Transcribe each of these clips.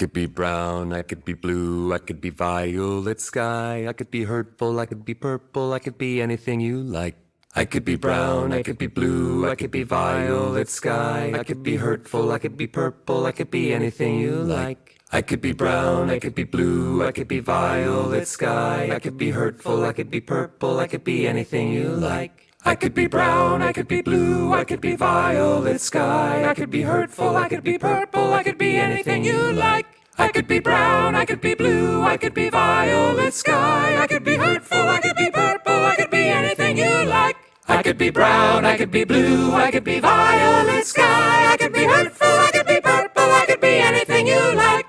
Could be brown, I could be blue, I could be violet sky, I could be hurtful, I could be purple, I could be anything you like. I could be brown, I could be blue, I could be violet sky, I could be hurtful, I could be purple, I could be anything you like. I could be brown, I could be blue, I could be violet sky, I could be hurtful, I could be purple, I could be anything you like. I could be brown, I could be blue, I could be violet sky, I could be hurtful, I could be purple, I could be anything you like. I could be brown, I could be blue, I could be violet sky, I could be hurtful, I could be purple, I could be anything you like. I could be brown, I could be blue, I could be violet sky, I could be hurtful, I could be purple, I could be anything you like.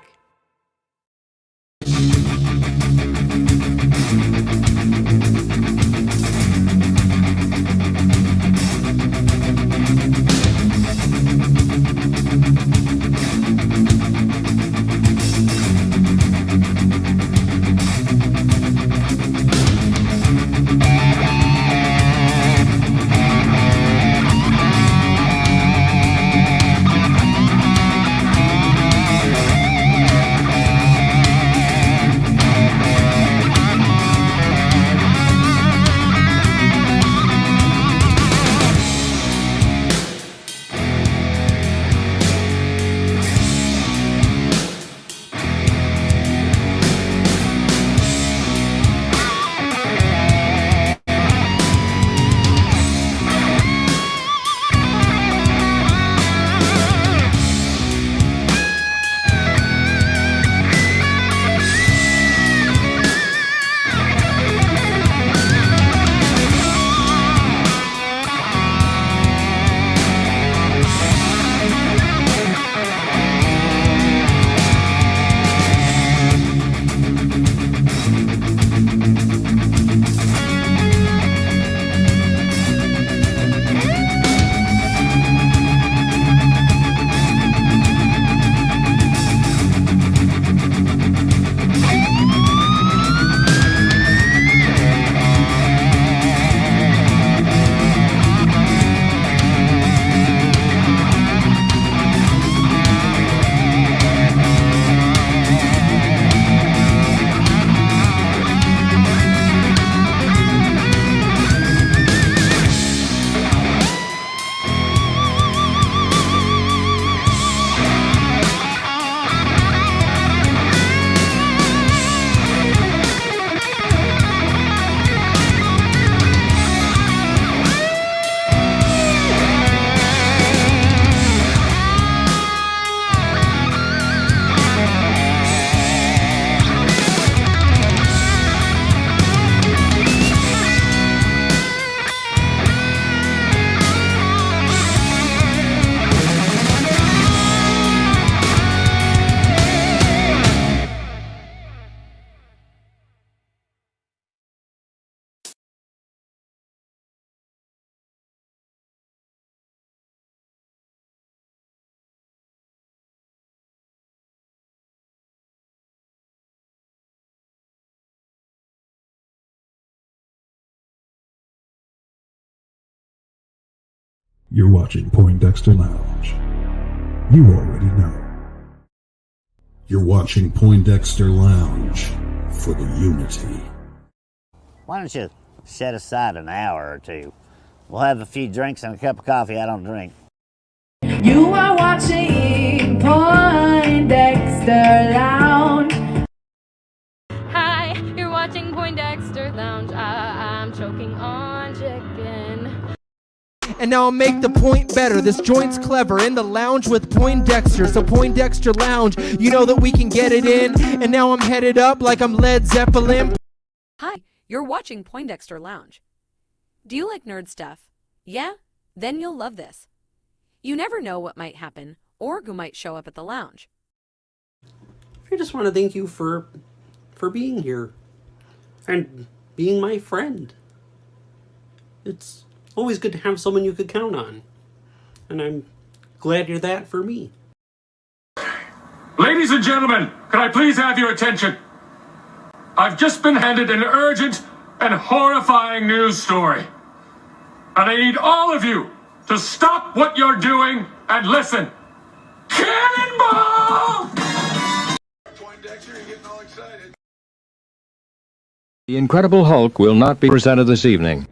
You're watching Poindexter Lounge. You already know. You're watching Poindexter Lounge for the unity. Why don't you set aside an hour or two? We'll have a few drinks and a cup of coffee. I don't drink. You are watching Poindexter Lounge. Hi, you're watching Poindexter Lounge. I'm choking on chicken. And now I'll make the point better. This joint's clever. In the lounge with Poindexter. So Poindexter Lounge, you know that we can get it in. And now I'm headed up like I'm Led Zeppelin. Hi, you're watching Poindexter Lounge. Do you like nerd stuff? Yeah? Then you'll love this. You never know what might happen or who might show up at the lounge. I just want to thank you for being here and being my friend. It's always good to have someone you could count on, and I'm glad you're that for me. Ladies and gentlemen, can I please have your attention? I've just been handed an urgent and horrifying news story. And I need all of you to stop what you're doing and listen. Cannonball! The Incredible Hulk will not be presented this evening.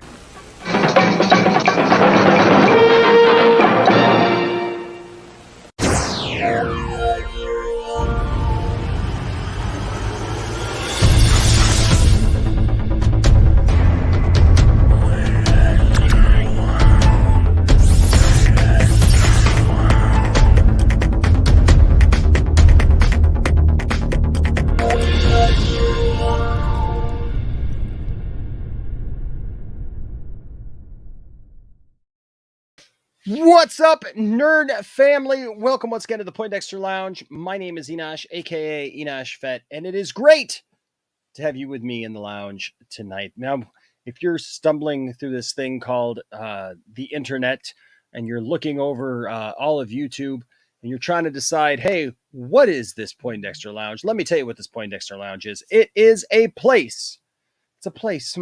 What's up, nerd family? Welcome once again to the Poindexter Lounge. My name is Enosh, aka Enosh Fett, and it is great to have you with me in the lounge tonight. Now, if you're stumbling through this thing called the internet and you're looking over all of YouTube and you're trying to decide, hey, what is this Poindexter Lounge? Let me tell you what this Poindexter Lounge is. It is a place. It's a place.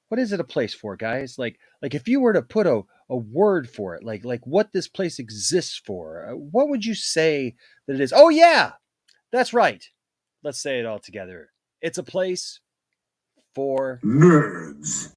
What is it a place for, guys? Like if you were to put a word for it, like what this place exists for, what would you say that it is? Oh yeah, that's right. Let's say it all together. It's a place for nerds.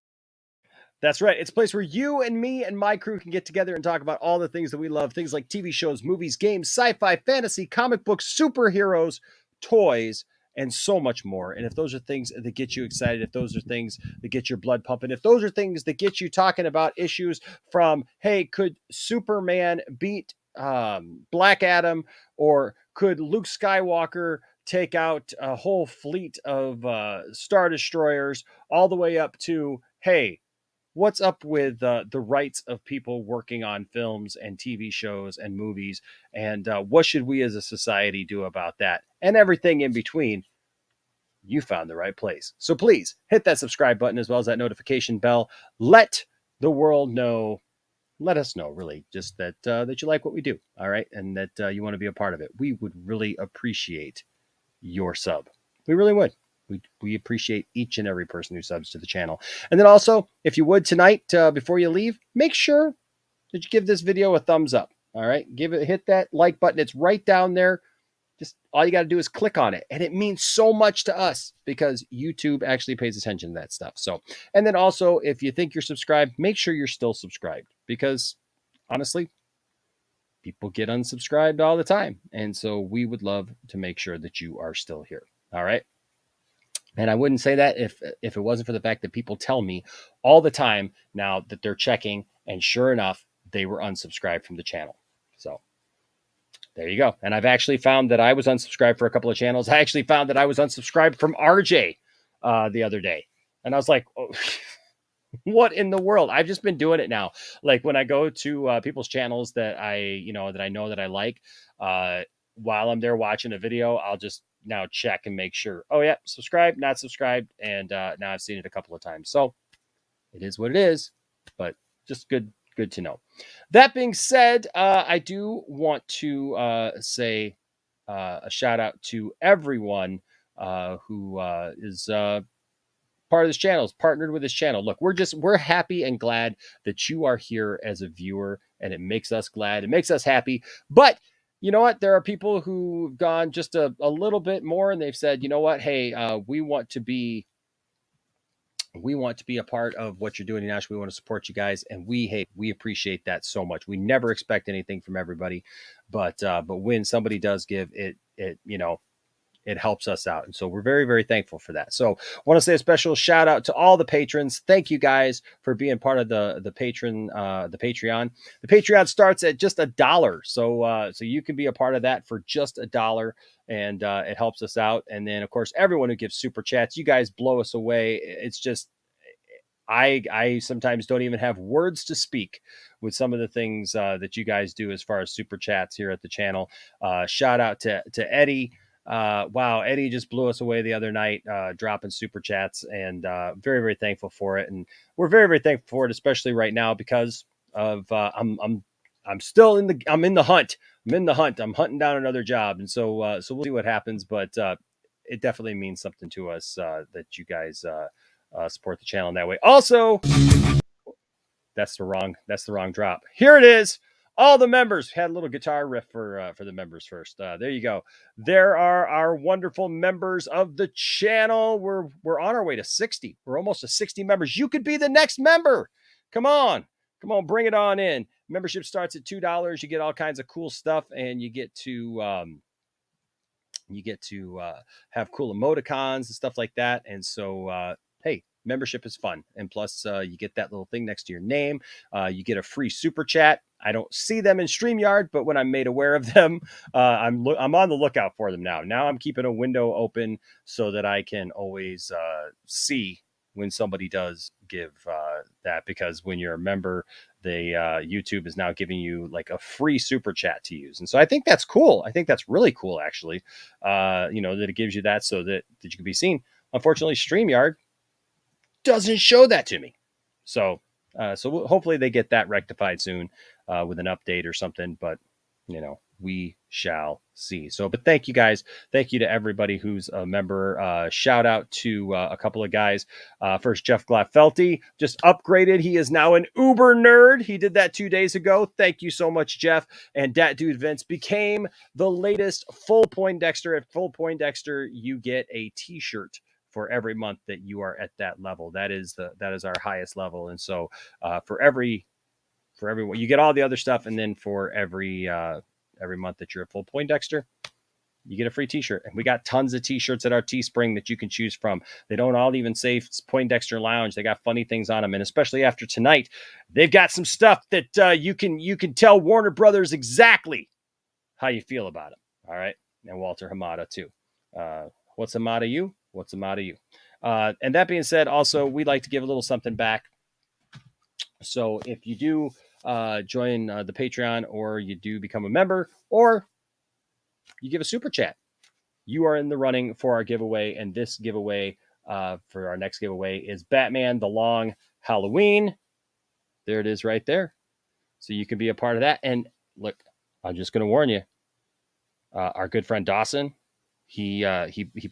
That's right. It's a place where you and me and my crew can get together and talk about all the things that we love. Things like TV shows, movies, games, sci-fi, fantasy, comic books, superheroes, toys, and so much more. And if those are things that get you excited, if those are things that get your blood pumping, if those are things that get you talking about issues from, hey, could Superman beat Black Adam, or could Luke Skywalker take out a whole fleet of Star Destroyers, all the way up to, hey, what's up with the rights of people working on films and TV shows and movies, and what should we as a society do about that, and everything in between? You found the right place. So please hit that subscribe button as well as that notification bell. Let the world know, let us know, really, just that that you like what we do, all right, and that you want to be a part of it. We would really appreciate your sub. We really would. We appreciate each and every person who subs to the channel. And then also, if you would tonight, before you leave, make sure that you give this video a thumbs up. All right, hit that like button. It's right down there. Just all you got to do is click on it, and it means so much to us because YouTube actually pays attention to that stuff. So, and then also, if you think you're subscribed, make sure you're still subscribed, because honestly, people get unsubscribed all the time, and so we would love to make sure that you are still here. All right. And I wouldn't say that if it wasn't for the fact that people tell me all the time now that they're checking, and sure enough, they were unsubscribed from the channel. So there you go. And I've actually found that I was unsubscribed for a couple of channels. I actually found that I was unsubscribed from RJ the other day. And I was like, oh, what in the world? I've just been doing it now. Like when I go to people's channels that I know that I like, while I'm there watching a video, I'll just now check and make sure, oh yeah, subscribed, not subscribed. And now I've seen it a couple of times. So it is what it is, but just good to know. That being said, I do want to say a shout out to everyone who is part of this channel, is partnered with this channel. Look, we're happy and glad that you are here as a viewer, and it makes us glad. It makes us happy. But you know what? There are people who've gone just a little bit more, and they've said, you know what? Hey, we want to be a part of what you're doing, Enosh. We want to support you guys, and we appreciate that so much. We never expect anything from everybody, but when somebody does give, it helps us out, and so we're very, very thankful for that. So I want to say a special shout out to all the patrons. Thank you guys for being part of the Patreon. The Patreon starts at just $1, so you can be a part of that for just $1. And it helps us out. And then, of course, everyone who gives super chats, you guys blow us away. It's just, I sometimes don't even have words to speak with some of the things that you guys do as far as super chats here at the channel. Shout out to Eddie. Wow, Eddie just blew us away the other night, dropping super chats, and very, very thankful for it. And we're very, very thankful for it, especially right now because of I'm still in the hunt. I'm hunting down another job. And so we'll see what happens, but it definitely means something to us that you guys support the channel in that way. Also, that's the wrong drop. Here it is. All the members had a little guitar riff for the members first. There you go. There are our wonderful members of the channel. We're on our way to 60. We're almost to 60 members. You could be the next member. Come on, bring it on in. Membership starts at $2. You get all kinds of cool stuff, and you get to have cool emoticons and stuff like that. And so, hey, membership is fun. And plus, you get that little thing next to your name. You get a free super chat. I don't see them in StreamYard, but when I'm made aware of them, I'm on the lookout for them now. Now I'm keeping a window open so that I can always see when somebody does give that, because when you're a member, YouTube is now giving you like a free super chat to use. And so I think that's cool. I think that's really cool, actually, that it gives you that so that you can be seen. Unfortunately, StreamYard doesn't show that to me. So hopefully they get that rectified soon with an update or something, but we shall see. So, but thank you guys. Thank you to everybody who's a member. Shout out to a couple of guys. First, Jeff Glaffelty just upgraded. He is now an Uber nerd. He did that 2 days ago. Thank you so much, Jeff. And Dat Dude Vince became the latest full Poindexter. At full Poindexter, you get a t-shirt for every month that you are at that level. That is our highest level. And so for everyone, you get all the other stuff, and then for every month that you're a full Poindexter, you get a free t-shirt. And we got tons of t-shirts at our Teespring that you can choose from. They don't all even say Poindexter Lounge. They got funny things on them. And especially after tonight, they've got some stuff that you can tell Warner Brothers exactly how you feel about them. All right. And Walter Hamada too. What's Hamada you? What's Hamada you? And that being said, also, we like to give a little something back. So if you do join the Patreon, or you do become a member, or you give a super chat, you are in the running for our giveaway. And this giveaway for our next giveaway is Batman The Long Halloween. There it is right there. So you can be a part of that. And look, I'm just going to warn you, our good friend Dawson, he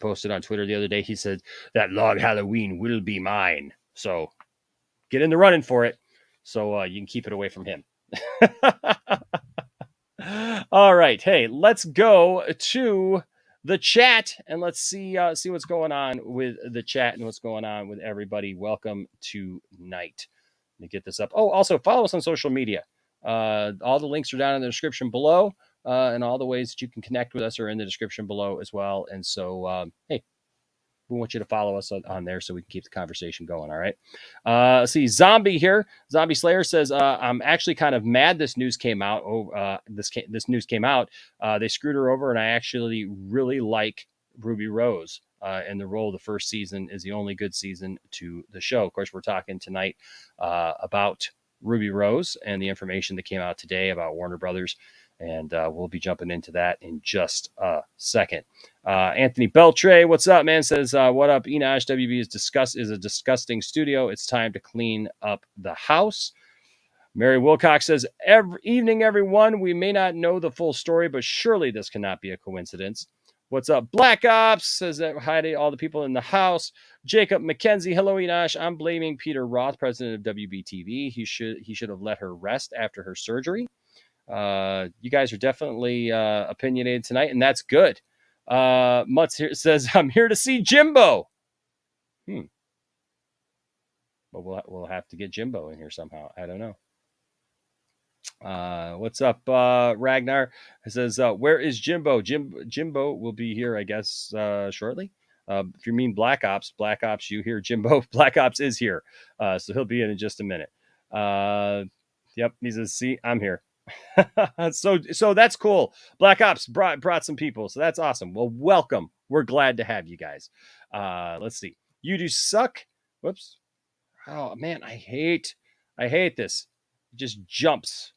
posted on Twitter the other day. He said that Long Halloween will be mine. So get in the running for it, so you can keep it away from him. All right. Hey, let's go to the chat and let's see what's going on with the chat and what's going on with everybody. Welcome tonight. Let me get this up. Oh, also follow us on social media. All the links are down in the description below, and all the ways that you can connect with us are in the description below as well. And so, hey, we want you to follow us on there so we can keep the conversation going. All right. Let's see. Zombie here. Zombie Slayer says, I'm actually kind of mad this news came out. This news came out. They screwed her over, and I actually really like Ruby Rose. And the role of the first season is the only good season to the show. Of course, we're talking tonight about Ruby Rose and the information that came out today about Warner Brothers. And we'll be jumping into that in just a second. Anthony Beltre, what's up, man? Says, what up, Enosh? WB is a disgusting studio. It's time to clean up the house. Mary Wilcox says, evening, everyone. We may not know the full story, but surely this cannot be a coincidence. What's up, Black Ops? Says that hi to all the people in the house. Jacob McKenzie, hello, Enosh. I'm blaming Peter Roth, president of WBTV. He should have let her rest after her surgery. You guys are definitely opinionated tonight, and that's good. Mutz here says, I'm here to see Jimbo. But we'll have to get Jimbo in here somehow. I don't know. What's up, Ragnar? It says, where is Jimbo? Jimbo will be here, I guess, shortly. If you mean Black Ops, you hear Jimbo. Black Ops is here. So he'll be in just a minute. Yep. He says, see, I'm here. So that's cool. Black Ops brought some people, so that's awesome. Well, welcome. We're glad to have you guys. Let's see. You do suck. Whoops. Oh man, I hate this. It just jumps,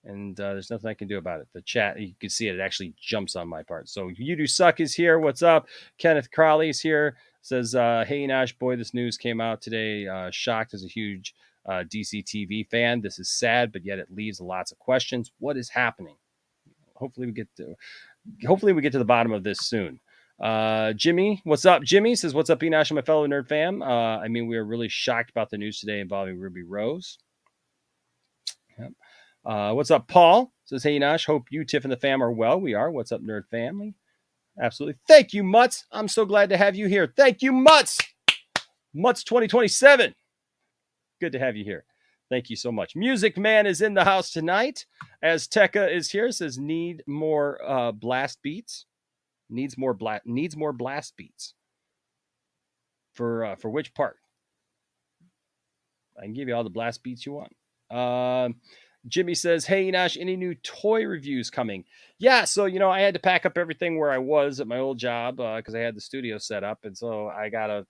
and there's nothing I can do about it. The chat, you can see it actually jumps on my part. So you do suck is here. What's up? Kenneth Crowley's here. Says, hey Nash, boy, this news came out today. Shocked as a huge DC TV fan. This is sad, but yet it leaves lots of questions. What is happening? Hopefully we get to the bottom of this soon. Jimmy, what's up? Jimmy says, what's up, Enosh, my fellow nerd fam? We are really shocked about the news today involving Ruby Rose. Yep. What's up, Paul? Says, hey, Nosh, hope you, Tiff, and the fam are well. We are. What's up, Nerd Family? Absolutely. Thank you, Mutz. I'm so glad to have you here. Thank you, Mutz. Mutz 2027. Good to have you here. Thank you so much. Music Man is in the house tonight. Azteca is here. Says, need more blast beats. Needs more blast beats. For which part? I can give you all the blast beats you want. Jimmy says, hey, Nash, any new toy reviews coming? Yeah, so, I had to pack up everything where I was at my old job because I had the studio set up. And so I got to,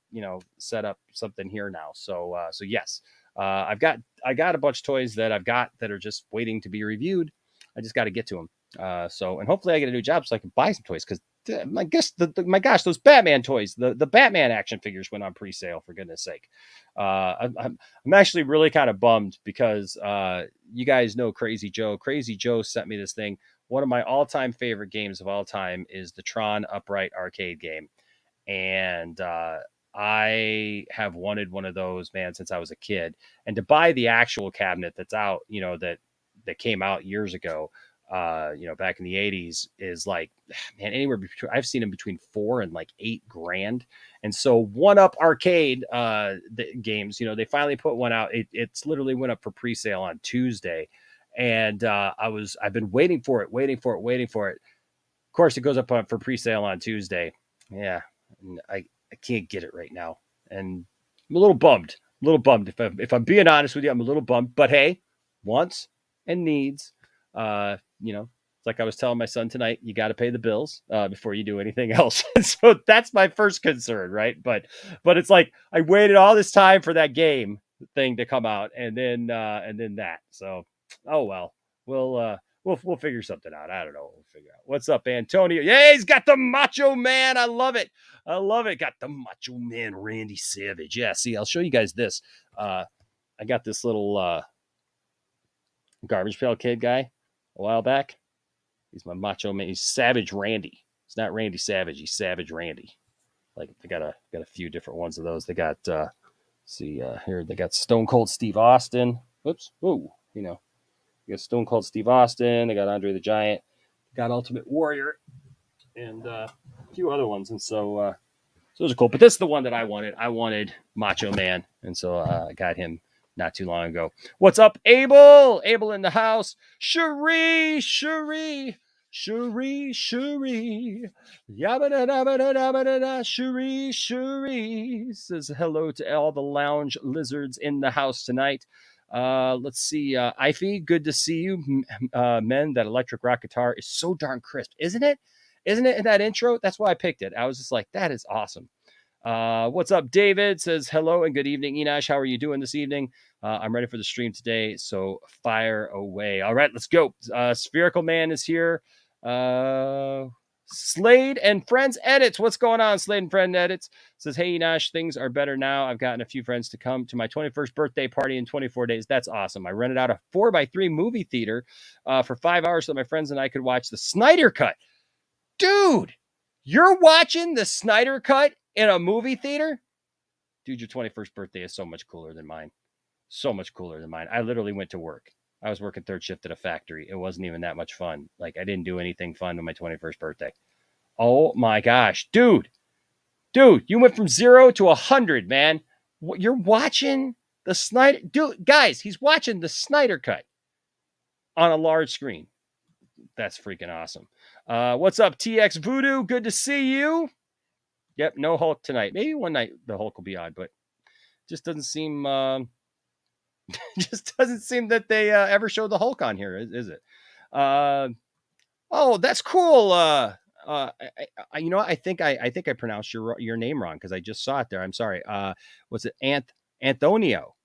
set up something here now. So yes, I got a bunch of toys that I've got that are just waiting to be reviewed. I just got to get to them. And hopefully I get a new job so I can buy some toys because my gosh, those Batman toys, the Batman action figures went on pre-sale, for goodness sake. I'm actually really kind of bummed because you guys know Crazy Joe. Crazy Joe sent me this thing. One of my all-time favorite games of all time is the Tron Upright arcade game. And I have wanted one of those, man, since I was a kid. And to buy the actual cabinet that's out, that came out years ago, back in the 80s is like, man, anywhere between, I've seen them between $4,000 and like $8,000. And so One Up Arcade the games, they finally put one out. It's literally went up for pre-sale on Tuesday. And I've been waiting for it. Of course, it goes up for pre-sale on Tuesday. Yeah. I can't get it right now. And I'm a little bummed. If I'm being honest with you, I'm a little bummed, but hey, wants and needs, it's like I was telling my son tonight, you got to pay the bills before you do anything else. So that's my first concern, right? But it's like I waited all this time for that game thing to come out, and then that. So oh well, we'll figure something out. I don't know. We'll figure out. What's up, Antonio? Yeah, he's got the Macho Man. I love it. Got the Macho Man, Randy Savage. Yeah. See, I'll show you guys this. I got this little Garbage Pail Kid guy a while back. He's my Macho Man. He's Savage Randy. It's not Randy Savage. He's Savage Randy. Like they got a few different ones of those. They got here they got Stone Cold Steve Austin. Oops. Ooh, you got Stone Cold Steve Austin. They got Andre the Giant. They got Ultimate Warrior, and a few other ones. And so those are cool. But this is the one that I wanted. I wanted Macho Man, and so I got him not too long ago. What's up, Abel? Abel in the house. Cherie. Yabba-da-da-ba-da-da-ba-da-da. Cherie. Says hello to all the lounge lizards in the house tonight. Let's see. Ify, good to see you. Men, that electric rock guitar is so darn crisp. Isn't it in that intro? That's why I picked it. I was just like, that is awesome. What's up, David? Says hello and good evening, Enosh. How are you doing this evening? I'm ready for the stream today, so fire away. All right, let's go. Spherical Man is here. Slade and Friends Edits. What's going on, Slade and Friends Edits? Says, hey, Enosh, things are better now. I've gotten a few friends to come to my 21st birthday party in 24 days. That's awesome. I rented out a 4x3 movie theater for 5 hours so that my friends and I could watch the Snyder Cut. Dude, you're watching the Snyder Cut in a movie theater? Dude, your 21st birthday is so much cooler than mine. So much cooler than mine. I literally went to work. I was working third shift at a factory. It wasn't even that much fun. Like, I didn't do anything fun on my 21st birthday. Oh my gosh. Dude, you went from 0 to 100, man. You're watching the Snyder... Dude, guys, he's watching the Snyder Cut on a large screen. That's freaking awesome. What's up, TX Voodoo? Good to see you. Yep, no Hulk tonight. Maybe one night the Hulk will be on, but just doesn't seem that they ever showed the Hulk on here, is it? Oh, that's cool. I think I pronounced your name wrong because I just saw it there. I'm sorry. Was it Antonio?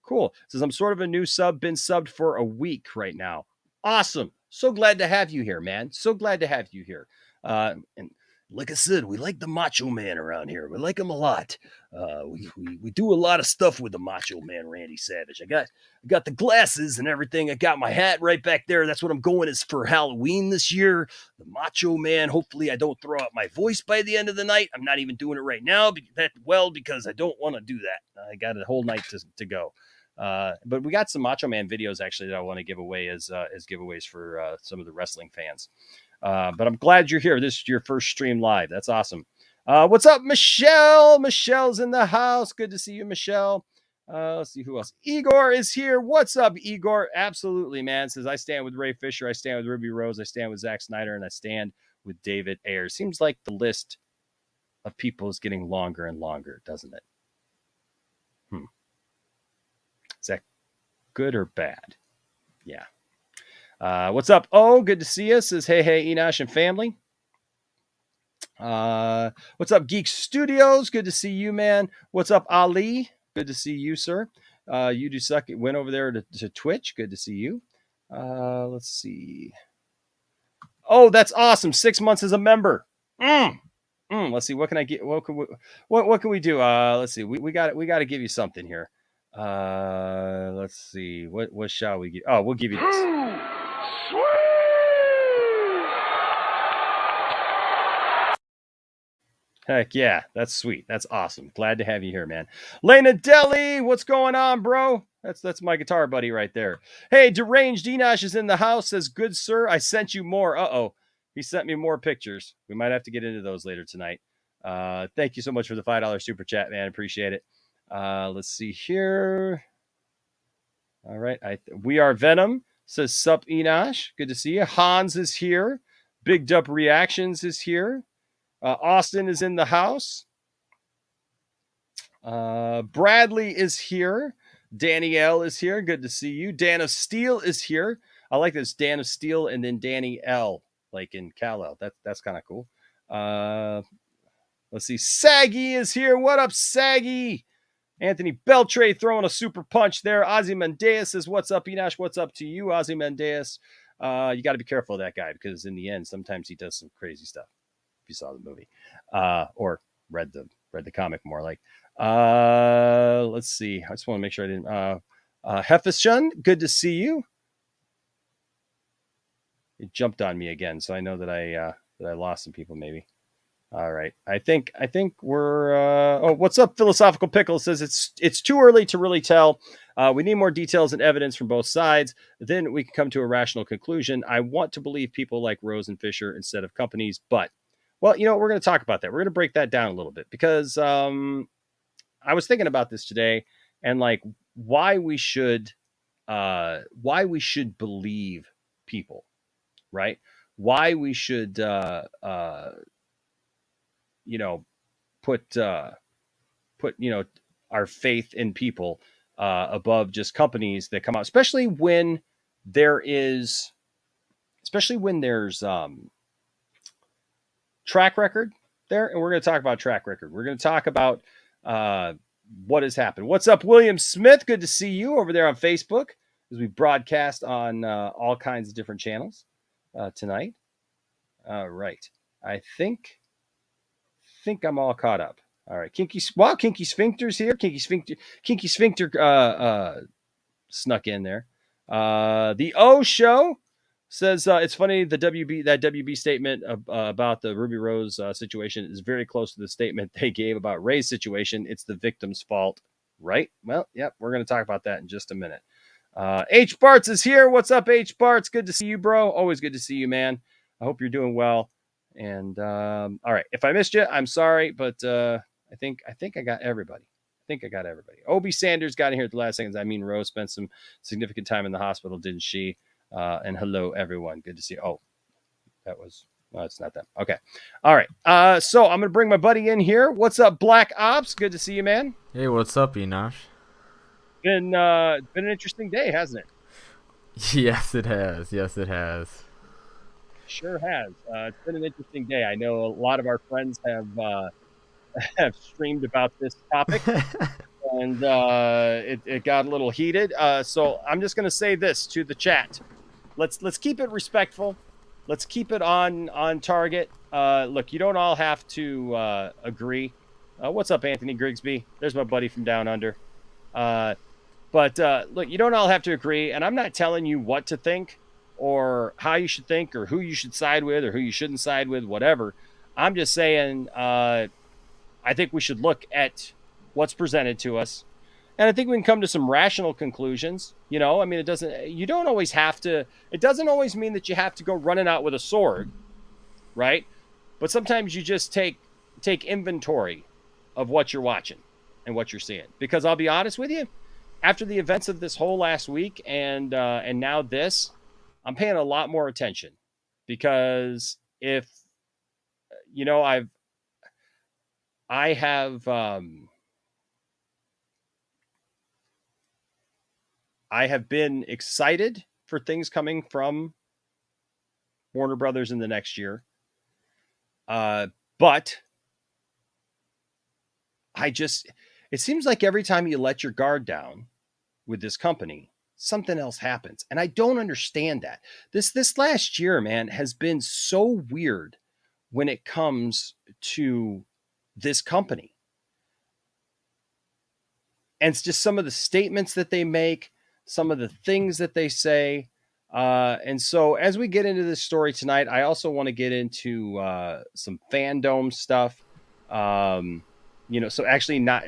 Cool. It says I'm sort of a new sub, been subbed for a week right now. Awesome. So glad to have you here, man. So glad to have you here. And like I said, we like the Macho Man around here. We like him a lot. We do a lot of stuff with the Macho Man, Randy Savage. I got the glasses and everything. I got my hat right back there. That's what I'm going is for Halloween this year. The Macho Man. Hopefully I don't throw out my voice by the end of the night. I'm not even doing it right now because I don't want to do that. I got a whole night to go. But we got some Macho Man videos actually that I want to give away as giveaways for some of the wrestling fans. But I'm glad you're here. This is your first stream live. That's awesome. What's up, Michelle? Michelle's in the house. Good to see you, Michelle. Let's see who else. Igor is here. What's up, Igor? Absolutely, man. Says, I stand with Ray Fisher. I stand with Ruby Rose. I stand with Zack Snyder. And I stand with David Ayers. Seems like the list of people is getting longer and longer, doesn't it? Is that good or bad? Yeah. What's up? Oh, good to see you. Says, hey, Enosh and family. What's up, Geek Studios? Good to see you, man. What's up, Ali? Good to see you, sir. You do suck. It went over there to Twitch. Good to see you. Let's see. Oh, that's awesome. 6 months as a member. Let's see. What can I get? What can we do? Let's see. We got to give you something here. Let's see. What shall we give? Oh, we'll give you this. Heck yeah, that's sweet. That's awesome. Glad to have you here, man. Lena Deli, what's going on, bro? That's my guitar buddy right there. Hey, Deranged Enosh is in the house. Says, good sir, I sent you more. He sent me more pictures. We might have to get into those later tonight. Thank you so much for the $5 super chat, man. Appreciate it. Let's see here. All right. We are Venom. Says, sup, Enosh. Good to see you. Hans is here. Big Dub Reactions is here. Austin is in the house. Bradley is here. Danielle is here. Good to see you. Dan of Steel is here. I like this. Dan of Steel and then Danny L, like in Kal-El. That's kind of cool. Let's see. Saggy is here. What up, Saggy? Anthony Beltray throwing a super punch there. Ozzy Mendeus says, what's up, Enosh? What's up to you, Ozzy Mendeus? You got to be careful of that guy because in the end, sometimes he does some crazy stuff. If you saw the movie or read the comic more like. Let's see. I just want to make sure I didn't. Hefeshun, good to see you. It jumped on me again, so I know that I lost some people maybe. All right. I think we're what's up, Philosophical Pickle says it's too early to really tell. We need more details and evidence from both sides. Then we can come to a rational conclusion. I want to believe people like Rose and Fisher instead of companies, but well, you know, we're going to talk about that. We're going to break that down a little bit because I was thinking about this today and like why we should believe people, right? Why we should put our faith in people above just companies that come out, especially when there's track record there. And we're going to talk about track record. We're going to talk about what has happened. What's up, William Smith? Good to see you over there on Facebook as we broadcast on all kinds of different channels tonight. All right. I think I'm all caught up. All right. Kinky Sphincter's here. Kinky Sphincter snuck in there. The O Show says it's funny that WB statement about the Ruby Rose situation is very close to the statement they gave about Ray's situation. It's the victim's fault, right? Well, yep, we're going to talk about that in just a minute. H Barts is here. What's up, H Barts? Good to see you, bro. Always good to see you, man. I hope you're doing well. And all right, if I missed you, I'm sorry, but I think I got everybody. Obi Sanders got in here at the last seconds. I mean, Rose spent some significant time in the hospital, didn't she? And hello, everyone. Good to see you. Oh, it's not that. Okay. All right. So I'm going to bring my buddy in here. What's up, Black Ops? Good to see you, man. Hey, what's up, Enosh? Been an interesting day, hasn't it? Yes, it has. Sure has. It's been an interesting day. I know a lot of our friends have streamed about this topic. And it got a little heated. So I'm just going to say this to the chat. Let's keep it respectful. Let's keep it on target. Look, you don't all have to agree. What's up, Anthony Grigsby? There's my buddy from down under. But look, you don't all have to agree. And I'm not telling you what to think or how you should think or who you should side with or who you shouldn't side with, whatever. I'm just saying I think we should look at what's presented to us And I think we can come to some rational conclusions. You know, I mean, it doesn't always mean that you have to go running out with a sword, right? But sometimes you just take inventory of what you're watching and what you're seeing. Because I'll be honest with you, after the events of this whole last week and now this, I'm paying a lot more attention. Because if, you know, I have been excited for things coming from Warner Brothers in the next year. But it seems like every time you let your guard down with this company, something else happens. And I don't understand that. This last year, man, has been so weird when it comes to this company. And it's just some of the statements that they make, some of the things that they say. And so as we get into this story tonight, I also want to get into some fandom stuff. You know, so actually not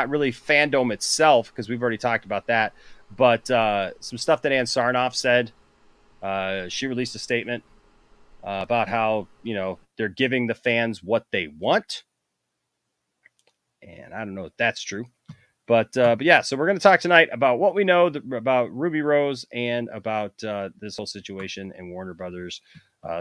really fandom itself, because we've already talked about that, but some stuff that Ann Sarnoff said. She released a statement about how, you know, they're giving the fans what they want. And I don't know if that's true. But yeah, so we're going to talk tonight about what we know about Ruby Rose and about this whole situation and Warner Brothers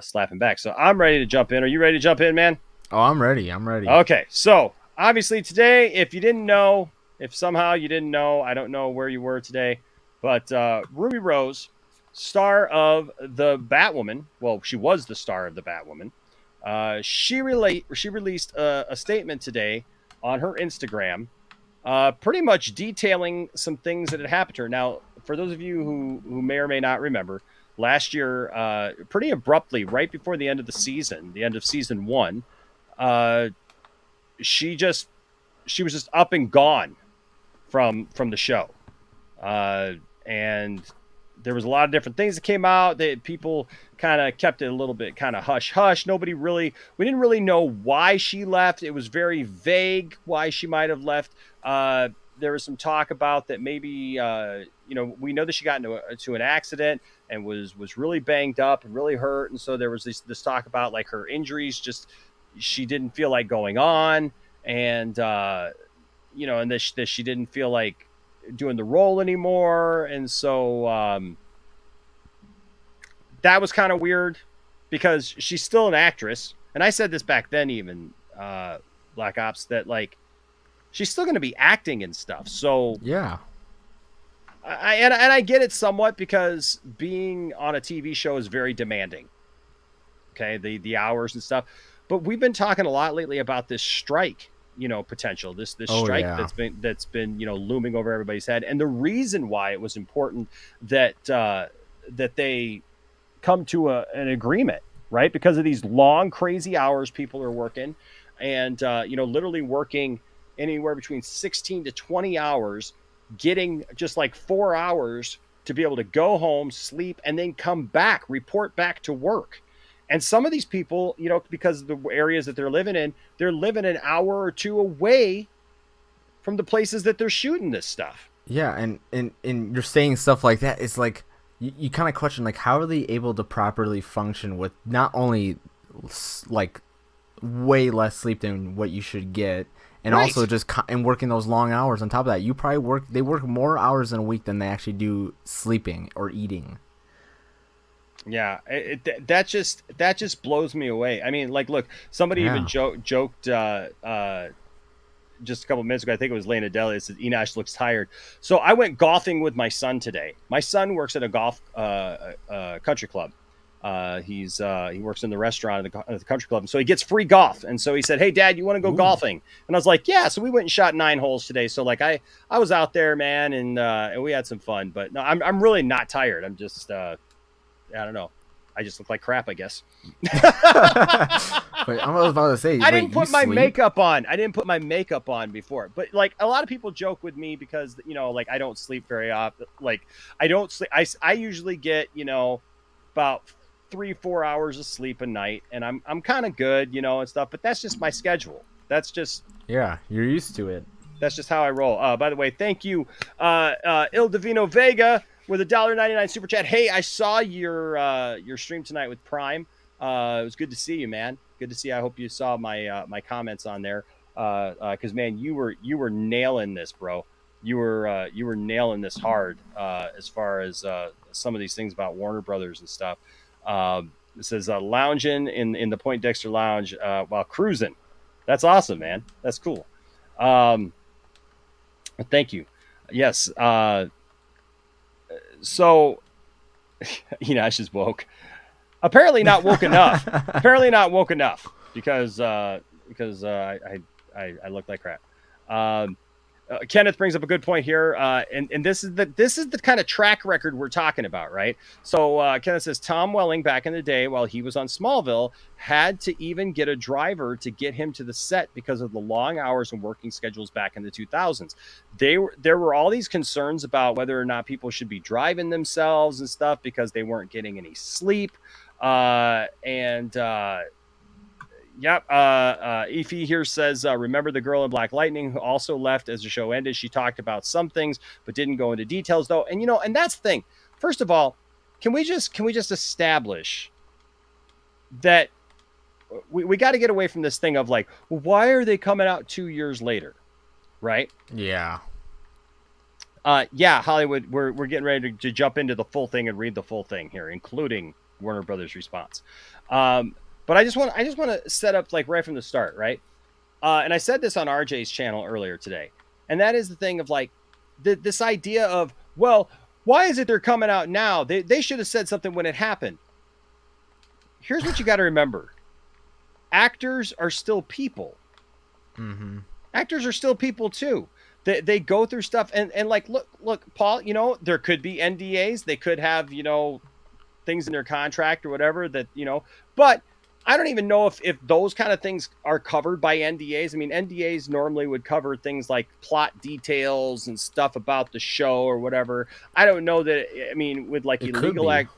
slapping back. So I'm ready to jump in. Are you ready to jump in, man? Oh, I'm ready. I'm ready. Okay, so obviously today, if you didn't know, if somehow you didn't know, I don't know where you were today, but Ruby Rose, star of the Batwoman, well, she was the star of the Batwoman, she released a statement today on her Instagram, pretty much detailing some things that had happened to her. Now, for those of you who may or may not remember, last year, pretty abruptly, right before the end of the season, the end of season 1, she was just up and gone from the show. And there was a lot of different things that came out that people kind of kept it a little bit kind of hush hush. We didn't really know why she left. It was very vague why she might have left. There was some talk about that maybe, you know, we know that she got into an accident and was really banged up and really hurt. And so there was this talk about like her injuries, just, she didn't feel like going on. And, you know, and that she didn't feel like doing the role anymore. And so, that was kind of weird because she's still an actress. And I said this back then, even, Black Ops, that like, she's still going to be acting and stuff. So yeah, I get it somewhat because being on a TV show is very demanding. Okay. The hours and stuff, but we've been talking a lot lately about this strike, you know, potential, this strike that's been, you know, looming over everybody's head. And the reason why it was important that they come to an agreement, right? Because of these long, crazy hours people are working and, you know, literally working anywhere between 16 to 20 hours, getting just like 4 hours to be able to go home, sleep, and then come back, report back to work. And some of these people, you know, because of the areas that they're living in, they're living an hour or two away from the places that they're shooting this stuff. Yeah, and you're saying stuff like that. It's like you kind of question, like, how are they able to properly function with not only like way less sleep than what you should get, and right. also just and working those long hours on top of that. They work more hours in a week than they actually do sleeping or eating. Yeah, that just blows me away. I mean, like, look, somebody even joked just a couple minutes ago. I think it was Lena Deli. It said Enosh looks tired. So I went golfing with my son today. My son works at a golf country club. He works in the restaurant at the country club, and so he gets free golf. And so he said, "Hey, Dad, you want to go golfing?" And I was like, "Yeah." So we went and shot 9 holes today. So like I was out there, man, and we had some fun. But no, I'm really not tired. I'm just I don't know. I just look like crap, I guess. Wait, I was about to say, I didn't put my makeup on. I didn't put my makeup on before. But like a lot of people joke with me because, you know, like I don't sleep very often. Like I don't sleep. I usually get, you know, about 3-4 hours of sleep a night, and I'm kind of good, you know, and stuff. But that's just my schedule. That's just you're used to it. That's just how I roll. By the way, thank you, Il Divino Vega with a $1.99 super chat. Hey, I saw your stream tonight with Prime. It was good to see you, man. Good to see you. I hope you saw my my comments on there. Because man, you were nailing this, bro. You were nailing this hard as far as some of these things about Warner Brothers and stuff. It says lounging in the Point Dexter Lounge while cruising. That's awesome, man. That's cool. Thank you. Yes. So Enosh is woke. Apparently not woke enough. Apparently not woke enough because I look like crap. Kenneth brings up a good point here, and this is the kind of track record we're talking about, right? So Kenneth says Tom Welling back in the day, while he was on Smallville, had to even get a driver to get him to the set because of the long hours and working schedules back in the 2000s. There were all these concerns about whether or not people should be driving themselves and stuff because they weren't getting any sleep, Yep. Ify here says, remember the girl in Black Lightning who also left as the show ended. She talked about some things, but didn't go into details though. And, and that's the thing. First of all, can we just establish that we got to get away from this thing of like, well, why are they coming out 2 years later? Right. Yeah. Yeah. Hollywood. We're getting ready to jump into the full thing and read the full thing here, including Warner Brothers response. But I just want to set up like right from the start, right? And I said this on RJ's channel earlier today, and that is the thing of like this idea of, well, why is it they're coming out now? They should have said something when it happened. Here's what you got to remember: actors are still people. Mm-hmm. Actors are still people too. They go through stuff, and like look, Paul. There could be NDAs. They could have things in their contract or whatever that but I don't even know if those kind of things are covered by NDAs. I mean, NDAs normally would cover things like plot details and stuff about the show or whatever. I don't know that. I mean, with like illegal act,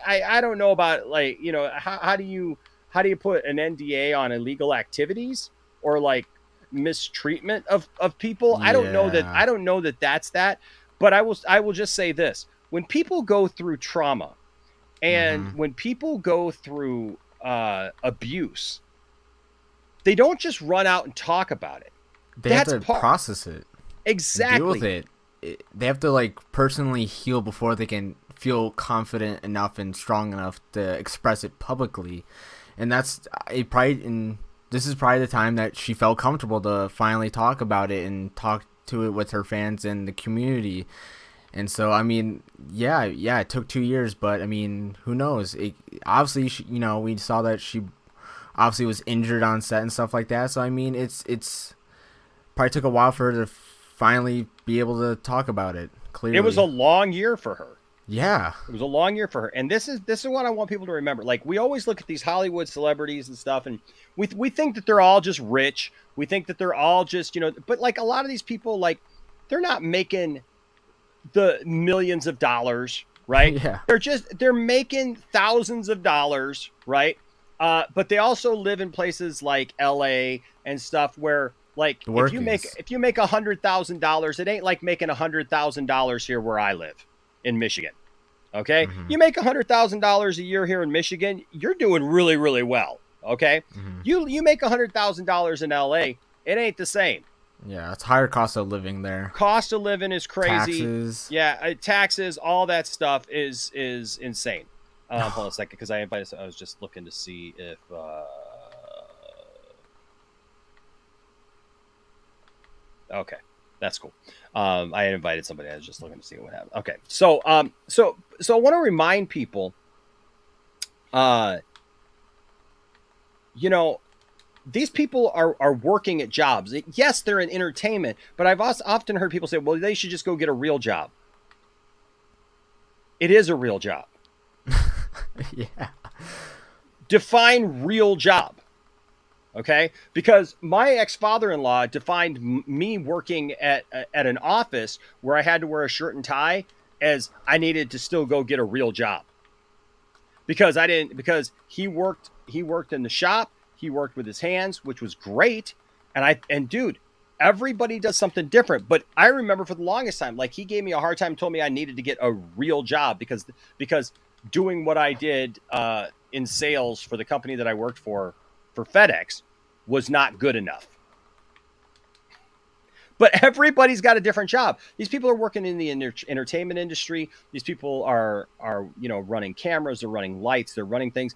I don't know about like how do you put an NDA on illegal activities or like mistreatment of people? Yeah. I don't know that that's that. But I will just say this: when people go through trauma, and when people go through abuse, they don't just run out and talk about it. They have to process it. Exactly. Deal with it. They have to like personally heal before they can feel confident enough and strong enough to express it publicly. And this is probably the time that she felt comfortable to finally talk about it and talk to it with her fans and the community. And so, I mean, yeah, it took 2 years, but I mean, who knows? Obviously, we saw that she obviously was injured on set and stuff like that. So, I mean, it's probably took a while for her to finally be able to talk about it clearly. It was a long year for her. Yeah. It was a long year for her. And this is what I want people to remember. Like, we always look at these Hollywood celebrities and stuff, and we think that they're all just rich. We think that they're all just, but like a lot of these people, like, they're not making the millions of dollars, right? Yeah. They're making thousands of dollars, right? But they also live in places like LA and stuff where like if you make $100,000, it ain't like making $100,000 here where I live in Michigan. Okay. Mm-hmm. You make $100,000 a year here in Michigan, you're doing really, really well. Okay. Mm-hmm. You make $100,000 in LA, it ain't the same. Yeah, it's higher cost of living there. Cost of living is crazy. Taxes. Yeah, taxes, all that stuff is insane. Hold on a second, because I was just looking to see if okay, that's cool. I had invited somebody. I was just looking to see what happened. Okay, so I want to remind people, these people are working at jobs. Yes, they're in entertainment, but I've often heard people say, well, they should just go get a real job. It is a real job. Yeah. Define real job. Okay? Because my ex-father-in-law defined me working at an office where I had to wear a shirt and tie as I needed to still go get a real job. Because he worked in the shop. He worked with his hands, which was great. And dude, Everybody does something different. But I remember for the longest time, like he gave me a hard time, told me I needed to get a real job because doing what I did in sales for the company that I worked for FedEx was not good enough. But everybody's got a different job. These people are working in the entertainment industry. These people are running cameras, they're running lights, they're running things.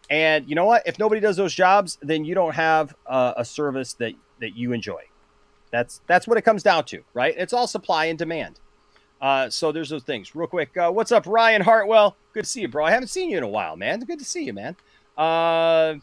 And you know what? If nobody does those jobs, then you don't have a service that you enjoy. That's what it comes down to, right? It's all supply and demand. So there's those things. Real quick, what's up, Ryan Hartwell? Good to see you, bro. I haven't seen you in a while, man. Good to see you, man. Todd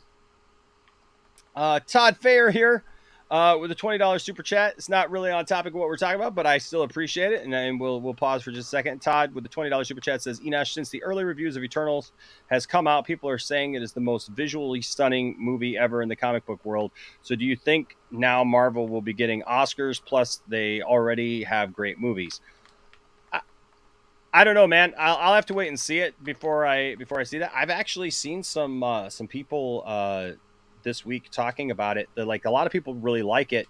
Fair here with a $20 super chat. It's not really on topic of what we're talking about, but I still appreciate it. And we'll pause for just a second. Todd with the $20 super chat says, Enosh, since the early reviews of Eternals has come out, people are saying it is the most visually stunning movie ever in the comic book world. So do you think now Marvel will be getting Oscars? Plus, they already have great movies. I don't know, man. I'll have to wait and see it before I see that. I've actually seen some people this week talking about it. That like a lot of people really like it,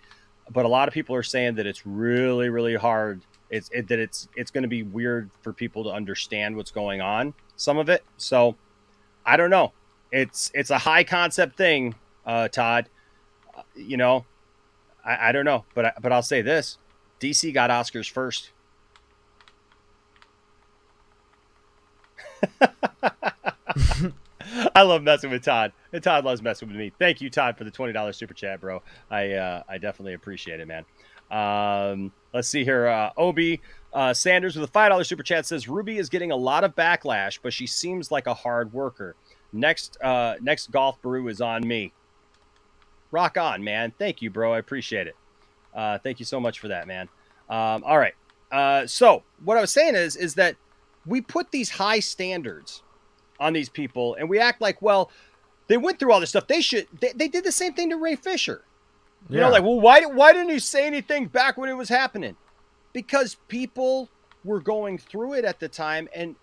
but a lot of people are saying that it's really, really hard. It's going to be weird for people to understand what's going on. Some of it. So I don't know. It's a high concept thing, Todd. I don't know, but I'll say this: DC got Oscars first. I love messing with Todd, and Todd loves messing with me. Thank you, Todd, for the $20 super chat, bro. I definitely appreciate it, man. Let's see here. Obi Sanders with a $5 super chat says Ruby is getting a lot of backlash, but she seems like a hard worker. Next golf brew is on me. Rock on, man. Thank you, bro. I appreciate it. Thank you so much for that, man. All right. So what I was saying is that we put these high standards on these people and we act like, well, they went through all this stuff. They did the same thing to Ray Fisher. You know, like, well, why didn't he say anything back when it was happening? Because people were going through it at the time. And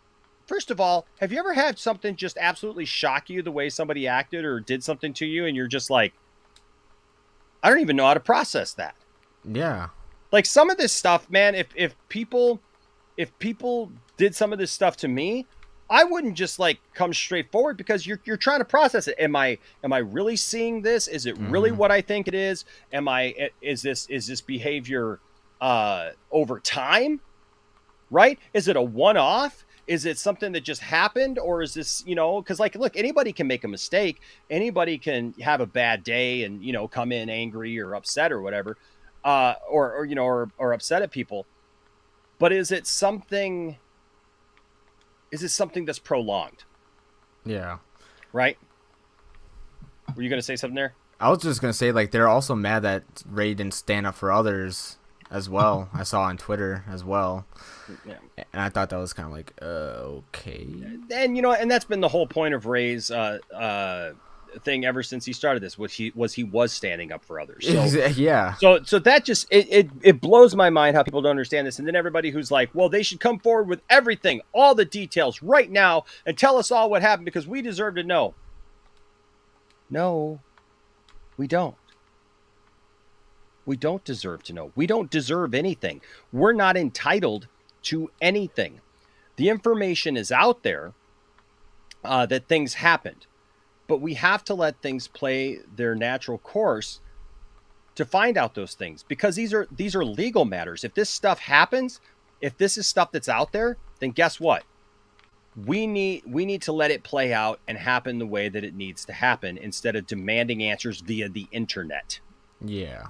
first of all, have you ever had something just absolutely shock you the way somebody acted or did something to you? And you're just like, I don't even know how to process that. Yeah. Like some of this stuff, man, if people did some of this stuff to me, I wouldn't just like come straight forward because you're trying to process it. Am I really seeing this? Is it really what I think it is? Is this behavior over time? Right? Is it a one-off? Is it something that just happened? Or is this, because like, look, anybody can make a mistake. Anybody can have a bad day and, come in angry or upset or whatever, or upset at people. But is it something that's prolonged? Yeah. Right? Were you going to say something there? I was just going to say, like, they're also mad that Ray didn't stand up for others as well. I saw on Twitter as well. Yeah. And I thought that was kind of like, okay. And, and that's been the whole point of Ray's thing ever since he started this, which he was standing up for others. So, yeah. So that just it blows my mind how people don't understand this. And then everybody who's like, well, they should come forward with everything, all the details right now, and tell us all what happened because we deserve to know. No, we don't. We don't deserve to know. We don't deserve anything. We're not entitled to anything. The information is out there that things happened. But we have to let things play their natural course to find out those things because these are legal matters. If this stuff happens, if this is stuff that's out there, then guess what? We need to let it play out and happen the way that it needs to happen instead of demanding answers via the internet. Yeah.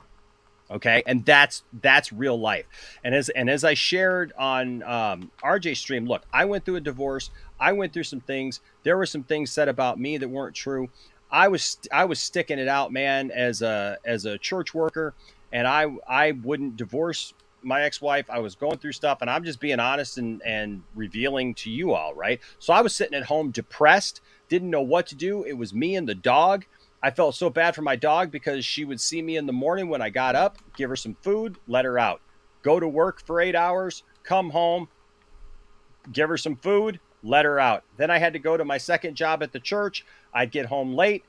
Okay, and that's real life. And as I shared on RJ's stream, look, I went through a divorce. I went through some things. There were some things said about me that weren't true. I was sticking it out, man, as a church worker, and I wouldn't divorce my ex-wife. I was going through stuff, and I'm just being honest and revealing to you all, right? So I was sitting at home depressed, didn't know what to do. It was me and the dog. I felt so bad for my dog because she would see me in the morning when I got up, give her some food, let her out, go to work for 8 hours, come home, give her some food, let her out. Then I had to go to my second job at the church. I'd get home late,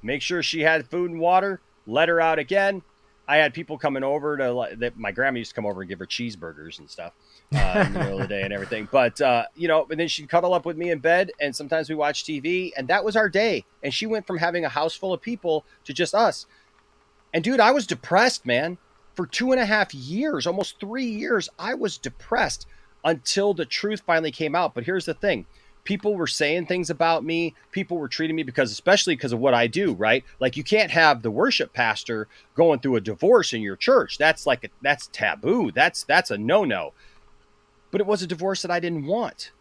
make sure she had food and water, let her out again. I had people coming over to that. My grandma used to come over and give her cheeseburgers and stuff in the middle of the day and everything. But and then she'd cuddle up with me in bed, and sometimes we watch TV, and that was our day. And she went from having a house full of people to just us. And dude, I was depressed, man. For 2.5 years, almost 3 years, I was depressed until the truth finally came out. But here's the thing. People were saying things about me. People were treating me especially because of what I do, right? Like, you can't have the worship pastor going through a divorce in your church. That's taboo. That's a no-no. But it was a divorce that I didn't want.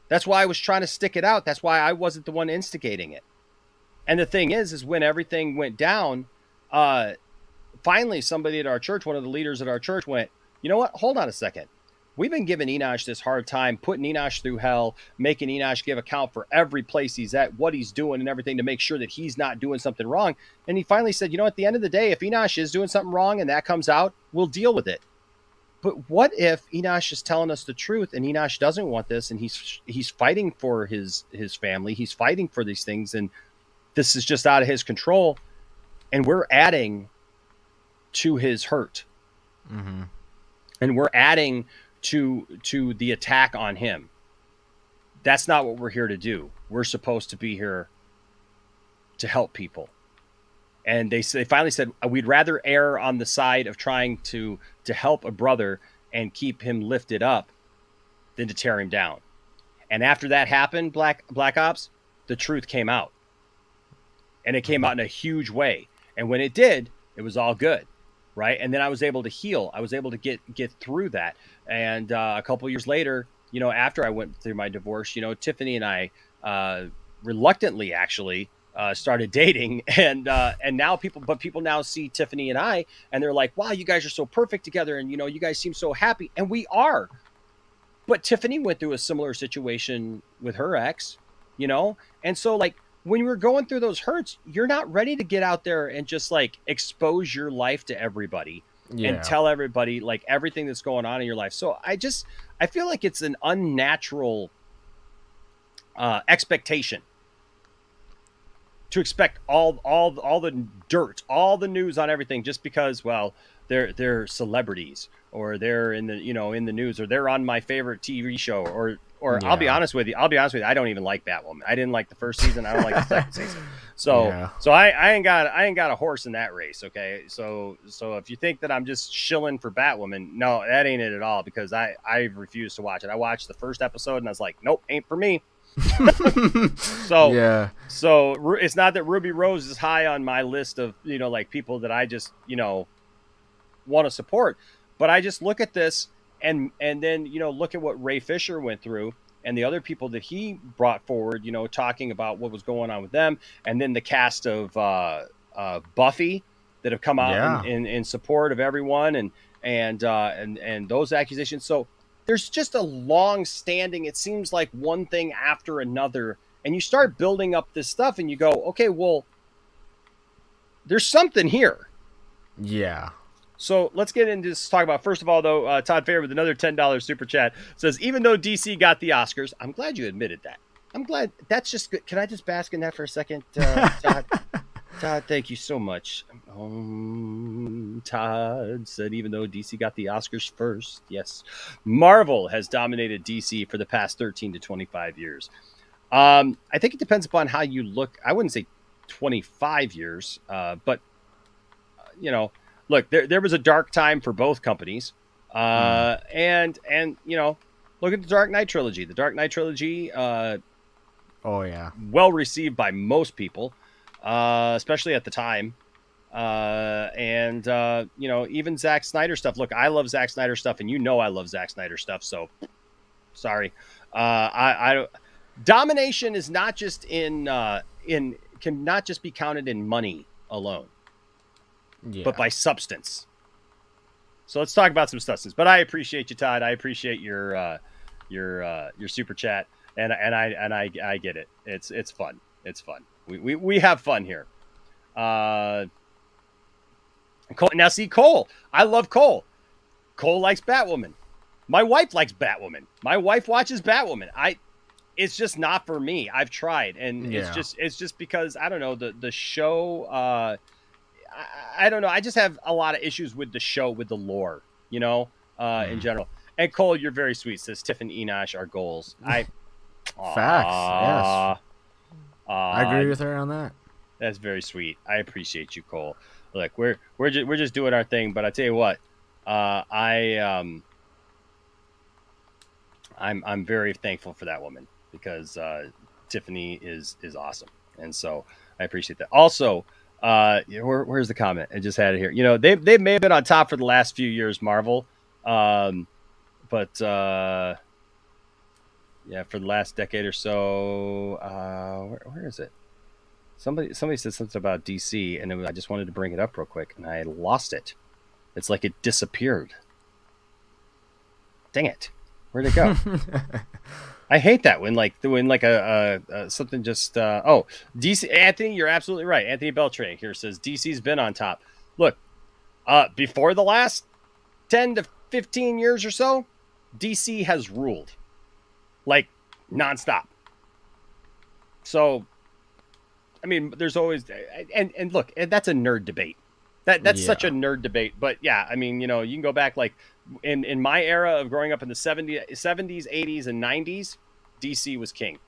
That's why I was trying to stick it out. That's why I wasn't the one instigating it. And the thing is when everything went down, finally somebody at our church, one of the leaders at our church went, you know what? Hold on a second. We've been giving Enosh this hard time, putting Enosh through hell, making Enosh give account for every place he's at, what he's doing and everything to make sure that he's not doing something wrong. And he finally said, you know, at the end of the day, if Enosh is doing something wrong and that comes out, we'll deal with it. But what if Enosh is telling us the truth and Enosh doesn't want this, and he's fighting for his family, he's fighting for these things, and this is just out of his control, and we're adding to his hurt. Mm-hmm. And we're adding to the attack on him. That's not what we're here to do. We're supposed to be here to help people. And they finally said, we'd rather err on the side of trying to help a brother and keep him lifted up than to tear him down. And after that happened, Black Ops, the truth came out. And it came out in a huge way. And when it did, it was all good. Right. And then I was able to heal. I was able to get through that. And a couple of years later, you know, after I went through my divorce, you know, Tiffany and I reluctantly actually started dating. And now people now see Tiffany and I, and they're like, wow, you guys are so perfect together. And, you know, you guys seem so happy. And we are. But Tiffany went through a similar situation with her ex, you know. And so, like, when you're going through those hurts, you're not ready to get out there and just like expose your life to everybody and tell everybody like everything that's going on in your life. So I feel like it's an unnatural expectation to expect all the dirt, all the news on everything just because, well, they're celebrities or they're in the news or they're on my favorite TV show or I'll be honest with you. I don't even like Batwoman. I didn't like the first season. I don't like the second season. So I ain't got a horse in that race. Okay. So if you think that I'm just shilling for Batwoman, no, that ain't it at all, because I refuse to watch it. I watched the first episode and I was like, nope, ain't for me. So it's not that Ruby Rose is high on my list of, you know, like people that I just, you know, want to support, but I just look at this and then, you know, look at what Ray Fisher went through and the other people that he brought forward, you know, talking about what was going on with them. And then the cast of Buffy that have come out in support of everyone and those accusations. So there's just a long standing, it seems like one thing after another, and you start building up this stuff and you go, okay, well, there's something here. Yeah. So let's get into this. Talk about, first of all, though, Todd Fair with another $10 super chat says, even though DC got the Oscars, I'm glad you admitted that. I'm glad. That's just good. Can I just bask in that for a second, Todd? Todd, thank you so much. Todd said, even though DC got the Oscars first, yes, Marvel has dominated DC for the past 13 to 25 years. I think it depends upon how you look. I wouldn't say 25 years, but, you know, look, there was a dark time for both companies. And you know, look at the Dark Knight trilogy. The Dark Knight trilogy, well received by most people, especially at the time. And you know, even Zack Snyder stuff. Look, I love Zack Snyder stuff, and you know I love Zack Snyder stuff, so sorry. Domination is not just can not just be counted in money alone. But by substance. So let's talk about some substance. But I appreciate you, Todd. I appreciate your super chat, and I get it. It's fun. It's fun. We have fun here. Cole, now see Cole. I love Cole. Cole likes Batwoman. My wife likes Batwoman. My wife watches Batwoman. It's just not for me. I've tried, and it's just because I don't know the show. I don't know. I just have a lot of issues with the show, with the lore, in general. And Cole, you're very sweet. Says Tiff and Enosh are goals. Facts. Yes. I agree with her on that. That's very sweet. I appreciate you, Cole. Look, we're just doing our thing, but I tell you what, I'm very thankful for that woman because Tiffany is awesome, and so I appreciate that. Also, where's the comment? I just had it here. They may have been on top for the last few years, Marvel, but yeah, for the last decade or so. Where is it? Somebody said something about DC, and I just wanted to bring it up real quick, and I lost it. It's like it disappeared. Dang it! Where'd it go? I hate that when something just DC. Anthony, you're absolutely right. Anthony Beltran here says DC's been on top. Look, before the last 10 to 15 years or so, DC has ruled like nonstop. So, I mean, there's always and look, that's a nerd debate. That's such a nerd debate. But yeah, I mean, you can go back like in my era of growing up in the 70s, 80s, and 90s, DC was king.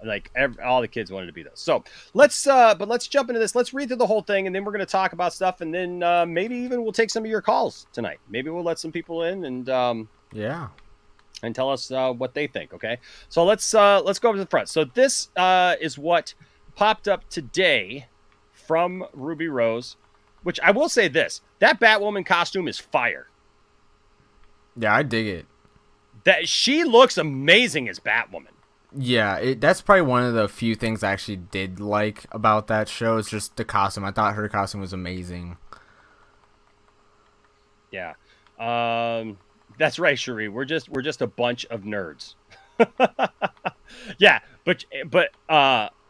Like all the kids wanted to be those. So let's jump into this. Let's read through the whole thing, and then we're going to talk about stuff, and then maybe even we'll take some of your calls tonight. Maybe we'll let some people in and and tell us what they think. Okay, so let's go over to the front. So this is what popped up today from Ruby Rose, which I will say this: that Batwoman costume is fire. Yeah, I dig it. That she looks amazing as Batwoman. Yeah, that's probably one of the few things I actually did like about that show. Is just the costume. I thought her costume was amazing. Yeah, that's right, Cherie. We're just a bunch of nerds. Yeah, but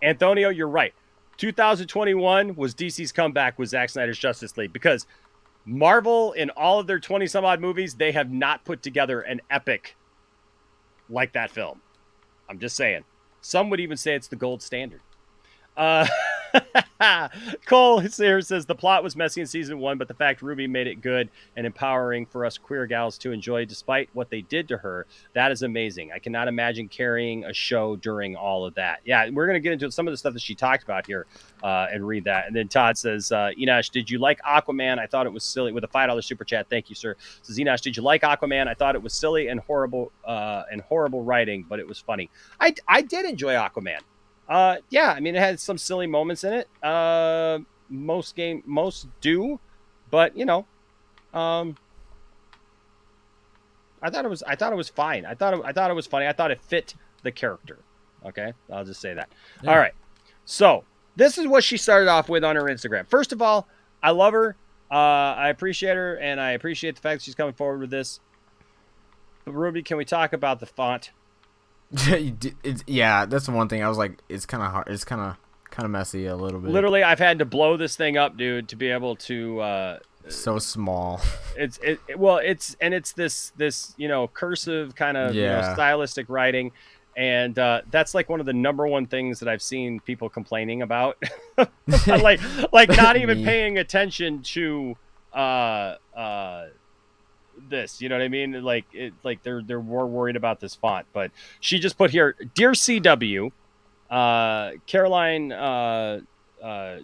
Antonio, you're right. 2021 was DC's comeback with Zack Snyder's Justice League, because Marvel, in all of their 20 some odd movies, they have not put together an epic like that film. I'm just saying. Some would even say it's the gold standard. Cole here says the plot was messy in season 1, but the fact Ruby made it good and empowering for us queer gals to enjoy despite what they did to her, that is amazing. I cannot imagine carrying a show during all of that. Yeah, we're going to get into some of the stuff that she talked about here and read that. And then Todd says, Enosh, did you like Aquaman? I thought it was silly. With a $5 super chat. Thank you, sir. Says Enosh, did you like Aquaman? I thought it was silly and horrible writing, but it was funny. I did enjoy Aquaman. Yeah, I mean, it had some silly moments in it. Most do, but I thought it was fine. I thought it was funny. I thought it fit the character. Okay, I'll just say that. Yeah. All right, so this is what she started off with on her Instagram. First of all, I love her. I appreciate her, and I appreciate the fact that she's coming forward with this. But Ruby, can we talk about the font? Yeah, that's the one thing I was like, it's kind of hard. It's kind of messy a little bit. Literally, I've had to blow this thing up, dude, to be able to. So small. It's this cursive kind of stylistic writing, and that's like one of the number one things that I've seen people complaining about, like not even paying attention to this, you know what I mean? Like they're more worried about this font. But she just put here, dear CW, Caroline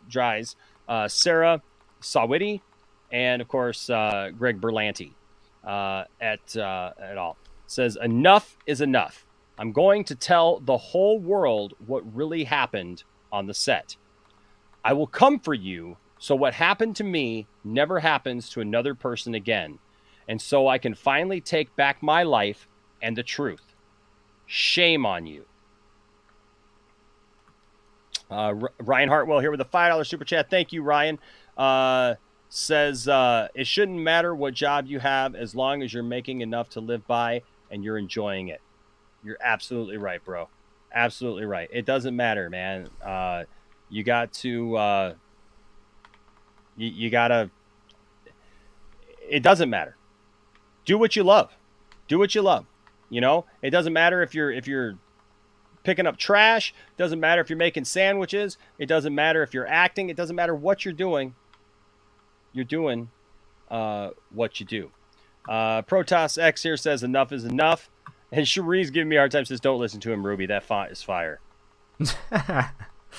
Dries, Sarah Sawitty, and of course Greg Berlanti at all, says enough is enough. I'm going to tell the whole world what really happened on the set. I will come for you so what happened to me never happens to another person again. And so I can finally take back my life and the truth. Shame on you. Ryan Hartwell here with a $5 super chat. Thank you, Ryan. Says, it shouldn't matter what job you have as long as you're making enough to live by and you're enjoying it. You're absolutely right, bro. Absolutely right. It doesn't matter, man. You got to... You got to... It doesn't matter. Do what you love. Do what you love. It doesn't matter if you're picking up trash. It doesn't matter if you're making sandwiches. It doesn't matter if you're acting. It doesn't matter what you're doing. you're doing what you do. Protoss X here says enough is enough. And Cherie's giving me a hard time, says don't listen to him, Ruby. That font is fire.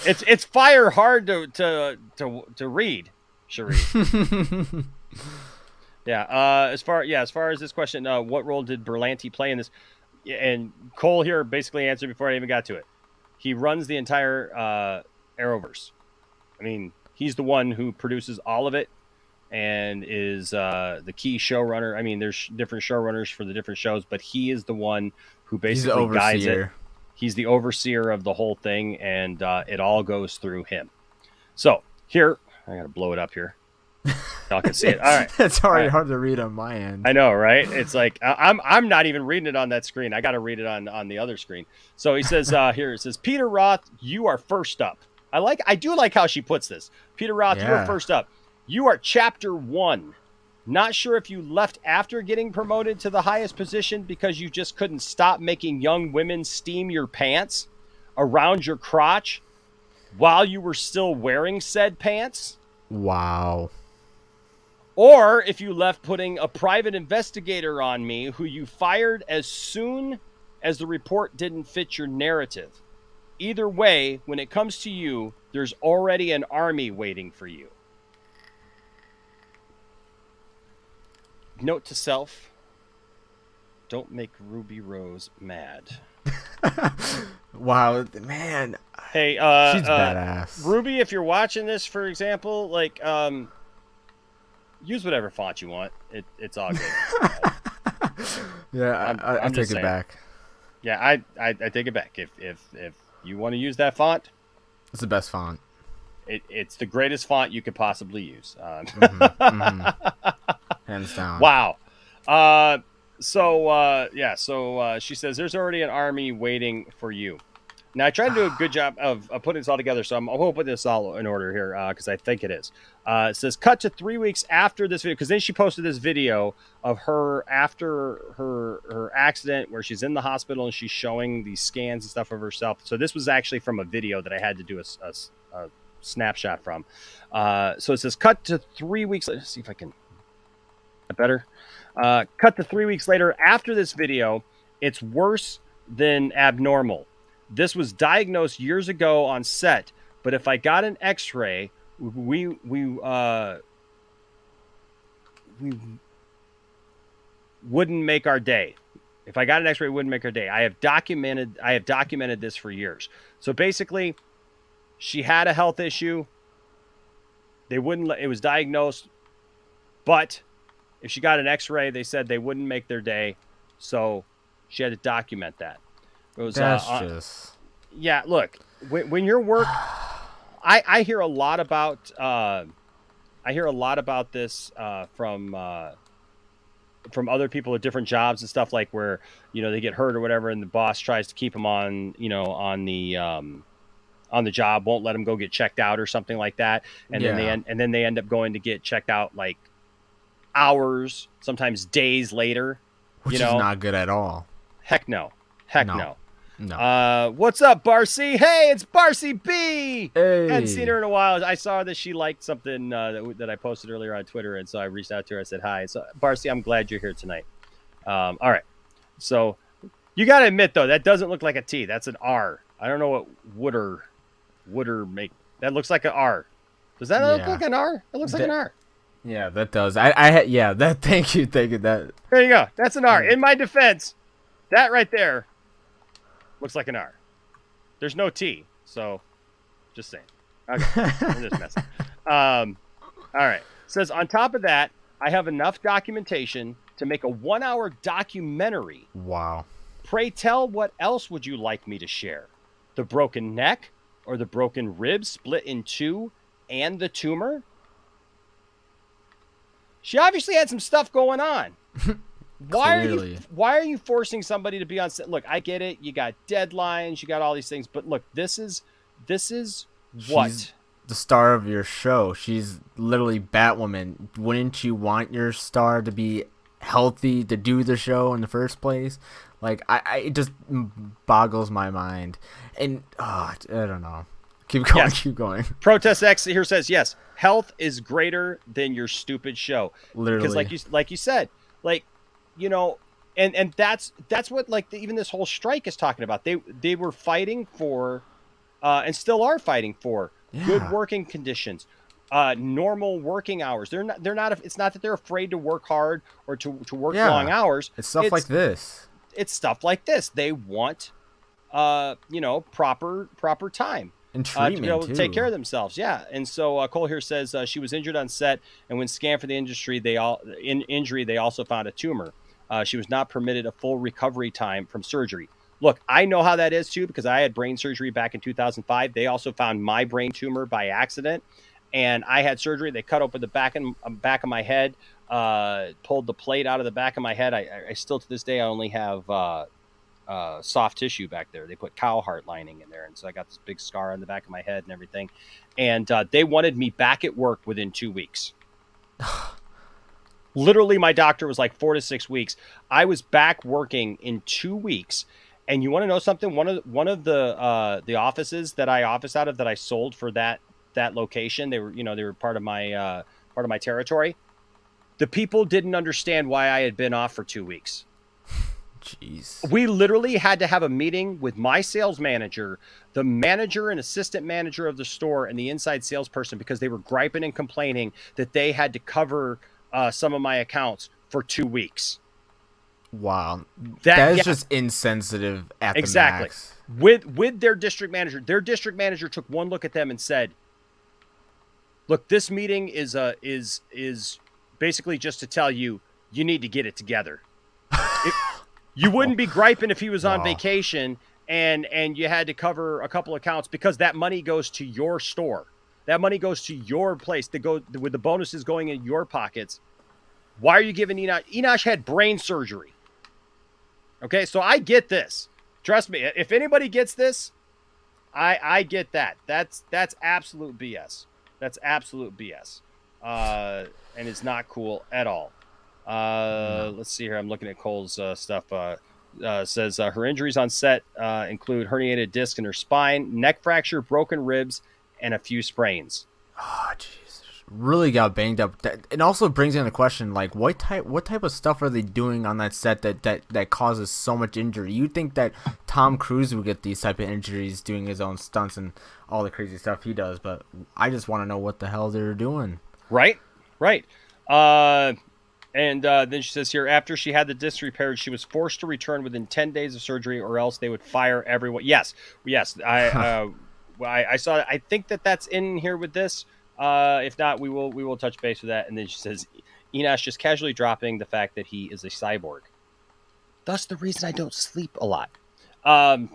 It's fire hard to read, Cherie. As far as this question, what role did Berlanti play in this? And Cole here basically answered before I even got to it. He runs the entire Arrowverse. I mean, he's the one who produces all of it and is the key showrunner. I mean, there's different showrunners for the different shows, but he is the one who basically guides it. He's the overseer of the whole thing, and it all goes through him. So here, I gotta blow it up here. Y'all can see it. All right. It's already hard to read on my end. I know, right? It's like I'm not even reading it on that screen. I got to read it on the other screen. So he says here, it says, Peter Roth, you are first up. I do like how she puts this. Peter Roth, you are first up. You are chapter 1. Not sure if you left after getting promoted to the highest position because you just couldn't stop making young women steam your pants around your crotch while you were still wearing said pants. Wow. Or if you left putting a private investigator on me who you fired as soon as the report didn't fit your narrative. Either way, when it comes to you, there's already an army waiting for you. Note to self, don't make Ruby Rose mad. Wow, man. Hey, she's badass. Ruby, if you're watching this, for example, like, use whatever font you want. It's all good. Yeah, I take it back. Yeah, I take it back. If you want to use that font, it's the best font. It's the greatest font you could possibly use. Hands down. Wow. So she says there's already an army waiting for you. Now I tried to do a good job of putting this all together, so I'm hoping put this all in order here because I think it is. It says cut to 3 weeks after this video, because then she posted this video of her after her accident where she's in the hospital and she's showing these scans and stuff of herself. So this was actually from a video that I had to do a snapshot from. So it says cut to 3 weeks. Let's see if I can. Better. Cut to 3 weeks later after this video. It's worse than abnormal. This was diagnosed years ago on set, but if I got an X-ray, we wouldn't make our day. If I got an X-ray, it wouldn't make our day. I have documented this for years. So basically, she had a health issue. They wouldn't. It was diagnosed, but if she got an X-ray, they said they wouldn't make their day. So she had to document that. It was, that's just... Yeah, look, when your work, I hear a lot about this from other people at different jobs and stuff, like where, you know, they get hurt or whatever, and the boss tries to keep them on the job, won't let them go get checked out or something like that, and then they end up going to get checked out like hours, sometimes days later, which is not good at all. Heck no. No. What's up, Barcy? Hey, it's Barcy B. Hey. Hadn't seen her in a while. I saw that she liked something that I posted earlier on Twitter, and so I reached out to her. I said hi. So, Barcy, I'm glad you're here tonight. All right. So you got to admit, though, that doesn't look like a T. That's an R. I don't know what wooder make. That looks like an R. Does that look like an R? It looks like an R. Yeah, that does. That. Thank you. That. There you go. That's an R. In my defense, that right there looks like an R. There's no T, so just saying. Okay, I'm just messing. All right. It says on top of that, I have enough documentation to make a 1-hour documentary. Wow. Pray tell, what else would you like me to share? The broken neck or the broken rib split in two and the tumor? She obviously had some stuff going on. Why are you forcing somebody to be on set? Look, I get it. You got deadlines, you got all these things, but look, this is what? She's the star of your show. She's literally Batwoman. Wouldn't you want your star to be healthy to do the show in the first place? Like, it just boggles my mind. And I don't know. Keep going. Yes. Keep going. Protest X here says yes. Health is greater than your stupid show. Literally. Because like you said, like, you know, and that's what like even this whole strike is talking about. They were fighting for, and still are fighting for good working conditions, normal working hours. They're not. It's not that they're afraid to work hard or to work long hours. It's stuff like this. It's stuff like this. They want, you know, proper time. And treatment, to be able to take too. care of themselves, yeah. And so Cole here says she was injured on set, and when scanned for the injury, they also found a tumor. She was not permitted a full recovery time from surgery. Look, I know how that is too because I had brain surgery back in 2005. They also found my brain tumor by accident, and I had surgery. They cut open the back of my head, pulled the plate out of the back of my head. I still to this day I only have soft tissue back there. They put cow heart lining in there, and so I got this big scar on the back of my head and everything. And they wanted me back at work within 2 weeks. Literally, my doctor was like 4 to 6 weeks. I was back working in 2 weeks. And you want to know something? One of the offices that I office out of that I sold for that location, they were part of my territory. The people didn't understand why I had been off for 2 weeks. Jeez. We literally had to have a meeting with my sales manager, the manager and assistant manager of the store, and the inside salesperson because they were griping and complaining that they had to cover some of my accounts for 2 weeks. Wow. That is just insensitive at the max. With their district manager. Their district manager took one look at them and said, look, this meeting is basically just to tell you need to get it together. You wouldn't be griping if he was on vacation and you had to cover a couple accounts because that money goes to your store. That money goes to your place with the bonuses going in your pockets. Why are you giving Enosh? Enosh had brain surgery. Okay, so I get this. Trust me, if anybody gets this, I get that. That's absolute BS. That's absolute BS. And it's not cool at all. Let's see here. I'm looking at Cole's stuff. Says her injuries on set include herniated disc in her spine, neck fracture, broken ribs, and a few sprains. Oh, jeez. Really got banged up. It also brings in the question, like, what type of stuff are they doing on that set that causes so much injury? You'd think that Tom Cruise would get these type of injuries doing his own stunts and all the crazy stuff he does, but I just want to know what the hell they're doing. Right. And then she says here, after she had the disc repaired, she was forced to return within 10 days of surgery or else they would fire everyone. Yes. I saw it. I think that's in here with this. If not, we will touch base with that. And then she says, Enosh just casually dropping the fact that he is a cyborg. Thus the reason I don't sleep a lot. But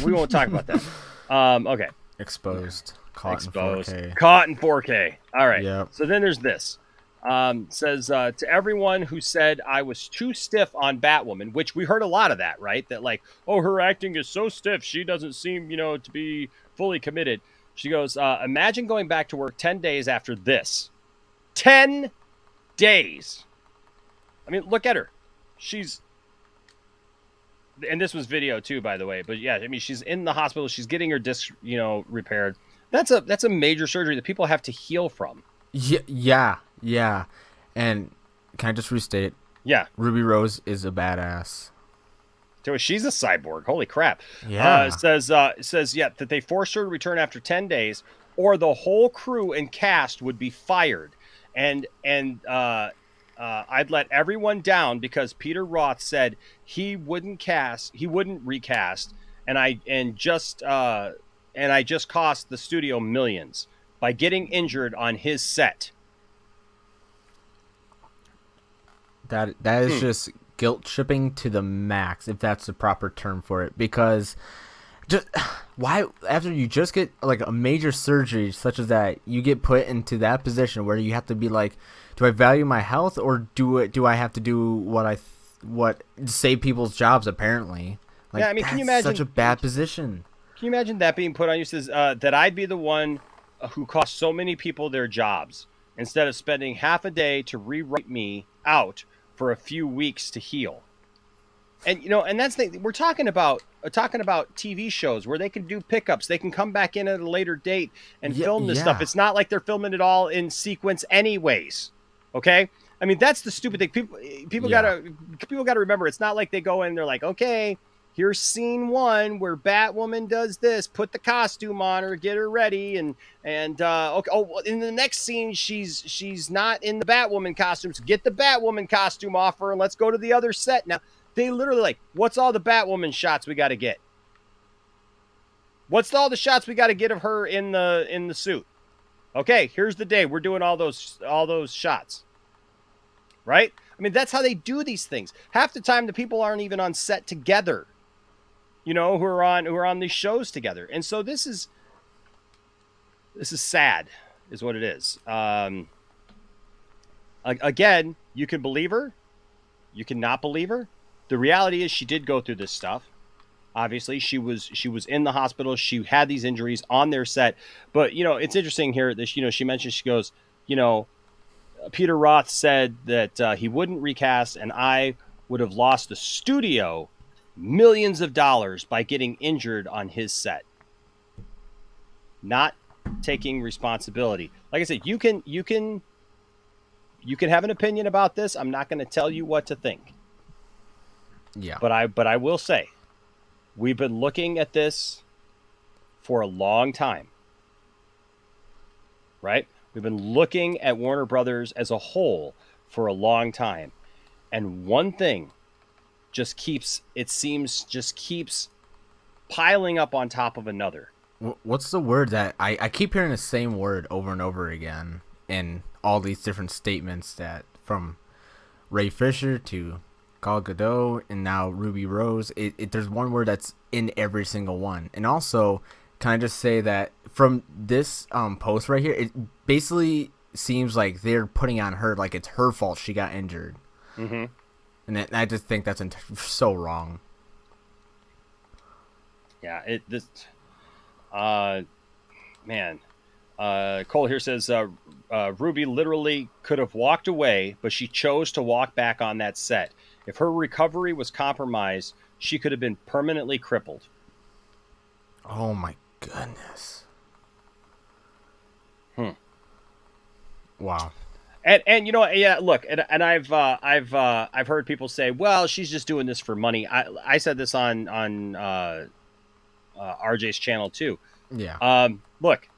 we won't talk about that. Okay. Exposed. Caught in 4K. Caught in 4K. All right. Yep. So then there's this. Says to everyone who said I was too stiff on Batwoman, which we heard a lot of that, right? That like, oh, her acting is so stiff. She doesn't seem, to be fully committed. She goes, imagine going back to work 10 days after this. 10 days. I mean, look at her. And this was video too, by the way. But yeah, I mean, she's in the hospital. She's getting her disc, repaired. That's a major surgery that people have to heal from. Yeah. And can I just restate? Yeah. Ruby Rose is a badass. So she's a cyborg. Holy crap. Yeah. It says that they forced her to return after 10 days or the whole crew and cast would be fired. And I'd let everyone down because Peter Roth said he wouldn't recast. And I just cost the studio millions by getting injured on his set. That is just guilt tripping to the max, if that's the proper term for it. Because just why, after you just get like a major surgery such as that, you get put into that position where you have to be like, do I value my health or do I have to do what save people's jobs? Apparently, like, yeah. I mean, can you imagine such a bad position? Can you imagine that being put on you? Says that I'd be the one who cost so many people their jobs instead of spending half a day to rewrite me out for a few weeks to heal. And and that's we're talking about TV shows where they can do pickups. They can come back in at a later date and film this stuff. It's not like they're filming it all in sequence anyways. Okay? I mean, that's the stupid thing. People gotta remember, it's not like they go in and they're like, okay, here's scene 1 where Batwoman does this, put the costume on her, get her ready, and okay, in the next scene she's not in the Batwoman costume, so get the Batwoman costume off her and let's go to the other set. Now, they literally what's all the Batwoman shots we got to get? What's all the shots we got to get of her in the suit? Okay, here's the day. We're doing all those shots. Right? I mean, that's how they do these things. Half the time the people aren't even on set together. Who are on these shows together. And so this is sad is what it is. Again, you can believe her, you cannot believe her. The reality is she did go through this stuff. Obviously, she was in the hospital. She had these injuries on their set. But, it's interesting here that, she mentioned, she goes, Peter Roth said that he wouldn't recast, and I would have lost the studio millions of dollars by getting injured on his set. Not taking responsibility. Like I said, you can have an opinion about this. I'm not going to tell you what to think. Yeah. But I will say, we've been looking at this for a long time. Right? We've been looking at Warner Brothers as a whole for a long time. And one thing just keeps piling up on top of another. What's the word that I keep hearing the same word over and over again in all these different statements, that from Ray Fisher to Gal Gadot and now Ruby Rose, there's one word that's in every single one. And also, can I just say that from this post right here, it basically seems like they're putting on her like it's her fault she got injured. Mm-hmm. And I just think that's so wrong. Yeah, Cole here says Ruby literally could have walked away, but she chose to walk back on that set. If her recovery was compromised, she could have been permanently crippled. Oh my goodness. Wow. And look, and I've heard people say, well, she's just doing this for money. I said this on RJ's channel too. Yeah. Look,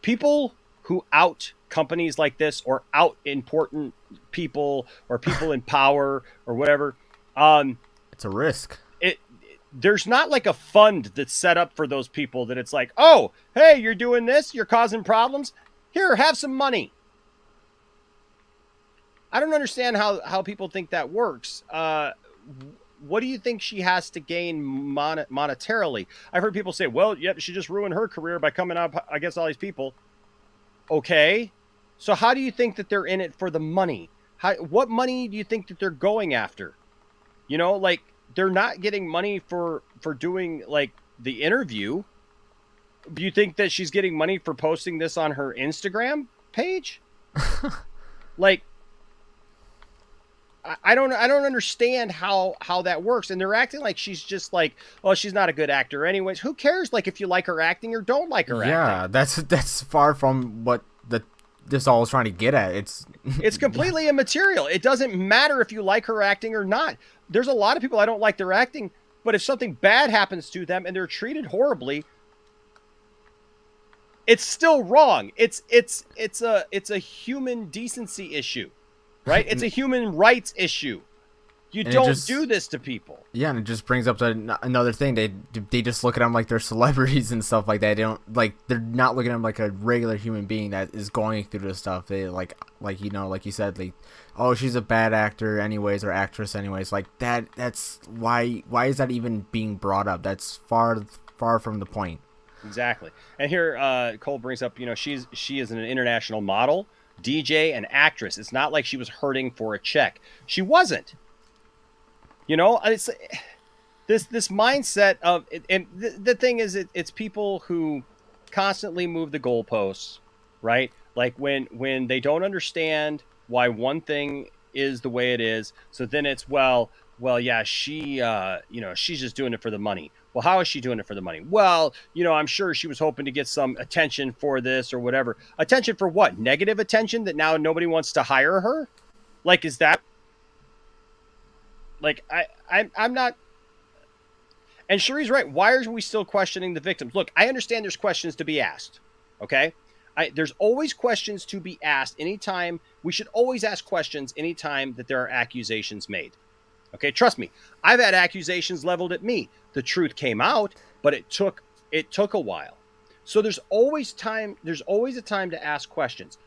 people who out companies like this, or out important people, or people in power, or whatever, it's a risk. There's not like a fund that's set up for those people that it's like, oh, hey, you're doing this, you're causing problems. Here, have some money. I don't understand how people think that works. What do you think she has to gain monetarily? I've heard people say, well, yep, she just ruined her career by coming up against all these people. Okay. So how do you think that they're in it for the money? What money do you think that they're going after? Like, they're not getting money for doing, like, the interview. Do you think that she's getting money for posting this on her Instagram page? Like, I don't understand how that works. And they're acting like she's just like, oh, she's not a good actor anyways. Who cares, like, if you like her acting or don't like her acting? Yeah, that's far from what this all is trying to get at. It's completely immaterial. It doesn't matter if you like her acting or not. There's a lot of people I don't like their acting, but if something bad happens to them and they're treated horribly, it's still wrong. It's a human decency issue. Right? It's a human rights issue. You don't do this to people. Yeah, and it just brings up another thing. They just look at them like they're celebrities and stuff like that. They don't, like, they're not looking at them like a regular human being that is going through this stuff. They like you said, like, oh, she's a bad actor anyways, or actress anyways. Like, that's why is that even being brought up? That's far from the point. Exactly. And here Cole brings up, she is an international model, DJ, and actress. It's not like she was hurting for a check. She wasn't. It's this mindset of, and the thing is, it's people who constantly move the goalposts, right? Like when they don't understand why one thing is the way it is, so then it's, well, well, yeah, she, she's just doing it for the money. Well, how is she doing it for the money? Well, I'm sure she was hoping to get some attention for this or whatever. Attention for what? Negative attention that now nobody wants to hire her? Like, is that like I'm not. And Cherie's right. Why are we still questioning the victims? Look, I understand there's questions to be asked. Okay, there's always questions to be asked anytime. We should always ask questions anytime that there are accusations made. Okay, trust me. I've had accusations leveled at me. The truth came out, but it took a while. So there's always time. There's always a time to ask questions.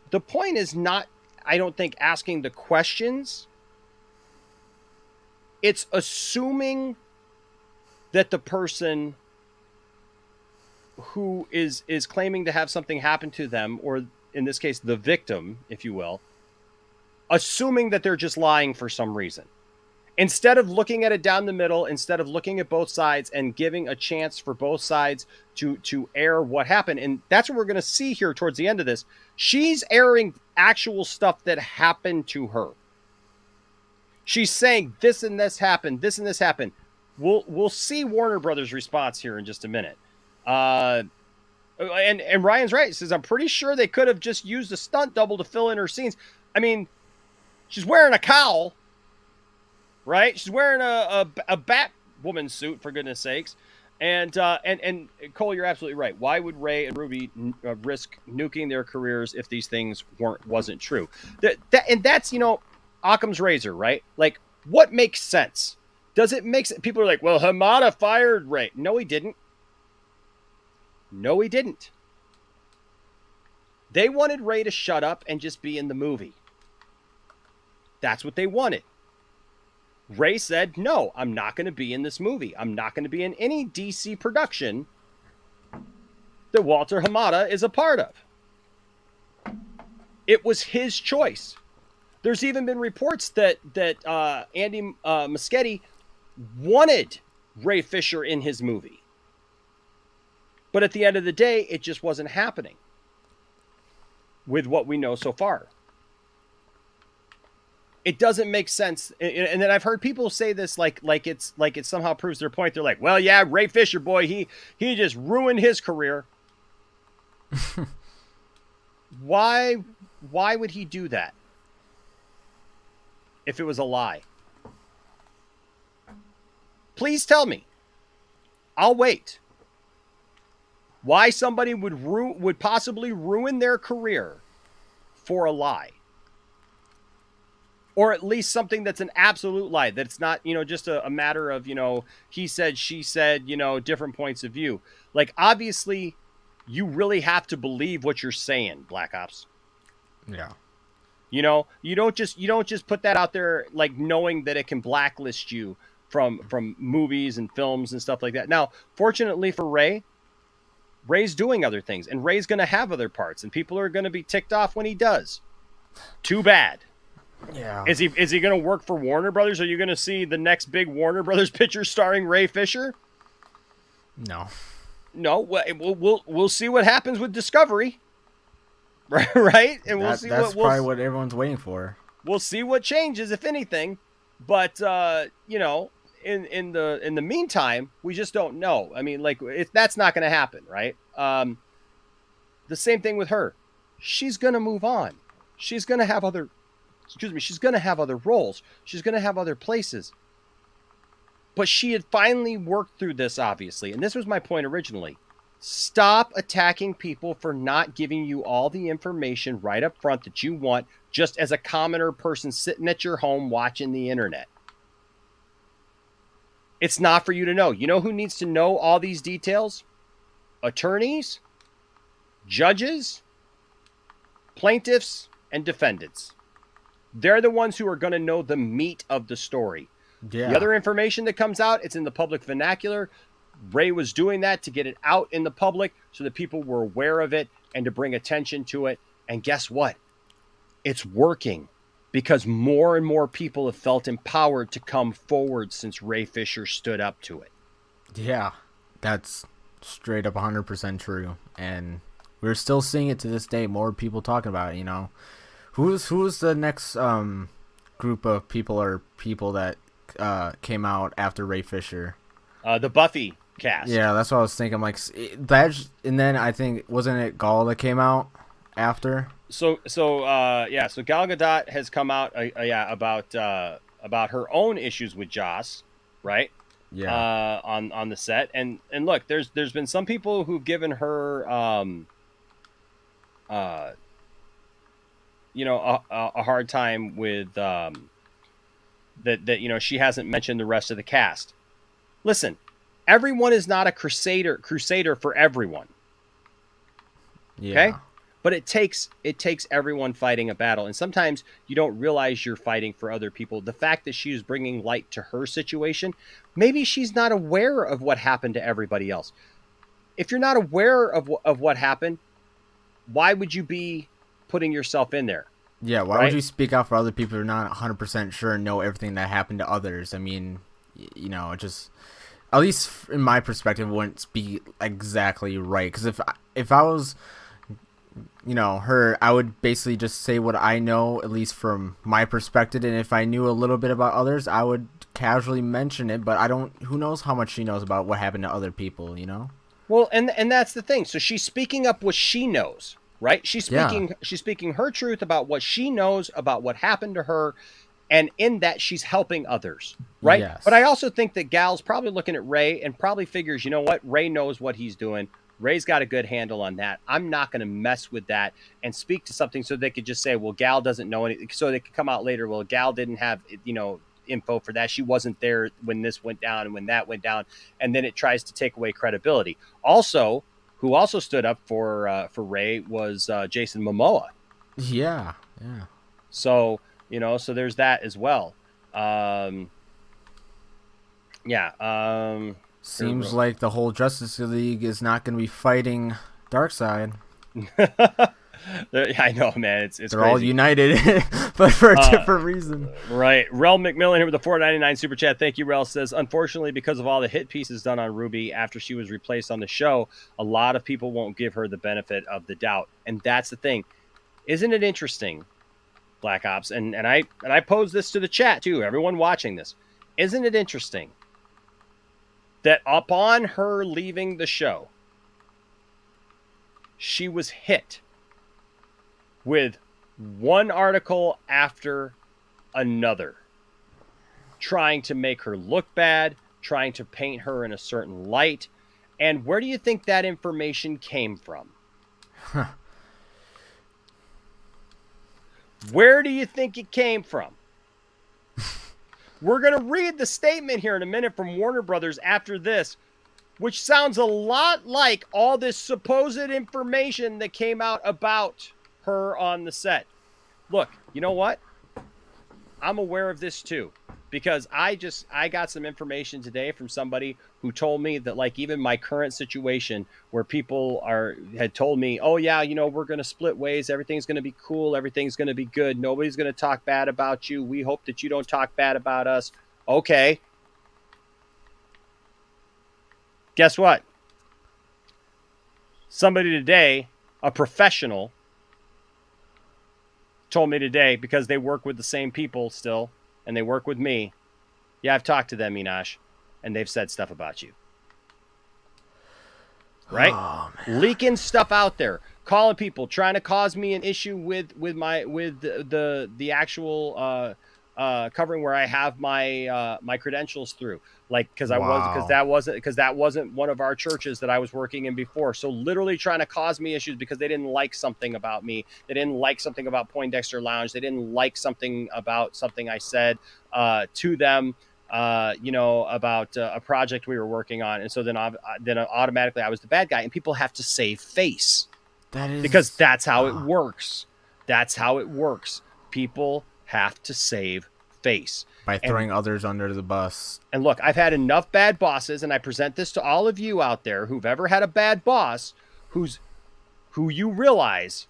The point is not, I don't think, asking the questions. It's assuming that the person who is claiming to have something happen to them, or in this case, the victim, if you will, assuming that they're just lying for some reason. Instead of looking at it down the middle, instead of looking at both sides and giving a chance for both sides to air what happened. And that's what we're going to see here towards the end of this. She's airing actual stuff that happened to her. She's saying this and this happened, this and this happened. We'll see Warner Brothers' response here in just a minute. And Ryan's right. He says, I'm pretty sure they could have just used a stunt double to fill in her scenes. I mean, she's wearing a cowl, right? She's wearing a Batwoman suit, for goodness sakes. And Cole, you're absolutely right. Why would Ray and Ruby risk nuking their careers if these things wasn't true? And that's, Occam's razor, right? Like, what makes sense? Does it make sense? People are like, well, Hamada fired Ray. No, he didn't. No, he didn't. They wanted Ray to shut up and just be in the movie. That's what they wanted. Ray said, no, I'm not going to be in this movie. I'm not going to be in any DC production that Walter Hamada is a part of. It was his choice. There's even been reports that Andy Muschietti wanted Ray Fisher in his movie. But at the end of the day, it just wasn't happening with what we know so far. It doesn't make sense. And then I've heard people say this like it somehow proves their point. They're like, well, yeah, Ray Fisher, boy, he just ruined his career. Why would he do that if it was a lie? Please tell me. I'll wait. Why somebody would possibly ruin their career for a lie. Or at least something that's an absolute lie. That's not, just a matter of, he said, she said, different points of view. Like, obviously, you really have to believe what you're saying, Black Ops. Yeah. You don't just put that out there like knowing that it can blacklist you from movies and films and stuff like that. Now, fortunately for Ray's doing other things, and Ray's going to have other parts, and people are going to be ticked off when he does. Too bad. Yeah. Is he going to work for Warner Brothers? Are you going to see the next big Warner Brothers picture starring Ray Fisher? No. No. We'll see what happens with Discovery. Right? And that's probably what everyone's waiting for. We'll see what changes, if anything. But in the meantime, we just don't know. I mean, that's not going to happen, right? The same thing with her. She's going to move on. She's going to have other roles. She's going to have other places. But she had finally worked through this, obviously. And this was my point originally. Stop attacking people for not giving you all the information right up front that you want, just as a commoner person sitting at your home watching the internet. It's not for you to know. You know who needs to know all these details? Attorneys, judges, plaintiffs, and defendants. They're the ones who are going to know the meat of the story. Yeah. The other information that comes out, it's in the public vernacular. Ray was doing that to get it out in the public so that people were aware of it and to bring attention to it. And guess what? It's working because more and more people have felt empowered to come forward since Ray Fisher stood up to it. Yeah, that's straight up 100% true. And we're still seeing it to this day. More people talking about it, Who's the next group of people or people that came out after Ray Fisher? The Buffy cast. Yeah, that's what I was thinking. Like that, and then I think wasn't it Gaul that came out after? So Gal Gadot has come out about her own issues with Joss, right? Yeah. On the set, and look, there's been some people who've given her a hard time with that she hasn't mentioned the rest of the cast. Listen, everyone is not a crusader for everyone. Yeah. Okay? But it takes everyone fighting a battle, and sometimes you don't realize you're fighting for other people. The fact that she's bringing light to her situation, maybe she's not aware of what happened to everybody else. If you're not aware of what happened, why would you be putting yourself in there? Yeah, why would you speak out for other people who are not 100% sure and know everything that happened to others? I mean, just at least in my perspective, it wouldn't be exactly right. Because if I was, her, I would basically just say what I know, at least from my perspective. And if I knew a little bit about others, I would casually mention it. But who knows how much she knows about what happened to other people, Well, and that's the thing. So she's speaking up what she knows, right? She's speaking her truth about what she knows about what happened to her. And in that, she's helping others, right? Yes. But I also think that Gal's probably looking at Ray and probably figures, you know what? Ray knows what he's doing. Ray's got a good handle on that. I'm not going to mess with that and speak to something so they could just say, well, Gal doesn't know anything. So they could come out later. Well, Gal didn't have, info for that. She wasn't there when this went down and when that went down. And then it tries to take away credibility. Also, who also stood up for Ray was Jason Momoa. Yeah. So, so there's that as well. Seems like the whole Justice League is not going to be fighting Darkseid. I know, man. It's They're crazy. all united, but for a different reason. Right. Rel McMillan here with the $4.99 super chat. Thank you, Rel. Says, unfortunately, because of all the hit pieces done on Ruby after she was replaced on the show, a lot of people won't give her the benefit of the doubt. And that's the thing. Isn't it interesting, Black Ops? And I pose this to the chat, too. Everyone watching this. Isn't it interesting that upon her leaving the show, she was hit with one article after another, trying to make her look bad, trying to paint her in a certain light. And where do you think that information came from? Where do you think it came from? We're going to read the statement here in a minute from Warner Brothers after this, which sounds a lot like all this supposed information that came out about her on the set. Look, you know what? I'm aware of this too, because I got some information today from somebody who told me that, like, even my current situation where people had told me, oh yeah, we're going to split ways. Everything's going to be cool. Everything's going to be good. Nobody's going to talk bad about you. We hope that you don't talk bad about us. Okay. Guess what? Somebody today, a professional, told me today, because they work with the same people still, and they work with me. Yeah, I've talked to them, Enosh, and they've said stuff about you. Right? Oh, leaking stuff out there, calling people, trying to cause me an issue with the actual covering where I have my credentials through, like, because that wasn't one of our churches that I was working in before. So literally trying to cause me issues because they didn't like something about me. They didn't like something about Poindexter Lounge. They didn't like something about something I said to them, about a project we were working on. And so then automatically I was the bad guy, and people have to save face. Because that's how it works. That's how it works. People have to save face by throwing others under the bus. And look, I've had enough bad bosses, and I present this to all of you out there who've ever had a bad boss, who you realize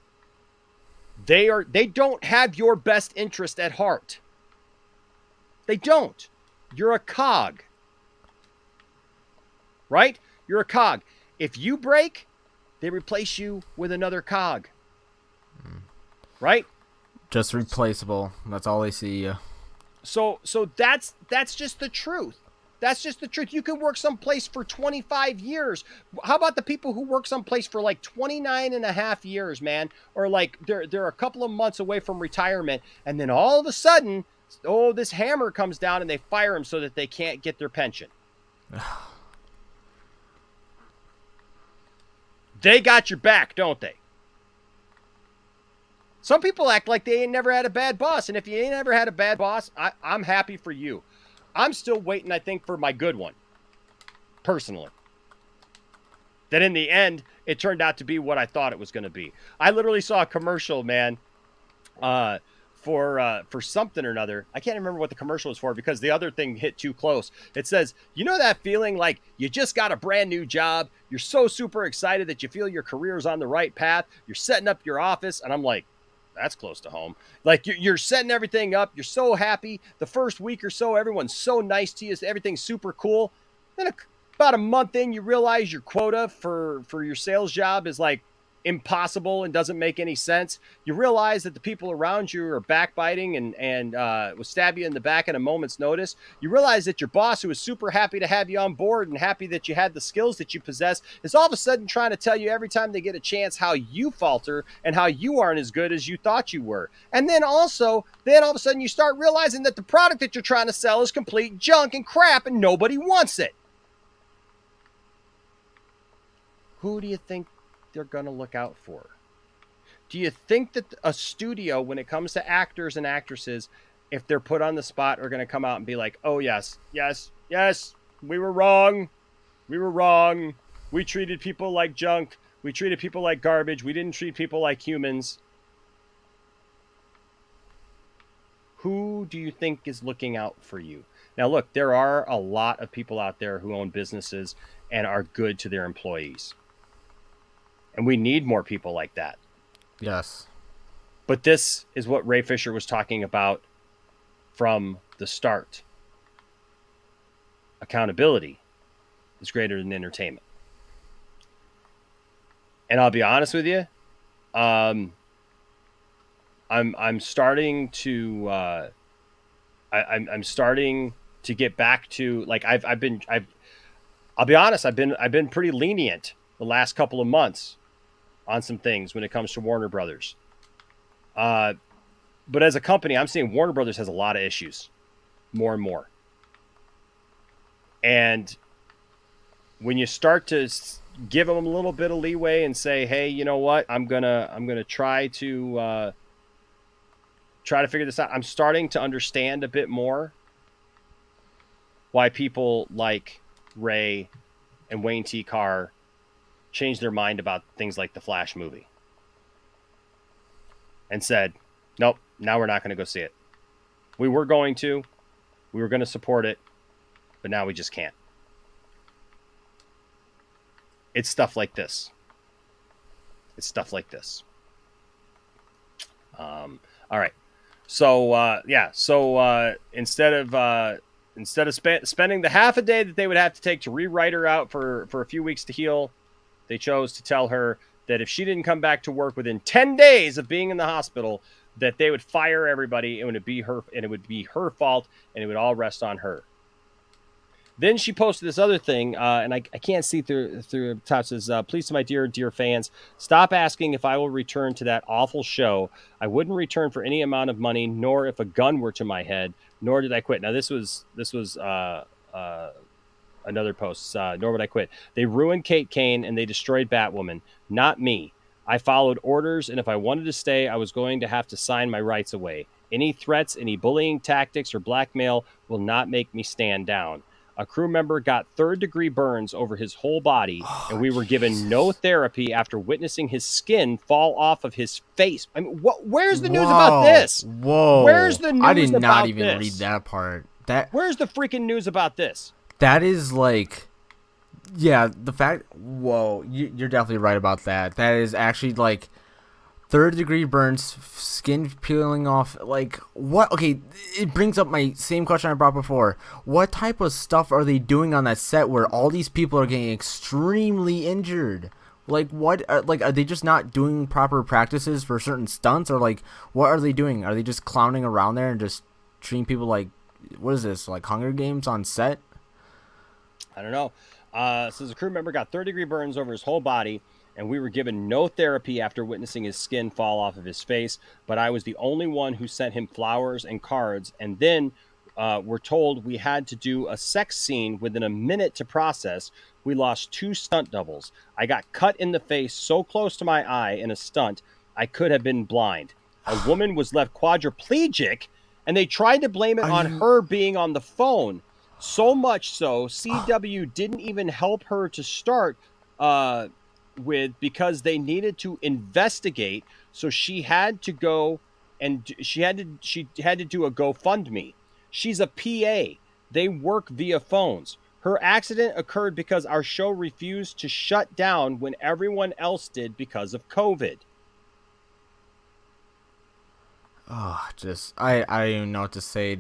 they don't have your best interest at heart. They don't. You're a cog. Right? You're a cog. If you break, they replace you with another cog. Right? Just replaceable. That's all they see you. So that's just the truth. That's just the truth. You can work someplace for 25 years. How about the people who work someplace for like 29 and a half years, man? Or like they're a couple of months away from retirement, and then all of a sudden, this hammer comes down and they fire them so that they can't get their pension. They got your back, don't they? Some people act like they ain't never had a bad boss, and if you ain't never had a bad boss, I'm happy for you. I'm still waiting, I think, for my good one, personally. That in the end, it turned out to be what I thought it was going to be. I literally saw a commercial, man, for something or another. I can't remember what the commercial was for because the other thing hit too close. It says, you know that feeling like you just got a brand new job? You're so super excited that you feel your career is on the right path. You're setting up your office, and I'm like, that's close to home. Like you're setting everything up. You're so happy. The first week or so, everyone's so nice to you. Everything's super cool. Then about a month in, you realize your quota for your sales job is like impossible and doesn't make any sense. You realize that the people around you are backbiting and will stab you in the back at a moment's notice. You realize that your boss, who is super happy to have you on board and happy that you had the skills that you possess, is all of a sudden trying to tell you every time they get a chance how you falter and how you aren't as good as you thought you were. And then also, all of a sudden you start realizing that the product that you're trying to sell is complete junk and crap and nobody wants it. Who do you think they're going to look out for? Do you think that a studio, when it comes to actors and actresses, if they're put on the spot, are going to come out and be like, oh, yes, we were wrong. We treated people like junk. We treated people like garbage. We didn't treat people like humans. Who do you think is looking out for you? Now, look, there are a lot of people out there who own businesses and are good to their employees. And we need more people like that. Yes. But this is what Ray Fisher was talking about from the start. Accountability is greater than entertainment. And I'll be honest with you, I'm starting to I'm starting to get back to, like, I'll be honest, I've been pretty lenient the last couple of months on some things when it comes to Warner Brothers. But as a company, I'm seeing Warner Brothers has a lot of issues, more and more. And when you start to give them a little bit of leeway and say, hey, you know what, I'm gonna try to figure this out. I'm starting to understand a bit more why people like Ray and Wayne T. Carr changed their mind about things like the Flash movie and said, nope, now we're not going to go see it. We were going to support it, but now we just can't. It's stuff like this. All right. So, instead of spending the half a day that they would have to take to rewrite her out for a few weeks to heal, they chose to tell her that if she didn't come back to work within 10 days of being in the hospital, that they would fire everybody and it would be her fault and it would all rest on her. Then she posted this other thing, and I can't see through the top. It says, please, to my dear fans, stop asking if I will return to that awful show. I wouldn't return for any amount of money, nor if a gun were to my head, nor did I quit. Now, this was another post, nor would I quit. They ruined Kate Kane and they destroyed Batwoman, not me. I followed orders, and if I wanted to stay, I was going to have to sign my rights away. Any threats, any bullying tactics, or blackmail will not make me stand down. A crew member got third-degree burns over his whole body, and we were given no therapy after witnessing his skin fall off of his face. I mean, where's the news about this? Whoa. Where's the news about this? I did not even read that part. Where's the freaking news about this? That is like... Yeah, the fact... Whoa, you're definitely right about that. That is actually, like, third-degree burns, skin peeling off. Like, what? Okay, it brings up my same question I brought before. What type of stuff are they doing on that set where all these people are getting extremely injured? Like, what? Are they just not doing proper practices for certain stunts? Or, like, what are they doing? Are they just clowning around there and just treating people like, what is this, like Hunger Games on set? I don't know. Says a crew member got third-degree burns over his whole body, and we were given no therapy after witnessing his skin fall off of his face, but I was the only one who sent him flowers and cards, and then we're told we had to do a sex scene within a minute to process. We lost 2 stunt doubles. I got cut in the face so close to my eye in a stunt, I could have been blind. A woman was left quadriplegic, and they tried to blame it on her being on the phone. So much so, CW didn't even help her to start with because they needed to investigate. So she had to go and she had to do a GoFundMe. She's a PA. They work via phones. Her accident occurred because our show refused to shut down when everyone else did because of COVID. Oh, just I don't even know what to say.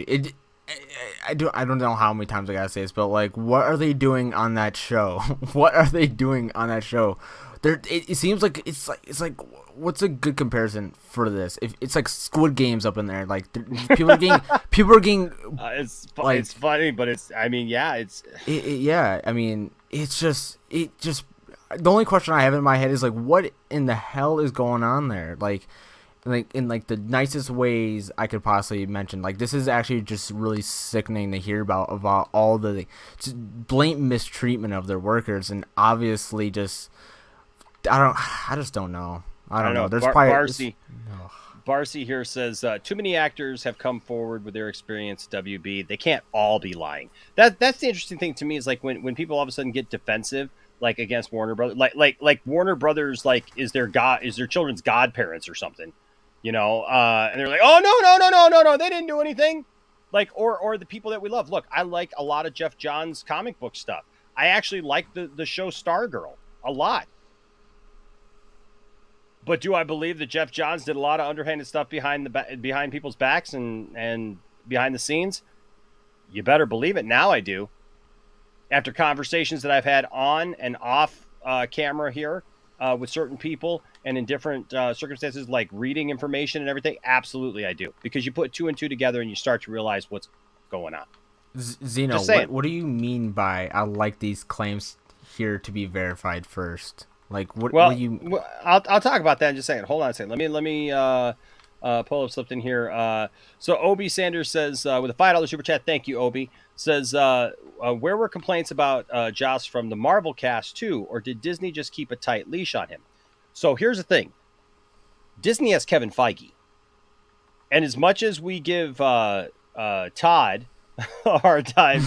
I don't know how many times I gotta say this, but like, what are they doing on that show? What are they doing on that show? It seems like it's like what's a good comparison for this? If it's like Squid Games up in there, like people are getting it's funny, but it's I mean it's just the only question I have in my head is like, what in the hell is going on there? Like in like the nicest ways I could possibly mention. Like, this is actually just really sickening to hear about all the just blatant mistreatment of their workers, and obviously just I just don't know. I don't know. There's probably Barcy here says too many actors have come forward with their experience at WB. They can't all be lying. That's the interesting thing to me is like when people all of a sudden get defensive, like against Warner Brothers, like Warner Brothers, like is their children's godparents or something. You know, and they're like, oh, no, they didn't do anything. Like, or the people that we love. Look, I like a lot of Jeff Johns comic book stuff. I actually like the show Stargirl a lot. But do I believe that Jeff Johns did a lot of underhanded stuff behind people's backs and behind the scenes? You better believe it. Now I do. After conversations that I've had on and off camera here with certain people, and in different circumstances, like reading information and everything, absolutely I do. Because you put 2 and 2 together and you start to realize what's going on. Zeno, what do you mean by I like these claims here to be verified first? Like, what do you... I'll talk about that in just a second. Hold on a second. Let me pull up something here. So Obi Sanders says, with a $5 super chat, thank you, Obi, says, where were complaints about Joss from the Marvel cast too, or did Disney just keep a tight leash on him? So here's the thing. Disney has Kevin Feige. And as much as we give Todd a hard time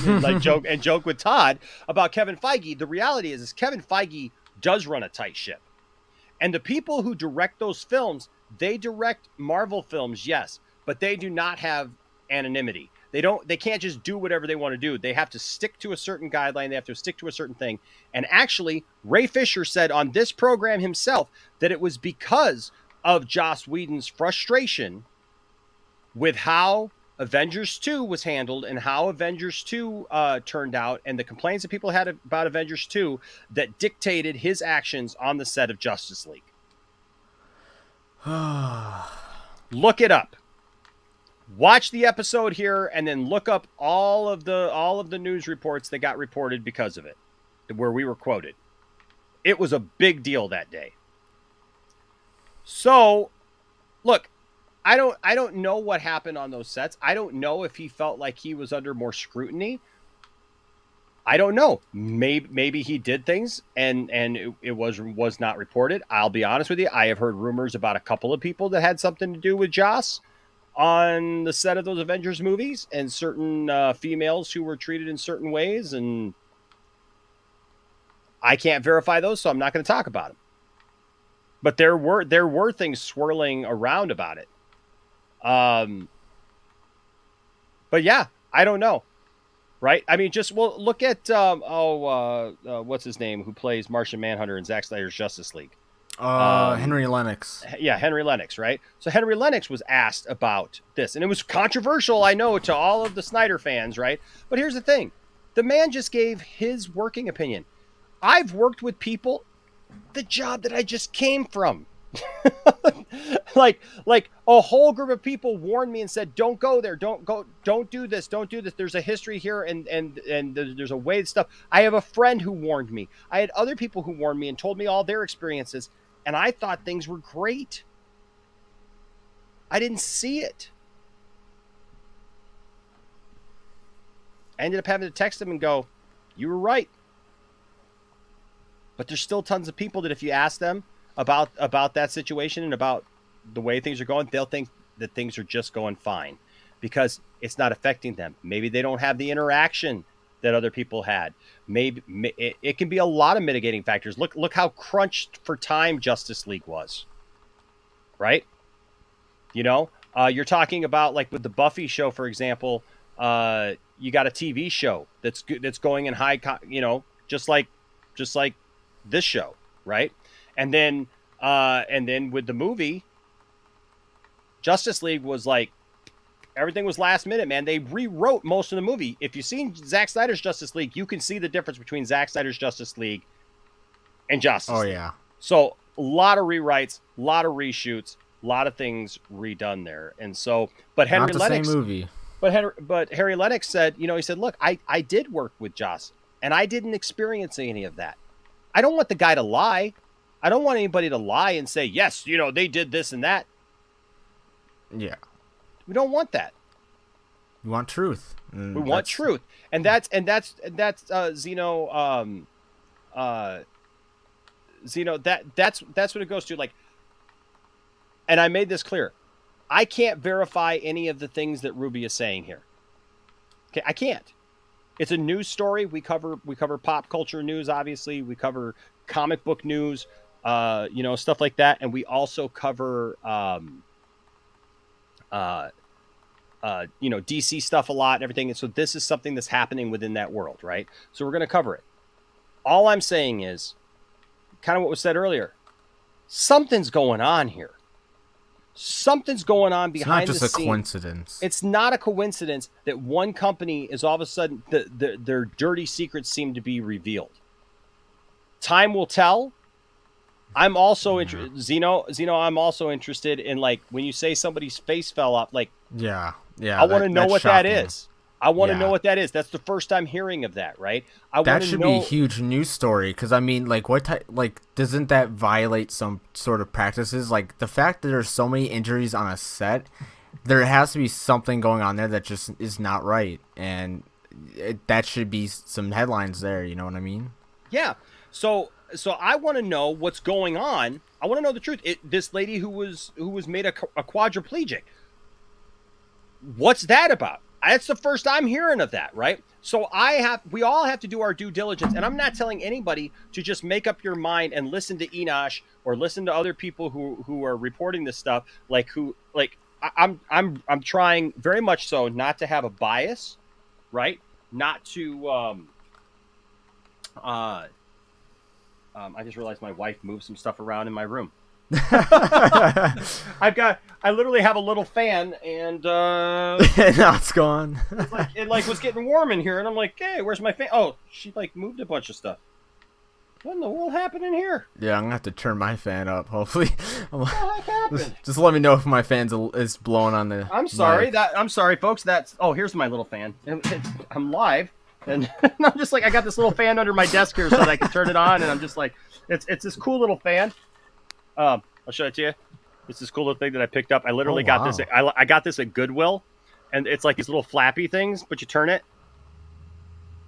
and joke with Todd about Kevin Feige, the reality is Kevin Feige does run a tight ship. And the people who direct those films, they direct Marvel films, yes, but they do not have anonymity. They can't just do whatever they want to do. They have to stick to a certain guideline. They have to stick to a certain thing. And actually, Ray Fisher said on this program himself that it was because of Joss Whedon's frustration with how Avengers 2 was handled and how Avengers 2 turned out, and the complaints that people had about Avengers 2 that dictated his actions on the set of Justice League. Look it up. Watch the episode here and then look up all of the news reports that got reported because of it, where we were quoted. It was a big deal that day. So, look, I don't know what happened on those sets. I don't know if he felt like he was under more scrutiny. I don't know. Maybe he did things and it was not reported. I'll be honest with you. I have heard rumors about a couple of people that had something to do with Joss on the set of those Avengers movies, and certain females who were treated in certain ways, and I can't verify those, so I'm not going to talk about them. But there were things swirling around about it. But yeah, I don't know. Right? I mean, look at what's his name, who plays Martian Manhunter in Zack Snyder's Justice League. Henry Lennox. Yeah, Henry Lennox, right? So Henry Lennox was asked about this, and it was controversial, I know, to all of the Snyder fans, right? But here's the thing. The man just gave his working opinion. I've worked with people, the job that I just came from. like a whole group of people warned me and said, don't go there, don't do this, there's a history here, and there's a way and stuff. I have a friend who warned me. I had other people who warned me and told me all their experiences, and I thought things were great. I didn't see it. I ended up having to text them and go, you were right. But there's still tons of people that if you ask them about that situation and about the way things are going, they'll think that things are just going fine because it's not affecting them. Maybe they don't have the interaction that other people had. Maybe it can be a lot of mitigating factors. Look how crunched for time Justice League was, right? You know, you're talking about like with the Buffy show, for example, you got a TV show that's going in high, just like this show, right? And then with the movie, Justice League was like, everything was last minute, man. They rewrote most of the movie. If you've seen Zack Snyder's Justice League, you can see the difference between Zack Snyder's Justice League and Justice League. Oh, yeah. So a lot of rewrites, a lot of reshoots, a lot of things redone there. And so, but Henry Lennox, same movie. But Harry Lennox said, he said, look, I did work with Joss, and I didn't experience any of that. I don't want the guy to lie. I don't want anybody to lie and say, yes, they did this and that. Yeah. We don't want that. We want truth. We want truth. And that's Zeno, that's what it goes to. Like, and I made this clear. I can't verify any of the things that Ruby is saying here. Okay, I can't. It's a news story. We cover pop culture news, obviously. We cover comic book news, stuff like that, and we also cover DC stuff a lot and everything. And so this is something that's happening within that world, right? So we're going to cover it. All I'm saying is kind of what was said earlier. Something's going on here. Something's going on behind the scenes. It's not just a coincidence. It's not a coincidence that one company is all of a sudden their dirty secrets seem to be revealed. Time will tell. I'm also interested, Zeno. I'm also interested in, like, when you say somebody's face fell off. Like, yeah. I want to know what that is. I want to know what that is. That's the first time hearing of that, right? That should be a huge news story, because I mean, like, what type? Like, doesn't that violate some sort of practices? Like, the fact that there's so many injuries on a set, there has to be something going on there that just is not right, and that should be some headlines there. You know what I mean? Yeah. So I want to know what's going on. I want to know the truth. This lady who was made a quadriplegic. What's that about? That's the first I'm hearing of that, right? So we all have to do our due diligence, and I'm not telling anybody to just make up your mind and listen to Enosh or listen to other people who are reporting this stuff. I'm trying very much so not to have a bias, right? Not to I just realized my wife moved some stuff around in my room. I literally have a little fan, and now it's gone. it was getting warm in here, and I'm like, hey, where's my fan? Oh, she moved a bunch of stuff. What in the world happened in here? Yeah, I'm gonna have to turn my fan up. Hopefully, what the heck happened? Just let me know if my fan is blowing on the. I'm sorry. I'm sorry, folks. Here's my little fan. I'm live. And I'm just like, I got this little fan under my desk here so that I can turn it on, and I'm just like, it's this cool little fan. I'll show it to you. It's this cool little thing that I picked up. I literally got this. I got this at Goodwill, and it's like these little flappy things, but you turn it.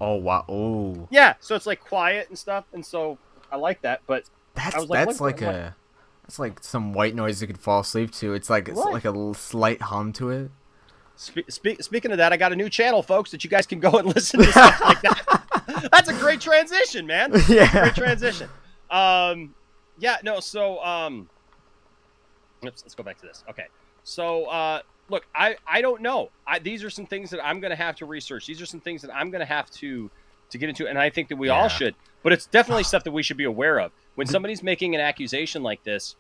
Oh wow! Oh. Yeah, so it's like quiet and stuff, and so I like that. But that's like some white noise you could fall asleep to. It's like it's like a little slight hum to it. Speaking of that, I got a new channel, folks, that you guys can go and listen to stuff like that. That's a great transition, man. Yeah, great transition. So let's go back to this. Okay, so look, I don't know. These are some things that I'm going to have to research. These are some things that I'm going to have to get into, and I think that we all should. But it's definitely stuff that we should be aware of. When somebody's making an accusation like this,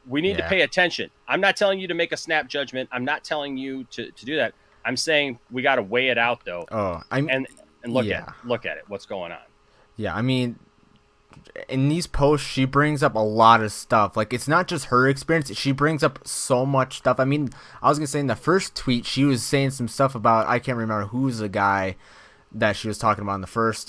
we need to pay attention. I'm not telling you to make a snap judgment. I'm not telling you to do that. I'm saying we got to weigh it out, though. Oh, and look at it. What's going on? Yeah, I mean, in these posts, she brings up a lot of stuff. Like, it's not just her experience. She brings up so much stuff. I mean, I was going to say in the first tweet, she was saying some stuff about, I can't remember who's the guy that she was talking about in the first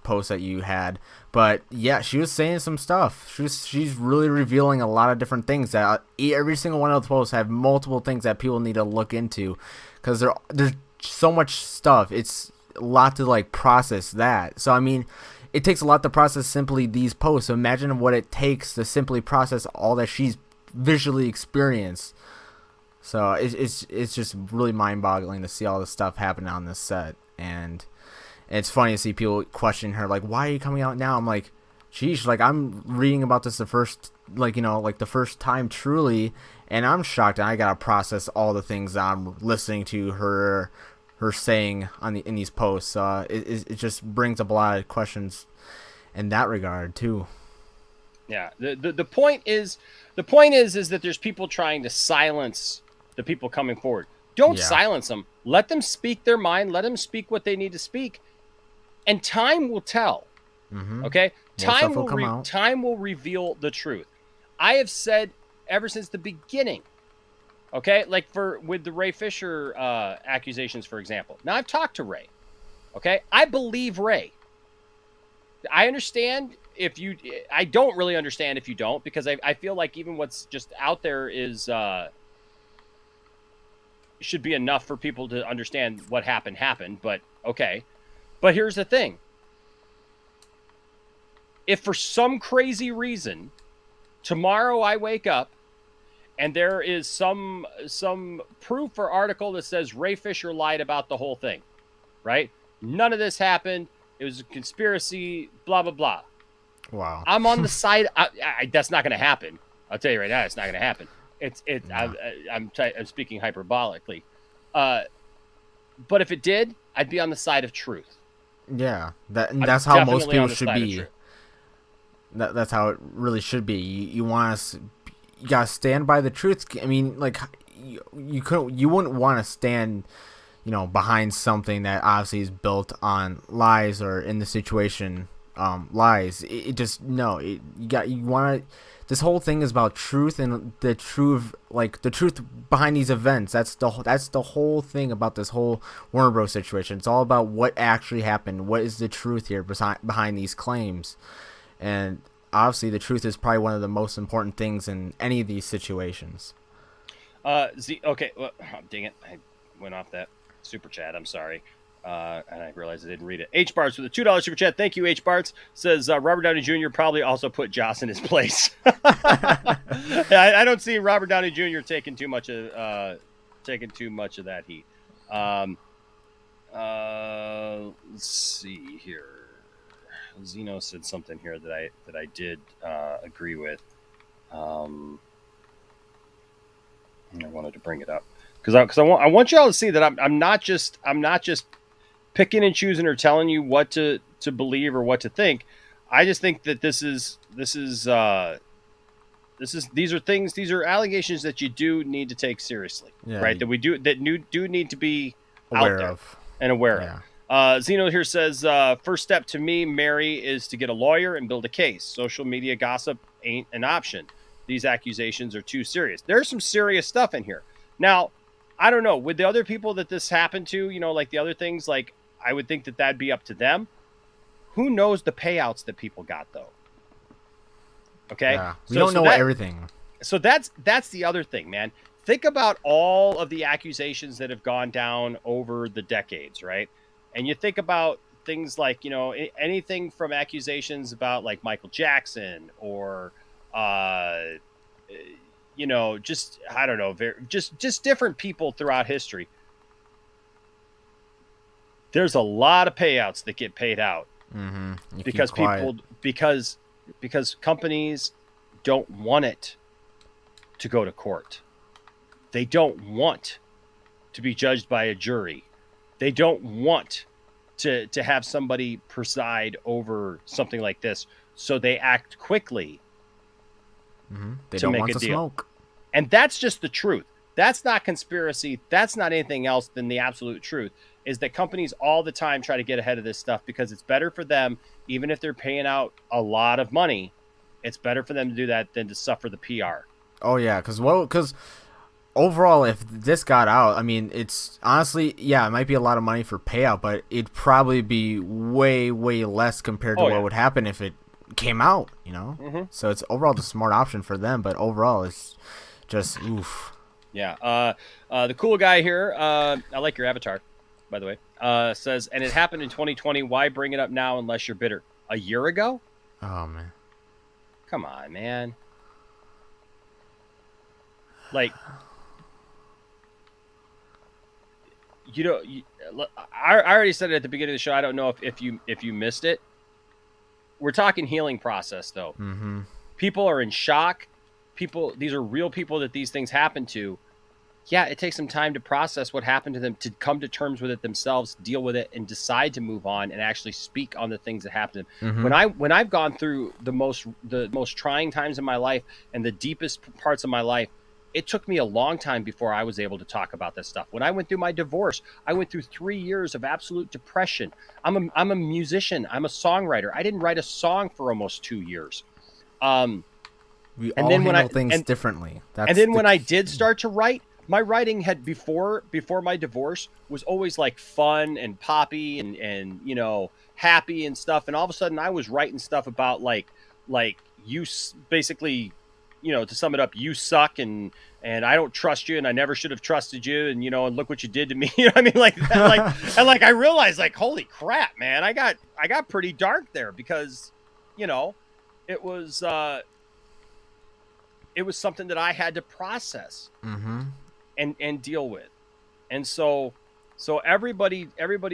post that you had. But yeah, she was saying some stuff. She's really revealing a lot of different things that every single one of the posts have multiple things that people need to look into, because there's so much stuff. It's a lot to like process that. So I mean, it takes a lot to process simply these posts. So imagine what it takes to simply process all that she's visually experienced. So it's just really mind-boggling to see all this stuff happening on this set. And it's funny to see people question her, like, why are you coming out now? I'm like, geez, like, I'm reading about this the first time truly, and I'm shocked, and I gotta process all the things that I'm listening to her saying in these posts. It just brings up a lot of questions in that regard too. Yeah, the point is that there's people trying to silence the people coming forward. Don't silence them. Let them speak their mind. Let them speak what they need to speak, and time will tell. Okay, time will reveal the truth. I have said ever since the beginning. Okay, like with the Ray Fisher accusations, for example. Now, I've talked to Ray. Okay, I believe Ray. I understand I don't really understand if you don't, because I feel like even what's just out there is should be enough for people to understand what happened. But okay, but here's the thing: if for some crazy reason tomorrow I wake up and there is some proof or article that says Ray Fisher lied about the whole thing, right? None of this happened. It was a conspiracy, blah, blah, blah. Wow. I'm on the side. That's not going to happen. I'll tell you right now, it's not going to happen. I'm speaking hyperbolically. But if it did, I'd be on the side of truth. Yeah, that's how most people should be. That's how it really should be. You gotta stand by the truth. I mean, like, you wouldn't want to stand, behind something that obviously is built on lies, or in the situation, lies. This whole thing is about truth, and the truth behind these events. That's the whole thing about this whole Warner Bros. Situation. It's all about what actually happened. What is the truth here behind these claims? And obviously, the truth is probably one of the most important things in any of these situations. Okay, well, dang it, I went off that super chat. I'm sorry, and I realized I didn't read it. H Barts with a $2 super chat. Thank you, H Barts. Says Robert Downey Jr. probably also put Joss in his place. I don't see Robert Downey Jr. taking too much of that heat. Let's see here. Zeno said something here that I did agree with. I wanted to bring it up because I want y'all to see that I'm not just picking and choosing or telling you what to believe or what to think. I just think that these are allegations that you do need to take seriously, right? That do need to be aware out of and aware of. Zeno here says, first step to me, Mary, is to get a lawyer and build a case. Social media gossip ain't an option. These accusations are too serious. There's some serious stuff in here. Now, I don't know. With the other people that this happened to, like the other things, like I would think that'd be up to them. Who knows the payouts that people got, though? Okay? Yeah. We don't know everything. So that's the other thing, man. Think about all of the accusations that have gone down over the decades, right? And you think about things like, anything from accusations about like Michael Jackson or, just, I don't know, just different people throughout history. There's a lot of payouts that get paid out because because companies don't want it to go to court. They don't want to be judged by a jury. They don't want to have somebody preside over something like this, so they act quickly. They don't want the smoke. And that's just the truth. That's not conspiracy. That's not anything else than the absolute truth. is that companies all the time try to get ahead of this stuff because it's better for them, even if they're paying out a lot of money. It's better for them to do that than to suffer the PR. Oh yeah, because overall, if this got out, I mean, it's honestly, yeah, it might be a lot of money for payout, but it'd probably be way, way less compared to what would happen if it came out, you know? Mm-hmm. So it's overall the smart option for them, but overall, it's just, oof. Yeah. The cool guy here, I like your avatar, by the way, says, and it happened in 2020. Why bring it up now unless you're bitter? A year ago? Oh, man. Come on, man. Like, you know, I already said it at the beginning of the show. I don't know if you missed it. We're talking healing process, though. Mm-hmm. People are in shock. These are real people that these things happen to. Yeah, it takes some time to process what happened to them, to come to terms with it themselves, deal with it, and decide to move on and actually speak on the things that happened to them. Mm-hmm. When I've gone through the most trying times in my life and the deepest parts of my life, it took me a long time before I was able to talk about this stuff. When I went through my divorce, I went through 3 years of absolute depression. I'm a musician. I'm a songwriter. I didn't write a song for almost 2 years. We all handle things differently. When I did start to write, my writing had before my divorce was always like fun and poppy and you know, happy and stuff. And all of a sudden I was writing stuff about like you basically, you know, to sum it up, you suck and I don't trust you and I never should have trusted you and, you know, and look what you did to me. You know what I mean? Like that, and I realized like, holy crap, man, I got pretty dark there because, you know, it was something that I had to process. Mm-hmm. And deal with. And so everybody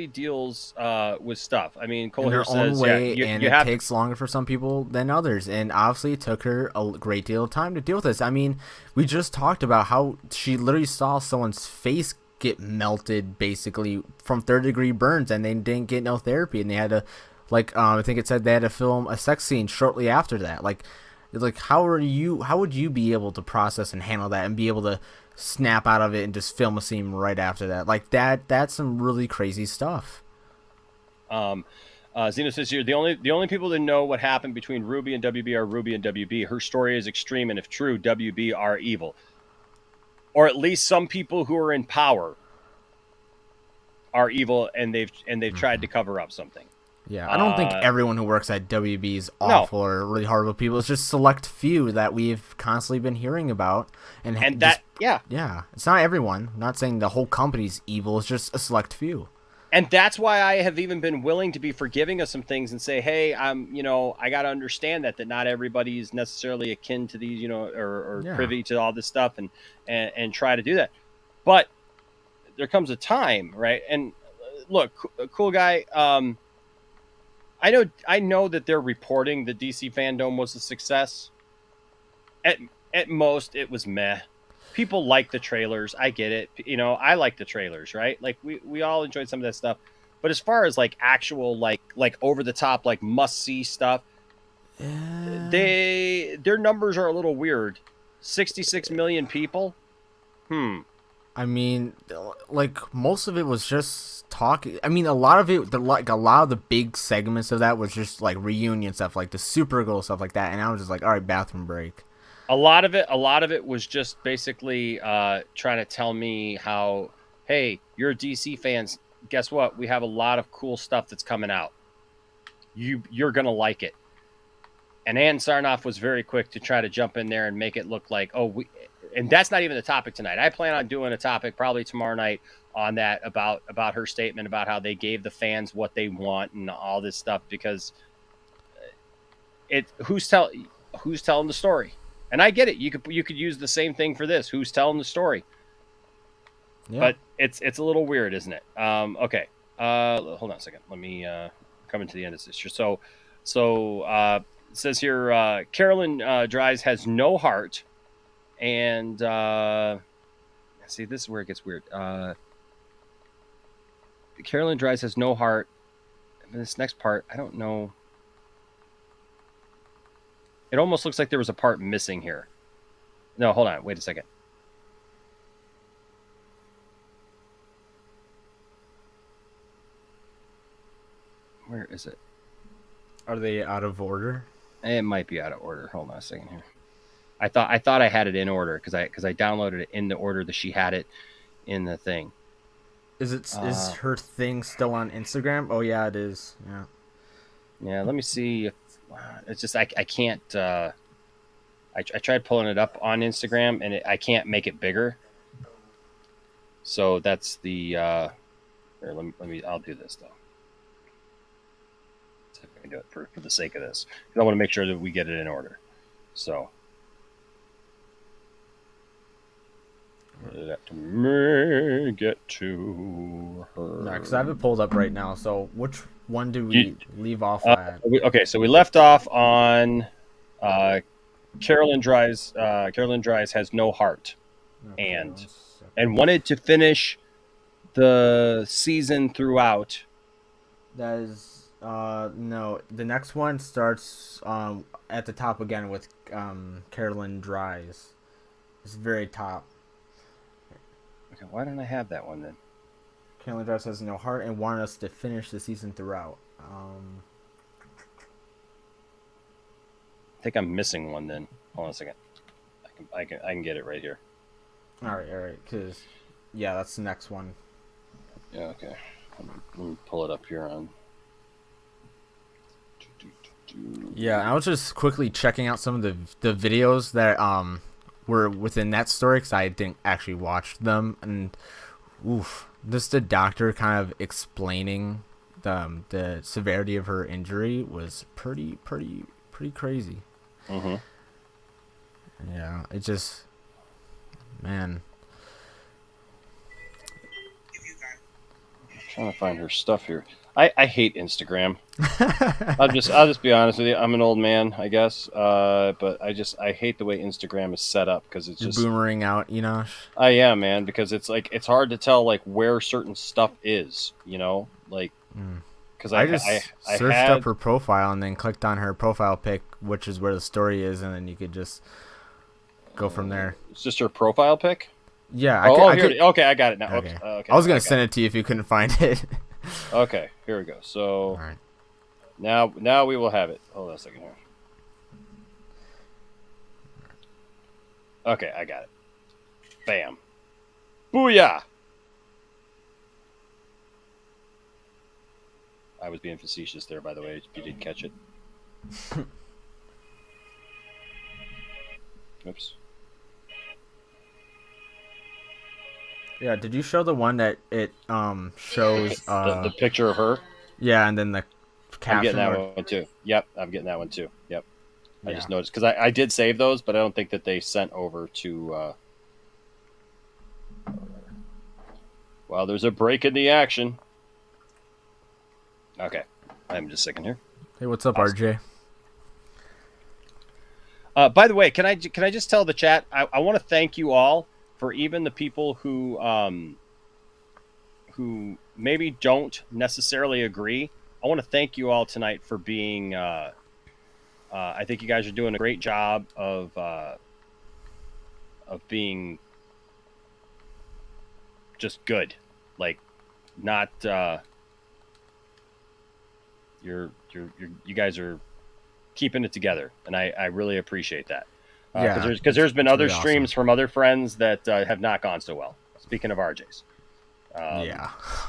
deals with stuff. I mean, Cole in here their own says, way, yeah, and you it have takes longer for some people than others. And obviously, it took her a great deal of time to deal with this. I mean, we just talked about how she literally saw someone's face get melted, basically from third-degree burns, and they didn't get no therapy, and they had to, I think it said they had to film a sex scene shortly after that. How would you be able to process and handle that and be able to snap out of it and just film a scene right after that? That's some really crazy stuff. Zeno says here, the only people that know what happened between Ruby and WB are Ruby and WB. Her story is extreme, and if true, WB are evil. Or at least some people who are in power are evil, and they've tried to cover up something. Yeah, I don't think everyone who works at WB is awful or really horrible people. It's just select few that we've constantly been hearing about. And that, yeah, it's not everyone. I'm not saying the whole company's evil. It's just a select few. And that's why I have even been willing to be forgiving of some things and say, hey, I got to understand that not everybody is necessarily akin to these, or privy to all this stuff and try to do that. But there comes a time, right? And look, cool guy, I know that they're reporting the DC Fandom was a success. At most, it was meh. People like the trailers. I get it. I like the trailers, right? Like we all enjoyed some of that stuff. But as far as like actual like over the top like must see stuff, their numbers are a little weird. 66 million people. I mean, most of it was just talking. I mean, a lot of it, a lot of the big segments of that was just like reunion stuff, like the Supergirl stuff like that. And I was just like, all right, bathroom break. A lot of it was just basically trying to tell me how, hey, you're DC fans. Guess what? We have a lot of cool stuff that's coming out. You're gonna like it. And Ann Sarnoff was very quick to try to jump in there and make it look like, and that's not even the topic tonight. I plan on doing a topic probably tomorrow night on that about her statement about how they gave the fans what they want and all this stuff, because who's telling the story? And I get it. You could use the same thing for this. Who's telling the story? Yeah. But it's a little weird, isn't it? Okay. Hold on a second. Let me come to the end of this. So it says here, Carolyn Dries has no heart. And see, this is where it gets weird. Carolyn Dries has no heart. And this next part, I don't know. It almost looks like there was a part missing here. No, hold on. Wait a second. Where is it? Are they out of order? It might be out of order. Hold on a second here. I thought I had it in order because I downloaded it in the order that she had it in the thing. Is her thing still on Instagram? Oh yeah, it is. Yeah. Yeah. Let me see. It's just I can't. I tried pulling it up on Instagram and I can't make it bigger. So that's the. Here, let me. I'll do this though. See if I can do it for the sake of this. I want to make sure that we get it in order. So. Let me get to her. No, because I have it pulled up right now. So which one do we leave off at? Okay, so we left off on Carolyn Dries. Carolyn Dries has no heart, and wanted to finish the season throughout. That is no. The next one starts at the top again with Carolyn Dries. It's very top. Okay, why didn't I have that one then? Carolyn Dries has no heart and wanted us to finish the season throughout. I think I'm missing one then. Hold on a second. I can get it right here. All right. Because yeah, that's the next one. Yeah. Okay. Let me pull it up here on. Yeah, I was just quickly checking out some of the videos that were within that story because I didn't actually watch them, and just the doctor kind of explaining the severity of her injury was pretty crazy. Mm-hmm. Yeah, it just, man. I'm trying to find her stuff here. I hate Instagram. I'll just be honest with you. I'm an old man, I guess. But I hate the way Instagram is set up because it's just boomering out, Enosh. I am, man, because it's like it's hard to tell like where certain stuff is, like because I just searched up her profile and then clicked on her profile pic, which is where the story is, and then you could just go from there. It's just her profile pic. Yeah. Okay, I got it now. Okay. Oops, okay, I was gonna send it to you if you couldn't find it. Okay, here we go. So all right. Now we will have it. Hold on a second here. Okay, I got it. Bam. Booyah! I was being facetious there, by the way, if you didn't catch it. Oops. Yeah, did you show the one that it shows the picture of her? Yeah, and then the caption. I'm getting that one too. Yep, I'm getting that one too. Yep. I just noticed because I did save those, but I don't think that they sent over to. Well, there's a break in the action. Okay, I'm just a second here. Hey, what's up, RJ? By the way, can I just tell the chat? I want to thank you all for even the people who maybe don't necessarily agree. I want to thank you all tonight for being. I think you guys are doing a great job of being just good, like not. You guys are keeping it together, and I really appreciate that. Because there's been other streams from other friends that have not gone so well. Speaking of RJ's.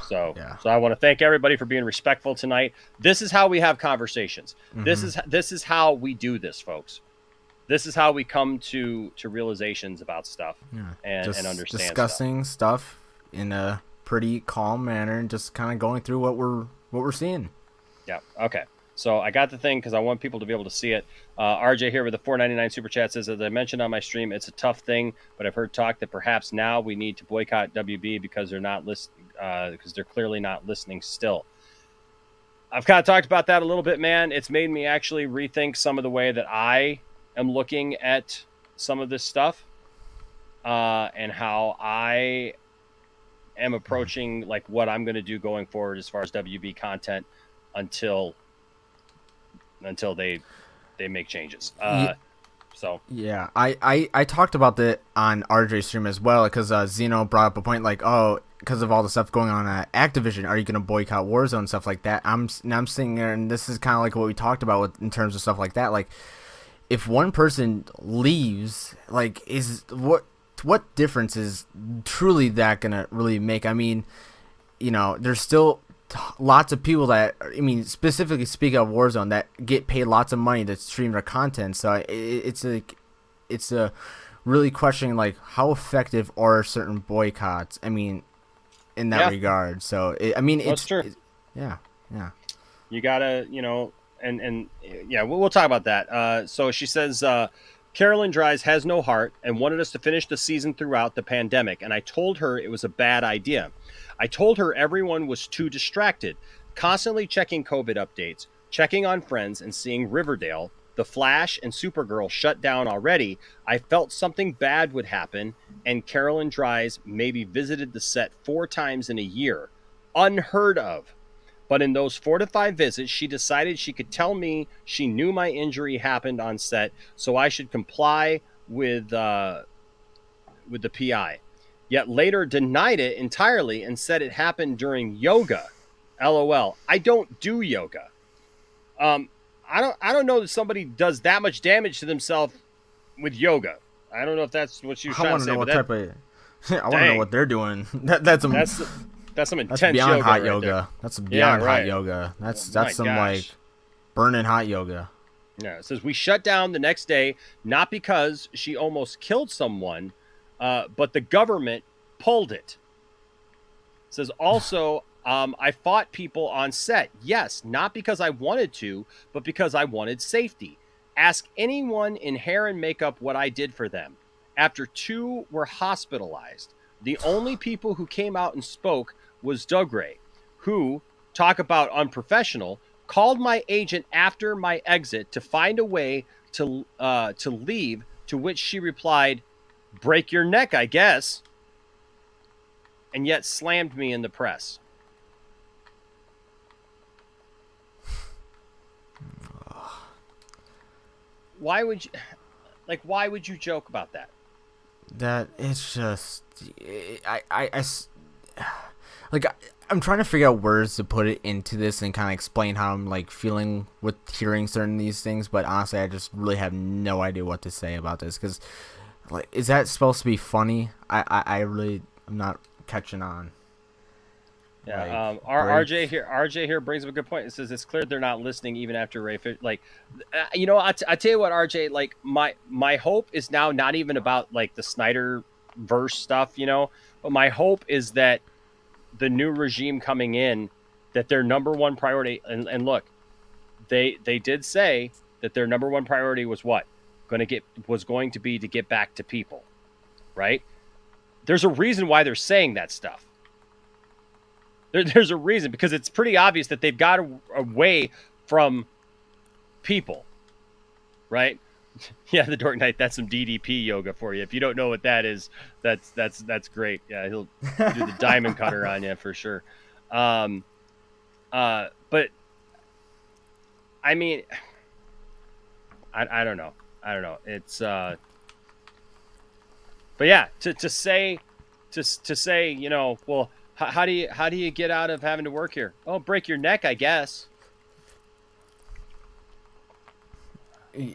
So I want to thank everybody for being respectful tonight. This is how we have conversations. Mm-hmm. This is how we do this, folks. This is how we come to realizations about stuff and understand discussing stuff in a pretty calm manner and just kind of going through what we're seeing. Yeah. Okay. So I got the thing because I want people to be able to see it. RJ here with the $4.99 super chat says, as I mentioned on my stream, it's a tough thing, but I've heard talk that perhaps now we need to boycott WB because they're not listening, because they're clearly not listening still. I've kind of talked about that a little bit, man. It's made me actually rethink some of the way that I am looking at some of this stuff and how I am approaching like what I'm going to do going forward as far as WB content until they make changes. So yeah, I talked about that on RJ's stream as well because Zeno brought up a point like, oh, because of all the stuff going on at Activision, are you going to boycott Warzone, stuff like that? I'm sitting there, and this is kind of like what we talked about in terms of stuff like that. Like, if one person leaves, like, what difference is truly that going to really make? I mean, there's still lots of people that, specifically speaking of Warzone, that get paid lots of money to stream their content. So it's a really questioning, like, how effective are certain boycotts? In that regard. So That's true. Yeah. You gotta, and yeah, we'll talk about that. So she says, Carolyn Dries has no heart and wanted us to finish the season throughout the pandemic, and I told her it was a bad idea. I told her everyone was too distracted, constantly checking COVID updates, checking on friends, and seeing Riverdale, The Flash, and Supergirl shut down already. I felt something bad would happen, and Carolyn Dries maybe visited the set 4 times in a year. Unheard of. But in those 4 to 5 visits, she decided she could tell me she knew my injury happened on set, so I should comply with the PI. Yet later denied it entirely and said it happened during yoga. LOL. I don't do yoga. I don't know that somebody does that much damage to themselves with yoga. I don't know if that's what she was trying to say. I want to know what they're doing. That's some intense beyond yoga hot right yoga. there. That's beyond right. hot yoga. That's My some gosh. like burning hot yoga. Yeah, it says we shut down the next day, not because she almost killed someone, but the government pulled it. It says also, I fought people on set. Yes, not because I wanted to, but because I wanted safety. Ask anyone in hair and makeup what I did for them. After 2 were hospitalized, the only people who came out and spoke was Dougray, who, talk about unprofessional, called my agent after my exit to find a way to leave, to which she replied, "Break your neck, I guess," and yet slammed me in the press. Why would you joke about that? That it's just I'm trying to figure out words to put it into this and kind of explain how I'm like feeling with hearing certain these things, but honestly I just really have no idea what to say about this, because like, is that supposed to be funny? I really am not catching on. Yeah, Like, RJ here brings up a good point. It says it's clear they're not listening even after Ray Fish. Like, I tell you what, RJ. Like, my hope is now not even about like the Snyder verse stuff, but my hope is that the new regime coming in, that their number one priority, and look, they did say that their number one priority was what going to be to get back to people, right? There's a reason why they're saying that stuff. There's a reason, because it's pretty obvious that they've got away from people, right? Yeah, the Dork Knight, that's some DDP yoga for you. If you don't know what that is, that's great. Yeah, he'll do the diamond cutter on you for sure. But I mean, I don't know. It's but yeah, to say, well, how do you get out of having to work here? Oh, break your neck, I guess.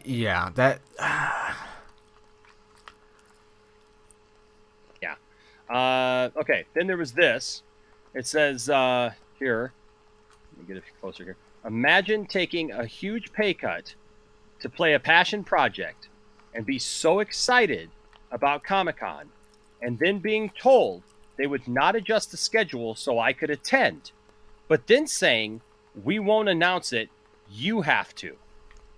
Yeah, that. Yeah. Okay. Then there was this. It says here. Let me get it closer here. Imagine taking a huge pay cut to play a passion project and be so excited about Comic-Con, and then being told they would not adjust the schedule so I could attend, but then saying, "We won't announce it, you have to."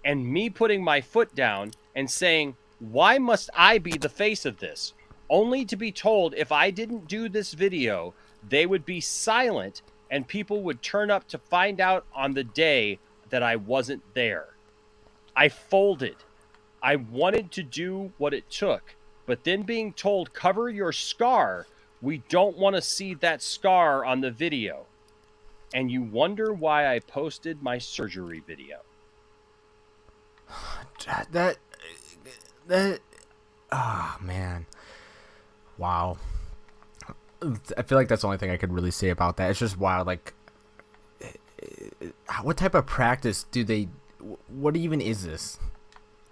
And me putting my foot down and saying, "Why must I be the face of this?" Only to be told if I didn't do this video, they would be silent and people would turn up to find out on the day that I wasn't there. I folded. I wanted to do what it took, but then being told, "Cover your scar. We don't want to see that scar on the video." And you wonder why I posted my surgery video. That oh man, wow. I feel like that's the only thing I could really say about that. It's just wild. Like, what type of practice do they? What even is this?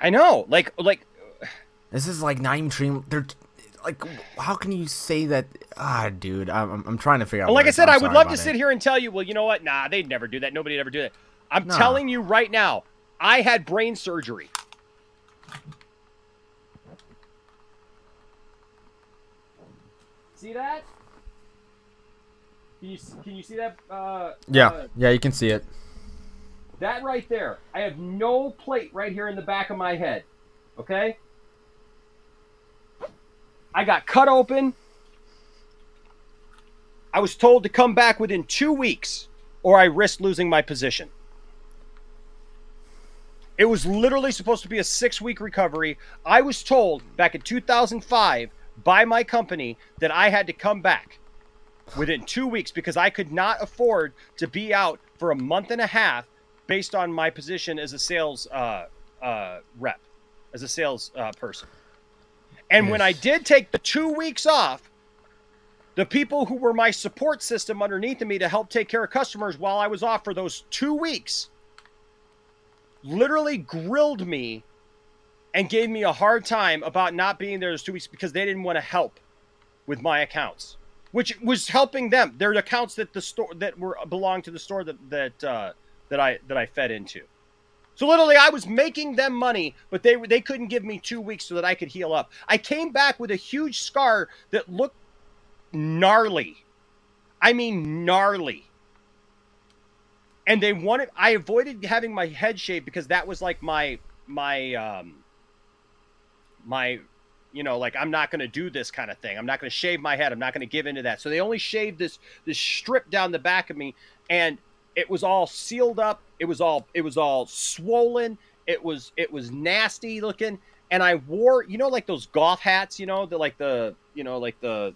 I know, like this is like not even treating. They're like, how can you say that? Dude, I'm trying to figure out. Well, like I words. said, I'm I would sorry love about to it. sit here and tell you, well, you know what? Nah, they'd never do that. Nobody'd ever do that. I'm No. telling you right now, I had brain surgery. See that? Can you see that? Yeah, you can see it. That right there. I have no plate right here in the back of my head. Okay? I got cut open. I was told to come back within 2 weeks or I risked losing my position. It was literally supposed to be a 6-week recovery. I was told back in 2005 by my company that I had to come back within 2 weeks because I could not afford to be out for a month and a half based on my position as a sales rep, as a sales person. And when I did take the 2 weeks off, the people who were my support system underneath of me to help take care of customers while I was off for those 2 weeks literally grilled me and gave me a hard time about not being there those 2 weeks because they didn't want to help with my accounts, which was helping them. They're accounts that the store that were belonged to the store that I fed into. So literally, I was making them money, but they couldn't give me 2 weeks so that I could heal up. I came back with a huge scar that looked gnarly. I mean, gnarly. And they wanted. I avoided having my head shaved because that was like my you know, like, I'm not going to do this kind of thing. I'm not going to shave my head. I'm not going to give into that. So they only shaved this strip down the back of me, and it was all sealed up. It was all swollen. It was nasty looking. And I wore, you know, like those golf hats, you know, they have like the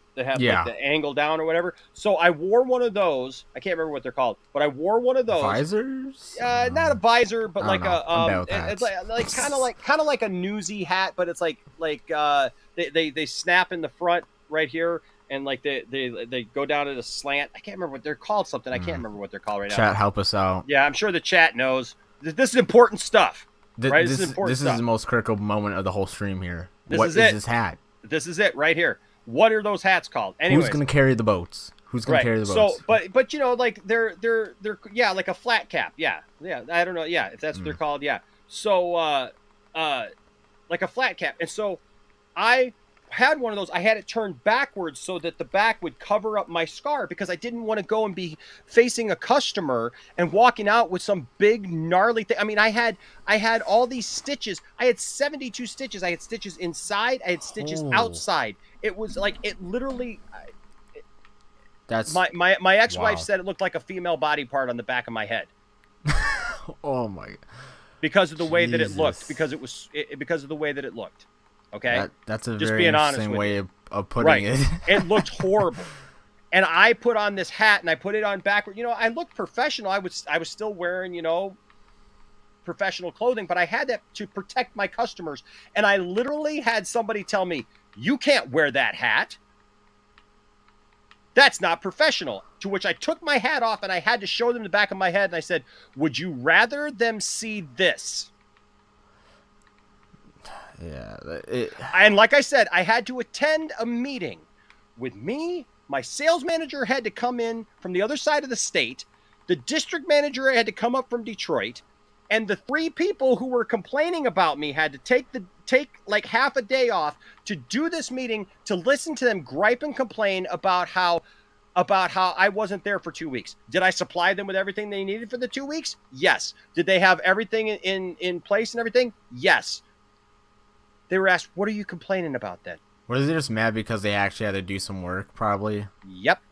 angle down or whatever. So I wore one of those. I can't remember what they're called, but I wore one of those. Visors? Not a visor, but like it's it's kind of like a newsy hat, but it's like they snap in the front right here, and like they go down at a slant. I can't remember what they're called. Something I can't remember what they're called right now. Chat, help us out. Yeah, I'm sure the chat knows. This is important stuff. Right? This is the most critical moment of the whole stream here. What is this hat? This is it right here. What are those hats called? Anyways, who's gonna carry the boats? Who's gonna carry the boats? So, but you know, like they're yeah, like a flat cap. Yeah. I don't know. Yeah, if that's what they're called. Yeah. So, like a flat cap. And so, I had one of those. I had it turned backwards so that the back would cover up my scar because I didn't want to go and be facing a customer and walking out with some big gnarly thing. I mean, I had all these stitches. I had 72 stitches. I had stitches inside. I had stitches outside. It was like, it literally. That's my ex-wife said it looked like a female body part on the back of my head. Oh my! Because of the way that it looked. Because of the way that it looked. Okay, that's a just very being honest interesting with way you. of putting it. It looked horrible, and I put on this hat and I put it on backward. You know, I looked professional. I was still wearing, you know, professional clothing, but I had that to protect my customers. And I literally had somebody tell me, "You can't wear that hat. That's not professional." To which I took my hat off and I had to show them the back of my head, and I said, "Would you rather them see this?" Yeah. And like I said, I had to attend a meeting with me. My sales manager had to come in from the other side of the state. The district manager had to come up from Detroit. And the 3 people who were complaining about me had to take like half a day off to do this meeting, to listen to them gripe and complain about how I wasn't there for 2 weeks. Did I supply them with everything they needed for the 2 weeks? Yes. Did they have everything in place and everything? Yes. They were asked, "What are you complaining about then?" Were they just mad because they actually had to do some work, probably? Yep.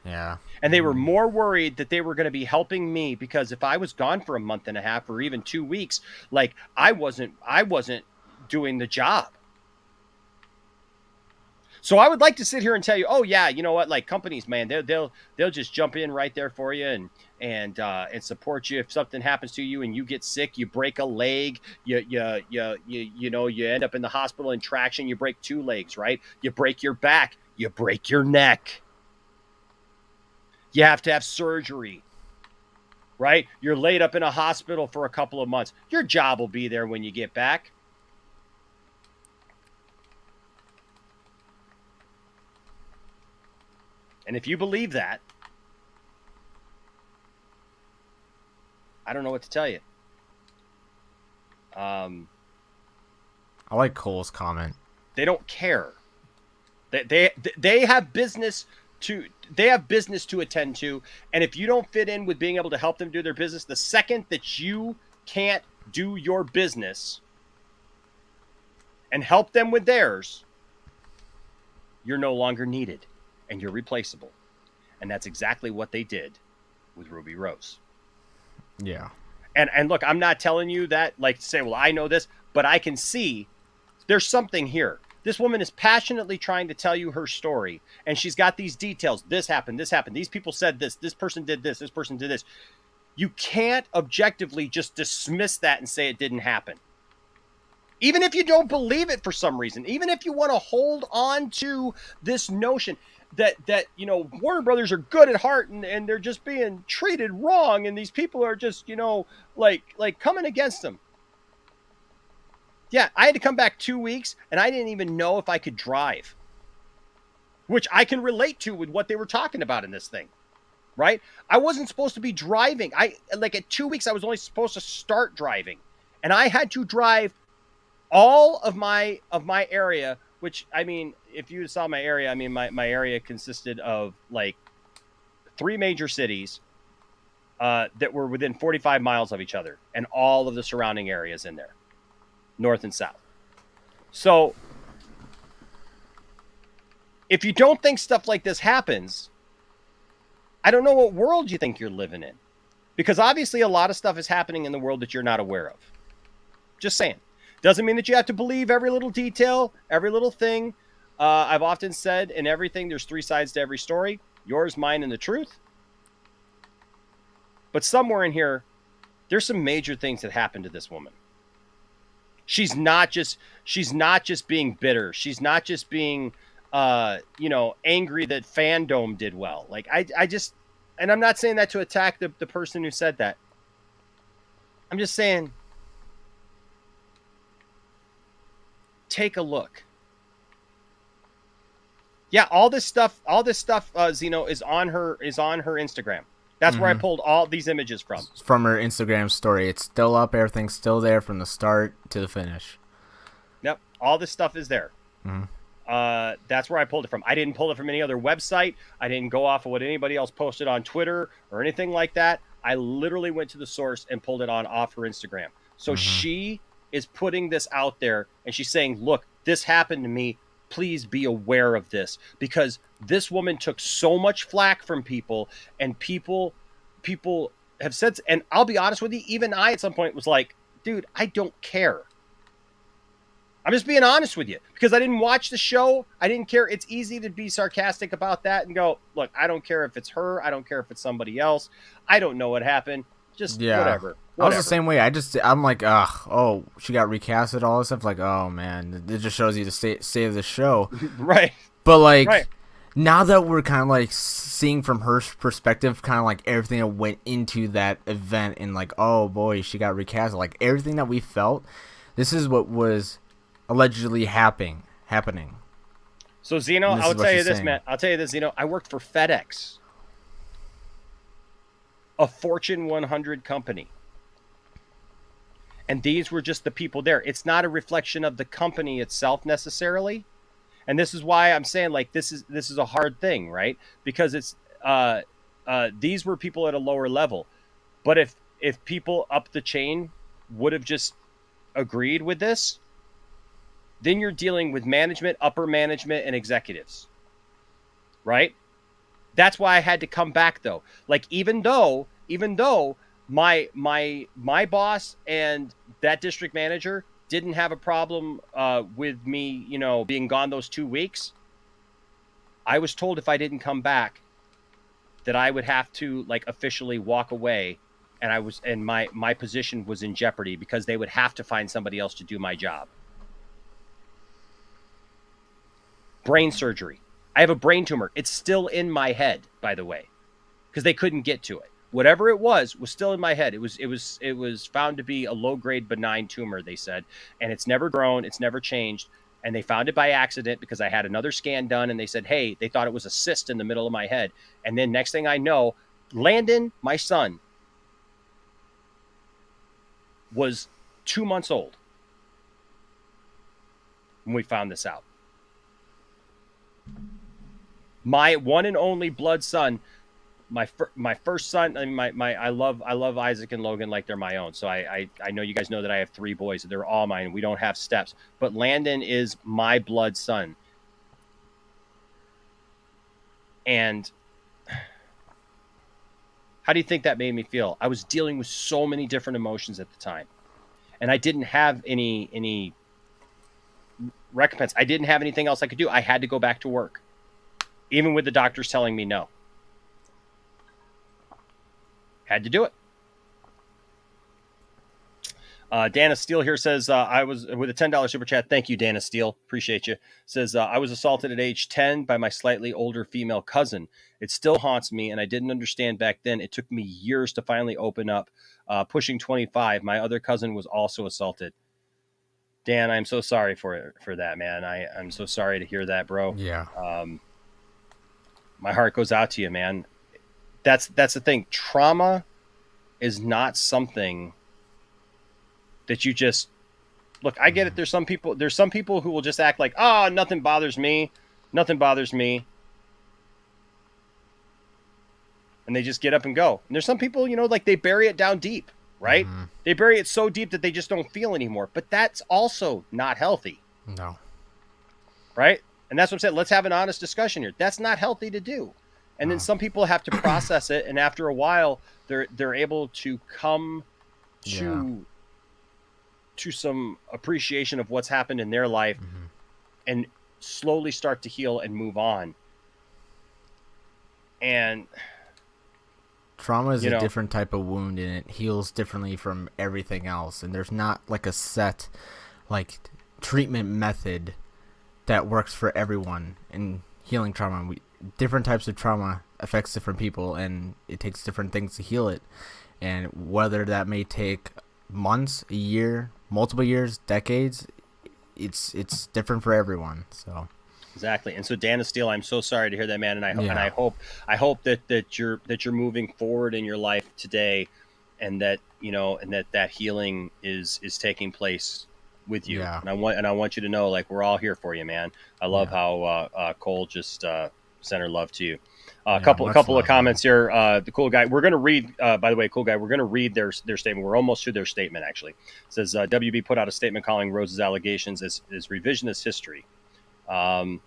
Yeah. And they were more worried that they were going to be helping me because if I was gone for a month and a half or even 2 weeks, like I wasn't doing the job. So I would like to sit here and tell you, oh yeah, you know what? Like companies, man, they'll just jump in right there for you and support you if something happens to you and you get sick, you break a leg, you end up in the hospital in traction, you break 2 legs, right? You break your back, you break your neck. You have to have surgery, right? You're laid up in a hospital for a couple of months. Your job will be there when you get back. And if you believe that, I don't know what to tell you. I like Cole's comment. They don't care. They have business to attend to, and if you don't fit in with being able to help them do their business, the second that you can't do your business and help them with theirs, you're no longer needed and you're replaceable. And that's exactly what they did with Ruby Rose. Yeah. And look, I'm not telling you that like to say, well, I know this, but I can see there's something here. This woman is passionately trying to tell you her story, and she's got these details. This happened, these people said this person did this person did this. You can't objectively just dismiss that and say it didn't happen. Even if you don't believe it for some reason, even if you want to hold on to this notion that Warner Brothers are good at heart and they're just being treated wrong and these people are just, like coming against them. Yeah, I had to come back 2 weeks and I didn't even know if I could drive, which I can relate to with what they were talking about in this thing, right? I wasn't supposed to be driving. At 2 weeks, I was only supposed to start driving, and I had to drive all of my area, which, I mean, if you saw my area, I mean, my area consisted of like 3 major cities that were within 45 miles of each other and all of the surrounding areas in there, north and south. So if you don't think stuff like this happens, I don't know what world you think you're living in, because obviously a lot of stuff is happening in the world that you're not aware of. Just saying. Doesn't mean that you have to believe every little detail, every little thing. I've often said in everything, there's 3 sides to every story: yours, mine, and the truth. But somewhere in here, there's some major things that happened to this woman. She's not just being bitter. She's not just being, angry that Fandom did well. Like I just, and I'm not saying that to attack the person who said that. I'm just saying, take a look. Yeah, all this stuff, Zeno, is on her Instagram. That's where I pulled all these images from. From her Instagram story. It's still up. Everything's still there from the start to the finish. Yep, all this stuff is there. Mm-hmm. That's where I pulled it from. I didn't pull it from any other website. I didn't go off of what anybody else posted on Twitter or anything like that. I literally went to the source and pulled it off her Instagram. So she is putting this out there, and she's saying, look, this happened to me. Please be aware of this, because this woman took so much flack from people, and people have said, and I'll be honest with you, even I at some point was like, dude, I don't care. I'm just being honest with you, because I didn't watch the show. I didn't care. It's easy to be sarcastic about that and go, look, I don't care if it's her. I don't care if it's somebody else. I don't know what happened. Just whatever. I was the same way. I'm like, oh, she got recasted, all this stuff. Like, oh man, it just shows you the state of the show. Right. But like, now that we're kind of like seeing from her perspective, kind of like everything that went into that event, and like, oh boy, she got recasted. Like everything that we felt, this is what was allegedly happening. So Zeno, I'll tell you this, man. I'll tell you this, Zeno. I worked for FedEx, a Fortune 100 company. And these were just the people there. It's not a reflection of the company itself necessarily. And this is why I'm saying, like, this is a hard thing, right? Because it's these were people at a lower level. But if people up the chain would have just agreed with this, then you're dealing with management, upper management, and executives, right? That's why I had to come back, though. Like, even though my boss and that district manager didn't have a problem with me, being gone those 2 weeks, I was told if I didn't come back that I would have to like officially walk away, and my position was in jeopardy because they would have to find somebody else to do my job. Brain surgery. I have a brain tumor. It's still in my head, by the way, because they couldn't get to it. Whatever it was still in my head. It was found to be a low-grade benign tumor, they said, and it's never grown, it's never changed, and they found it by accident because I had another scan done, and they said, hey, they thought it was a cyst in the middle of my head. And then next thing I know, Landon, my son, was 2 months old when we found this out. My one and only blood son, my first son. I mean, I love Isaac and Logan like they're my own. So I know you guys know that I have 3 boys. They're all mine. We don't have steps, but Landon is my blood son. And how do you think that made me feel? I was dealing with so many different emotions at the time, and I didn't have any recompense. I didn't have anything else I could do. I had to go back to work, even with the doctors telling me no. Had to do it. Dana Steele here says, I was with a $10 super chat. Thank you, Dana Steele. Appreciate you. Says, I was assaulted at age 10 by my slightly older female cousin. It still haunts me, and I didn't understand back then. It took me years to finally open up. Pushing 25, my other cousin was also assaulted. Dan, I'm so sorry for that, man. I'm so sorry to hear that, bro. Yeah. My heart goes out to you, man. That's the thing. Trauma is not something that you just look. I get it. There's some people who will just act like, oh, nothing bothers me. Nothing bothers me. And they just get up and go. And there's some people, like they bury it down deep, right? Mm-hmm. They bury it so deep that they just don't feel anymore. But that's also not healthy. No. Right? And that's what I'm saying. Let's have an honest discussion here. That's not healthy to do. And then some people have to process it, and after a while, they're able to come to some appreciation of what's happened in their life, and slowly start to heal and move on. And trauma is a different type of wound, and it heals differently from everything else. And there's not like a set treatment method that works for everyone in healing trauma. Different types of trauma affects different people, and it takes different things to heal it. And whether that may take months, a year, multiple years, decades, it's different for everyone. So exactly. And so Dana Steele, I'm so sorry to hear that, man. And I hope that you're moving forward in your life today, and that that healing is taking place with you. Yeah. And I want you to know, we're all here for you, man. I love how Cole just sent her love to you. A couple of comments here. The Cool Guy, we're going to read, by the way, Cool Guy, we're going to read their statement. We're almost through their statement, actually. It says, WB put out a statement calling Rose's allegations as revisionist history. And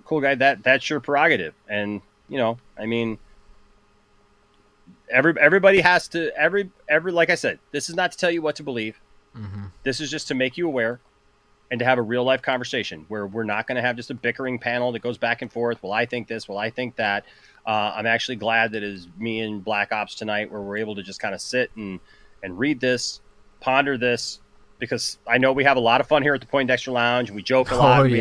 Cool Guy, that's your prerogative. And, everybody has to, like I said, this is not to tell you what to believe. Mm-hmm. This is just to make you aware, and to have a real life conversation where we're not going to have just a bickering panel that goes back and forth. Well, I think this. Well, I think that. I'm actually glad that it is me and Black Ops tonight where we're able to just kind of sit and read this, ponder this, because I know we have a lot of fun here at the Poindexter Lounge. We joke a lot. We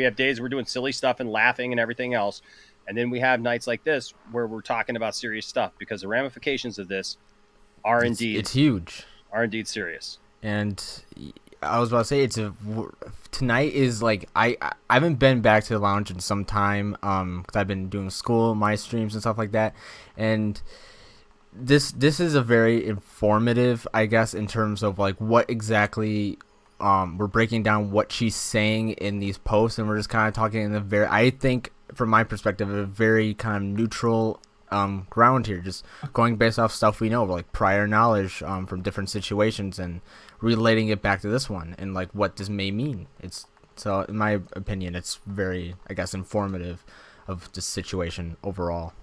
have days we're doing silly stuff and laughing and everything else. And then we have nights like this where we're talking about serious stuff, because the ramifications of this are indeed huge. Are indeed serious. And I was about to say, tonight is I haven't been back to the lounge in some time, because I've been doing school, my streams and stuff like that, and this is a very informative, I guess, in terms of what exactly we're breaking down what she's saying in these posts, and we're just kind of talking in I think from my perspective, a very kind of neutral ground here, just going based off stuff we know, prior knowledge from different situations, and relating it back to this one, and what this may mean. So in my opinion, it's very, I guess, informative of the situation overall.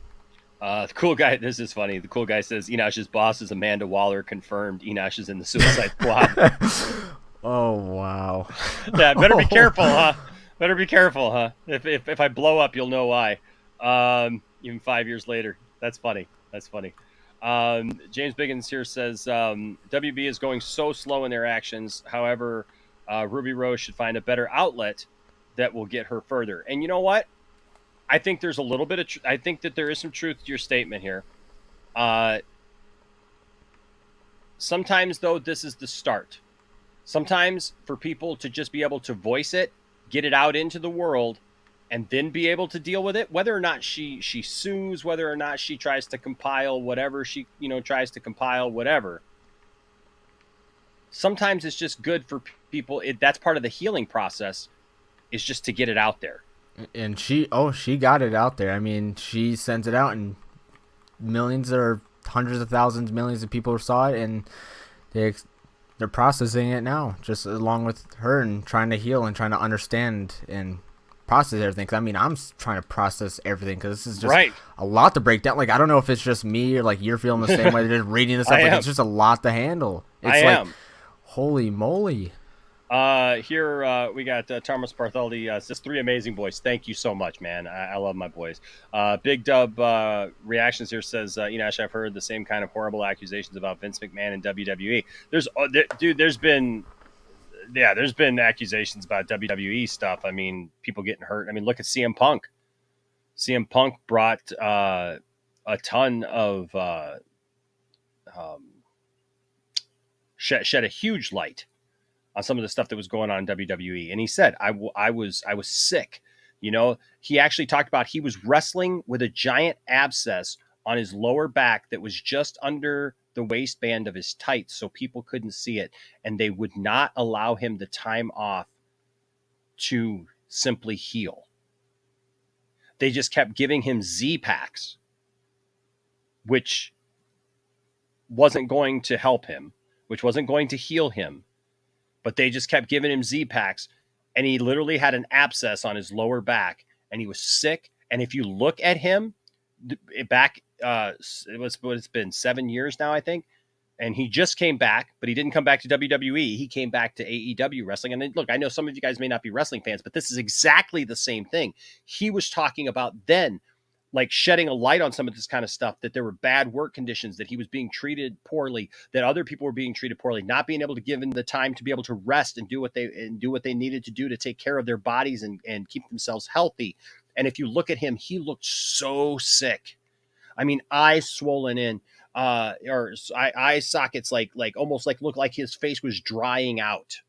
The Cool Guy, this is funny. The Cool Guy says Enosh's boss is Amanda Waller, confirmed. Enosh is in the Suicide Squad. Oh wow. Yeah, better be careful, huh? Better be careful, huh? If I blow up, you'll know why. Even 5 years later. That's funny. That's funny. James Biggins here says WB is going so slow in their actions. However, Ruby Rose should find a better outlet that will get her further. And you know what? I think there's a little bit of I think that there is some truth to your statement here. Sometimes, though, this is the start. Sometimes for people to just be able to voice it, get it out into the world, and then be able to deal with it, whether or not she sues, whether or not she tries to compile whatever she, tries to compile whatever. Sometimes it's just good for people. That's part of the healing process, is just to get it out there. And she got it out there. I mean, she sent it out, and millions or hundreds of thousands, millions of people saw it, and they're processing it now, just along with her, and trying to heal and trying to understand and process everything. 'Cause, I mean, I'm trying to process everything because this is just a lot to break down. Like, I don't know if it's just me or like you're feeling the same way. Just reading this stuff, it's just a lot to handle. It's holy moly. Here we got Thomas Bartholdi says 3 amazing boys. Thank you so much, man. I love my boys. Big Dub reactions here says, Enash, I've heard the same kind of horrible accusations about Vince McMahon and WWE. There's been accusations about WWE stuff. I mean, people getting hurt. I mean, look at CM Punk. CM Punk brought a ton of shed a huge light on some of the stuff that was going on in WWE. And he said, I was sick. He actually talked about he was wrestling with a giant abscess on his lower back that was just under the waistband of his tights, so people couldn't see it. And they would not allow him the time off to simply heal. They just kept giving him Z-Packs, which wasn't going to help him, which wasn't going to heal him. But they just kept giving him Z-Packs, and he literally had an abscess on his lower back, and he was sick. And if you look at him back, it's been 7 years now, I think, and he just came back, but he didn't come back to WWE. He came back to AEW wrestling. And look, I know some of you guys may not be wrestling fans, but this is exactly the same thing. He was talking about then, like, shedding a light on some of this kind of stuff, that there were bad work conditions, that he was being treated poorly, that other people were being treated poorly, not being able to give him the time to be able to rest and do what they needed to do to take care of their bodies and keep themselves healthy. And if you look at him, he looked so sick. I mean, eyes swollen in, or eye sockets like almost like looked like his face was drying out.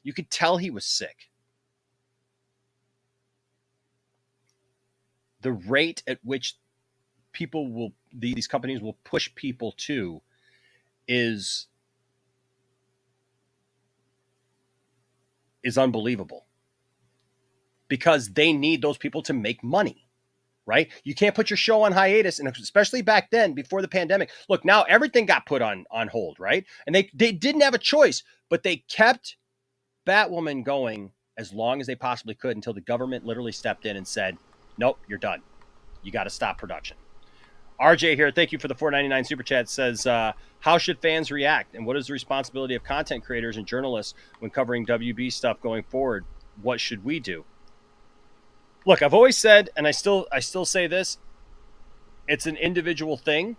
You could tell he was sick. The rate at which these companies will push people to is unbelievable, because they need those people to make money, right? You can't put your show on hiatus, and especially back then before the pandemic. Look, now everything got put on hold, right? And they didn't have a choice, but they kept Batwoman going as long as they possibly could, until the government literally stepped in and said, nope, you're done. You got to stop production. RJ here, thank you for the $4.99 super chat, says, how should fans react, and what is the responsibility of content creators and journalists when covering WB stuff going forward? What should we do? Look, I've always said, and I still say this, it's an individual thing.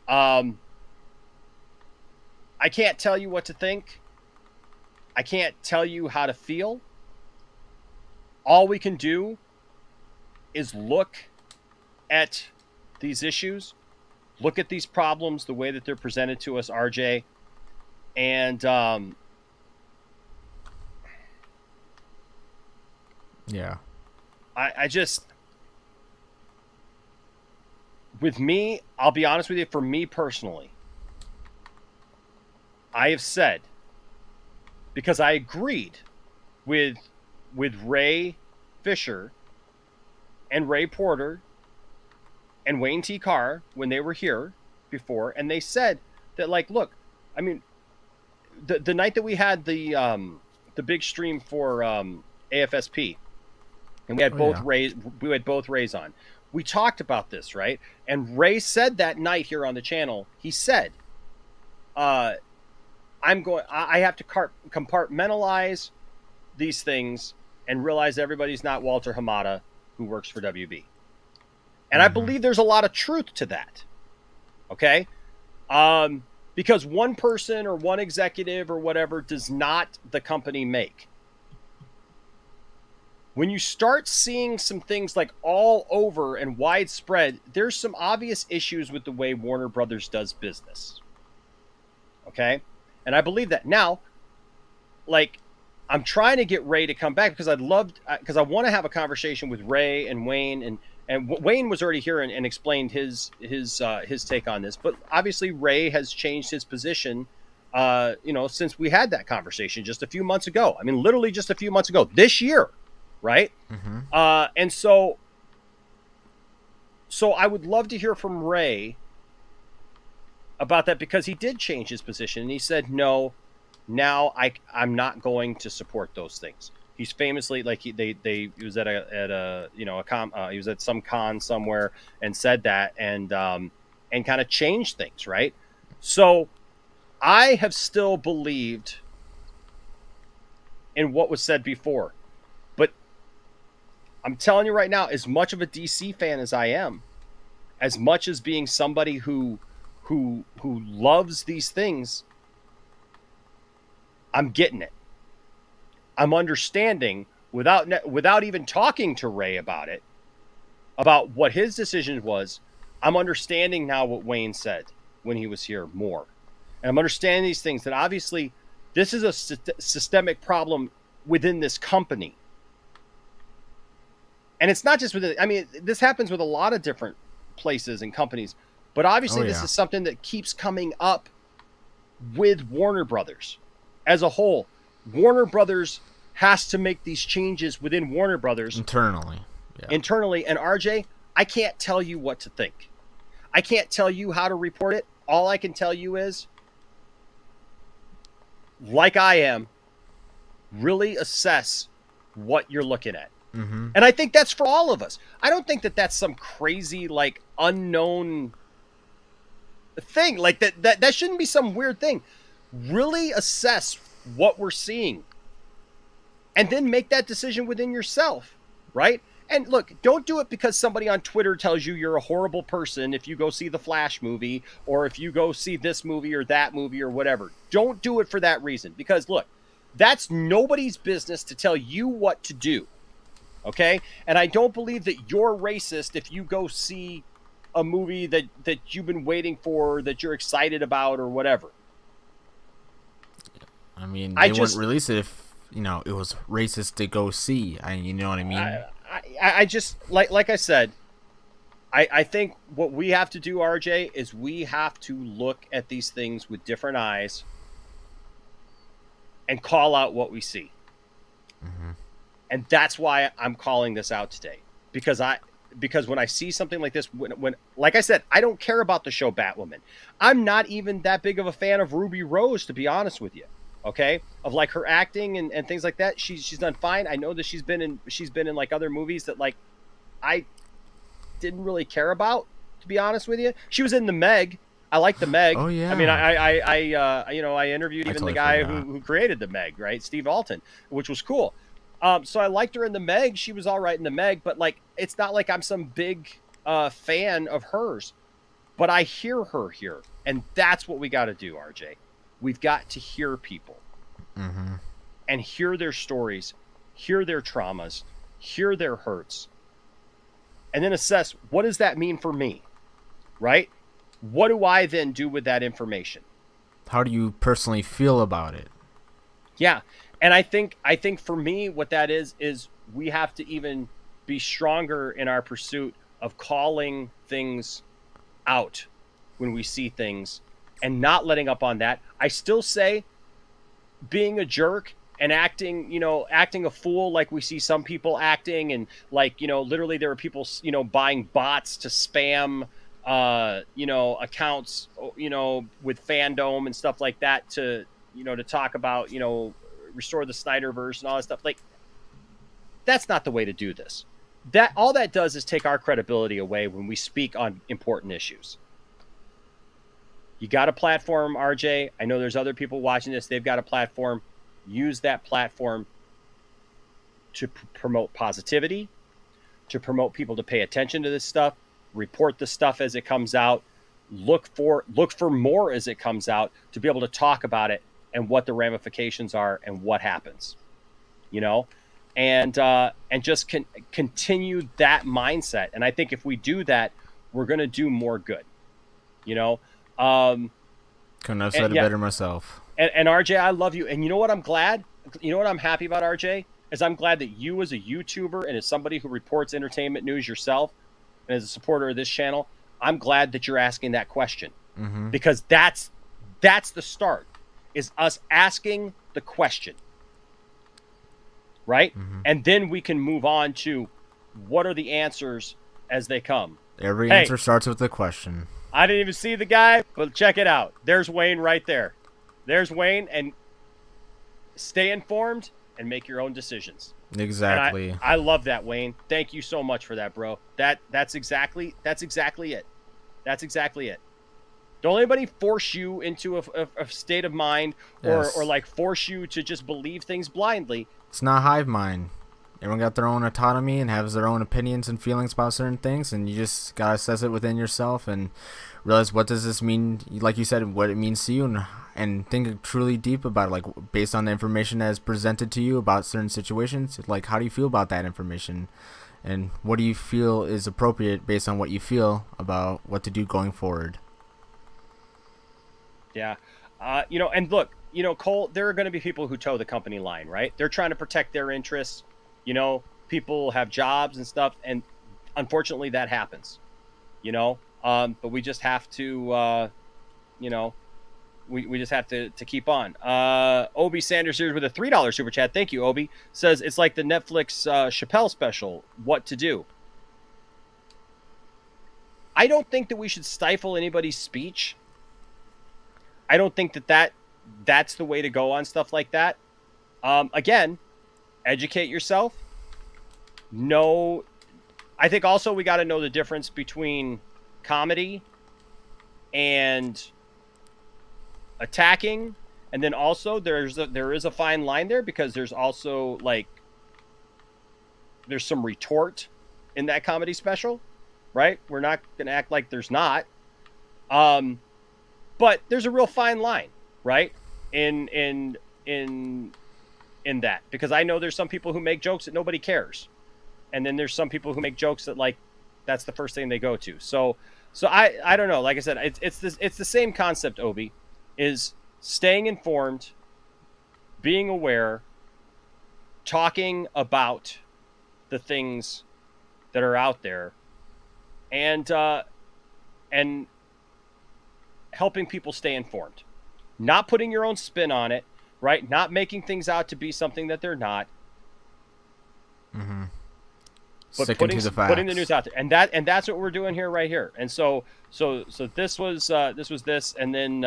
I can't tell you what to think. I can't tell you how to feel. All we can do is look at these issues, look at these problems the way that they're presented to us, RJ, and I just, with me, I'll be honest with you, for me personally, I have said, because I agreed with Ray Fisher and Ray Porter and Wayne T. Carr when they were here before, and they said that, like, look, I mean, the night that we had the big stream for AFSP, and we had both Rays on, we talked about this, right? And Ray said that night here on the channel, he said, I have to compartmentalize these things and realize everybody's not Walter Hamada who works for WB. And I believe there's a lot of truth to that. Okay? Because one person or one executive or whatever does not the company make. When you start seeing some things like all over and widespread, there's some obvious issues with the way Warner Brothers does business. Okay? And I believe that. Now, like, I'm trying to get Ray to come back because because I want to have a conversation with Ray and Wayne, and Wayne was already here and explained his take on this. But obviously Ray has changed his position, since we had that conversation just a few months ago. I mean, literally just a few months ago, this year, right? And so I would love to hear from Ray about that, because he did change his position and he said, no, now I'm not going to support those things. He's famously, like, he was at he was at some con somewhere and said that, and kind of changed things, right? So I have still believed in what was said before, but I'm telling you right now, as much of a DC fan as I am, as much as being somebody who loves these things, I'm getting it. I'm understanding without even talking to Ray about it, about what his decision was. I'm understanding now what Wayne said when he was here more. And I'm understanding these things, that obviously this is a systemic problem within this company. And it's not just within, I mean, this happens with a lot of different places and companies, but obviously this is something that keeps coming up with Warner Brothers as a whole. Warner Brothers has to make these changes within Warner Brothers internally. And RJ, I can't tell you what to think. I can't tell you how to report it. All I can tell you is, like I am, really assess what you're looking at. And I think that's for all of us. I don't think that that's some crazy, like, unknown thing. Like, that shouldn't be some weird thing. Really assess what we're seeing, and then make that decision within yourself, right? And look, don't do it because somebody on Twitter tells you you're a horrible person if you go see the Flash movie, or if you go see this movie or that movie or whatever. Don't do it for that reason, because look, that's nobody's business to tell you what to do, okay? And I don't believe that you're racist if you go see a movie that you've been waiting for, that you're excited about, or whatever. I mean, they wouldn't release it if, it was racist to go see. You know what I mean? I just, like I said, I think what we have to do, RJ, is we have to look at these things with different eyes and call out what we see. And that's why I'm calling this out today. Because when I see something like this, when like I said, I don't care about the show Batwoman. I'm not even that big of a fan of Ruby Rose, to be honest with you. Okay, of like her acting and things like that. She's done fine. I know that she's been in like other movies that, like, I didn't really care about, to be honest with you. She was in The Meg. I like The Meg. Oh yeah. I mean, I interviewed even the guy who created The Meg, right? Steve Alton, which was cool. So I liked her in The Meg. She was all right in The Meg, but like, it's not like I'm some big fan of hers. But I hear her here, and that's what we got to do, RJ. We've got to hear people and hear their stories, hear their traumas, hear their hurts, and then assess, what does that mean for me, right? What do I then do with that information? How do you personally feel about it? Yeah, and I think for me, what that is we have to even be stronger in our pursuit of calling things out when we see things, and not letting up on that. I still say being a jerk and acting a fool, like we see some people acting, and like, literally there are people, buying bots to spam, accounts, with fandom and stuff like that to talk about, restore the Snyderverse and all that stuff. Like, that's not the way to do this. That all that does is take our credibility away when we speak on important issues. You got a platform, RJ. I know there's other people watching this. They've got a platform. Use that platform to promote positivity, to promote people to pay attention to this stuff, report the stuff as it comes out, look for more as it comes out, to be able to talk about it and what the ramifications are and what happens, you know, and just continue that mindset. And I think if we do that, we're going to do more good, you know. Couldn't have said it better myself. And RJ, I love you. And you know what I'm glad? You know what I'm happy about, RJ? Is I'm glad that you, as a YouTuber and as somebody who reports entertainment news yourself, and as a supporter of this channel, I'm glad that you're asking that question. Mm-hmm. Because that's the start, is us asking the question. Right? Mm-hmm. And then we can move on to what are the answers as they come. Every answer starts with a question. I didn't even see the guy, but check it out. There's Wayne right there. There's Wayne, and stay informed and make your own decisions. Exactly. I love that, Wayne. Thank you so much for that, bro. That's exactly it. That's exactly it. Don't let anybody force you into a state of mind or like force you to just believe things blindly. It's not hive mind. Everyone got their own autonomy and has their own opinions and feelings about certain things, and you just gotta assess it within yourself and realize, what does this mean, like you said, what it means to you, and think truly deep about it, like based on the information that is presented to you about certain situations. Like, how do you feel about that information, and what do you feel is appropriate based on what you feel about what to do going forward. Yeah. You know, and look, you know, Cole, there are going to be people who toe the company line, right? They're trying to protect their interests. You know, people have jobs and stuff, and unfortunately that happens, you know, but we just have to, you know, we just have to keep on. Obi Sanders here with a $3 super chat. Thank you, Obi. Says it's like the Netflix Chappelle special, What to Do. I don't think that we should stifle anybody's speech. I don't think that's the way to go on stuff like that. Again, educate yourself. Know, I think also we got to know the difference between comedy and attacking, and then also there is a fine line there, because there's also like there's some retort in that comedy special, right? We're not gonna act like there's not, but there's a real fine line, right? In that, because I know there's some people who make jokes that nobody cares, and then there's some people who make jokes that, like, that's the first thing they go to. So I don't know. Like I said, it's the same concept. Obi is staying informed, being aware, talking about the things that are out there, and helping people stay informed, not putting your own spin on it. Right, not making things out to be something that they're not. Mm-hmm. But putting the news out there, and that's what we're doing here, right here. And so this was this, and then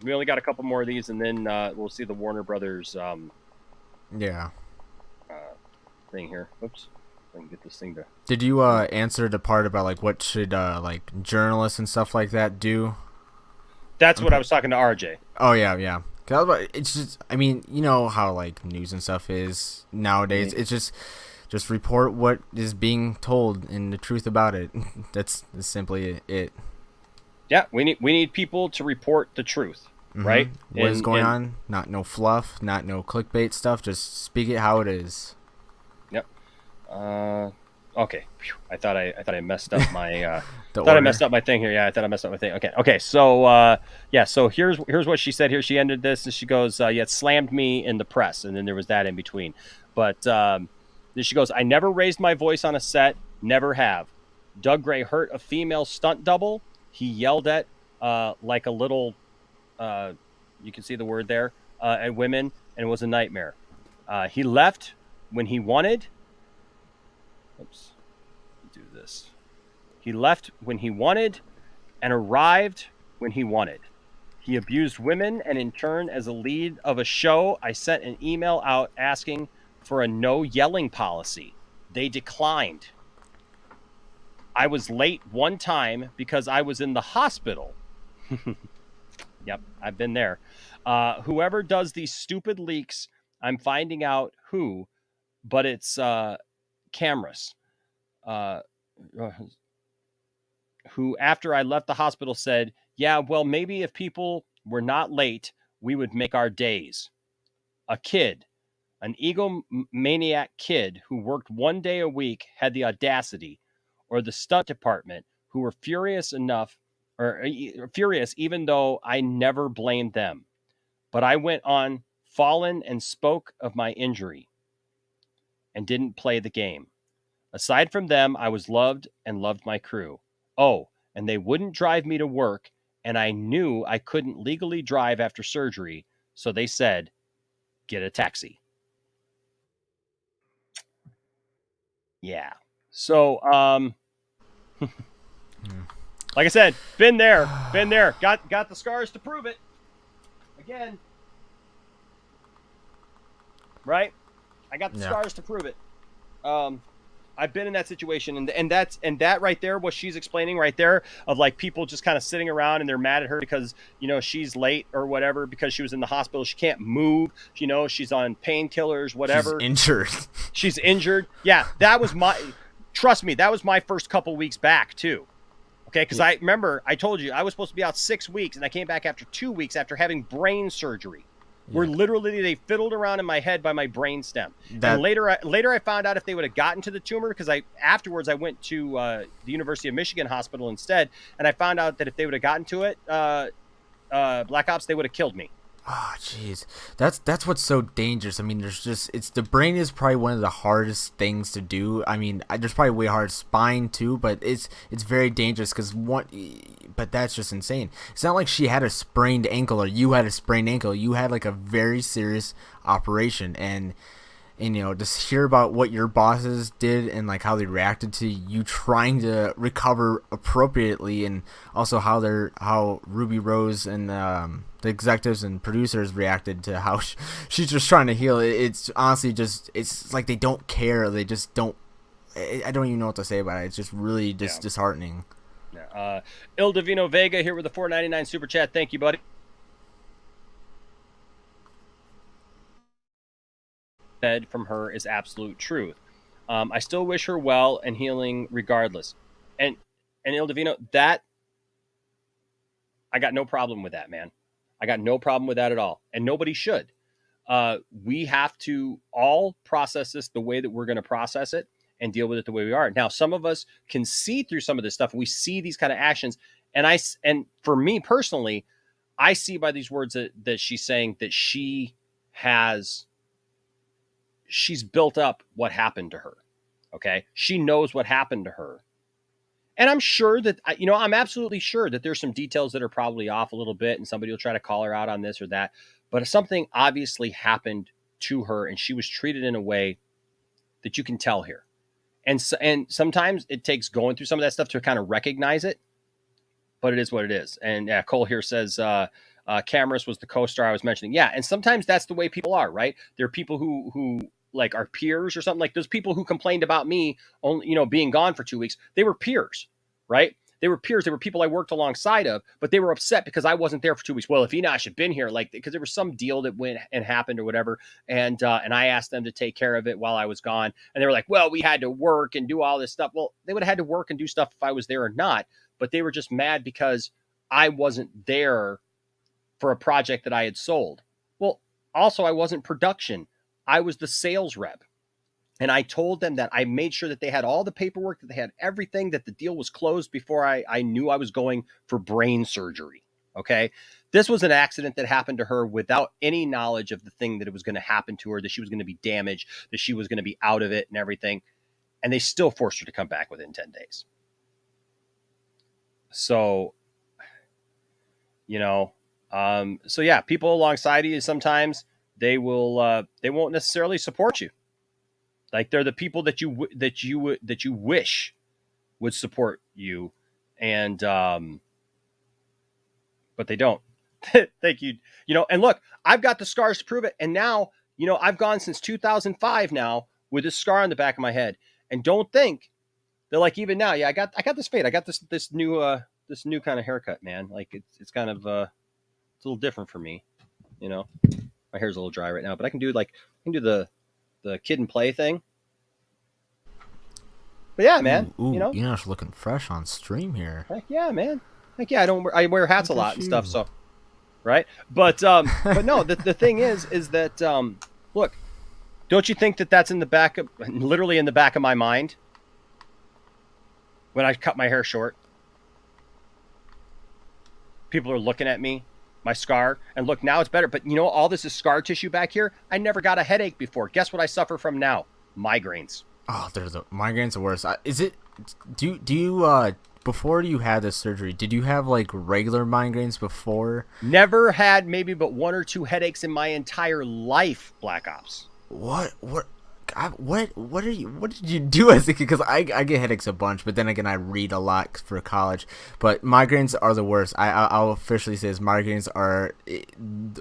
we only got a couple more of these, and then we'll see the Warner Brothers thing here. Oops, I can get this thing to. Did you answer the part about like what should like journalists and stuff like that do? That's what I was talking to RJ. Oh yeah. It's just, I mean, you know how like news and stuff is nowadays. It's just report what is being told and the truth about it. That's simply it. Yeah, we need people to report the truth, right? What is going on? Not no fluff, not no clickbait stuff. Just speak it how it is. Yep. Okay. Phew. I thought I messed up my I messed up my thing here. Yeah, I thought I messed up my thing. Okay. So so here's what she said here. She ended this and she goes, it slammed me in the press, and then there was that in between. But then she goes, I never raised my voice on a set, never have. Doug Gray hurt a female stunt double. He yelled at like a little you can see the word there, at women, and it was a nightmare. He left when he wanted. Oops. Do this. He left when he wanted and arrived when he wanted. He abused women, and in turn, as a lead of a show, I sent an email out asking for a no yelling policy. They declined. I was late one time because I was in the hospital. Yep, I've been there. Whoever does these stupid leaks, I'm finding out who. but it's cameras. Who, after I left the hospital, said, yeah, well, maybe if people were not late, we would make our days. A kid, an egomaniac kid who worked 1 day a week, had the audacity, or the stunt department, who were furious even though I never blamed them. But I went on, fallen, and spoke of my injury and didn't play the game. Aside from them, I was loved and loved my crew. Oh, and they wouldn't drive me to work, and I knew I couldn't legally drive after surgery, so they said, get a taxi. Yeah. So, like I said, been there, got the scars to prove it. Again, right? I got the scars to prove it. I've been in that situation, and that right there, what she's explaining right there, of like people just kind of sitting around and they're mad at her because, you know, she's late or whatever because she was in the hospital. She can't move. You know, she's on painkillers, whatever. She's injured. Yeah, trust me, that was my first couple weeks back too. Okay, because I remember I told you I was supposed to be out 6 weeks, and I came back after 2 weeks after having brain surgery. Where literally they fiddled around in my head by my brain stem. And later I found out if they would have gotten to the tumor, because afterwards I went to the University of Michigan Hospital instead, and I found out that if they would have gotten to it, Black Ops, they would have killed me. Oh, jeez. That's what's so dangerous. I mean, the brain is probably one of the hardest things to do. I mean, there's probably way hard spine too, but it's very dangerous but that's just insane. It's not like she had a sprained ankle or you had a sprained ankle. You had like a very serious operation, and you know, just hear about what your bosses did and like how they reacted to you trying to recover appropriately, and also how Ruby Rose and the executives and producers reacted to how she's just trying to heal. It's honestly it's like they don't care. They just don't. I don't even know what to say about it. It's just really disheartening. Yeah. Il Divino Vega here with a $4.99 super chat. Thank you, buddy. Said from her is absolute truth. I still wish her well and healing regardless. And Il Divino, that I got no problem with that, man. I got no problem with that at all. And nobody should. We have to all process this the way that we're going to process it and deal with it the way we are. Now, some of us can see through some of this stuff. We see these kind of actions. And for me personally, I see by these words that she's saying that she's built up what happened to her. Okay. She knows what happened to her. And I'm sure that, I'm absolutely sure that there's some details that are probably off a little bit, and somebody will try to call her out on this or that, but something obviously happened to her, and she was treated in a way that you can tell here. And sometimes it takes going through some of that stuff to kind of recognize it, but it is what it is. And Cole here says, Cameras was the co-star I was mentioning. Yeah. And sometimes that's the way people are, right? There are people who like are peers or something. Like those people who complained about me only, being gone for 2 weeks, they were peers, right? They were peers. They were people I worked alongside of, but they were upset because I wasn't there for 2 weeks. Well, if Enosh had been here, like, because there was some deal that went and happened or whatever. And I asked them to take care of it while I was gone. And they were like, well, we had to work and do all this stuff. Well, they would have had to work and do stuff if I was there or not, but they were just mad because I wasn't there for a project that I had sold. Well, also I wasn't production. I was the sales rep. And I told them that I made sure that they had all the paperwork, that they had everything, that the deal was closed before I knew I was going for brain surgery. Okay. This was an accident that happened to her without any knowledge of the thing that it was going to happen to her, that she was going to be damaged, that she was going to be out of it and everything. And they still forced her to come back within 10 days. So, so yeah, people alongside you, sometimes they won't necessarily support you. Like they're the people that you wish would support you, and but they don't. Thank you. And look, I've got the scars to prove it. And now, I've gone since 2005 now with this scar on the back of my head. And don't think they're like, even now, yeah, I got this fade. I got this new kind of haircut, man. Like it's kind of it's a little different for me. My hair's a little dry right now, but I can do the kid and play thing. But yeah, man, Ooh, you know, Enosh looking fresh on stream here. heck yeah, man. Heck yeah, I wear hats a Look at lot and stuff, you. so right. But no, the thing is that look, don't you think that that's literally in the back of my mind when I cut my hair short? People are looking at me, my scar, and look, now it's better. But you know, all this is scar tissue back here. I never got a headache before. Guess what I suffer from now? Migraines. Oh, there's a migraines are worse. Is it? Do you before you had this surgery? Did you have like regular migraines before? Never had maybe but 1 or 2 headaches in my entire life. Black Ops. What? What did you do as a kid? Because I get headaches a bunch, but then again I read a lot for college. But migraines are the worst. I'll officially say this: migraines are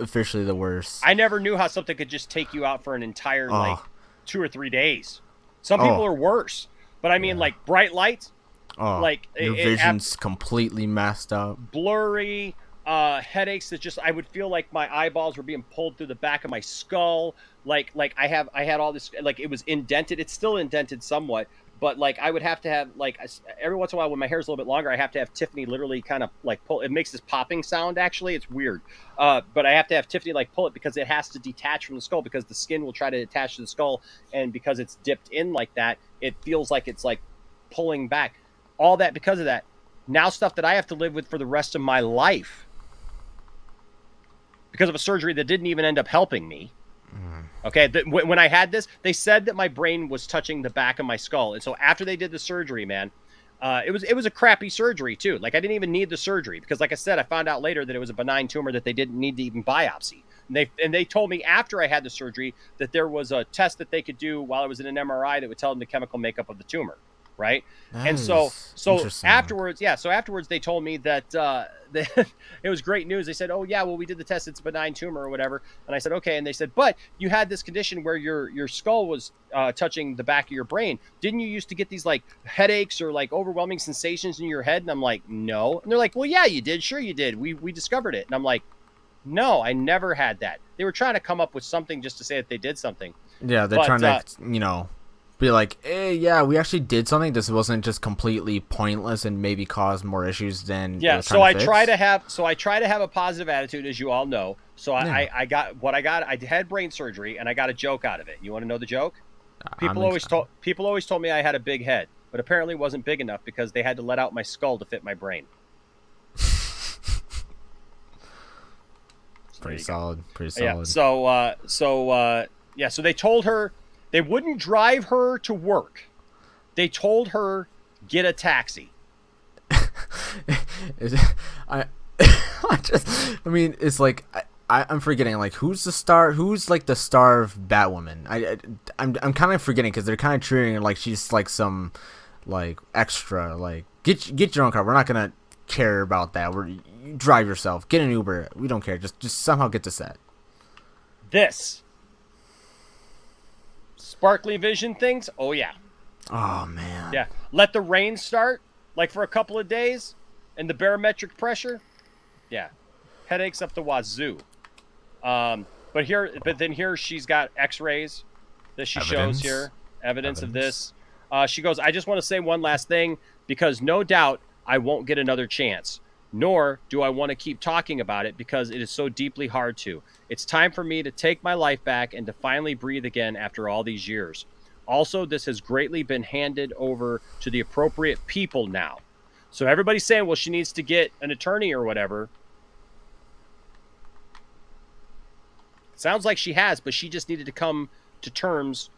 officially the worst. I never knew how something could just take you out for an entire like 2 or 3 days. Some people are worse, but I mean like bright lights. Like your vision's completely messed up. Blurry. Headaches that just I would feel like my eyeballs were being pulled through the back of my skull. Like I had all this, like it was indented. It's still indented somewhat, but like I would have to have like every once in a while when my hair's a little bit longer, I have to have Tiffany literally kind of like pull. It makes this popping sound. Actually, it's weird, but I have to have Tiffany like pull it because it has to detach from the skull because the skin will try to attach to the skull, and because it's dipped in like that, it feels like it's like pulling back. All that because of that. Now stuff that I have to live with for the rest of my life. Because of a surgery that didn't even end up helping me. Okay, when I had this, they said that my brain was touching the back of my skull, and so after they did the surgery, man, it was a crappy surgery too. Like I didn't even need the surgery because, like I said, I found out later that it was a benign tumor that they didn't need to even biopsy. And they told me after I had the surgery that there was a test that they could do while I was in an MRI that would tell them the chemical makeup of the tumor. Right. And so afterwards, they told me that it was great news. They said, oh yeah, well, we did the test. It's a benign tumor or whatever. And I said, okay. And they said, but you had this condition where your skull was touching the back of your brain. Didn't you used to get these like headaches or like overwhelming sensations in your head? And I'm like, no. And they're like, well, yeah, you did. Sure you did. We discovered it. And I'm like, no, I never had that. They were trying to come up with something just to say that they did something. Yeah. They're trying to, be like, hey, yeah, we actually did something. This wasn't just completely pointless and maybe cause more issues than So I try to have a positive attitude, as you all know. So I had brain surgery and I got a joke out of it. You want to know the joke? People always told me I had a big head, but apparently it wasn't big enough because they had to let out my skull to fit my brain. Pretty solid. Yeah. So they told her. They wouldn't drive her to work. They told her, get a taxi. It's like I'm forgetting like who's the star of Batwoman. I'm kind of forgetting because they're kind of treating her like she's like some like extra like get your own car. We're not gonna care about that. You drive yourself. Get an Uber. We don't care. Just somehow get to set. This. Sparkly vision things? Oh, yeah. Oh, man. Yeah. Let the rain start, like for a couple of days, and the barometric pressure. Yeah. Headaches up the wazoo. But then here she's got x-rays that she shows here. Evidence of this. She goes, I just want to say one last thing, because no doubt I won't get another chance. Nor do I want to keep talking about it because it is so deeply hard to. It's time for me to take my life back and to finally breathe again after all these years. Also, this has greatly been handed over to the appropriate people now. So everybody's saying, well, she needs to get an attorney or whatever. Sounds like she has, but she just needed to come to terms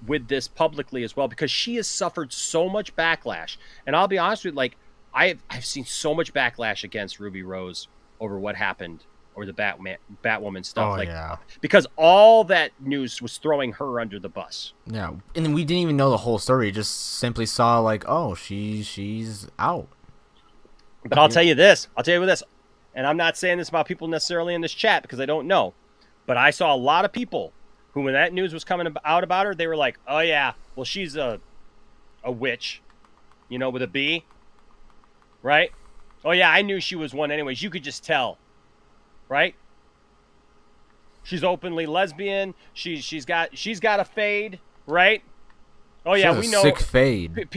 with this publicly as well because she has suffered so much backlash. And I'll be honest with you, like, I've seen so much backlash against Ruby Rose over what happened or the Batwoman stuff. Because all that news was throwing her under the bus. Yeah, and we didn't even know the whole story. Just simply saw like, oh, she's out. But I'll tell you this, and I'm not saying this about people necessarily in this chat because I don't know, but I saw a lot of people who, when that news was coming out about her, they were like, oh yeah, well she's a witch, with a B. Right? Oh, yeah, I knew she was one anyways. You could just tell. Right? She's openly lesbian. She's got a fade, right? Oh yeah, She has we a know. sick fade.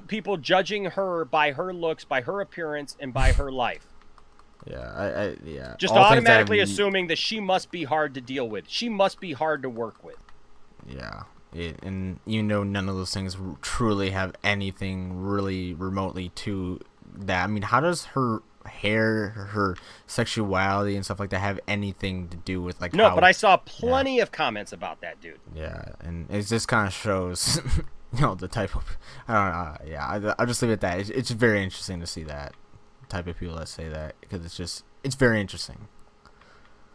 People judging her by her looks, by her appearance, and by her life. Yeah, yeah. Just All things that automatically have- assuming that she must be hard to deal with. She must be hard to work with. Yeah, and none of those things truly have anything really remotely to that. I mean, how does her hair, her sexuality, and stuff like that have anything to do with like? No, how, but I saw plenty of comments about that, dude. Yeah, and it just kind of shows, the type of. I don't know. Yeah, I'll just leave it at that. It's very interesting to see that type of people that say that because it's very interesting.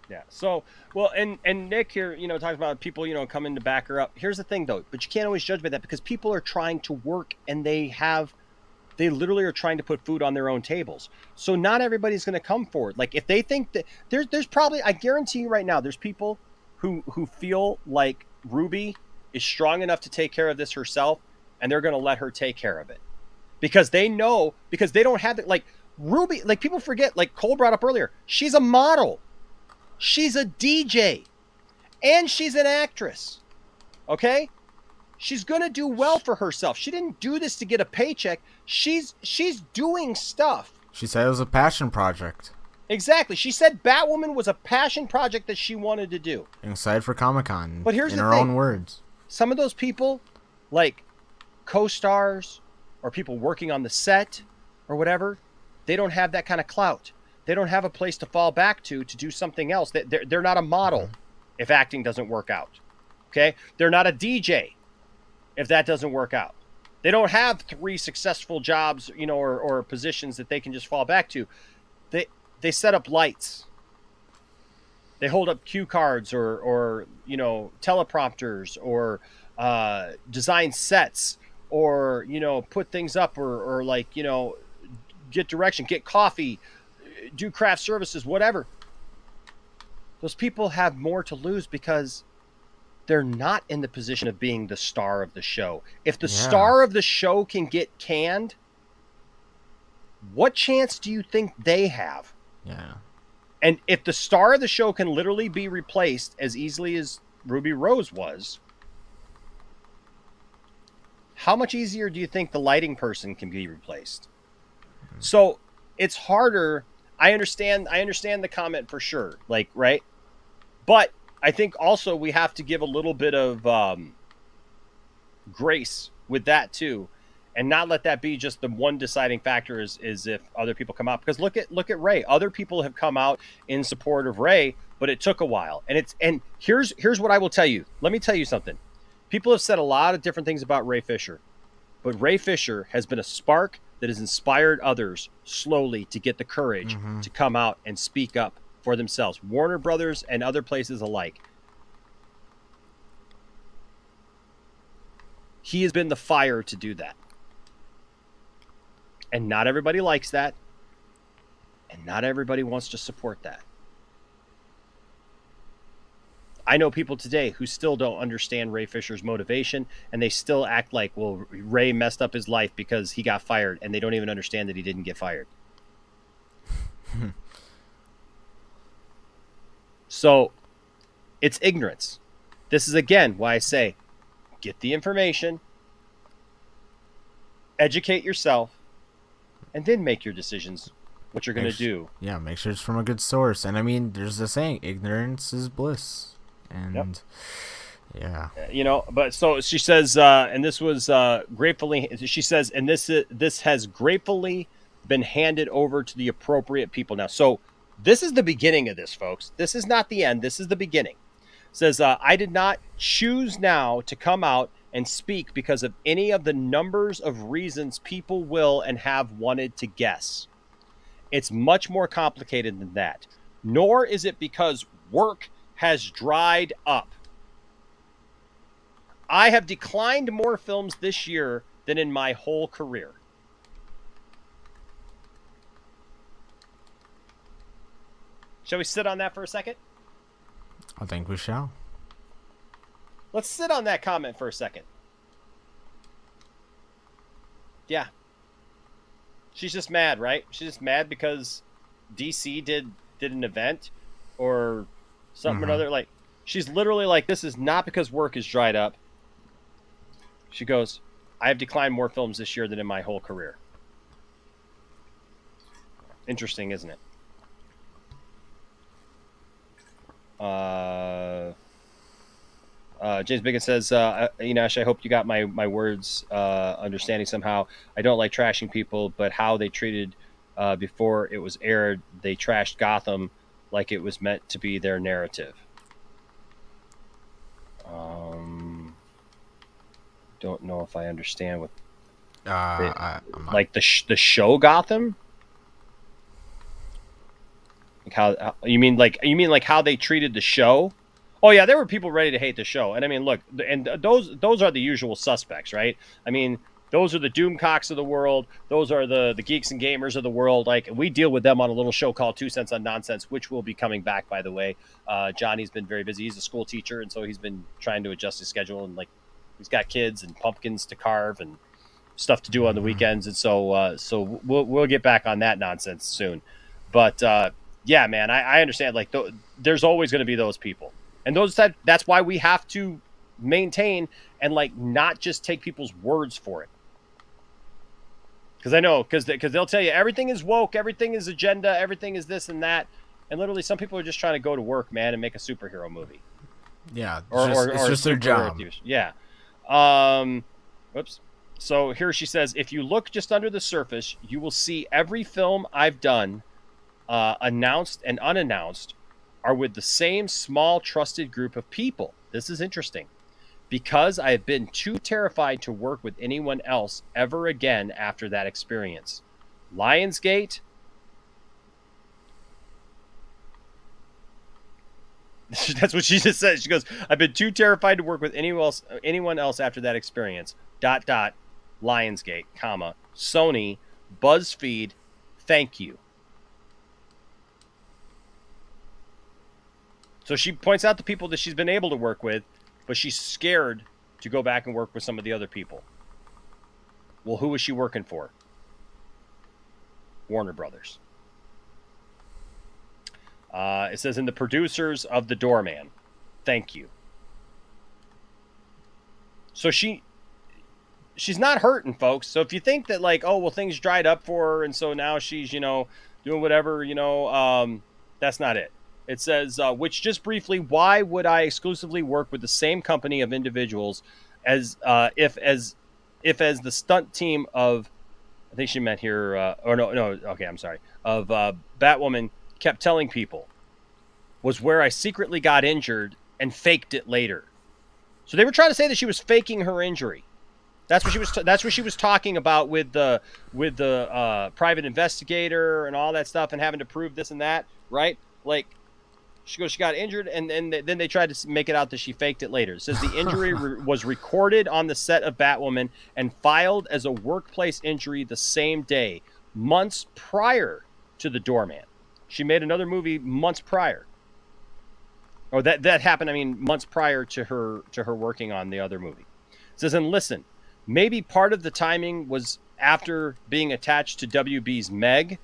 Yeah. So, well, and Nick here, talks about people, coming to back her up. Here's the thing, though, but you can't always judge by that because people are trying to work and they literally are trying to put food on their own tables. So not everybody's going to come forward. Like if they think that there's probably, I guarantee you right now, there's people who feel like Ruby is strong enough to take care of this herself and they're going to let her take care of it because they know, because they don't have it. Like Ruby, like people forget, like Cole brought up earlier, she's a model. She's a DJ and she's an actress. Okay? She's going to do well for herself. She didn't do this to get a paycheck. She's doing stuff. She said it was a passion project. Exactly. She said Batwoman was a passion project that she wanted to do. Excited for Comic-Con. But here's in the her thing. own words. Some of those people, like co-stars or people working on the set or whatever, they don't have that kind of clout. They don't have a place to fall back to do something else. They're not a model if acting doesn't work out. Okay? They're not a DJ if that doesn't work out. They don't have 3 successful jobs, or positions that they can just fall back to. They set up lights. They hold up cue cards or teleprompters or design sets or, put things up or get direction, get coffee, do craft services, whatever. Those people have more to lose because they're not in the position of being the star of the show. If the star of the show can get canned, what chance do you think they have? Yeah. And if the star of the show can literally be replaced as easily as Ruby Rose was, how much easier do you think the lighting person can be replaced? So it's harder. I understand the comment for sure. Like, right. But I think also we have to give a little bit of grace with that too, and not let that be just the one deciding factor is if other people come out. Because look at Ray. Other people have come out in support of Ray, but it took a while. And here's what I will tell you. Let me tell you something. People have said a lot of different things about Ray Fisher, but Ray Fisher has been a spark that has inspired others slowly to get the courage to come out and speak up for themselves. Warner Brothers and other places alike. He has been the fire to do that. And not everybody likes that. And not everybody wants to support that. I know people today who still don't understand Ray Fisher's motivation, and they still act like, well, Ray messed up his life because he got fired, and they don't even understand that he didn't get fired. So it's ignorance. This is, again, why I say, get the information, educate yourself, and then make your decisions, what you're going to do. Yeah, make sure it's from a good source. And I mean, there's a saying, ignorance is bliss. And yeah, but so she says, and this was gratefully, she says, and this has gratefully been handed over to the appropriate people now. So this is the beginning of this, folks. This is not the end. This is the beginning. It says, I did not choose now to come out and speak because of any of the numbers of reasons people will and have wanted to guess. It's much more complicated than that. Nor is it because work has dried up. I have declined more films this year than in my whole career. Shall we sit on that for a second? I think we shall. Let's sit on that comment for a second. Yeah. She's just mad, right? She's just mad because DC did an event or something or another. Like, She's literally like, this is not because work is dried up. She goes, I have declined more films this year than in my whole career. Interesting, isn't it? James Biggin says, Enosh, I hope you got my words understanding somehow. I don't like trashing people, but how they treated before it was aired, they trashed Gotham like it was meant to be their narrative. Don't know if I understand what. Like the show Gotham. Like how you mean like how they treated the show? Oh yeah, there were people ready to hate the show, and I mean, look, and those are the usual suspects, right? I mean, those are the Doomcocks of the world. Those are the geeks and gamers of the world. Like, we deal with them on a little show called 2 Cents on Nonsense, which will be coming back, by the way. Johnny's been very busy. He's a school teacher, and so he's been trying to adjust his schedule, and like he's got kids and pumpkins to carve and stuff to do on the weekends, and so we'll get back on that nonsense soon. But yeah, man, I understand. Like, there's always going to be those people. And that's why we have to maintain and like not just take people's words for it. Because I know, because they'll tell you everything is woke, everything is agenda, everything is this and that, and literally some people are just trying to go to work, man, and make a superhero movie. Yeah, it's just their job. Yeah. Oops. So here she says, if you look just under the surface, you will see every film I've done, announced and unannounced, are with the same small trusted group of people. This is interesting. Because I have been too terrified to work with anyone else ever again after that experience. Lionsgate. That's what she just said. She goes, I've been too terrified to work with anyone else after that experience. ... Lionsgate, comma, Sony, BuzzFeed, thank you. So she points out the people that she's been able to work with, but she's scared to go back and work with some of the other people. Well, who is she working for? Warner Brothers. It says, in the producers of The Doorman. Thank you. So she's not hurting, folks. So if you think that, like, oh, well, things dried up for her, and so now she's, doing whatever, that's not it. It says, which just briefly, why would I exclusively work with the same company of individuals as if as the stunt team of, I think she meant here, okay, I'm sorry, of Batwoman kept telling people was where I secretly got injured and faked it later. So they were trying to say that she was faking her injury. That's what she was. That's what she was talking about with the private investigator and all that stuff and having to prove this and that, right? Like. She goes, she got injured, and then they tried to make it out that she faked it later. It says the injury was recorded on the set of Batwoman and filed as a workplace injury the same day, months prior to The Doorman. She made another movie months prior. Or that happened, months prior to her working on the other movie. It says, and listen, maybe part of the timing was after being attached to WB's Meg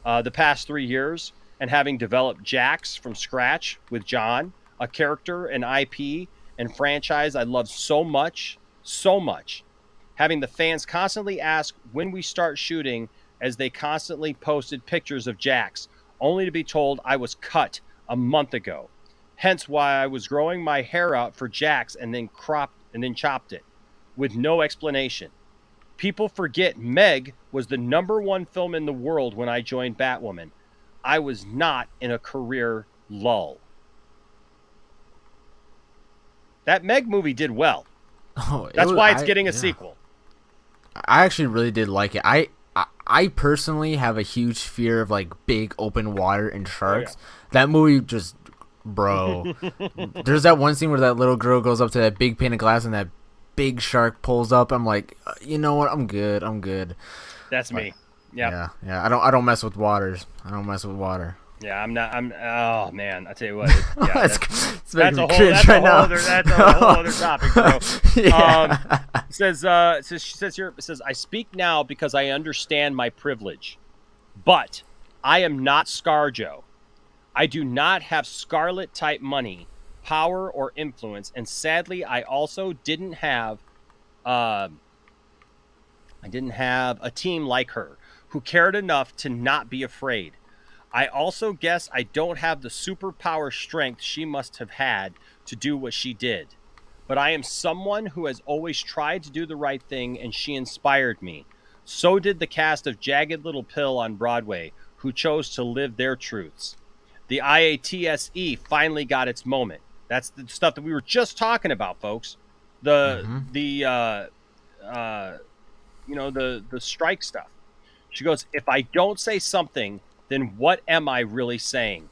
the past 3 years, and having developed Jax from scratch with John, a character, an IP, and franchise I love so much. Having the fans constantly ask when we start shooting, as they constantly posted pictures of Jax, only to be told I was cut a month ago. Hence why I was growing my hair out for Jax and then chopped it, with no explanation. People forget Meg was the #1 film in the world when I joined Batwoman. I was not in a career lull. That Meg movie did well. That's why it's getting a sequel. I actually really did like it. I personally have a huge fear of like big open water and sharks. That movie just, bro. There's that one scene where that little girl goes up to that big pane of glass and that big shark pulls up. I'm like, you know what? I'm good. That's me. Yeah. I don't mess with waters. Yeah, I'm not. Oh man, I tell you what. That's a whole other topic, bro. Yeah. She says here. It says, I speak now because I understand my privilege, but I am not ScarJo. I do not have Scarlet type money power or influence. And sadly, I also didn't have a team like her who cared enough to not be afraid. I also guess I don't have the superpower strength she must have had to do what she did. But I am someone who has always tried to do the right thing, and she inspired me. So did the cast of Jagged Little Pill on Broadway, who chose to live their truths. The IATSE finally got its moment. That's the stuff that we were just talking about, folks. The strike stuff. She goes, if I don't say something, then what am I really saying?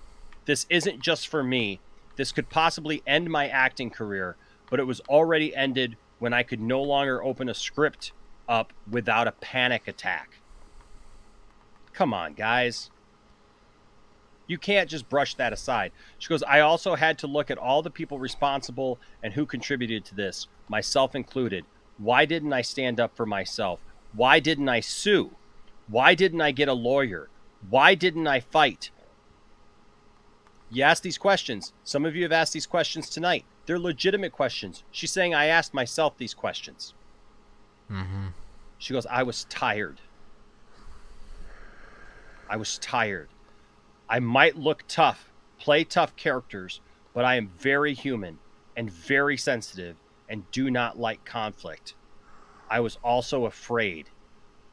This isn't just for me. This could possibly end my acting career, but it was already ended when I could no longer open a script up without a panic attack. Come on, guys. You can't just brush that aside. She goes, I also had to look at all the people responsible and who contributed to this, myself included. Why didn't I stand up for myself? Why didn't I sue? Why didn't I get a lawyer? Why didn't I fight? You ask these questions. Some of you have asked these questions tonight. They're legitimate questions. She's saying I asked myself these questions. She goes, I was tired. I was tired. I might look tough, play tough characters, but I am very human and very sensitive and do not like conflict. I was also afraid,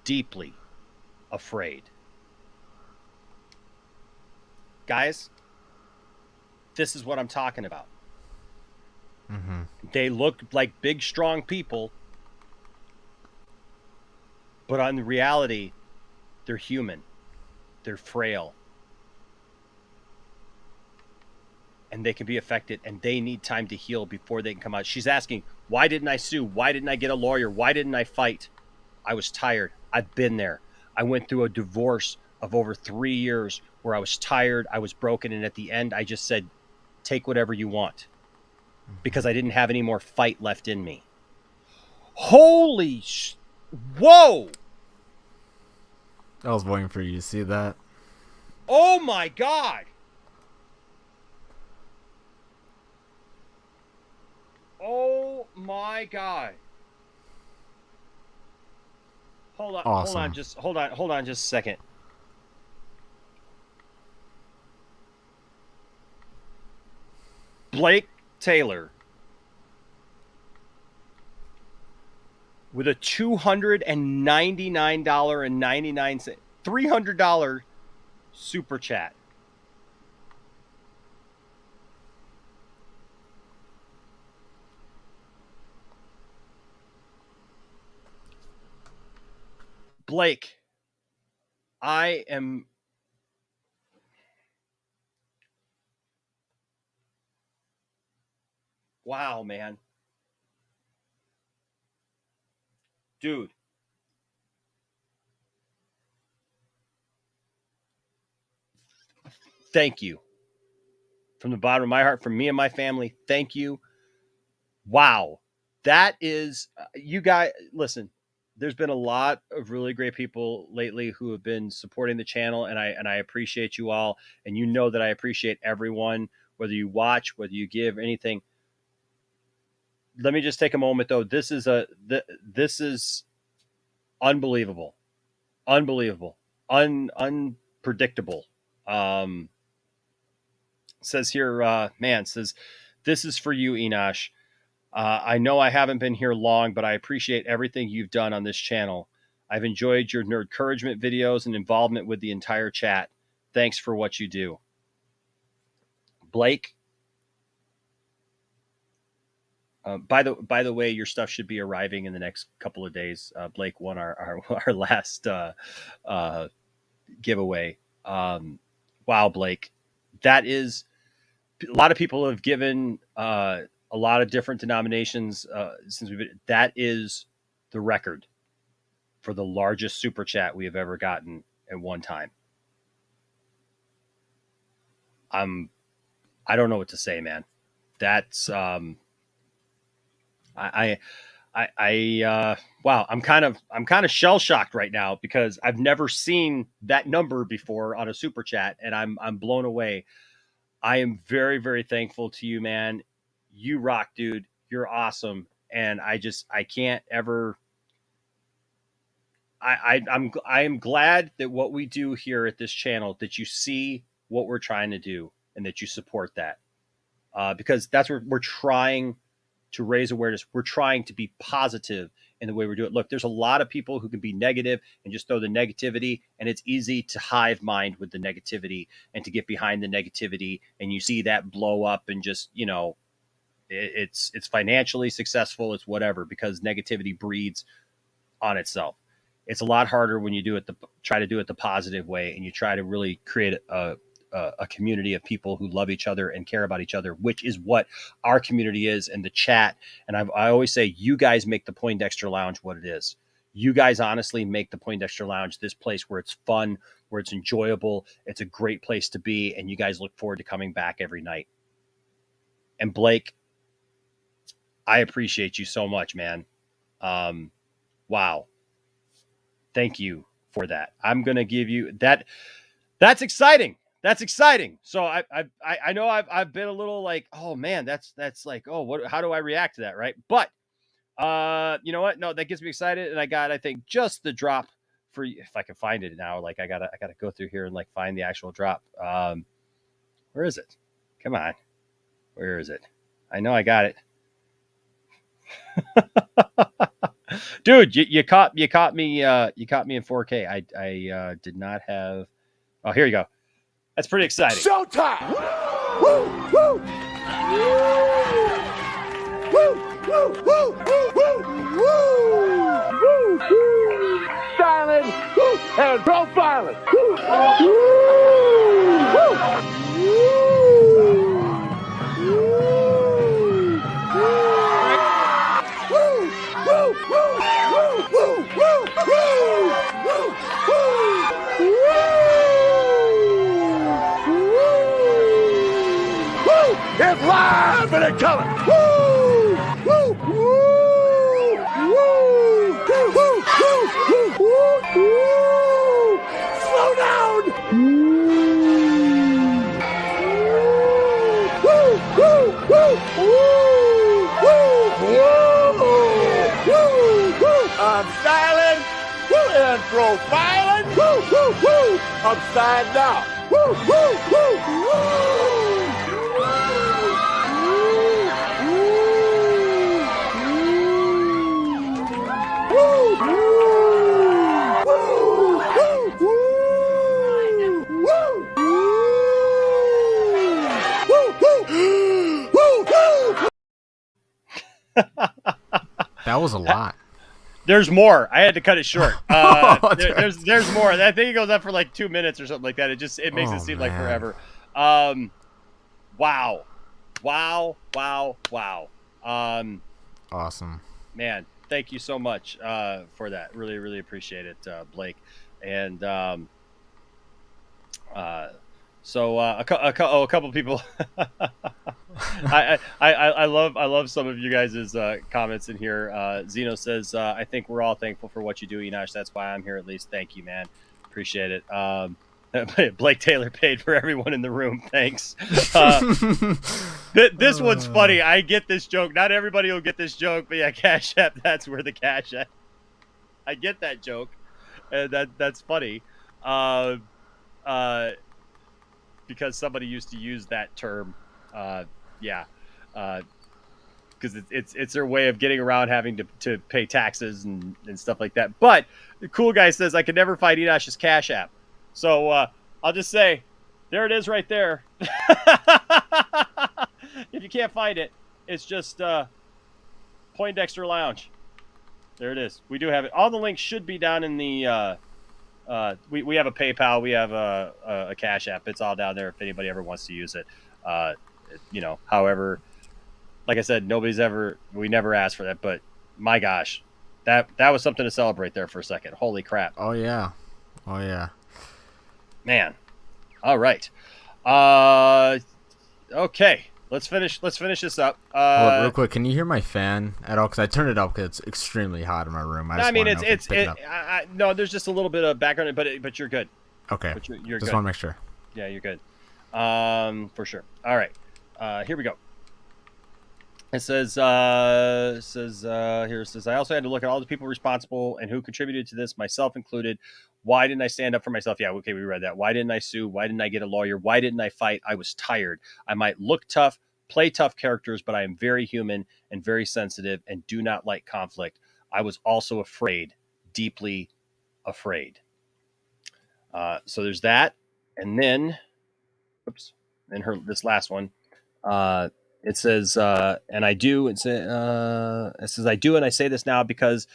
deeply afraid. Guys, this is what I'm talking about. They look like big, strong people, but on the reality, they're human. They're frail. And they can be affected, and they need time to heal before they can come out. She's asking, why didn't I sue? Why didn't I get a lawyer? Why didn't I fight? I was tired. I've been there. I went through a divorce of over 3 years where I was tired, I was broken, and at the end, I just said, take whatever you want, because I didn't have any more fight left in me. Holy whoa! I was waiting for you to see that. Oh my God! Oh my God! Hold on, Awesome. hold on just a second. Blake Taylor with a $299.99, $300 super chat. Blake, I am... Wow, man. Dude. Thank you. From the bottom of my heart, from me and my family, thank you. Wow. That is... you guys, listen, there's been a lot of really great people lately who have been supporting the channel, and I appreciate you all. And you know that I appreciate everyone, whether you watch, whether you give, anything. Let me just take a moment, though. This is unbelievable, unpredictable. Says here, says, this is for you, Enosh. I know I haven't been here long, but I appreciate everything you've done on this channel. I've enjoyed your nerd encouragement videos and involvement with the entire chat. Thanks for what you do. Blake, by the way, your stuff should be arriving in the next couple of days. Blake won our last giveaway. Wow, Blake, that is... a lot of people have given a lot of different denominations since we've been... that is the record for the largest super chat we have ever gotten at one time. I don't know what to say, man. That's wow, I'm kind of shell shocked right now because I've never seen that number before on a super chat, and I'm blown away. I am very, very thankful to you, man. you rock, dude. You're awesome. And I can't ever. I am glad that what we do here at this channel, that you see what we're trying to do and that you support that, because that's where we're trying to raise awareness. We're trying to be positive in the way we do it. Look, there's a lot of people who can be negative and just throw the negativity, and it's easy to hive mind with the negativity and to get behind the negativity, and you see that blow up and just, you know, it's financially successful, it's whatever, because negativity breeds on itself. It's a lot harder when you do it try to do it the positive way, and you try to really create a community of people who love each other and care about each other, which is what our community is, and the chat. And I always say, you guys make the Poindexter Lounge what it is. You guys honestly make the Poindexter Lounge this place where it's fun, where it's enjoyable. It's a great place to be, and you guys look forward to coming back every night. And Blake, I appreciate you so much, man. Wow. Thank you for that. I'm going to give you that. That's exciting. That's exciting. So I know I've been a little like, oh man, that's like, oh, how do I react to that? Right. But, you know what? No, that gets me excited. And I think just the drop for you, if I can find it now, like I gotta go through here and like find the actual drop. Where is it? Come on. Where is it? I know I got it. Dude, you caught me. You caught me in 4K. I did not have. Oh, here you go. That's pretty exciting. Showtime! Woo! Woo! Woo! Woo! Woo! Woo! Woo! Woo! Silent and profiling. Woo! It's live and in color. Woo! Woo! Woo! Woo! Woo! Woo! Woo! Woo! Slow down. Woo! Woo! Woo! Woo! Woo! Woo! I'm styling and profiling. Woo! Woo! Woo! Upside down. Woo! Woo! Woo! Woo! That was a lot. There's more. I had to cut it short. There's more. I think it goes up for like 2 minutes or something like that. It makes it seem like forever. Wow. Awesome. Man, thank you so much for that. Really, really appreciate it, Blake. And so a couple people. I love some of you guys' comments in here. Zeno says, I think we're all thankful for what you do, Enosh. That's why I'm here at least. Thank you, man. Appreciate it. Blake Taylor paid for everyone in the room. Thanks. This one's funny. I get this joke. Not everybody will get this joke, but yeah, Cash App, that's where the Cash App. I get that joke. And that's funny. Because somebody used to use that term. Because it's their way of getting around having to pay taxes and stuff like that. But the cool guy says, I could never find Enosh's Cash App. So I'll just say, there it is right there. If you can't find it, it's just Poindexter Lounge. There it is. We do have it. All the links should be down in the... we have a PayPal. We have a Cash App. It's all down there if anybody ever wants to use it. You know, however, like I said, we never asked for that, but my gosh, that was something to celebrate there for a second. Holy crap. Oh yeah. Man. All right. Okay. Let's finish this up. Hold up, real quick, can you hear my fan at all? Because I turned it up because it's extremely hot in my room. No, there's just a little bit of background, but you're good. Okay. But you're just good. want to make sure. Yeah, you're good. For sure. All right. Here we go. It says, here it says, I also had to look at all the people responsible and who contributed to this, myself included. Why didn't I stand up for myself? Yeah, okay, we read that. Why didn't I sue? Why didn't I get a lawyer? Why didn't I fight? I was tired. I might look tough, play tough characters, but I am very human and very sensitive and do not like conflict. I was also afraid, deeply afraid. So there's that. And then, this last one. It says, and I do, it says, I do, and I say this now because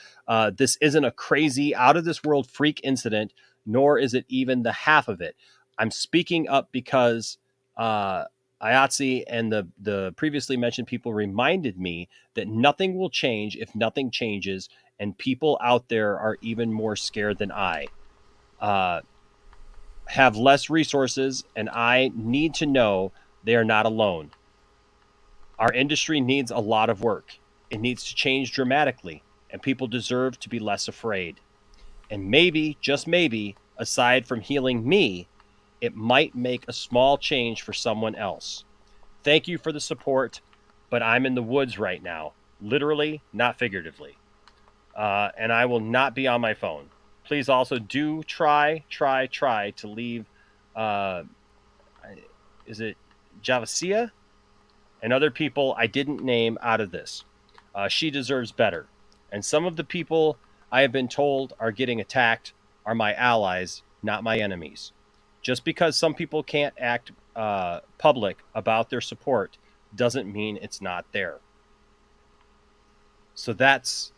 this isn't a crazy, out of this world freak incident, nor is it even the half of it. I'm speaking up because IATSE and the previously mentioned people reminded me that nothing will change if nothing changes, and people out there are even more scared than I. Have less resources, and I need to know they are not alone. Our industry needs a lot of work. It needs to change dramatically, and people deserve to be less afraid. And maybe, just maybe, aside from healing me, it might make a small change for someone else. Thank you for the support, but I'm in the woods right now, literally, not figuratively. And I will not be on my phone. Please also do try to leave, is it Javasia? And other people I didn't name out of this. She deserves better. And some of the people I have been told are getting attacked are my allies, not my enemies. Just because some people can't act public about their support doesn't mean it's not there. So that's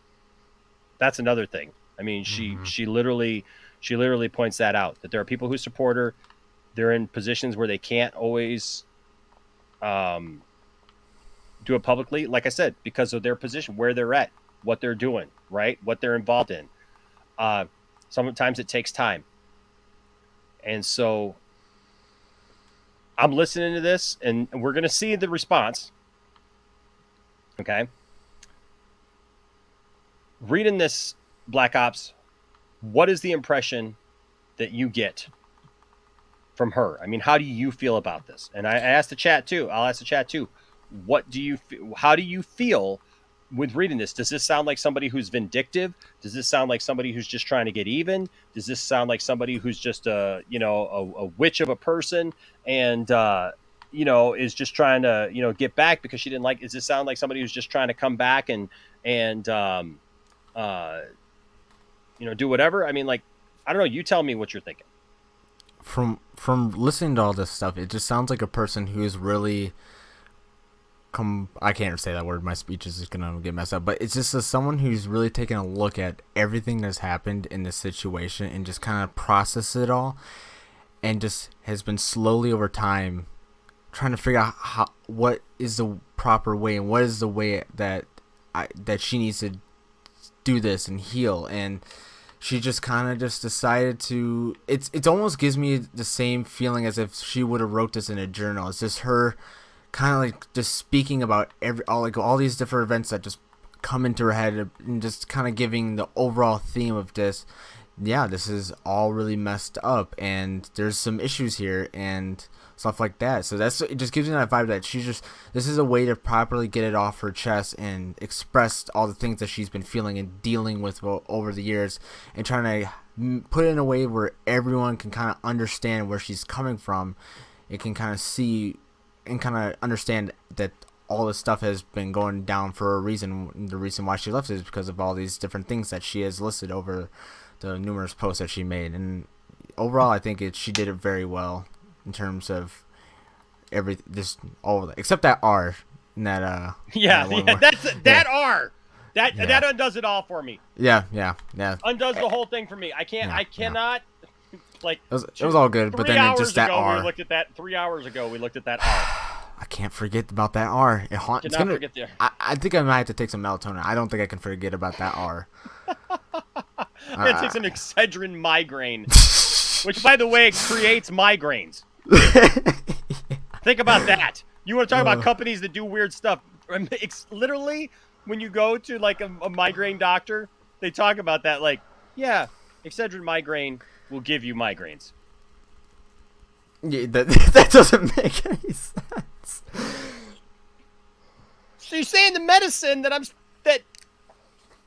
another thing. I mean, she literally points that out, that there are people who support her. They're in positions where they can't always do it publicly, like I said, because of their position, where they're at, what they're doing, right? What they're involved in. Sometimes it takes time. And so I'm listening to this, and we're going to see the response. Okay. Reading this, Black Ops, what is the impression that you get from her? I mean, how do you feel about this? And I asked the chat too. I'll ask the chat too. How do you feel with reading this? Does this sound like somebody who's vindictive? Does this sound like somebody who's just trying to get even? Does this sound like somebody who's just a witch of a person and is just trying to get back because she didn't like? Does this sound like somebody who's just trying to come back and do whatever? I mean, like, I don't know. You tell me what you're thinking. From listening to all this stuff, it just sounds like a person who's really I can't say that word. My speech is just gonna get messed up. But it's just someone who's really taken a look at everything that's happened in this situation and just kind of process it all, and just has been slowly over time trying to figure out what is the proper way and what is the way that she needs to do this and heal. And she just kind of just decided to. It almost gives me the same feeling as if she would have wrote this in a journal. It's just her kind of like just speaking about all these different events that just come into her head and just kind of giving the overall theme of this. Yeah, this is all really messed up and there's some issues here and stuff like that. So it just gives me that vibe that this is a way to properly get it off her chest and express all the things that she's been feeling and dealing with over the years, and trying to put it in a way where everyone can kind of understand where she's coming from. It can kind of see and kind of understand that all this stuff has been going down for a reason. The reason why she left is because of all these different things that she has listed over the numerous posts that she made. And overall, I think she did it very well in terms of except that R. And that that R. That undoes it all for me. Yeah. Undoes the whole thing for me. I cannot. Like it was all good, but then just that R. We looked at that 3 hours ago. We looked at that R. I can't forget about that R. Forget the R. I think I might have to take some melatonin. I don't think I can forget about that R. It takes an Excedrin migraine, which, by the way, creates migraines. Think about that. You want to talk about companies that do weird stuff? It's literally, when you go to like a migraine doctor, they talk about that. Like, yeah, Excedrin migraine will give you migraines. Yeah, that doesn't make any sense. So you're saying the medicine that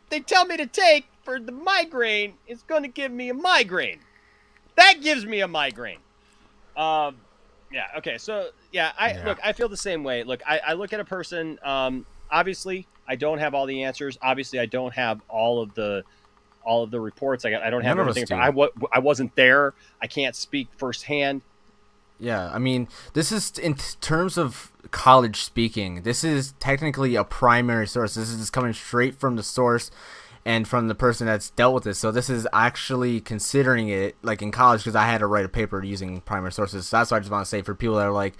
they tell me to take for the migraine is going to give me a migraine? That gives me a migraine. Yeah. Okay. So yeah, look. I feel the same way. Look, I look at a person. Obviously, I don't have all the answers. Obviously, I don't have all of the reports. I don't have None of us everything. do. I wasn't there. I can't speak firsthand. Yeah, I mean, this is in terms of college speaking. This is technically a primary source. This is just coming straight from the source and from the person that's dealt with this. So this is actually considering it like in college, because I had to write a paper using primary sources. So that's what I just want to say for people that are like,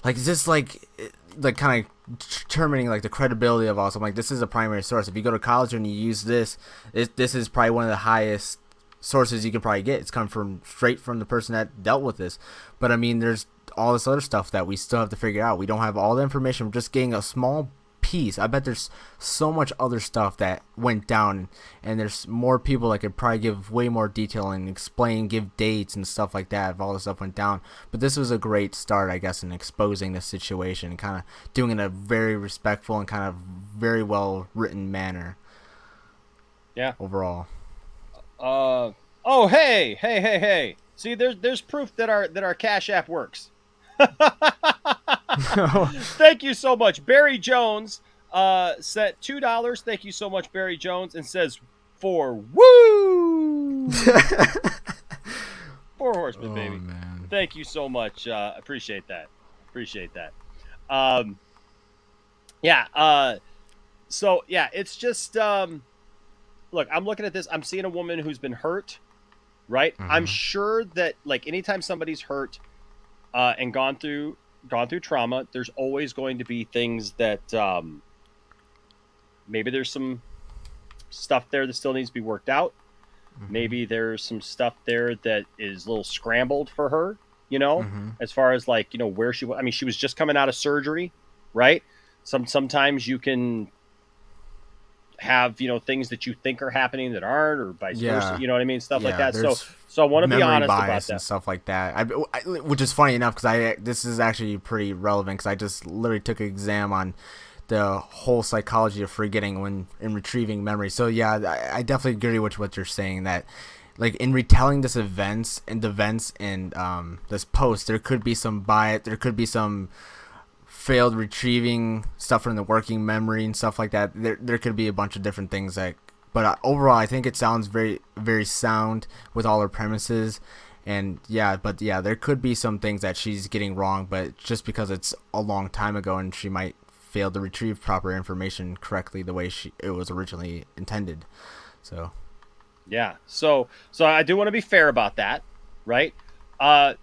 is this like kind of determining like the credibility of all. So I'm like, this is a primary source. If you go to college and you use this, this is probably one of the highest sources you could probably get. It's come from straight from the person that dealt with this. But I mean, there's all this other stuff that we still have to figure out. We don't have all the information. We're just getting a small piece. I bet there's so much other stuff that went down, and there's more people that could probably give way more detail and explain, give dates and stuff like that if all this stuff went down. But this was a great start, I guess, in exposing the situation and kind of doing it in a very respectful and kind of very well written manner. Yeah. Overall. Oh, hey. See, there's proof that our Cash App works. Thank you so much. Barry Jones sent $2. Thank you so much, Barry Jones, and says for woo. 4 Horsemen, baby. Man. Thank you so much. Appreciate that. So yeah, it's just look, I'm looking at this. I'm seeing a woman who's been hurt, right? Mm-hmm. I'm sure that like anytime somebody's hurt and gone through trauma, there's always going to be things that maybe there's some stuff there that still needs to be worked out. Mm-hmm. Maybe there's some stuff there that is a little scrambled for her, as far as like, where she was. I mean, she was just coming out of surgery, right? Sometimes you can have things that you think are happening that aren't, or vice versa. You know what I mean? Stuff like that. So I want to be honest about that and stuff like that. Which is funny enough because this is actually pretty relevant because I just literally took an exam on the whole psychology of forgetting when in retrieving memory. So yeah, I definitely agree with what you're saying that like in retelling this events and this post, there could be some bias, there could be some failed retrieving stuff from the working memory and stuff like that. There could be a bunch of different things but overall I think it sounds very, very sound with all her premises. And there could be some things that she's getting wrong, but just because it's a long time ago and she might fail to retrieve proper information correctly the way it was originally intended. So yeah, so I do want to be fair about that, right? But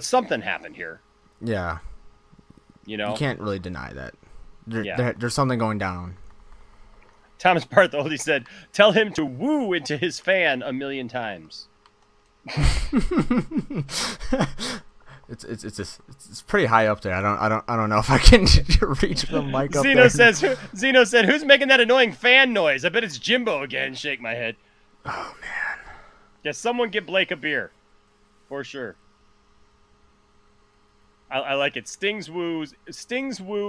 something happened here. Yeah. You can't really deny that. There's something going down. Thomas Bartholdi said, "Tell him to woo into his fan 1,000,000 times." It's pretty high up there. I don't know if I can reach the mic up there. Zeno said, "Who's making that annoying fan noise? I bet it's Jimbo again." Shake my head. Oh man. Yeah, someone get Blake a beer, for sure. I like it. Sting's woo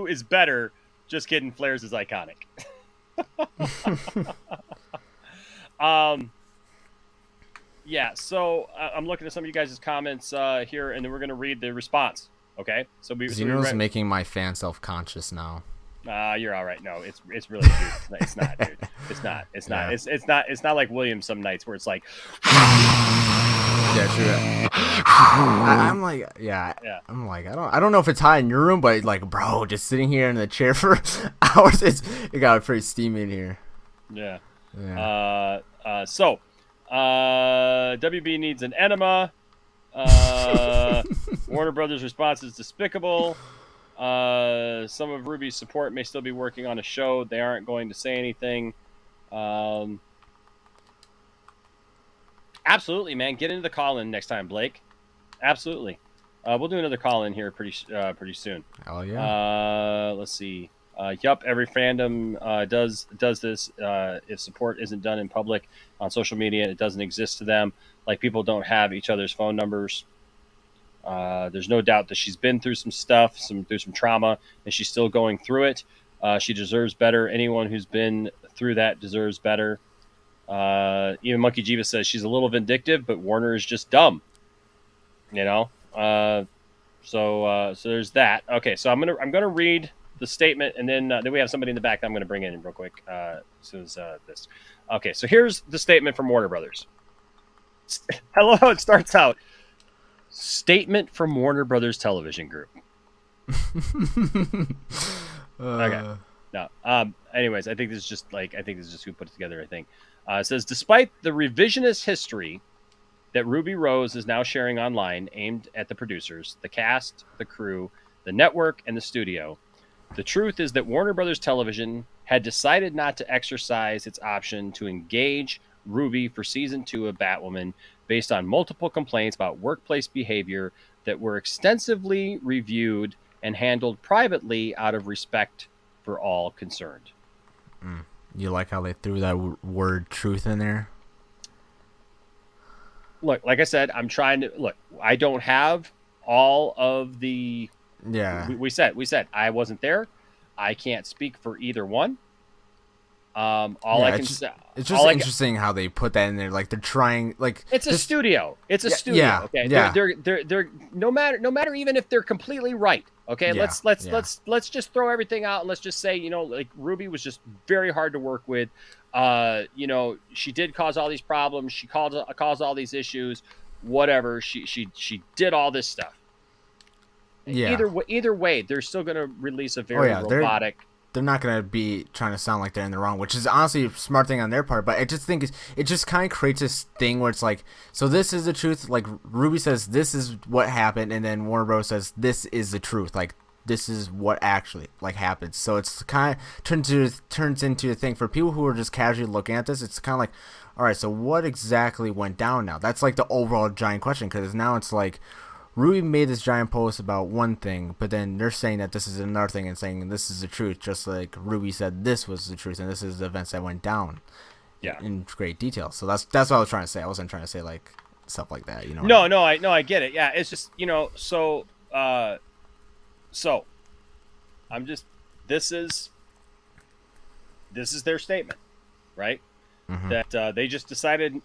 is better. Just kidding. Flair's is iconic. Yeah. So I'm looking at some of you guys' comments here, and then we're gonna read the response. Okay. Zeno's making my fan self-conscious now. You're all right. No, it's really dude. It's not, dude. It's not. Yeah. It's not like Williams some nights where it's like. Yeah, true. I'm like, I'm like, I don't know if it's hot in your room, but like, bro, just sitting here in the chair for hours, it got pretty steamy in here. Yeah. So, WB needs an enema. Warner Brothers' response is despicable. Some of Ruby's support may still be working on a show. They aren't going to say anything. Absolutely, man. Get into the call-in next time, Blake. Absolutely. We'll do another call-in here pretty soon. Oh yeah. Let's see. Yup, every fandom does this. If support isn't done in public on social media, it doesn't exist to them. Like people don't have each other's phone numbers. There's no doubt that she's been through some stuff, through some trauma, and she's still going through it. She deserves better. Anyone who's been through that deserves better. Even Monkey Jiva says she's a little vindictive, but Warner is just dumb. You know. So there's that. Okay, so I'm gonna read the statement, and then we have somebody in the back that I'm gonna bring in real quick as soon as this. Okay, so here's the statement from Warner Brothers. I love how it starts out. Statement from Warner Brothers Television Group. Okay. No. Anyways, I think this is just who put it together. I think it says, despite the revisionist history that Ruby Rose is now sharing online, aimed at the producers, the cast, the crew, the network, and the studio, the truth is that Warner Brothers Television had decided not to exercise its option to engage Ruby for season 2 of Batwoman based on multiple complaints about workplace behavior that were extensively reviewed and handled privately out of respect for all concerned. You like how they threw that word truth in there? Look, like I said, I'm trying to look. I don't have all of the. Yeah. We said I wasn't there. I can't speak for either one. It's just interesting how they put that in there. Like they're trying, like it's a studio. It's a studio. Yeah, okay. Yeah. They're no matter even if they're completely right. Okay. Yeah, Let's just throw everything out and let's just say, like Ruby was just very hard to work with. She did cause all these problems. She caused all these issues. Whatever. She did all this stuff. Yeah. Either way, they're still going to release a very robotic. They're not going to be trying to sound like they're in the wrong, which is honestly a smart thing on their part. But I just think it just kind of creates this thing where it's like, so this is the truth. Like Ruby says, this is what happened. And then Warner Bros. Says, this is the truth. Like, this is what actually happened. So it's kind of turns into a thing for people who are just casually looking at this. It's kind of like, all right, so what exactly went down now? That's like the overall giant question, because now it's like, Ruby made this giant post about one thing, but then they're saying that this is another thing and saying this is the truth, just like Ruby said this was the truth and this is the events that went down. Yeah. In great detail. So that's what I was trying to say. I wasn't trying to say like stuff like that, I get it. Yeah, it's just, so I'm just this is their statement, right? Mm-hmm. That they just decided,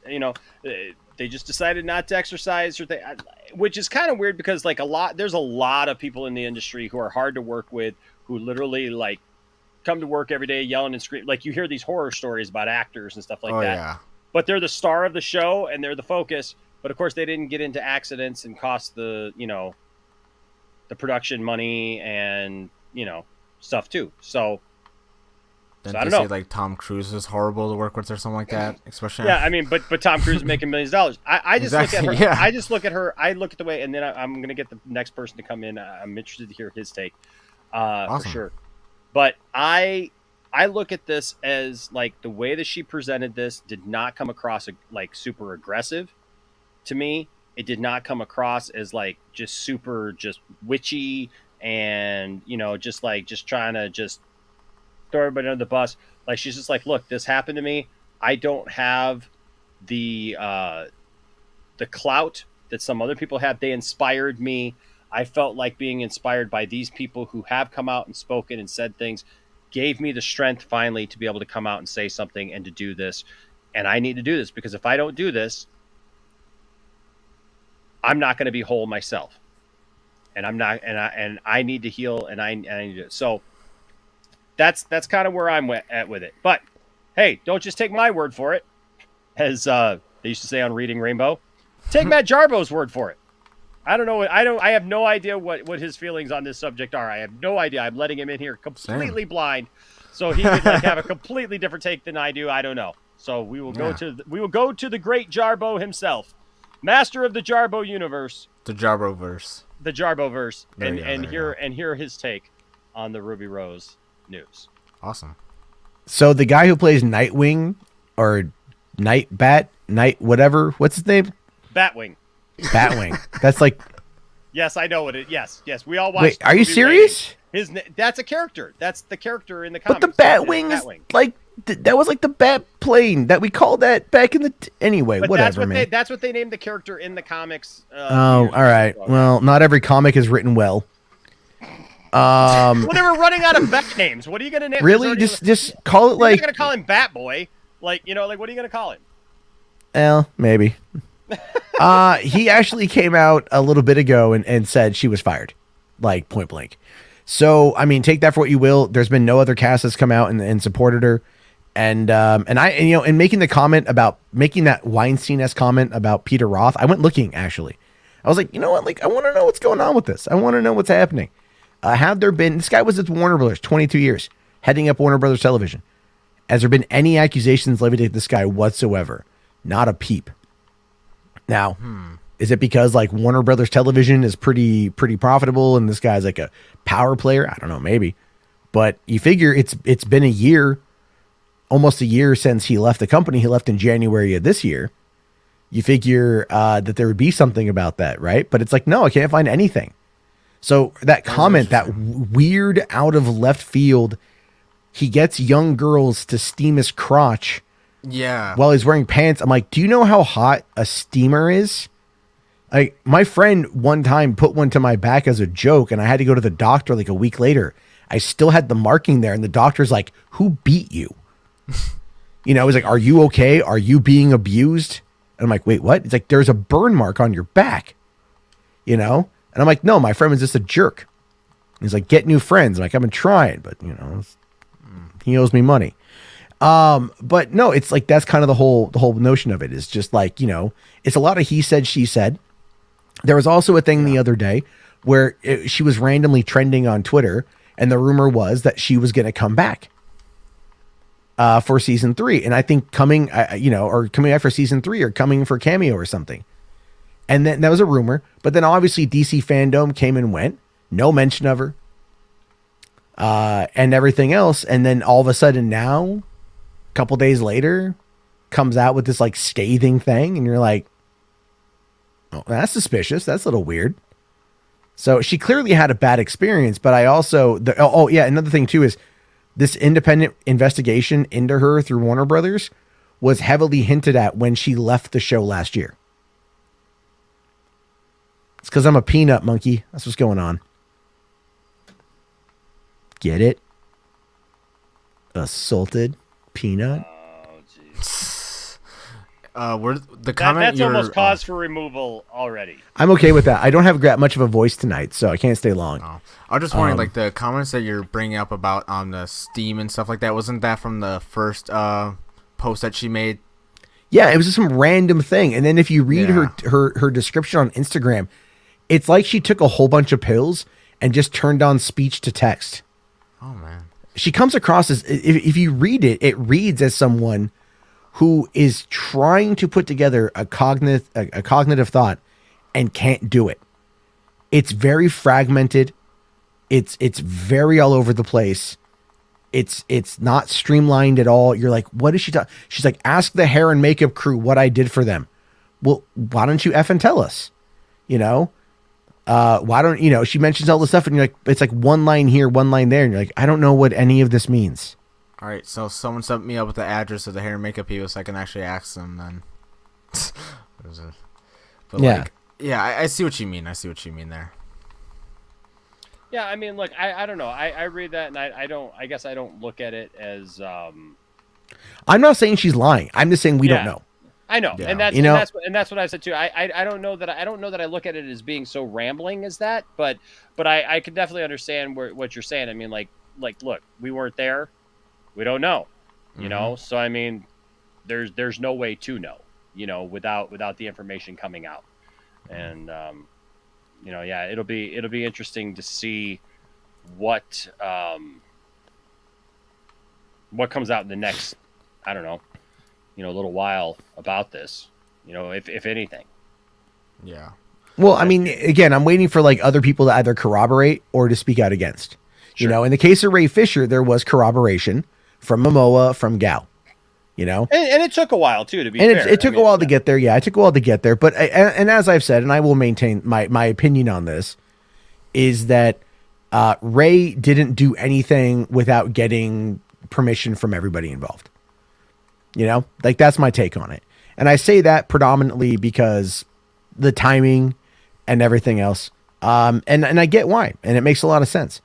they just decided not to exercise, which is kind of weird because there's a lot of people in the industry who are hard to work with, who literally come to work every day yelling and screaming. Like you hear these horror stories about actors and stuff like that. Yeah. But they're the star of the show and they're the focus. But of course they didn't get into accidents and cost the production money and, stuff too. So Didn't I don't they know. say like Tom Cruise is horrible to work with or something like that? Especially yeah, I mean, but Tom Cruise is making millions of dollars. I just Exactly, look at her. yeah. I just look at her. I look at the way, and then I'm gonna get the next person to come in. I'm interested to hear his take, Awesome. for sure. But I look at this as like the way that she presented this did not come across like super aggressive to me. It did not come across as like just super just witchy and just trying to just throw everybody under the bus. Like she's just like, look, this happened to me. I don't have the clout that some other people have. They inspired me. I felt like being inspired by these people who have come out and spoken and said things, gave me the strength finally to be able to come out and say something and to do this. And I need to do this because if I don't do this, I'm not going to be whole myself. And I'm not, and I need to heal and I need to do it. So that's kind of where I'm at with it. But hey, don't just take my word for it. As they used to say on Reading Rainbow, take Matt Jarbo's word for it. I have no idea what his feelings on this subject are. I have no idea. I'm letting him in here completely blind, so he could have a completely different take than I do. I don't know. So we will go to the great Jarbo himself, master of the Jarbo universe, the Jarboverse, and hear his take on the Ruby Rose news. Awesome. So the guy who plays Nightwing or Night whatever, what's his name? Batwing. That's like. Yes, I know what it. Yes. We all watched. Wait, are you serious? That's a character. That's the character in the comics. But the Batwing is like that was like the bat plane that we called that back in the anyway. But Whatever, man. That's what they named the character in the comics. Oh, all right. Well, not every comic is written well. Well, they were running out of bat names. What are you gonna name? Really, just call it You're like. not gonna call him Bat Boy. Like like what are you gonna call him? Well, maybe. He actually came out a little bit ago and said she was fired, like point blank. So, I mean, take that for what you will. There's been no other cast that's come out and supported her. And making the comment about making that Weinstein-esque comment about Peter Roth, I went looking actually. I was like, you know what? Like, I want to know what's going on with this. I want to know what's happening. Have there been, this guy was at Warner Brothers 22 years, heading up Warner Brothers Television. Has there been any accusations levied at this guy whatsoever? Not a peep. Now, is it because like Warner Brothers Television is pretty profitable and this guy's like a power player? I don't know, maybe. But you figure it's been a year, almost a year since he left the company. He left in January of this year. You figure that there would be something about that, right? But it's like, no, I can't find anything. So that comment, that weird out of left field, he gets young girls to steam his crotch. Yeah. While he's wearing pants. I'm like, do you know how hot a steamer is? Like, my friend one time put one to my back as a joke, and I had to go to the doctor like a week later. I still had the marking there, and the doctor's like, who beat you? He's like, are you okay? Are you being abused? And I'm like, wait, what? It's like, there's a burn mark on your back, And I'm like, no, my friend was just a jerk. He's like, get new friends. I'm like, I've been trying, but he owes me money. But no, it's like, that's kind of the whole notion of it is just like, it's a lot of he said, she said. There was also a thing the other day where she was randomly trending on Twitter, and the rumor was that she was going to come back for season 3. And I think coming after season 3 or coming for cameo or something. And then that was a rumor, but then obviously DC fandom came and went, no mention of her, and everything else. And then all of a sudden now, a couple days later, comes out with this like scathing thing. And you're like, oh, that's suspicious. That's a little weird. So she clearly had a bad experience, but I also, another thing too is this independent investigation into her through Warner Brothers was heavily hinted at when she left the show last year. It's because I'm a peanut monkey. That's what's going on. Get it? Assaulted peanut. The comment that's almost cause for removal already. I'm okay with that. I don't have much of a voice tonight, so I can't stay long. Oh. I was just wondering, like the comments that you're bringing up about on the Steam and stuff like that. Wasn't that from the first post that she made? Yeah, it was just some random thing. And then if you read her description on Instagram, it's like she took a whole bunch of pills and just turned on speech to text. Oh man, she comes across as, if you read it, it reads as someone who is trying to put together a cognitive thought and can't do it. It's very fragmented. It's very all over the place. It's not streamlined at all. You're like, what is she talking? She's like, ask the hair and makeup crew what I did for them. Well, why don't you effing tell us? Why don't she mentions all this stuff and you're like, it's like one line here, one line there, and you're like, I don't know what any of this means. All right, so someone sent me up with the address of the hair and makeup people, so I can actually ask them then. But yeah. I see what you mean. I see what you mean there. Yeah, I mean, look, I don't know. I read that and I guess I don't look at it as. I'm not saying she's lying. I'm just saying we don't know. I know, Yeah. and that's what I said too. I don't know that I look at it as being so rambling as that, but I could definitely understand what you're saying. I mean, like look, we weren't there. We don't know, So I mean, there's no way to know, without the information coming out, and it'll be interesting to see what comes out in the next, I don't know, little while about this, if anything. Yeah. Well, I mean, again, I'm waiting for like other people to either corroborate or to speak out against. Sure. In the case of Ray Fisher, there was corroboration from Momoa, from Gal, and it took a while too, to be fair. And it took a while to get there. Yeah, it took a while to get there. But and as I've said, and I will maintain my opinion on this, is that Ray didn't do anything without getting permission from everybody involved. You know, like that's my take on it. And I say that predominantly because the timing and everything else. And I get why, and it makes a lot of sense.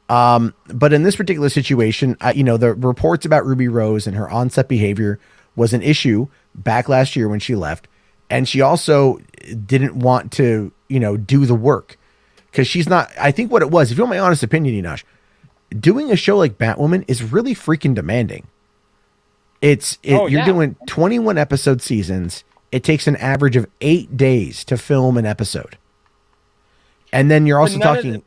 But in this particular situation, you know, the reports about Ruby Rose and her onset behavior was an issue back last year when she left. And she also didn't want to, you know, do the work because she's not, I think what it was, if you want my honest opinion, Enosh, doing a show like Batwoman is really freaking demanding. You're doing 21 episode seasons. It takes an average of 8 days to film an episode. And then you're also talking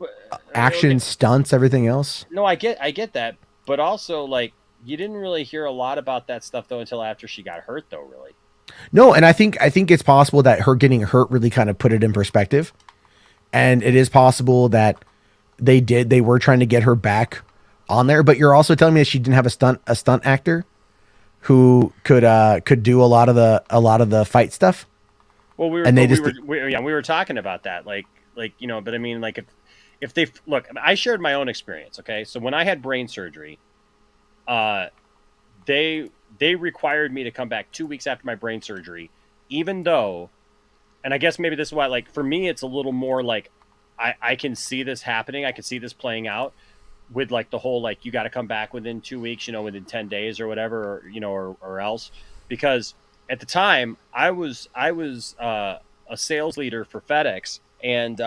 action, stunts, everything else. No, I get that. But also, like, you didn't really hear a lot about that stuff, though, until after she got hurt, though, really. No, and I think it's possible that her getting hurt really kind of put it in perspective. And it is possible that they were trying to get her back on there. But you're also telling me that she didn't have a stunt actor who could do a lot of the fight stuff. Well, we were talking about that, like, you know, but I mean, like, if they look, I shared my own experience. Okay. So when I had brain surgery, they required me to come back 2 weeks after my brain surgery, even though, and I guess maybe this is why, like, for me, it's a little more like, I can see this happening. I can see this playing out with, like, the whole, like, you got to come back within 2 weeks, you know, within 10 days or whatever, or, you know, or else, because at the time I was a sales leader for FedEx, and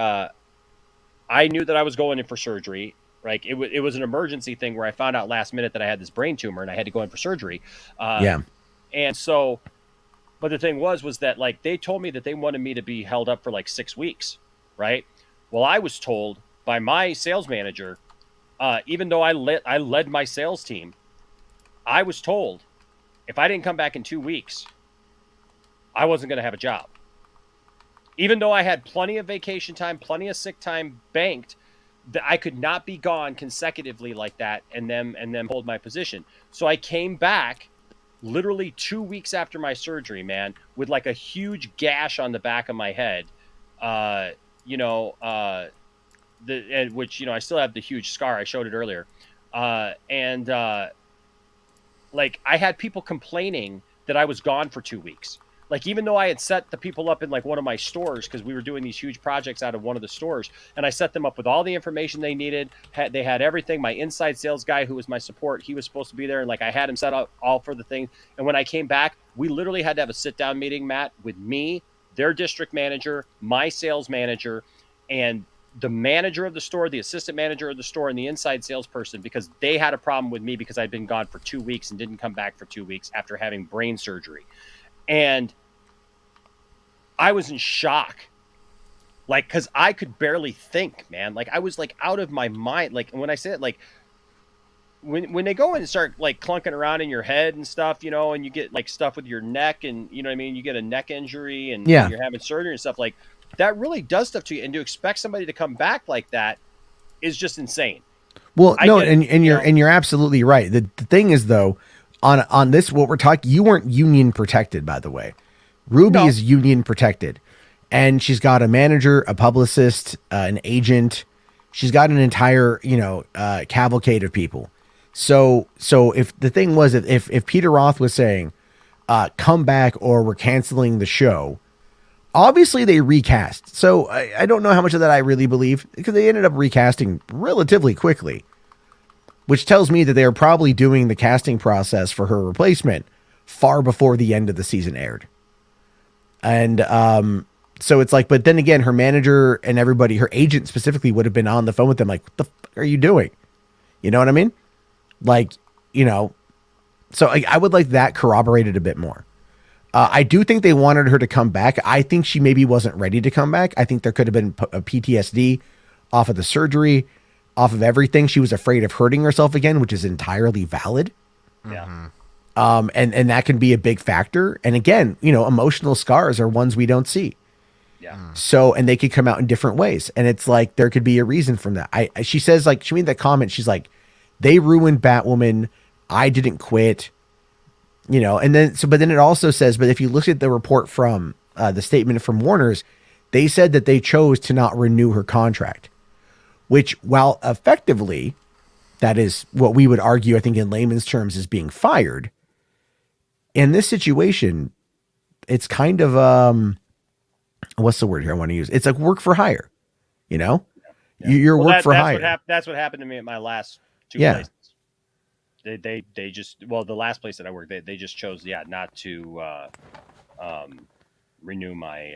I knew that I was going in for surgery. Like, it was an emergency thing where I found out last minute that I had this brain tumor and I had to go in for surgery. And so, but the thing was that, like, they told me that they wanted me to be held up for like 6 weeks. Right. Well, I was told by my sales manager, even though I led my sales team, I was told if I didn't come back in 2 weeks, I wasn't going to have a job. Even though I had plenty of vacation time, plenty of sick time banked, that I could not be gone consecutively like that and them hold my position. So I came back literally 2 weeks after my surgery, man, with like a huge gash on the back of my head. Which, you know, I still have the huge scar. I showed it earlier. Like, I had people complaining that I was gone for 2 weeks. Like, even though I had set the people up in, like, one of my stores, because we were doing these huge projects out of one of the stores, and I set them up with all the information they needed. They had everything. My inside sales guy, who was my support, he was supposed to be there, and, like, I had him set up all for the thing. And when I came back, we literally had to have a sit-down meeting, Matt, with me, their district manager, my sales manager, and the manager of the store, the assistant manager of the store, and the inside salesperson, because they had a problem with me because I'd been gone for 2 weeks and didn't come back for 2 weeks after having brain surgery. And I was in shock, like, because I could barely think, man. Like, I was, like, out of my mind. Like, when I say it, like, when they go in and start, like, clunking around in your head and stuff, you know, and you get, like, stuff with your neck and, you know what I mean, you get a neck injury and you're having surgery and stuff, like, that really does stuff to you. And to expect somebody to come back like that is just insane. Well, you're absolutely right. The thing is, though, on this, what we're talking, you weren't union protected, by the way. Ruby is union protected, and she's got a manager, a publicist, an agent. She's got an entire, cavalcade of people. So if the thing was, if Peter Roth was saying, come back or we're canceling the show, obviously they recast. So I don't know how much of that I really believe, because they ended up recasting relatively quickly, which tells me that they are probably doing the casting process for her replacement far before the end of the season aired. And so it's like, but then again, her manager and everybody, her agent specifically, would have been on the phone with them like, what the fuck are you doing? You know what I mean? Like, so I would like that corroborated a bit more. I do think they wanted her to come back. I think she maybe wasn't ready to come back. I think there could have been a PTSD off of the surgery, off of everything. She was afraid of hurting herself again, which is entirely valid. Yeah. And that can be a big factor. And again, emotional scars are ones we don't see. Yeah. So, and they could come out in different ways. And it's like, there could be a reason from that. She says, like, she made that comment. She's like, they ruined Batwoman. I didn't quit, and then it also says, but if you look at the report from the statement from Warner's, they said that they chose to not renew her contract, which, while effectively that is what we would argue, I think, in layman's terms, is being fired. In this situation, it's kind of what's the word here I want to use? It's like work for hire. You know, you're work for hire. That's what happened to me at my last two Yeah. places. They just, well, the last place that I worked, they just chose not to renew my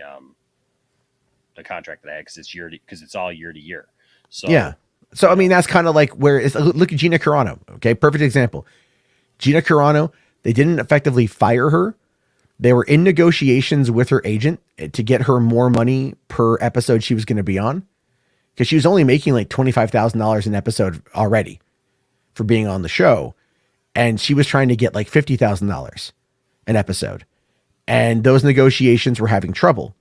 the contract that I had because it's all year to year. So Yeah. So I mean, that's kind of like where it's. Look at Gina Carano. Okay, perfect example. Gina Carano. They didn't effectively fire her. They were in negotiations with her agent to get her more money per episode she was going to be on, because she was only making like $25,000 an episode already for being on the show, and she was trying to get like $50,000 an episode, and those negotiations were having trouble.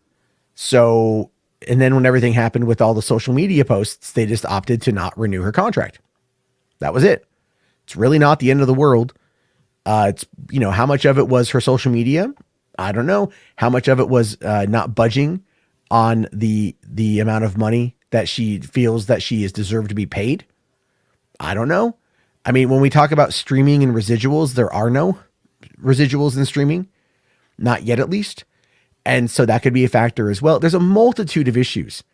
So, and then when everything happened with all the social media posts, they just opted to not renew her contract. That was it. It's really not the end of the world. It's, you know, how much of it was her social media? I don't know. How much of it was not budging on the amount of money that she feels that she is deserved to be paid? I don't know. I mean, when we talk about streaming and residuals, there are no residuals in streaming, not yet at least. And so that could be a factor as well. There's a multitude of issues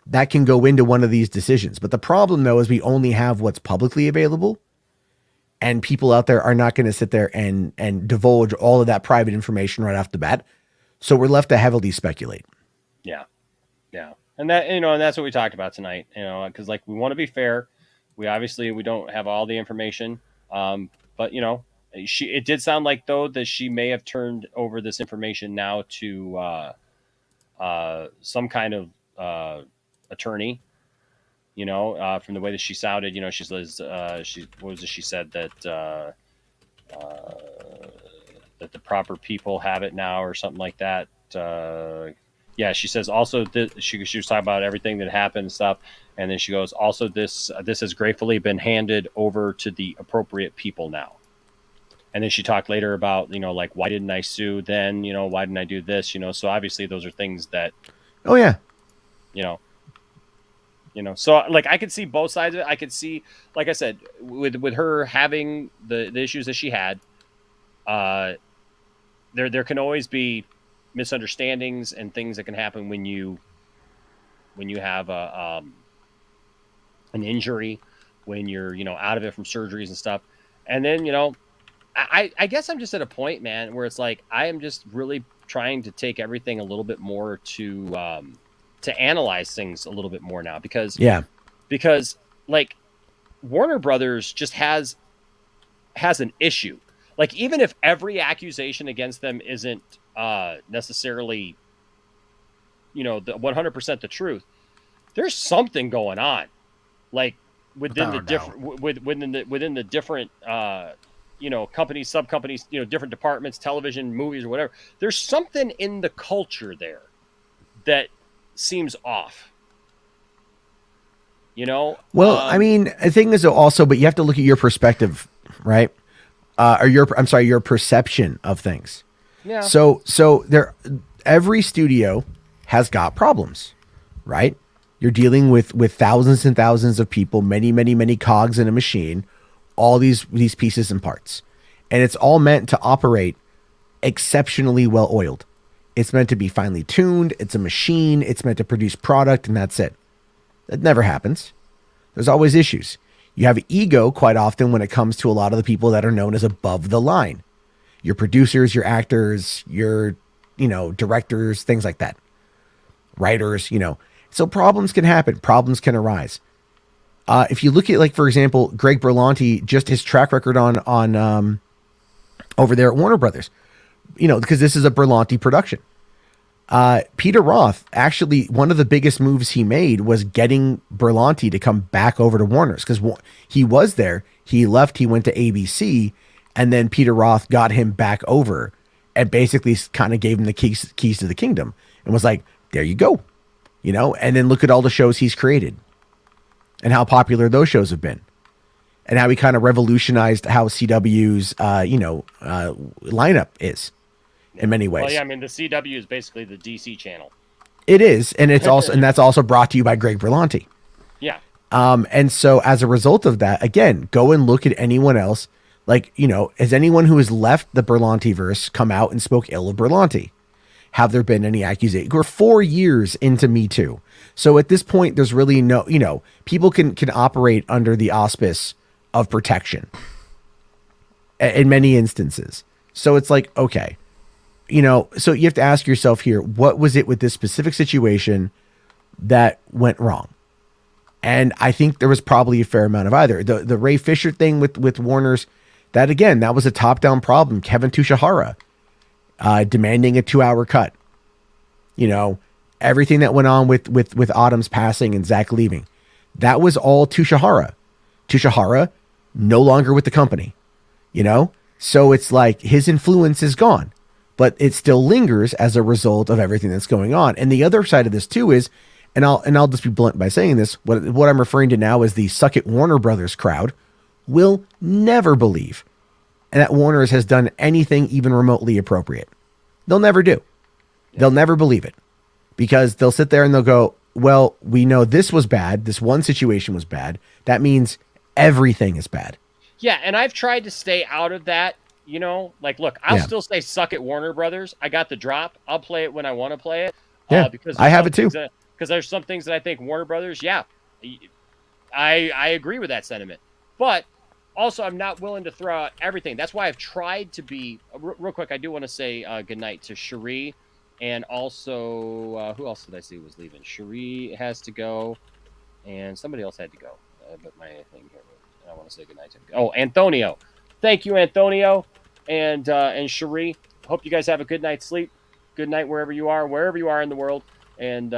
that can go into one of these decisions. But the problem, though, is we only have what's publicly available. And people out there are not going to sit there and divulge all of that private information right off the bat. So we're left to heavily speculate. Yeah. And that's what we talked about tonight, because like we want to be fair. We don't have all the information. But it did sound like though that she may have turned over this information now to some kind of attorney, from the way that she sounded. She says, she said that that the proper people have it now or something like that. She says also she was talking about everything that happened and stuff. And then she goes, also this has gratefully been handed over to the appropriate people now. And then she talked later about, like, why didn't I sue then? Why didn't I do this? So obviously those are things that, oh yeah, so like I could see both sides of it. I could see, like I said, with her having the issues that she had, there can always be misunderstandings and things that can happen when you have an injury, when you're out of it from surgeries and stuff. And then I guess I'm just at a point, man, where it's like I am just really trying to take everything a little bit more to analyze things a little bit more now, because like Warner Brothers just has an issue. Like, even if every accusation against them isn't necessarily, the 100% the truth, there's something going on, like within the different within the different companies, sub companies, different departments, television, movies, or whatever. There's something in the culture there that seems off. Well, I mean, the thing is also, but you have to look at your perspective, right? Or your perception of things. Yeah. So every studio has got problems, right? You're dealing with thousands and thousands of people, many cogs in a machine, all these pieces and parts. And it's all meant to operate exceptionally well oiled. It's meant to be finely tuned. It's a machine. It's meant to produce product, and that's it. That never happens. There's always issues. You have ego quite often when it comes to a lot of the people that are known as above the line. Your producers, your actors, your, directors, things like that. Writers, So problems can happen. Problems can arise. If you look at, like, for example, Greg Berlanti, just his track record on over there at Warner Brothers, because this is a Berlanti production. Peter Roth, actually, one of the biggest moves he made was getting Berlanti to come back over to Warner's, because he was there. He left. He went to ABC, and then Peter Roth got him back over and basically kind of gave him the keys to the kingdom and was like, there you go. And then look at all the shows he's created and how popular those shows have been and how he kind of revolutionized how CW's, lineup is in many ways. Well, yeah, I mean, the CW is basically the DC channel. It is. And it's also, and that's also brought to you by Greg Berlanti. Yeah. And so as a result of that, again, go and look at anyone else. Like, has anyone who has left the Berlanti verse come out and spoke ill of Berlanti? Have there been any accusations? We're 4 years into Me Too. So at this point, there's really no, people can operate under the auspice of protection in many instances. So it's like, okay, so you have to ask yourself here, what was it with this specific situation that went wrong? And I think there was probably a fair amount of either. The Ray Fisher thing with Warner's, that was a top-down problem. Kevin Tushihara demanding a 2-hour cut. Everything that went on with Autumn's passing and Zach leaving, that was all Tushihara. Tushihara no longer with the company. So it's like his influence is gone, but it still lingers as a result of everything that's going on. And the other side of this too is, and I'll just be blunt by saying this, what I'm referring to now is the Suck It Warner Brothers crowd will never believe and that Warner's has done anything even remotely appropriate. They'll never do. They'll never believe it, because they'll sit there and they'll go, well, we know this was bad. This one situation was bad. That means everything is bad. Yeah, and I've tried to stay out of that, look, I'll still say Suck It Warner Brothers. I got the drop. I'll play it when I want to play it. Yeah, because I have it too. Because there's some things that I think Warner Brothers, I agree with that sentiment. But also, I'm not willing to throw out everything. That's why I've tried to be, real quick, I do want to say goodnight to Cherie, and also, who else did I see was leaving? Cherie has to go, and somebody else had to go. But my thing here, I want to say goodnight to him. Oh, Antonio. Thank you, Antonio, and Cherie. Hope you guys have a good night's sleep. Good night wherever you are in the world, and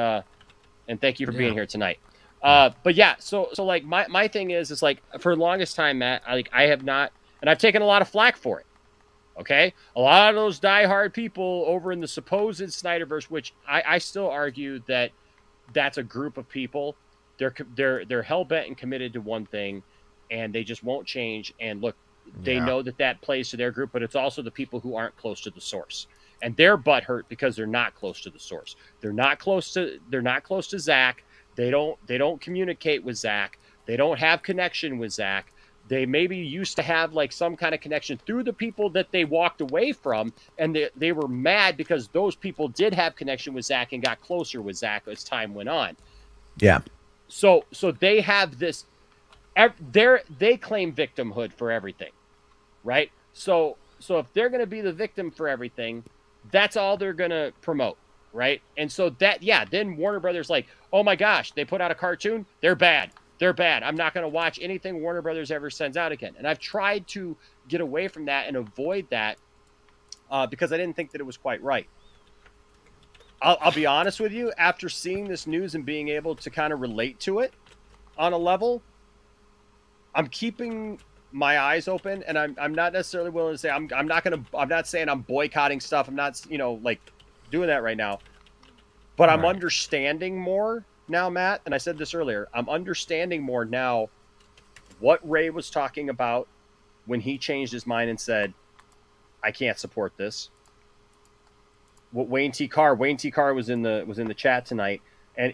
thank you for being here tonight. But yeah, so like my thing is like, for the longest time, Matt, I have not, and I've taken a lot of flack for it. Okay, a lot of those diehard people over in the supposed Snyderverse, which I still argue that that's a group of people. They're hell bent and committed to one thing, and they just won't change. And look, they know that plays to their group, but it's also the people who aren't close to the source, and they're butthurt because they're not close to the source. They're not close to Zach. They don't communicate with Zach. They don't have connection with Zach. They maybe used to have like some kind of connection through the people that they walked away from, and they were mad because those people did have connection with Zach and got closer with Zach as time went on. Yeah. So they have this. They claim victimhood for everything, right? So if they're going to be the victim for everything, that's all they're going to promote. Right. And so then Warner Brothers, like, oh my gosh, they put out a cartoon. They're bad. I'm not going to watch anything Warner Brothers ever sends out again. And I've tried to get away from that and avoid that because I didn't think that it was quite right. I'll be honest with you. After seeing this news and being able to kind of relate to it on a level, I'm keeping my eyes open, and I'm not necessarily willing to say I'm not saying I'm boycotting stuff. I'm not, doing that right now, but I'm understanding more now, Matt, and I said this earlier, I'm understanding more now what Ray was talking about when he changed his mind and said, I can't support this. What Wayne T. Carr was in the chat tonight, and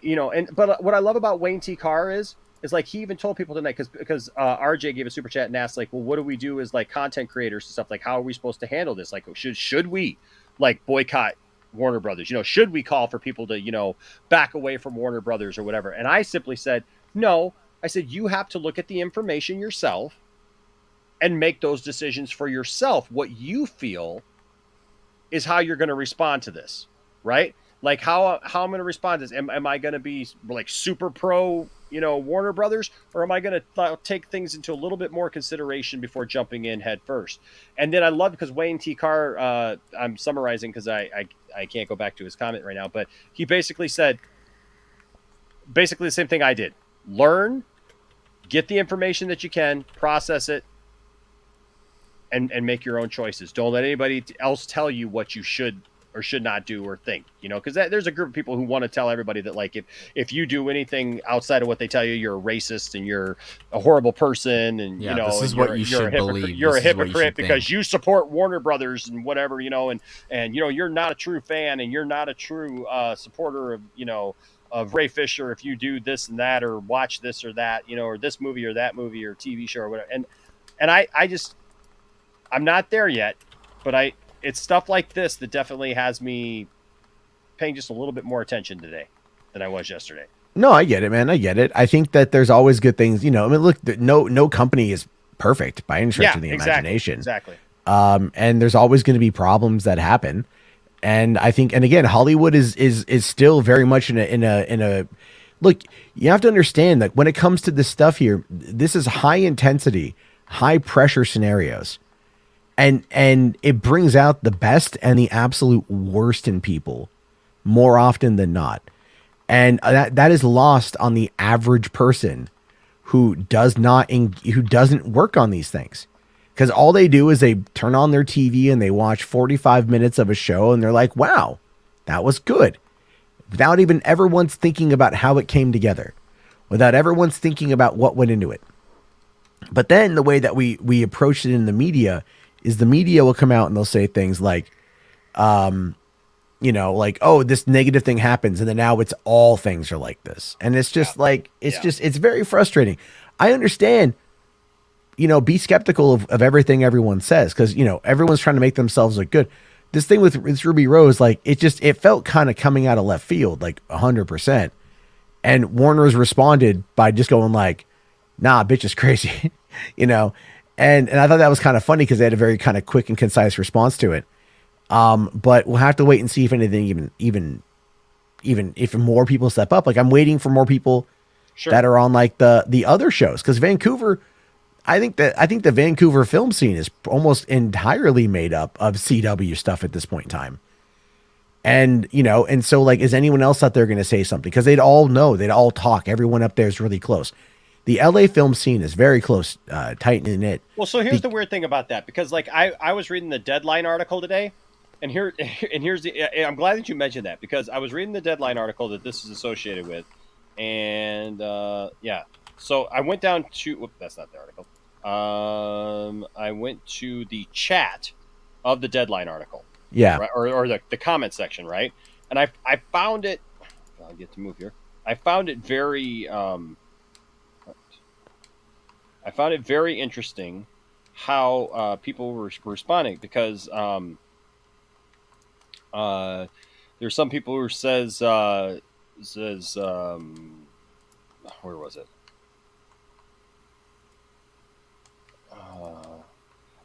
but what I love about Wayne T. Carr is like, he even told people tonight, because RJ gave a super chat and asked, like, well, what do we do as like content creators and stuff, like, how are we supposed to handle this, like, should we like boycott Warner Brothers? Should we call for people to, back away from Warner Brothers or whatever? And I simply said, no. I said, you have to look at the information yourself and make those decisions for yourself. What you feel is how you're going to respond to this, right? Like how I'm going to respond to this. Am I going to be like super pro, Warner Brothers, or am I going to take things into a little bit more consideration before jumping in head first? And then I love, because Wayne T. Carr, I'm summarizing because I can't go back to his comment right now, but he basically said basically the same thing I did. Learn, get the information that you can, process it, and make your own choices. Don't let anybody else tell you what you should or should not do or think, because there's a group of people who want to tell everybody that, like, if you do anything outside of what they tell you, you're a racist and you're a horrible person, and this is what you should believe. You're a hypocrite because you support Warner Brothers and whatever, and you're not a true fan, and you're not a true supporter of Ray Fisher if you do this and that or watch this or that, or this movie or that movie or TV show or whatever. And I'm not there yet, but it's stuff like this that definitely has me paying just a little bit more attention today than I was yesterday. No, I get it, man. I get it. I think that there's always good things. Look, no company is perfect by any stretch of the imagination. Exactly. And there's always going to be problems that happen. And I think, and again, Hollywood is still very much in a look. You have to understand that when it comes to this stuff here, this is high intensity, high pressure scenarios, and it brings out the best and the absolute worst in people more often than not. And that is lost on the average person who doesn't work on these things. Because all they do is they turn on their TV and they watch 45 minutes of a show and they're like, wow, that was good. Without even ever once thinking about how it came together. Without ever once thinking about what went into it. But then the way that we approach it in the media is the media will come out and they'll say things like, oh, this negative thing happens. And then now it's all things are like this. And it's just it's very frustrating. I understand, be skeptical of everything everyone says. Cause everyone's trying to make themselves look good. This thing with Ruby Rose, it felt kind of coming out of left field, 100%. And Warner's responded by just going nah, bitch is crazy, and I thought that was kind of funny because they had a very kind of quick and concise response to it. But we'll have to wait and see if anything, even if more people step up. I'm waiting for more people that are on the other shows. Cause Vancouver, I think the Vancouver film scene is almost entirely made up of CW stuff at this point in time. And, and so is anyone else out there going to say something? Cause they'd all know, they'd all talk. Everyone up there is really close. The LA film scene is very close, tight knit. Well, so here's the weird thing about that, because I was reading the Deadline article today. And here's I'm glad that you mentioned that, because I was reading the Deadline article that this is associated with, and so I went down to that's not the article. I went to the chat of the Deadline article, right? or the comment section, right? And I found it. I'll get to move here. I found it very interesting how people were responding, because. There's some people who says where was it?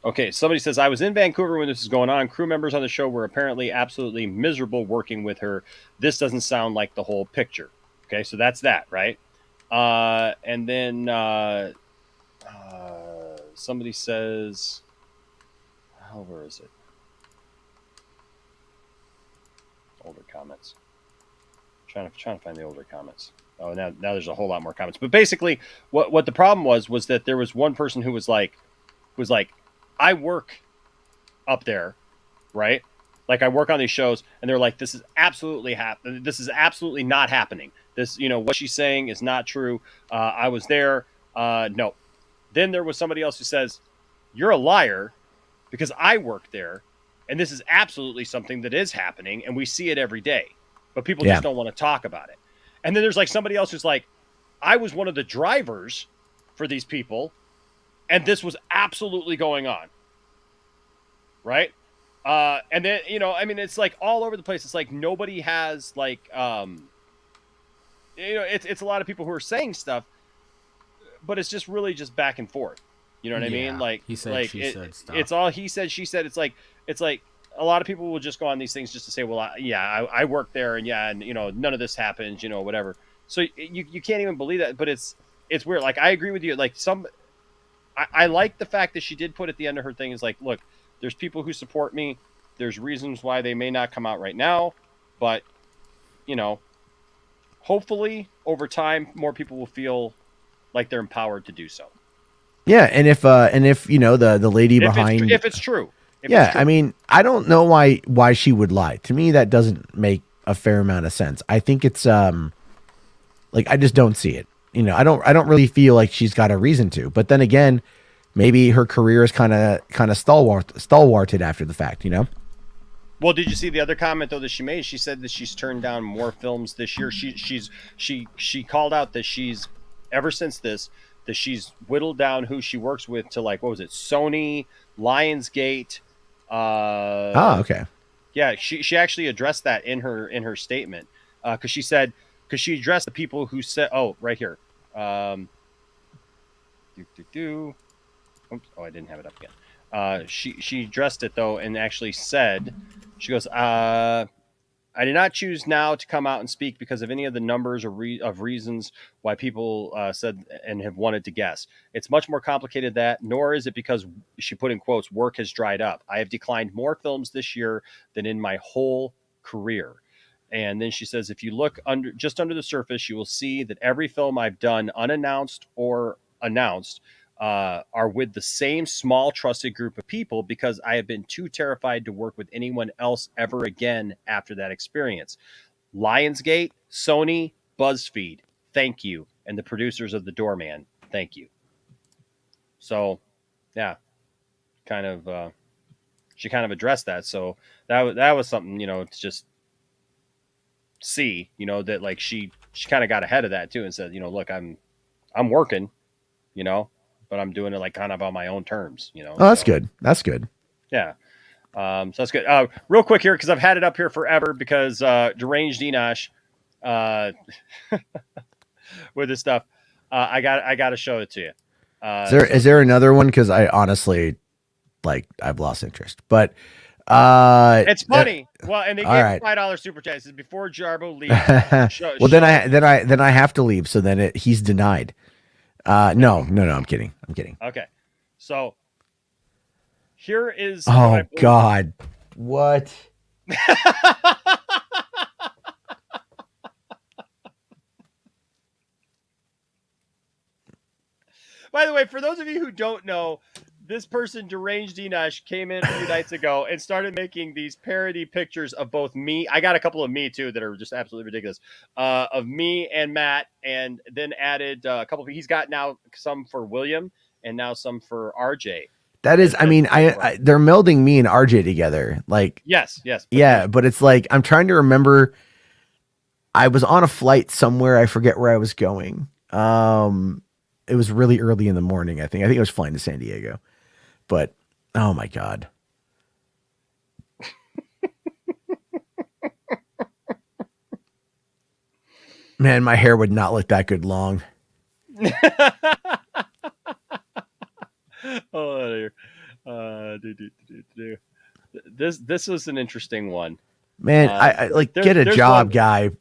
Okay, somebody says, I was in Vancouver when this was going on. Crew members on the show were apparently absolutely miserable working with her. This doesn't sound like the whole picture. Okay, so that's that, right? And then somebody says, where is it? Older comments. Trying to find the older comments. Oh, now there's a whole lot more comments. But basically, what the problem was that there was one person who was like, I work up there, right? I work on these shows, and they're like, this is absolutely not happening. This, what she's saying is not true. I was there. No. Then there was somebody else who says, you're a liar, because I work there. And this is absolutely something that is happening, and we see it every day, but people just don't want to talk about it. And then there's somebody else who's like, I was one of the drivers for these people, and this was absolutely going on. Right. And then, it's all over the place. It's nobody has it's a lot of people who are saying stuff, but it's just really just back and forth. You know what I mean? He said, she said stuff. It's all he said, she said. It's like a lot of people will just go on these things just to say, well, I work there, and none of this happens, whatever. So you can't even believe that, but it's weird. I agree with you. I like the fact that she did put at the end of her thing is look, there's people who support me. There's reasons why they may not come out right now, but hopefully over time, more people will feel like they're empowered to do so. Yeah, and if the lady behind, if it's true. I mean, I don't know why she would lie. To me, that doesn't make a fair amount of sense. I think it's I just don't see it. I don't really feel like she's got a reason to. But then again, maybe her career is kind of stalwarted after the fact. Well, did you see the other comment though that she made? She said that she's turned down more films this year. She called out that she's ever since this that she's whittled down who she works with to like what was it? Sony, Lionsgate. Okay. Yeah, she actually addressed that in her statement because she addressed the people who said right here. Oops, I didn't have it up again. She addressed it though and actually said, she goes, I did not choose now to come out and speak because of any of the numbers or of reasons why people said and have wanted to guess. It's much more complicated than that, nor is it because, she put in quotes, work has dried up. I have declined more films this year than in my whole career. And then she says, if you look under the surface, you will see that every film I've done, unannounced or announced, are with the same small trusted group of people because I have been too terrified to work with anyone else ever again after that experience. Lionsgate, Sony, BuzzFeed, thank you. And the producers of The Doorman, thank you. So, yeah, she kind of addressed that. So that was something, to just see, that like she kind of got ahead of that too and said, look, I'm working, but I'm doing it like kind of on my own terms, Oh, that's good. That's good. Yeah. So that's good. Real quick here, because I've had it up here forever because Deranged Enosh with this stuff. I got to show it to you. Is there another one? Because I honestly, I've lost interest. But it's funny. Well, and they gave right. $5 super chat. It says before Jarbo leaves. Well, then I have to leave. So then he's denied. No, I'm kidding. Okay. So here is. Oh God. What? By the way, for those of you who don't know, this person, Deranged Enosh, came in a few nights ago and started making these parody pictures of both me. I got a couple of me too that are just absolutely ridiculous. Of me and Matt, and then added a couple. He's got now some for William and now some for RJ. That is, I mean, I they're melding me and RJ together. Yes. Yeah, but it's like I'm trying to remember. I was on a flight somewhere. I forget where I was going. It was really early in the morning. I think I was flying to San Diego. But oh my God. Man, my hair would not look that good long. This was an interesting one. Man, I get a job, guy.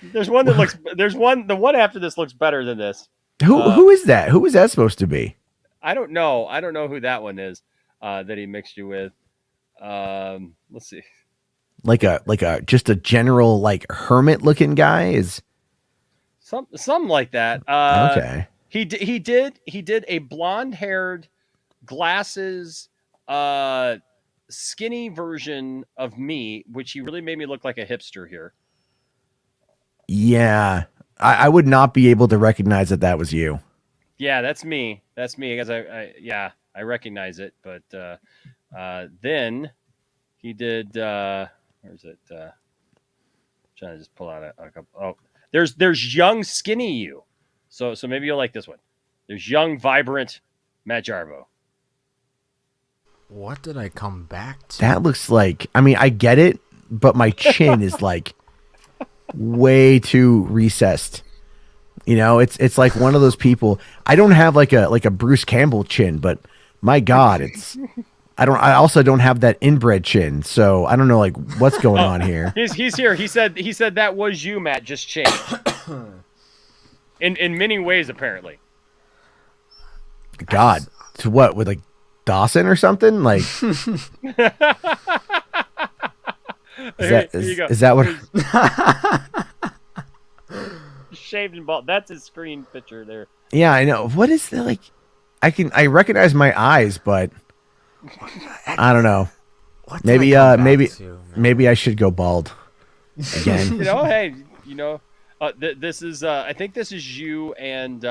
There's one that looks. The one after this looks better than this. Who is that? Who is that supposed to be? I don't know. I don't know who that one is that he mixed you with. Let's see. Like a just a general hermit looking guy is something like that. Okay. He did a blonde haired glasses skinny version of me, which he really made me look like a hipster here. Yeah. I would not be able to recognize that was you. Yeah, that's me. That's me. I guess I recognize it. But then he did. Where is it? Trying to just pull out a couple. Oh, there's young, skinny you. So maybe you'll like this one. There's young, vibrant Matt Jarbo. What did I come back to? That looks like. I mean, I get it, but my chin is way too recessed. It's like one of those people. I don't have like a Bruce Campbell chin, but my God, I also don't have that inbred chin, so I don't know what's going on here. He's here. He said that was you, Matt, just changed. in many ways, apparently. God, to what, with Dawson or something? Is that what? Shaved and bald. That's his screen picture there. Yeah, I know. What is that I recognize my eyes, but I don't know. Maybe maybe I should go bald again. Hey, this is I think this is you and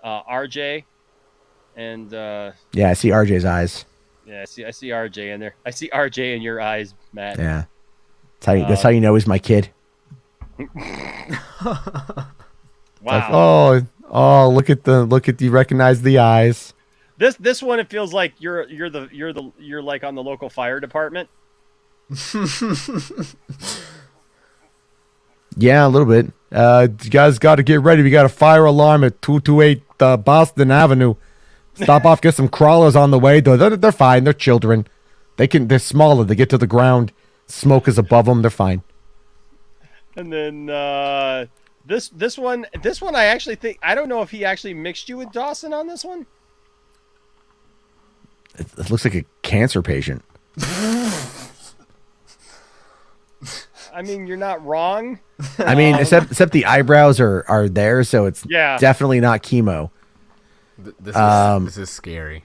RJ, and yeah, I see RJ's eyes. Yeah, I see RJ in there. I see RJ in your eyes, Matt. Yeah. That's how you know he's my kid. Wow. Like, oh, look at you recognize the eyes. This one, it feels like you're like on the local fire department. Yeah, a little bit. You guys got to get ready. We got a fire alarm at 228 Boston Avenue. Stop off, get some crawlers on the way. They're fine. They're children. They're smaller. They get to the ground. Smoke is above them. They're fine. And then this one I actually think, I don't know if he actually mixed you with Dawson on this one. It looks like a cancer patient. I mean, you're not wrong. I mean, except the eyebrows are there, so it's definitely not chemo. This is scary.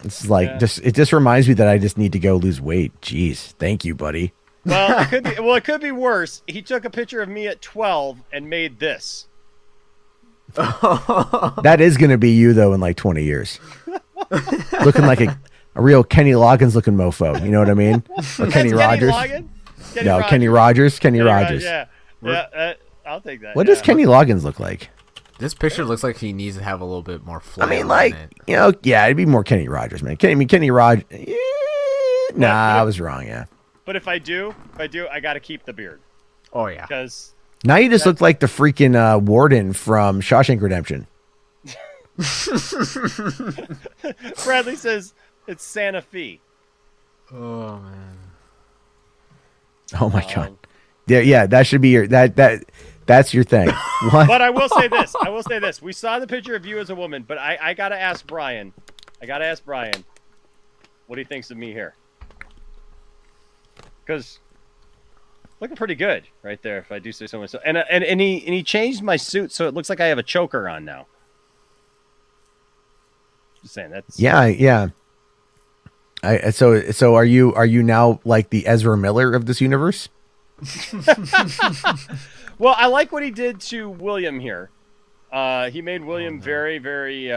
It's like it just reminds me that I just need to go lose weight. Jeez, thank you, buddy. Well, it could be worse. He took a picture of me at 12 and made this. That is gonna be you though in like 20 years, looking like a real Kenny Loggins looking mofo. You know what I mean? Or Kenny Rogers. Kenny Rogers. Kenny Rogers. Yeah. I'll take that. What does Kenny Loggins look like? This picture looks like he needs to have a little bit more flair. I mean, like, you know, yeah, it'd be more Kenny Rogers, man. Kenny Rogers. Nah, I was wrong. Yeah. But if I do, I got to keep the beard. Oh yeah. Because now you just look like the freaking warden from Shawshank Redemption. Bradley says it's Santa Fe. Oh man. Oh my god. Yeah, that should be your that's your thing. What? But I will say this. We saw the picture of you as a woman, but I gotta ask Brian. What he thinks of me here. Because looking pretty good right there, if I do say so myself. And he changed my suit so it looks like I have a choker on now. Just saying that's Yeah. So are you now like the Ezra Miller of this universe? Well, I like what he did to William here. He made William very, very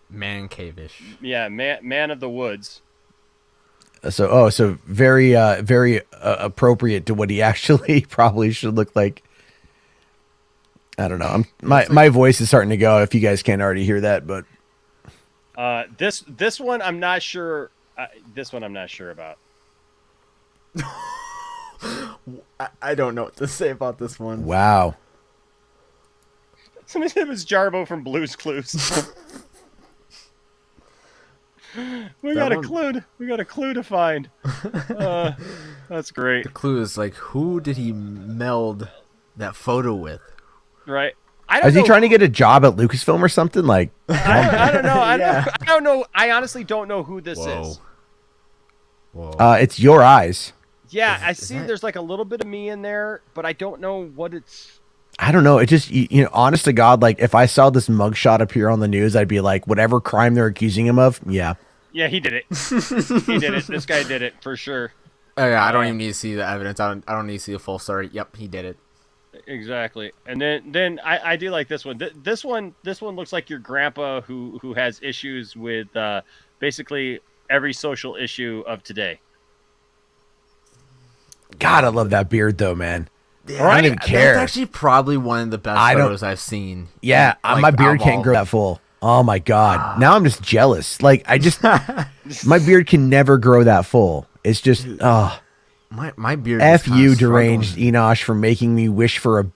man cave-ish. Yeah, man of the woods. So very appropriate to what he actually probably should look like. I don't know. My voice is starting to go. If you guys can't already hear that, but this one I'm not sure. This one I'm not sure about. I don't know what to say about this one. Wow. Somebody said it was Jarbo from Blue's Clues. We got a clue to find. That's great. The clue is like, who did he meld that photo with? Right. Is he trying to get a job at Lucasfilm or something? Like, I don't know. I don't know. I honestly don't know who this is. Whoa. It's your eyes. Yeah, I see. There's like a little bit of me in there, but I don't know what it's. I don't know. It just, you know, honest to God, like if I saw this mugshot appear on the news, I'd be like, whatever crime they're accusing him of, yeah. Yeah, he did it. He did it. This guy did it for sure. Oh yeah, I don't even need to see the evidence. I don't need to see the full story. Yep, he did it. Exactly. And then I do like this one. This one looks like your grandpa who has issues with basically every social issue of today. God, I love that beard though, man. Yeah, I don't even care. That's actually probably one of the best photos I've seen. Yeah, like, my beard can't grow that full. Oh my God. Now I'm just jealous. Like my beard can never grow that full. It's just, my beard. F you, deranged Enosh, for making me wish for a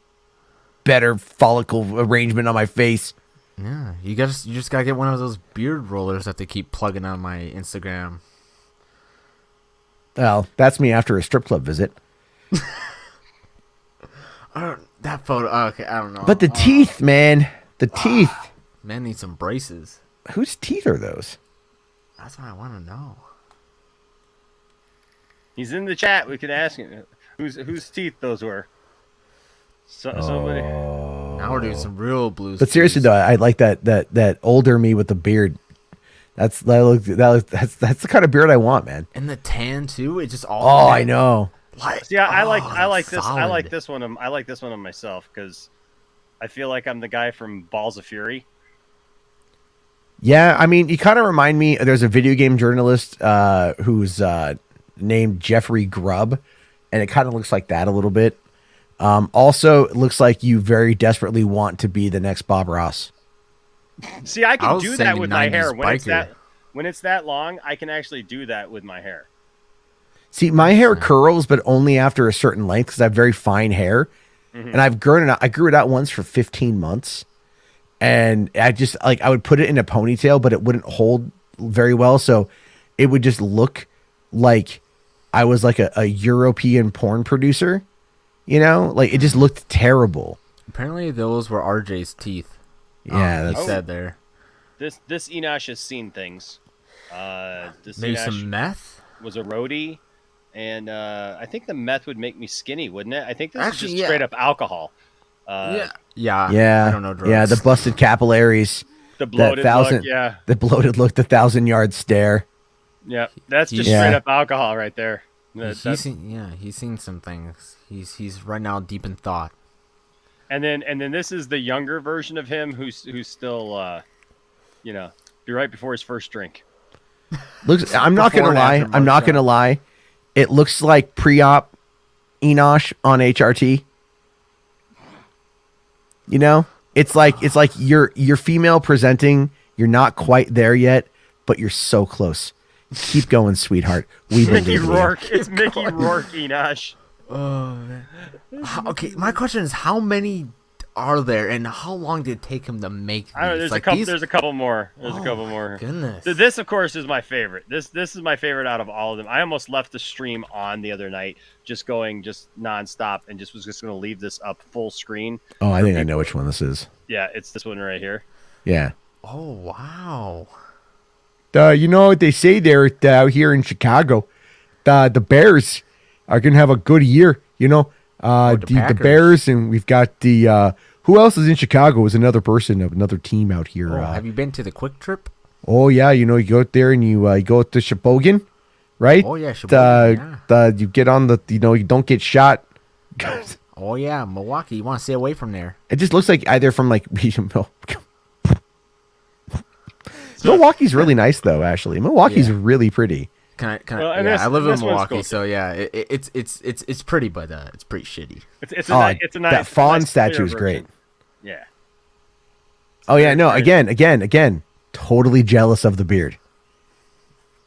better follicle arrangement on my face. Yeah, you just gotta get one of those beard rollers that they keep plugging on my Instagram. Well, that's me after a strip club visit. That photo. Okay, I don't know. But the teeth, man, the teeth. Man needs some braces. Whose teeth are those? That's what I want to know. He's in the chat. We could ask him whose teeth those were. Somebody. Now we're doing some real blues. But seriously though, I like that older me with the beard. That's the kind of beard I want, man. And the tan too. It just all. Oh, I know. See, I like this. Solid. I like this one. I like this one on myself because I feel like I'm the guy from Balls of Fury. Yeah, I mean, you kind of remind me. There's a video game journalist who's named Jeffrey Grubb, and it kind of looks like that a little bit. Also, it looks like you very desperately want to be the next Bob Ross. See, I can was do that saying with my 90s hair biker. when it's that long. I can actually do that with my hair. See, my hair curls, but only after a certain length because I have very fine hair, and I've grown it out. I grew it out once for 15 months, and I just like I would put it in a ponytail, but it wouldn't hold very well, so it would just look like I was like a European porn producer. You know, like it just looked terrible. Apparently, those were RJ's teeth. Yeah, he that's said there. This Enosh has seen things. This Maybe Enosh some meth. was a roadie, and I think the meth would make me skinny, wouldn't it? I think this Actually, is just yeah. straight up alcohol. Yeah. Yeah, I don't know drugs. yeah, the busted capillaries, The bloated look, yeah. the bloated look, the 1,000-yard stare. Yeah, that's just Yeah. straight up alcohol right there. He's seen some things. He's right now deep in thought. And then this is the younger version of him who's still be right before his first drink. Looks. I'm not Before gonna and lie. after I'm not Mark gonna lie. It looks like pre-op Enosh on HRT. You know, it's like you're female presenting. You're not quite there yet, but you're so close. Keep going, sweetheart. We believe Mickey in you. Rourke. It's Mickey Rourke, Enosh. Okay, my question is, how many are there, and how long did it take him to make these? I don't know, there's Like, a couple. these- There's a couple more. There's a couple more. Goodness. This, of course, is my favorite. This is my favorite out of all of them. I almost left the stream on the other night, just nonstop, and was just going to leave this up full screen. Oh, I think I know which one this is. Yeah, it's this one right here. Yeah. Oh wow. You know what they say there out here in Chicago? The Bears are gonna have a good year. You know, the Packers. Bears, and we've got the who else is in Chicago? Is another person of another team out here. Oh, have you been to the Quick Trip? Oh yeah, you know, you go out there and you go to Sheboygan, right? Oh, yeah, Sheboygan, You get on you don't get shot. Oh yeah, Milwaukee. You want to stay away from there. It just looks like either from like Milwaukee's really nice though. Actually, Milwaukee's really pretty. Can I? Well, and Yeah, this- I live in this one's Milwaukee, cool, so yeah, it's pretty, but it's pretty shitty. It's Oh, a nice. that fawn nice, statue clear is great. version. Yeah. Oh yeah, no, again, totally jealous of the beard.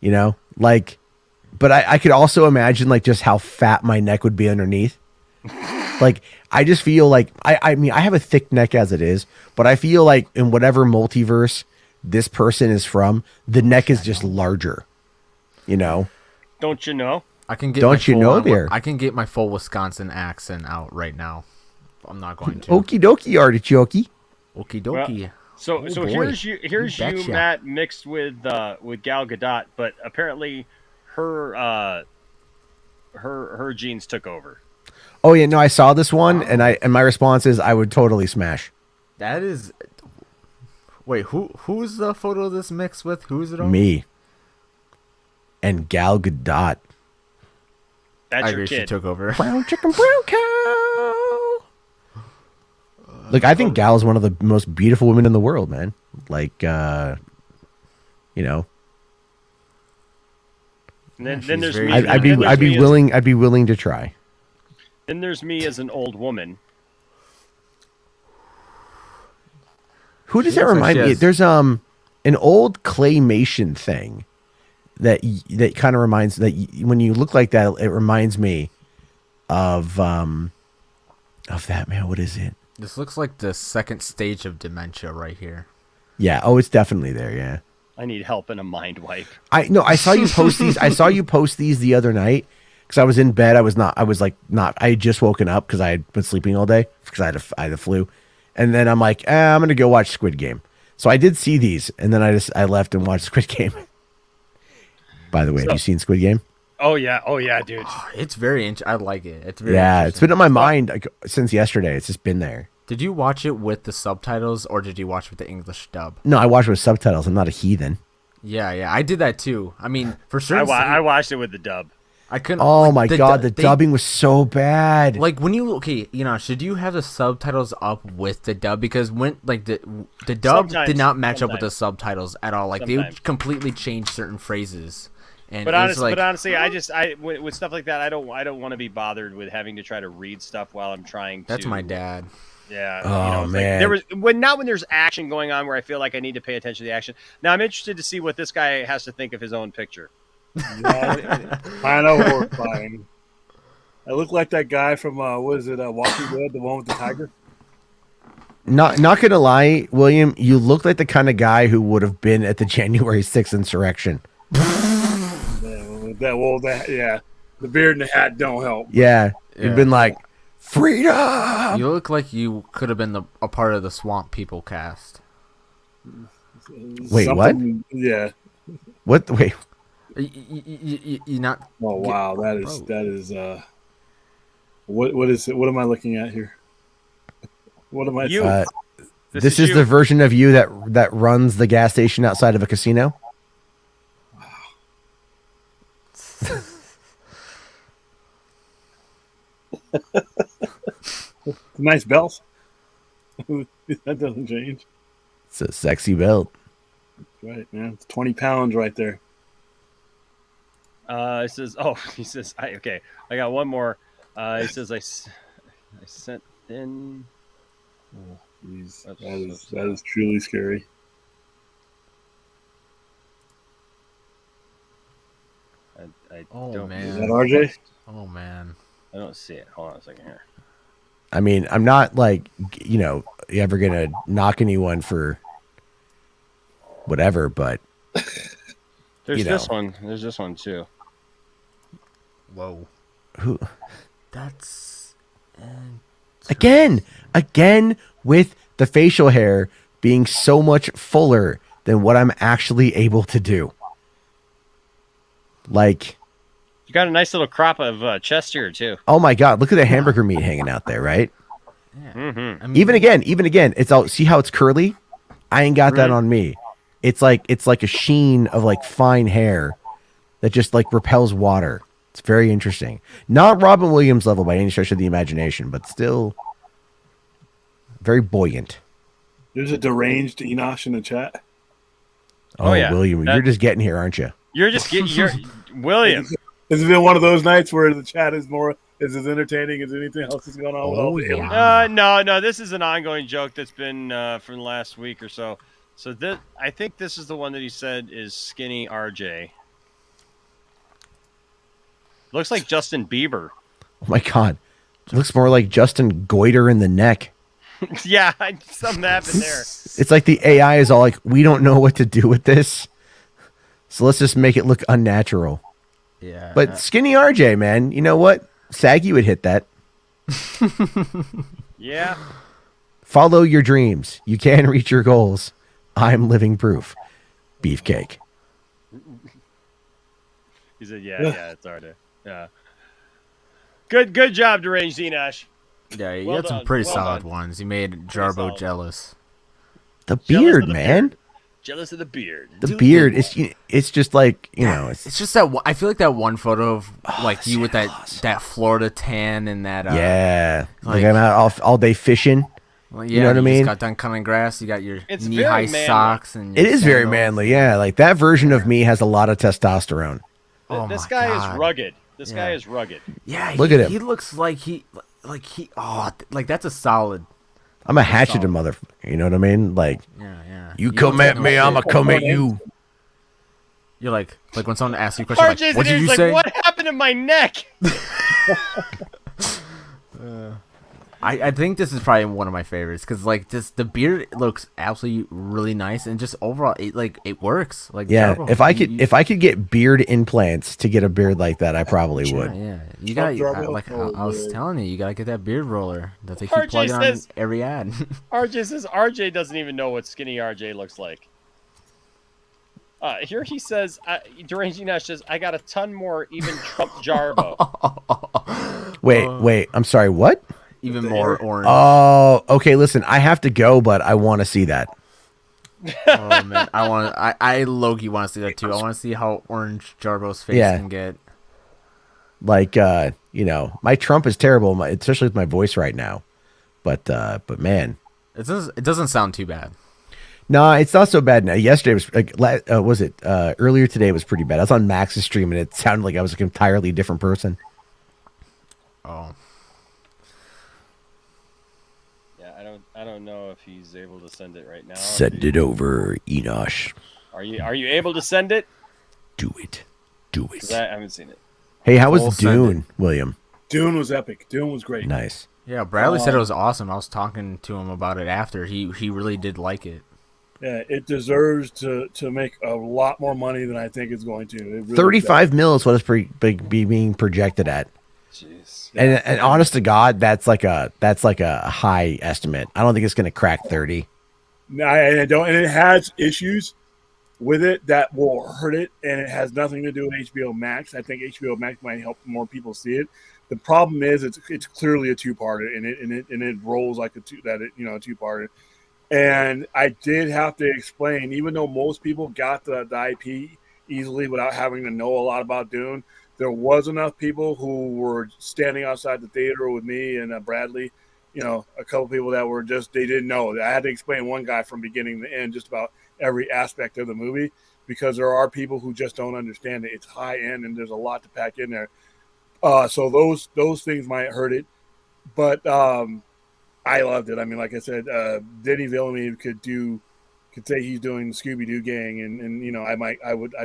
You know, like, but I could also imagine like just how fat my neck would be underneath. Like, I just feel like I mean, I have a thick neck as it is, but I feel like in whatever multiverse this person is from, the neck is just larger. You know? Don't you know? I can get. Don't my you know full- there? I can get my full Wisconsin accent out right now. I'm not going to. Okie dokie, artichoke. Okie Well, dokie. so Oh, so boy. here's you betcha. Matt, mixed with Gal Gadot, but apparently her genes took over. Oh yeah, no, I saw this one, and my response is I would totally smash. That is. Wait, who's the photo of this mix with? Who's it on? Me. And Gal Gadot. That's I your agree, she kid. took over. Brown chicken, brown cow. Look, I think Gal is one of the most beautiful women in the world, man. Like, you know, And then she's there's very me. good. I'd be willing to try. Then there's me as an old woman. Who does She that looks like remind she me? has- There's an old claymation thing that kind of reminds when you look like that, it reminds me of that, man. What is it? This looks like the second stage of dementia right here. Yeah. Oh, it's definitely there. Yeah. I need help and a mind wipe. I saw you post these. I saw you post these the other night because I was in bed. I had just woken up because I had been sleeping all day because I had a flu. And then I'm like, I'm going to go watch Squid Game. So I did see these, and then I left and watched Squid Game. By the way, have you seen Squid Game? Oh yeah, dude. It's very. I like it. It's very. Yeah, it's been interesting. on my mind since yesterday. It's just been there. Did you watch it with the subtitles or did you watch with the English dub? No, I watched with subtitles. I'm not a heathen. Yeah, I did that too. I mean, for certain. I watched it with the dub. I couldn't. Oh my the god, du- the they- dubbing was so bad. Like when you should you have the subtitles up with the dub? Because when the dub Sometimes- did not match up with the sometimes. subtitles at all. Like they Sometimes. would completely change certain phrases. And But it's honestly, with stuff like that, I don't want to be bothered with having to try to read stuff while I'm trying to. That's my dad. Yeah. Oh, it's man. Like when there's action going on where I feel like I need to pay attention to the action. Now I'm interested to see what this guy has to think of his own picture. Kind of horrifying. I look like that guy from Walking Dead, the one with the tiger. Not gonna lie, William, you look like the kind of guy who would have been at the January 6th insurrection. Yeah, the beard and the hat don't help. Yeah, you've been like, freedom. You look like you could have been a part of the Swamp People cast. Wait, what? Yeah. What? Wait. You not? Oh wow, that is. What is it? What am I looking at here? What am I? This is the version of you that runs the gas station outside of a casino. Nice belt. That doesn't change. It's a sexy belt. Right, man. It's 20 pounds right there. He says, okay, I got one more. He says, I sent in. Oh, geez. That is truly scary. I Oh don't. man. Is that RJ? Oh man. I don't see it. Hold on a second here. I mean, I'm not like, ever gonna knock anyone for whatever, but There's you know. this one. There's this one too. Whoa. Who? That's Again with the facial hair being so much fuller than what I'm actually able to do. Like, You got a nice little crop of chest here too. oh my god, look at the hamburger meat hanging out there, right? Mm-hmm. I mean, Even again, it's all, see how it's curly? I ain't got that Right. on me. It's like a sheen of like fine hair that just like repels water. It's very interesting. Not Robin Williams level by any stretch of the imagination, but still very buoyant. There's a deranged Enosh in the chat. Oh, yeah. William, That- you're just getting here, aren't you? You're just getting William. Has it been one of those nights where the chat is as entertaining as anything else that's going on? with all the aliens? No. This is an ongoing joke that's been from the last week or so. So I think this is the one that he said is skinny RJ. Looks like Justin Bieber. Oh my god. Looks more like Justin Goiter in the neck. Yeah, something happened there. It's like the AI is all like, we don't know what to do with this. So let's just make it look unnatural. Yeah. But skinny RJ, man, you know what? Saggy would hit that. Yeah. Follow your dreams. You can reach your goals. I'm living proof. Beefcake. He said, yeah, it's RJ. Yeah. Good job, Deranged Enosh. Yeah, you Well had some done, pretty well solid done. ones. You made Jarbo solid. jealous. The Jealous beard, of the man. Jealous of the beard. The beard. It's just like, It's just that I feel like that one photo of like you with that Florida tan and that yeah. Like, like- I'm out all day fishing. well, You know what I just mean? got done cutting grass. You got your It's knee-high very manly. socks and It your is very sandals. manly, yeah. Like that version of me has a lot of testosterone. Oh This my guy God. is rugged. This Yeah. guy is rugged. Yeah, Look he, at him. He looks like like that's a solid. I'm a hatcheted motherfucker. You know what I mean? Like, Yeah. you don't come take at no me, shit. I'ma come at you. You're like when someone asks you a question, like, RJ's what in did here, you he's say? like, what happened to my neck? I think this is probably one of my favorites because like the beard looks absolutely really nice and just overall it works. Like Yeah, Jarbo, if I could get beard implants to get a beard like that, I probably would. Yeah, you got Jarbo? like Oh, I was yeah. telling you gotta get that beard roller that they keep RJ plugging says- on every ad. RJ says RJ doesn't even know what skinny RJ looks like. Here he says, Deranged Enosh says, I got a ton more, even Trump Jarbo. Wait, I'm sorry, what? Even more orange. Oh, okay, listen, I have to go, but I want to see that. Oh man, I low-key want to see that too. I want to see how orange Jarbo's face Yeah. can get. Like, my Trump is terrible, especially with my voice right now. But man, it doesn't sound too bad. No, it's not so bad now. Yesterday was earlier today was pretty bad. I was on Max's stream and it sounded like I was an entirely different person. Oh. Yeah, I don't know if he's able to send it right now. Send it over, Enosh. Are you able to send it? Do it. Do it. 'Cause I haven't seen it. Hey, how was Dune, William? Dune was epic. Dune was great. Nice. Yeah, Bradley said it was awesome. I was talking to him about it after. He really did like it. Yeah, it deserves to make a lot more money than I think it's going to. It really 35 mil is what it's being projected at. Jeez. And honest to God, that's like a high estimate. I don't think it's going to crack 30. No, I don't, and it has issues with it that will hurt it, and it has nothing to do with HBO Max. I think HBO Max might help more people see it. The problem is it's clearly a two-parter, and it rolls like a two-parter. And I did have to explain, even though most people got the IP easily without having to know a lot about Dune, there was enough people who were standing outside the theater with me and Bradley, a couple people that were they didn't know. I had to explain one guy from beginning to end just about every aspect of the movie, because there are people who just don't understand it. It's high end and there's a lot to pack in there. So those things might hurt it, but I loved it. I mean, like I said, Denis Villeneuve could say he's doing the Scooby-Doo gang, and I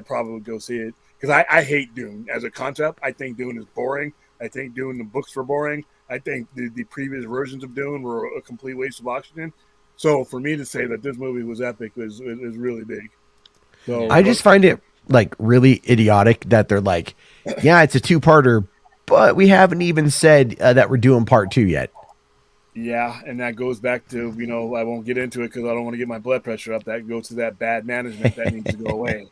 probably would go see it, because I hate Dune as a concept. I think Dune is boring. I think Dune, the books were boring. I think the previous versions of Dune were a complete waste of oxygen. So for me to say that this movie was epic was really big. So I just find it like really idiotic that they're like, yeah, it's a two-parter, but we haven't even said that we're doing part 2 yet. Yeah, and that goes back to, I won't get into it because I don't want to get my blood pressure up. That goes to that bad management that needs to go away.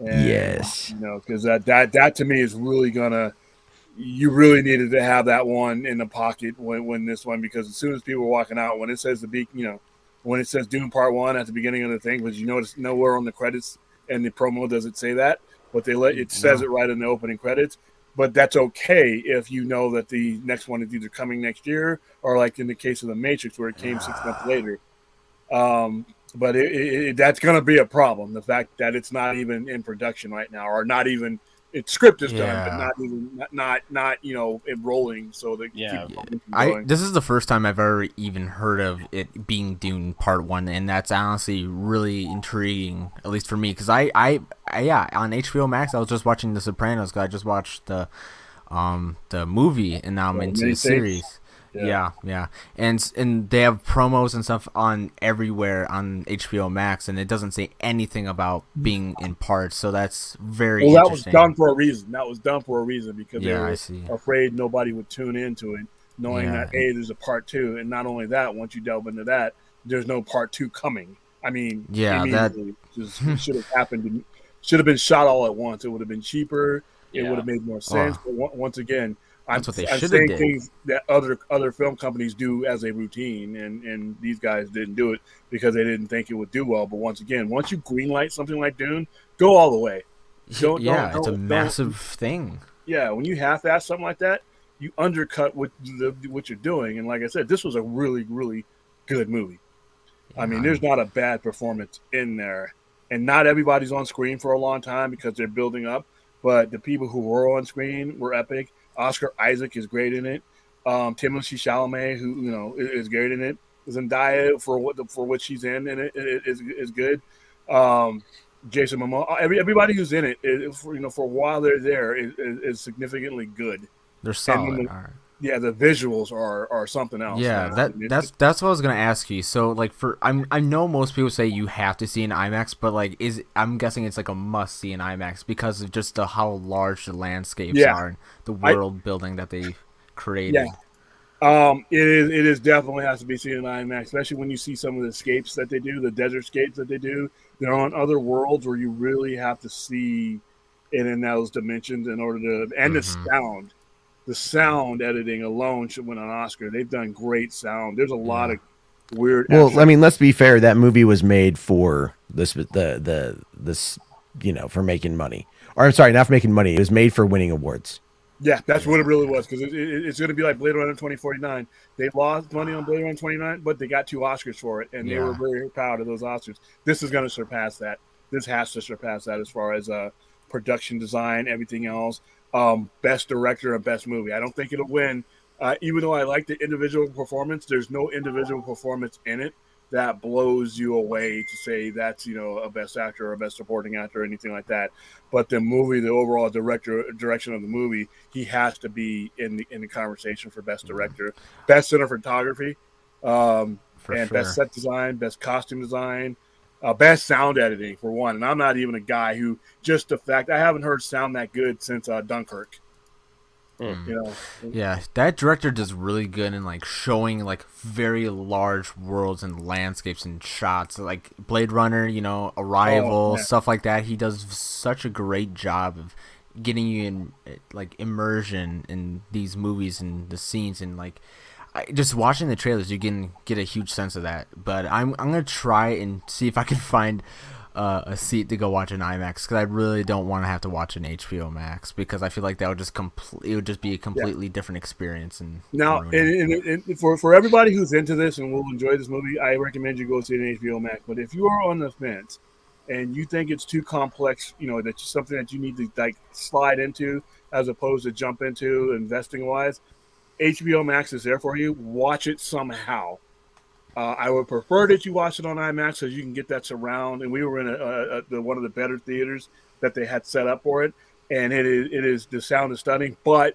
And, yes. Because that to me is really you really needed to have that one in the pocket when this one, because as soon as people are walking out, when it says when it says Dune Part 1 at the beginning of the thing, because you notice nowhere on the credits and the promo does it say that, but it says it right in the opening credits. But that's okay if you know that the next one is either coming next year or, like in the case of The Matrix, where it came 6 months later. But that's going to be a problem. The fact that it's not even in production right now, or not even its script is done, but not even not enrolling. So that this is the first time I've ever even heard of it being Dune Part 1, and that's honestly really intriguing, at least for me, because I on HBO Max I was just watching The Sopranos, because I just watched the movie, and now I'm into the series. Yeah. And they have promos and stuff on everywhere on HBO Max, and it doesn't say anything about being in parts, so that's very that was interesting. done for a reason. That was done for a reason, because they were I see. afraid nobody would tune into it, knowing that, hey, there's a part 2. And not only that, once you delve into that, there's no part 2 coming. I mean, that just should have happened. Should have been shot all at once. It would have been cheaper. It would have made more sense. But once again, I'm saying things that other film companies do as a routine, and these guys didn't do it because they didn't think it would do well. But once again, once you greenlight something like Dune, go all the way. It's a massive thing. Yeah, when you half-ass something like that, you undercut what you're doing. And like I said, this was a really, really good movie. I mean, there's not a bad performance in there, and not everybody's on screen for a long time because they're building up. But the people who were on screen were epic. Oscar Isaac is great in it. Timothée Chalamet, who is great in it. Zendaya for what she's in, and it is good. Jason Momoa, everybody who's in it, for a while they're there, is significantly good. They're solid. Yeah, the visuals are something else. Yeah, that's what I was gonna ask you. So like I know most people say you have to see in IMAX, but like I'm guessing it's like a must see in IMAX because of just how large the landscapes are and the world building that they created. Yeah. It is definitely has to be seen in IMAX, especially when you see some of the escapes that they do, the desert escapes that they do. They're on other worlds where you really have to see it in those dimensions in order to, and the sound editing alone should win an Oscar. They've done great sound. There's a lot of weird. Well, I mean, let's be fair. That movie was made for this, for making money. Or I'm sorry, not for making money. It was made for winning awards. Yeah, that's what it really was, because it's going to be like Blade Runner 2049. They lost money on Blade Runner 2049, but they got 2 Oscars for it, and they were very proud of those Oscars. This is going to surpass that. This has to surpass that as far as production design, everything else. Best director and best movie. I don't think it'll win. Even though I like the individual performance, there's no individual performance in it that blows you away to say that's, you know, a best actor or a best supporting actor or anything like that. But the movie, the overall direction of the movie, he has to be in the conversation for best director, best cinematography, and best set design, best costume design, best sound editing for one. And I'm not even a guy who just the fact I haven't heard sound that good since Dunkirk. You know, yeah, that director does really good in like showing like very large worlds and landscapes and shots, like Blade Runner, you know, Arrival, stuff like that. He does such a great job of getting you in like immersion in these movies and the scenes, and like just watching the trailers, you can get a huge sense of that. But I'm gonna try and see if I can find a seat to go watch an IMAX, because I really don't want to have to watch an HBO Max, because I feel like that would just it would just be a completely different experience. And now, and for everybody who's into this and will enjoy this movie, I recommend you go see it in HBO Max. But if you are on the fence and you think it's too complex, you know, that's something that you need to like slide into as opposed to jump into investing wise, HBO Max is there for you. Watch it somehow. I would prefer that you watch it on IMAX so you can get that surround. And we were in one of the better theaters that they had set up for it, and it is the sound is stunning. But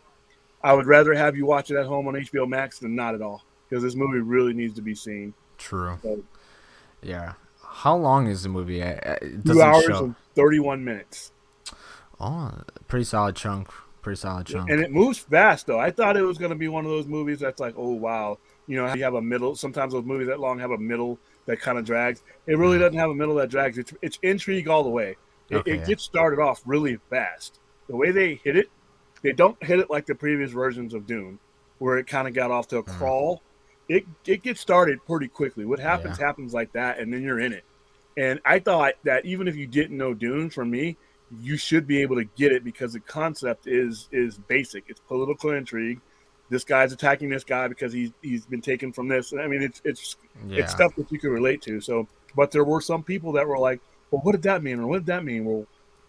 I would rather have you watch it at home on HBO Max than not at all, because this movie really needs to be seen. True. So, yeah. How long is the movie? 2 hours and 31 minutes. Oh, pretty solid chunk. And it moves fast, though. I thought it was going to be one of those movies that's like, oh, wow. You know, you have a middle. Sometimes those movies that long have a middle that kind of drags. It really doesn't have a middle that drags. It's intrigue all the way. It gets started off really fast. The way they hit it, they don't hit it like the previous versions of Dune, where it kind of got off to a crawl. It gets started pretty quickly. What happens happens like that, and then you're in it. And I thought that even if you didn't know Dune, from me, you should be able to get it, because the concept is basic. It's political intrigue. This guy's attacking this guy because he's been taken from this. I mean, it's stuff that you can relate to. So, but there were some people that were like, "Well, what did that mean? Or what did that mean? Well,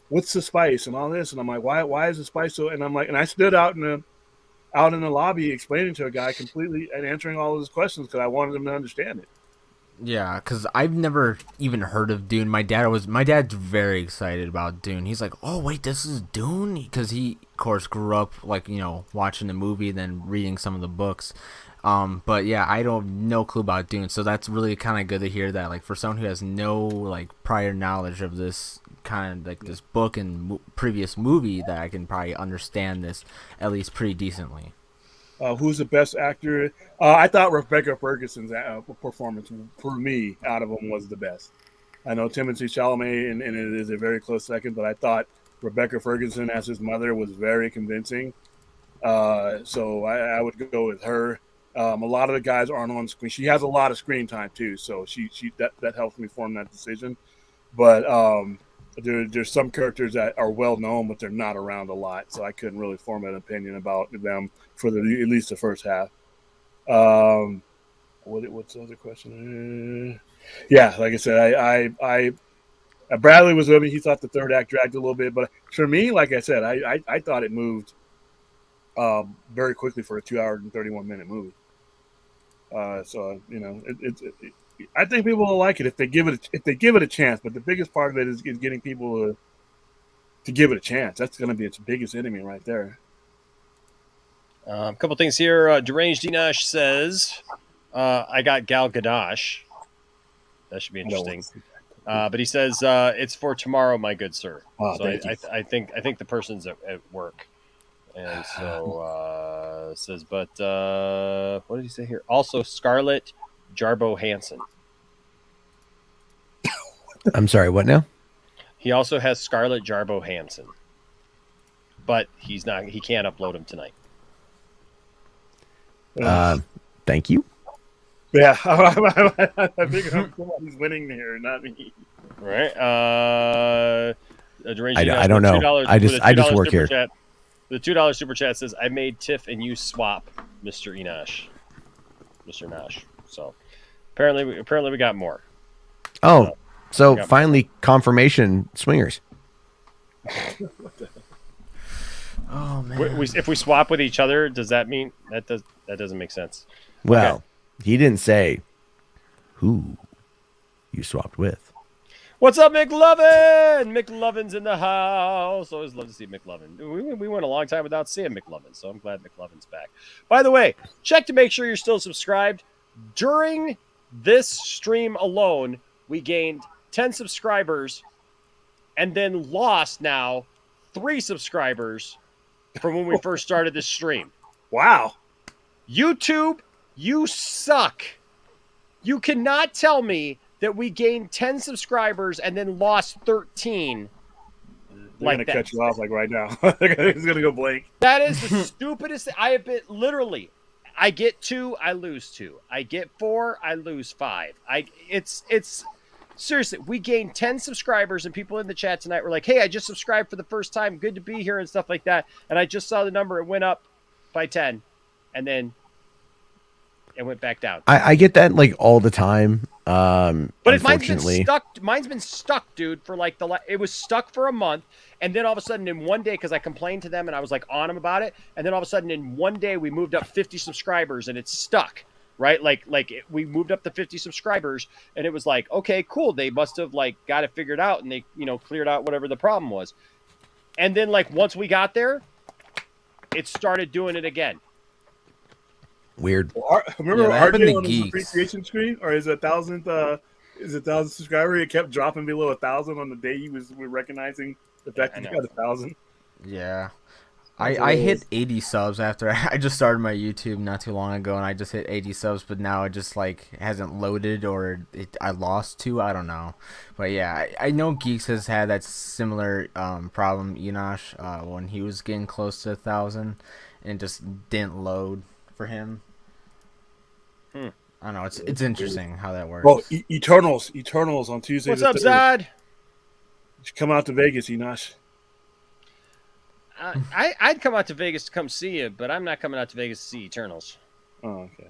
what's the spice and all this?" And I'm like, "Why is the spice so?" And I'm like, and I stood out in the lobby explaining to a guy completely and answering all of his questions because I wanted him to understand it. Yeah, because I've never even heard of Dune. My dad's very excited about Dune. He's like, oh, wait, this is Dune? Because he, of course, grew up, like, you know, watching the movie and then reading some of the books. But, yeah, I don't have no clue about Dune. So that's really kind of good to hear that, like, for someone who has no, like, prior knowledge of this kind of, like, this book and previous movie, that I can probably understand this at least pretty decently. Who's the best actor? I thought Rebecca Ferguson's performance, for me, out of them was the best. I know Timothée Chalamet, and it is a very close second, but I thought Rebecca Ferguson as his mother was very convincing. So I would go with her. A lot of the guys aren't on screen. She has a lot of screen time too, so that helps me form that decision. But there's some characters that are well known, but they're not around a lot, so I couldn't really form an opinion about them for at least the first half. What's the other question? Yeah, like I said, I Bradley was with me. He thought the third act dragged a little bit, but for me, like I said, I thought it moved very quickly for a 2 hour and 31 minute movie. So you know, I think people will like it if they give it a chance. But the biggest part of it is getting people to give it a chance. That's going to be its biggest enemy right there. A couple things here. Deranged Enosh says, I got Gal Gadot. That should be interesting. But he says, it's for tomorrow, my good sir. So I think the person's at work. And so says, but what did he say here? Also, Scarlett Jarbo Hansen. I'm sorry, what now? He also has Scarlett Jarbo Hansen. But he can't upload him tonight. Thank you. Yeah, I think somebody's winning here, not me. Right. I don't know. I just work here. Chat. The $2 super chat says, "I made Tiff and you swap, Mr. Enosh, Mr. Nosh." So apparently we got more. Oh, so got finally confirmation swingers. Oh man. If we swap with each other, does that mean that doesn't make sense? Well, Okay. he didn't say who you swapped with. What's up, McLovin? McLovin's in the house. Always love to see McLovin. We went a long time without seeing McLovin, so I'm glad McLovin's back. By the way, check to make sure you're still subscribed. During this stream alone, we gained 10 subscribers and then lost now 3 subscribers from when we first started this stream. Wow. YouTube, you suck. You cannot tell me that we gained 10 subscribers and then lost 13. They're going to cut you off like right now. It's going to go blank. That is the stupidest thing. I have been literally, I get 2, I lose 2. I get 4, I lose 5. It's seriously, we gained 10 subscribers and people in the chat tonight were like, "Hey, I just subscribed for the first time. Good to be here," and stuff like that. And I just saw the number. It went up by 10 and then it went back down. I get that like all the time. But Unfortunately, mine's been stuck, dude, for like it was stuck for a month, and then all of a sudden in one day, because I complained to them and I was like on them about it, and then all of a sudden in one day we moved up 50 subscribers and it's stuck, right? We moved up to 50 subscribers and it was like, okay, cool. They must have like got it figured out and they, cleared out whatever the problem was. And then like once we got there, it started doing it again. Weird. Remember Yeah, that happened RJ to on his Geeks. appreciation screen, or is it 1,000 subscriber? It kept dropping below 1,000 on the day we're recognizing the fact that you got 1,000. Yeah. I hit 80 subs after I just started my YouTube not too long ago, and I just hit 80 subs, but now it just like hasn't loaded, or I lost 2. I don't know, but yeah, I know Geeks has had that similar problem, Enosh, when he was getting close to 1,000, and it just didn't load for him. I don't know. It's interesting how that works. Well, Eternals on Tuesday. What's the up, 3rd. Zod? You should come out to Vegas, Enosh. I'd come out to Vegas to come see you, but I'm not coming out to Vegas to see Eternals. Oh, okay.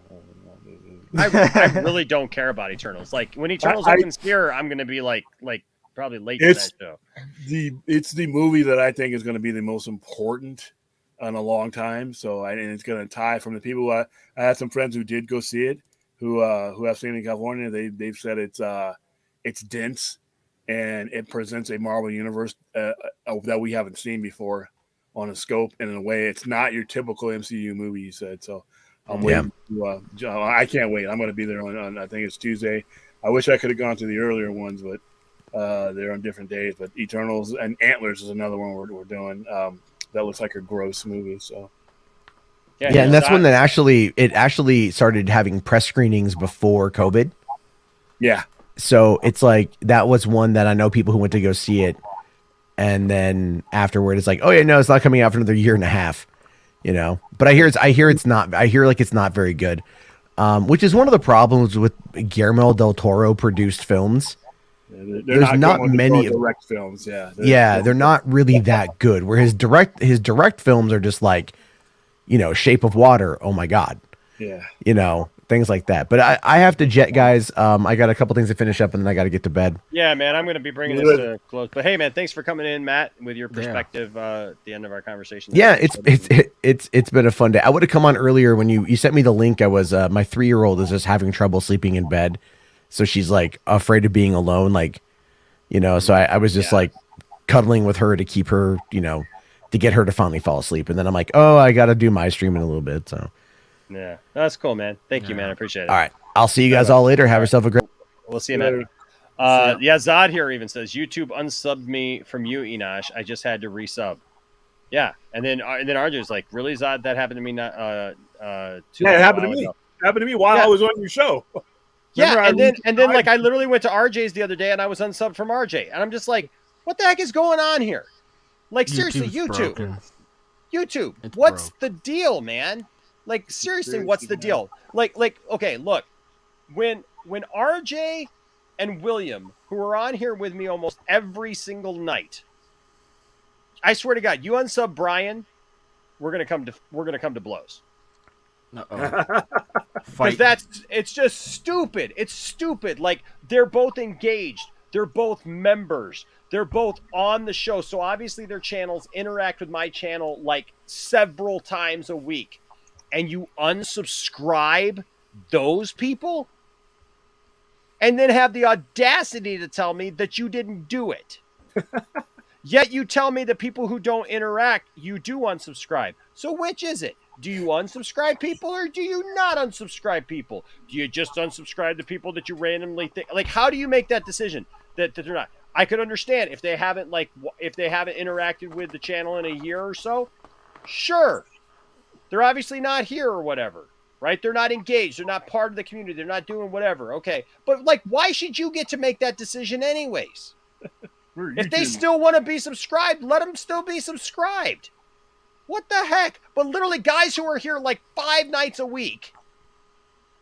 I really don't care about Eternals. Like when Eternals opens here, I'm gonna be like probably late to that show. It's the movie that I think is going to be the most important in a long time. So and it's going to tie from the people. I had some friends who did go see it, who have seen it in California. They've said it's dense and it presents a Marvel universe that we haven't seen before on a scope and in a way. It's not your typical MCU movie, you said. So I'm waiting. I can't wait. I'm going to be there on I think it's Tuesday. I wish I could have gone to the earlier ones, but they're on different days. But Eternals and Antlers is another one we're doing. That looks like a gross movie. So yeah, and that's one that actually started having press screenings before COVID. Yeah. So it's like that was one that I know people who went to go see it, and then afterward it's like, oh yeah, no, it's not coming out for another year and a half. But I hear it's not. I hear like it's not very good, which is one of the problems with Guillermo del Toro produced films. There's not many direct films. Yeah, they're not really that good. Where his direct films are just like, Shape of Water. Oh my God. Yeah. Things like that. But I have to jet, guys. I got a couple things to finish up, and then I got to get to bed. Yeah, man, I'm going to be bringing this to a close. But hey, man, thanks for coming in, Matt, with your perspective at the end of our conversation. Yeah, it's been a fun day. I would have come on earlier when you sent me the link. I was my 3-year-old is just having trouble sleeping in bed, so she's like afraid of being alone, So I was just like cuddling with her to keep her, to get her to finally fall asleep. And then I'm like, oh, I got to do my stream in a little bit. So yeah, that's cool, man. Thank you, man. I appreciate it. All right, I'll see you guys all later. Have yourself a great. We'll see you, man. Yeah, Zod here even says YouTube unsubbed me from you, Enosh. I just had to resub. Yeah, and then RJ was like, "Really, Zod? That happened to me not it happened to me. It happened to me while I was on your show. Yeah, and then like I literally went to RJ's the other day and I was unsubbed from RJ, and I'm just like, what the heck is going on here? Like seriously, YouTube, what's the deal, man? Like seriously, what's the deal? Like okay, look, when RJ and William, who are on here with me almost every single night, I swear to God, you unsub Brian, we're gonna come to blows. Uh-oh. Because it's just stupid. It's stupid. Like, they're both engaged. They're both members. They're both on the show. So obviously their channels interact with my channel like several times a week. And you unsubscribe those people? And then have the audacity to tell me that you didn't do it. Yet you tell me that people who don't interact, you do unsubscribe. So which is it? Do you unsubscribe people or do you not unsubscribe people? Do you just unsubscribe the people that you randomly think? Like, how do you make that decision that they're not? I could understand if they haven't interacted with the channel in a year or so. Sure. They're obviously not here or whatever, right? They're not engaged. They're not part of the community. They're not doing whatever. Okay. But like, why should you get to make that decision anyways? If they still want to be subscribed, let them still be subscribed. What the heck? But literally guys who are here like 5 nights a week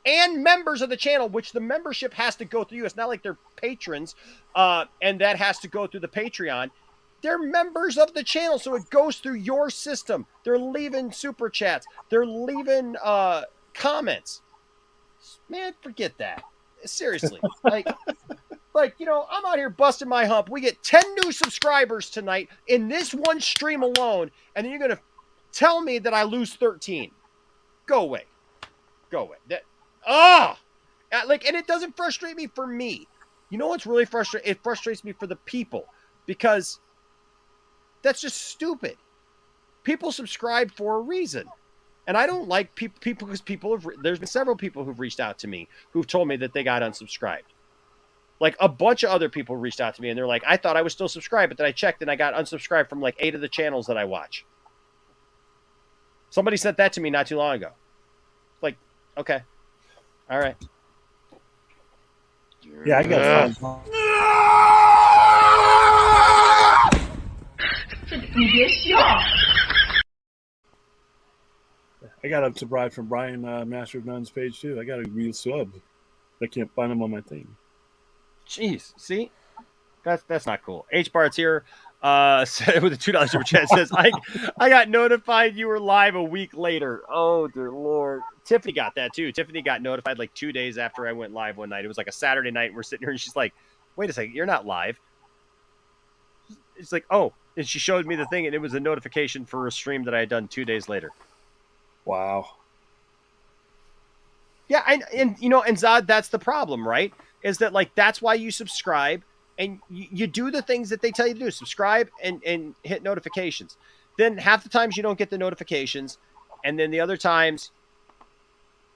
and members of the channel, which the membership has to go through you. It's not like they're patrons and that has to go through the Patreon. They're members of the channel, so it goes through your system. They're leaving super chats. They're leaving comments. Man, forget that. Seriously. Like, you know, I'm out here busting my hump. We get 10 new subscribers tonight in this one stream alone, and then you're going to tell me that I lose 13. Go away. Go away. And it doesn't frustrate me for me. You know what's really frustrating? It frustrates me for the people because that's just stupid. People subscribe for a reason. And I don't like people because there's been several people who've reached out to me who've told me that they got unsubscribed. Like a bunch of other people reached out to me and they're like, I thought I was still subscribed, but then I checked and I got unsubscribed from like 8 of the channels that I watch. Somebody sent that to me not too long ago. Like, okay. All right. Yeah, I got I got unsubscribed from Brian Master of None's page too. I got a real sub. I can't find him on my thing. Jeez, see? That's not cool. H-Bart's here with a $2 super chat says, I got notified you were live a week later. Oh, dear Lord. Tiffany got that too. Tiffany got notified like 2 days after I went live one night. It was like a Saturday night. And we're sitting here and she's like, wait a second, you're not live. It's like, oh. And she showed me the thing and it was a notification for a stream that I had done 2 days later. Wow. Yeah, and you know, and Zod, that's the problem, right? Is that like that's why you subscribe and you do the things that they tell you to do. Subscribe and hit notifications. Then half the times you don't get the notifications, and then the other times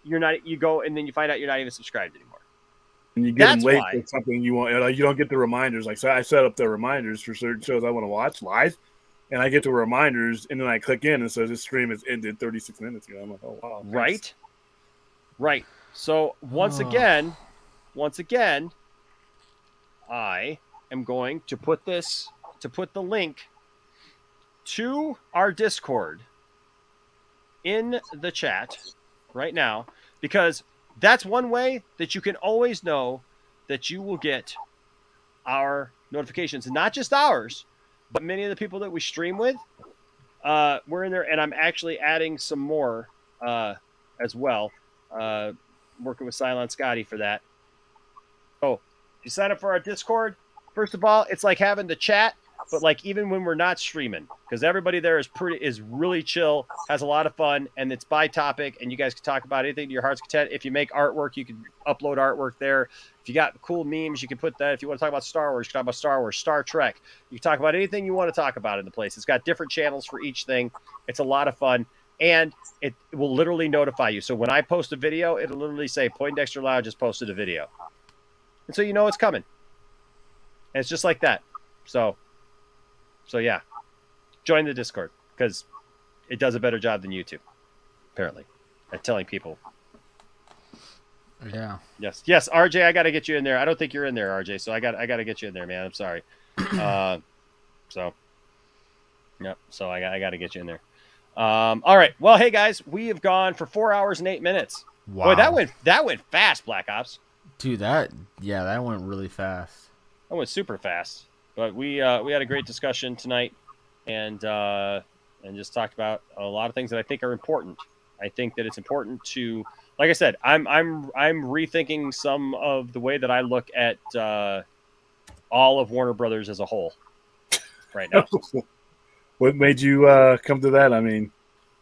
you go and then you find out you're not even subscribed anymore. And you get them late for something you want. Like you don't get the reminders. Like so I set up the reminders for certain shows I want to watch live, and I get the reminders, and then I click in and it says this stream has ended 36 minutes ago. I'm like, oh wow. Thanks. Right. So once again, I am going to put the link to our Discord in the chat right now, because that's one way that you can always know that you will get our notifications, and not just ours, but many of the people that we stream with. We're in there, and I'm actually adding some more as well. Working with Silent Scotty for that. Oh, you sign up for our Discord. First of all, it's like having the chat, but like even when we're not streaming, because everybody there is really chill, has a lot of fun, and it's by topic, and you guys can talk about anything to your heart's content. If you make artwork, you can upload artwork there. If you got cool memes, you can put that. If you want to talk about Star Wars, you can talk about Star Wars, Star Trek. You can talk about anything you want to talk about in the place. It's got different channels for each thing. It's a lot of fun. And it will literally notify you. So when I post a video, it'll literally say Poindexter Lounge has posted a video. And so you know it's coming. And it's just like that. So yeah. Join the Discord because it does a better job than YouTube, apparently, at telling people. Yeah. Yes, RJ, I got to get you in there. I don't think you're in there, RJ, so I got to get you in there, man. I'm sorry. So I got to get you in there. All right. Well, hey guys, we have gone for 4 hours and 8 minutes. Wow. Boy, that went fast, Black Ops. Dude, that went really fast. That went super fast. But we had a great discussion tonight, and and just talked about a lot of things that I think are important. I think that it's important to, like I said, I'm rethinking some of the way that I look at all of Warner Brothers as a whole right now. What made you come to that? I mean,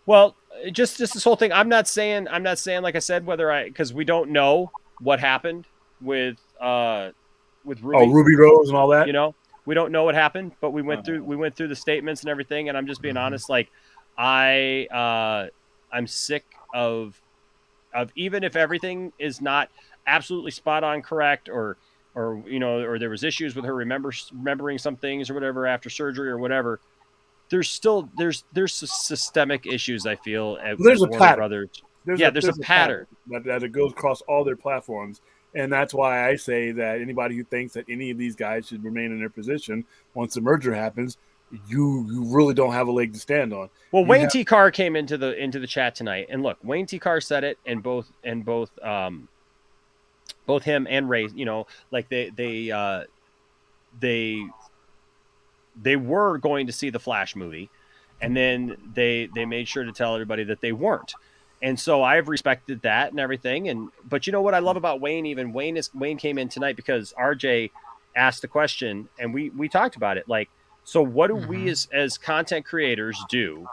well, just this whole thing. I'm not saying like I said because we don't know what happened with Ruby. Oh, Ruby Rose and all that. You know, we don't know what happened, but we went through the statements and everything, and I'm just being honest. Like, I'm sick of even if everything is not absolutely spot on correct, or there was issues with her remembering some things or whatever after surgery or whatever. There's systemic issues, I feel, at there's a Warner pattern. Brothers. There's a pattern that it goes across all their platforms. And that's why I say that anybody who thinks that any of these guys should remain in their position once the merger happens, you really don't have a leg to stand on. Well, Wayne T. Carr came into the chat tonight, and look, Wayne T. Carr said it, and both him and Ray, like they were going to see the Flash movie, and then they made sure to tell everybody that they weren't. And so I've respected that and everything. But you know what I love about Wayne? Even Wayne came in tonight because RJ asked the question, and we talked about it. Like, so what do we as content creators do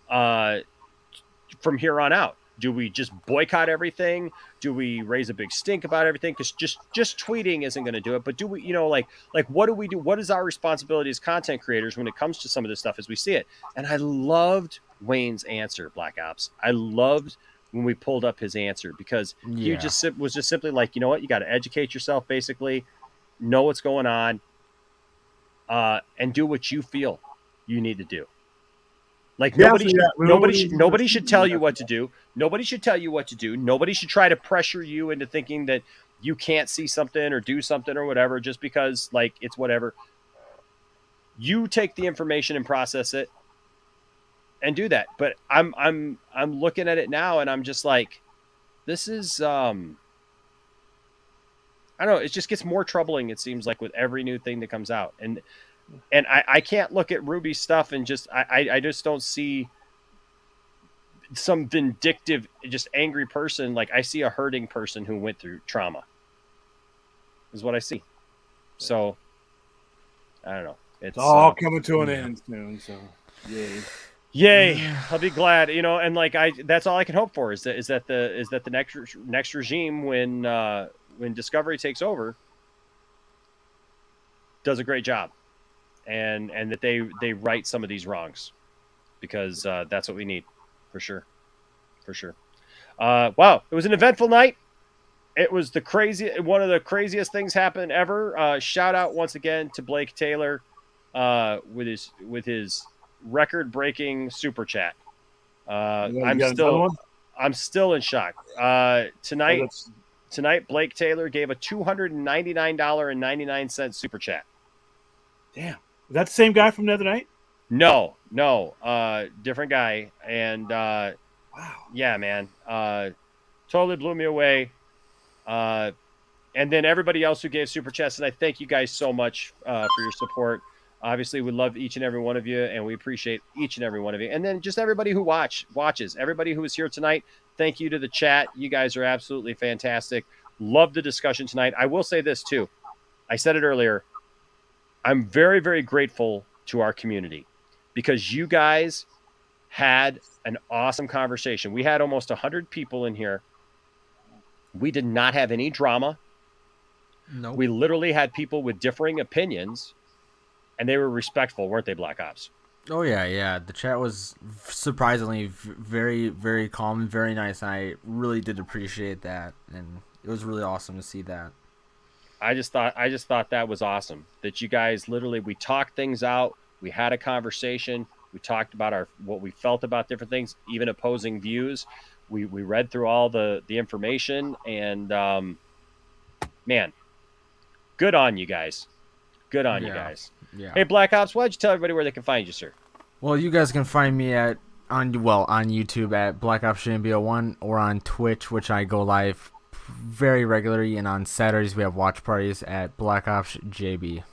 from here on out? Do we just boycott everything? Do we raise a big stink about everything? Because just tweeting isn't going to do it. But do we, like what do we do? What is our responsibility as content creators when it comes to some of this stuff as we see it? And I loved Wayne's answer, Black Ops. I loved when we pulled up his answer, because he was just simply like, you know what? You got to educate yourself, basically, know what's going on, and do what you feel you need to do. Like nobody should tell you what to do. Nobody should tell you what to do. Nobody should try to pressure you into thinking that you can't see something or do something or whatever just because like it's whatever. You take the information and process it and do that. But I'm looking at it now and I'm just like, this is I don't know, it just gets more troubling, it seems like, with every new thing that comes out. And I can't look at Ruby's stuff and just I just don't see some vindictive, just angry person. Like, I see a hurting person who went through trauma is what I see. So I don't know. It's all coming to an end soon. So yay. I'll be glad, and like that's all I can hope for is that the next regime when Discovery takes over does a great job. And that they right some of these wrongs, because that's what we need, for sure. Wow, it was an eventful night. It was one of the craziest things happened ever. Shout out once again to Blake Taylor with his record-breaking super chat. I'm still in shock. Tonight Blake Taylor gave a $299.99 super chat. Damn. Is that the same guy from the other night? No, different guy. And wow, yeah, man, totally blew me away. And then everybody else who gave super chats, and I thank you guys so much for your support. Obviously, we love each and every one of you, and we appreciate each and every one of you. And then just everybody who watches, everybody who was here tonight. Thank you to the chat. You guys are absolutely fantastic. Love the discussion tonight. I will say this too. I said it earlier. I'm very, very grateful to our community, because you guys had an awesome conversation. We had almost 100 people in here. We did not have any drama. No. We literally had people with differing opinions, and they were respectful, weren't they, Black Ops? Oh, yeah. The chat was surprisingly very, very calm and very nice. I really did appreciate that, and it was really awesome to see that. I just thought that was awesome, that you guys we talked things out. We had a conversation. We talked about what we felt about different things, even opposing views. We read through all the information, and man, good on you guys. Good on you guys. Yeah. Hey, Black Ops, why'd you tell everybody where they can find you, sir? Well, you guys can find me on YouTube at Black Ops JMBO1, or on Twitch, which I go live very regularly, and on Saturdays we have watch parties at Black Ops JB.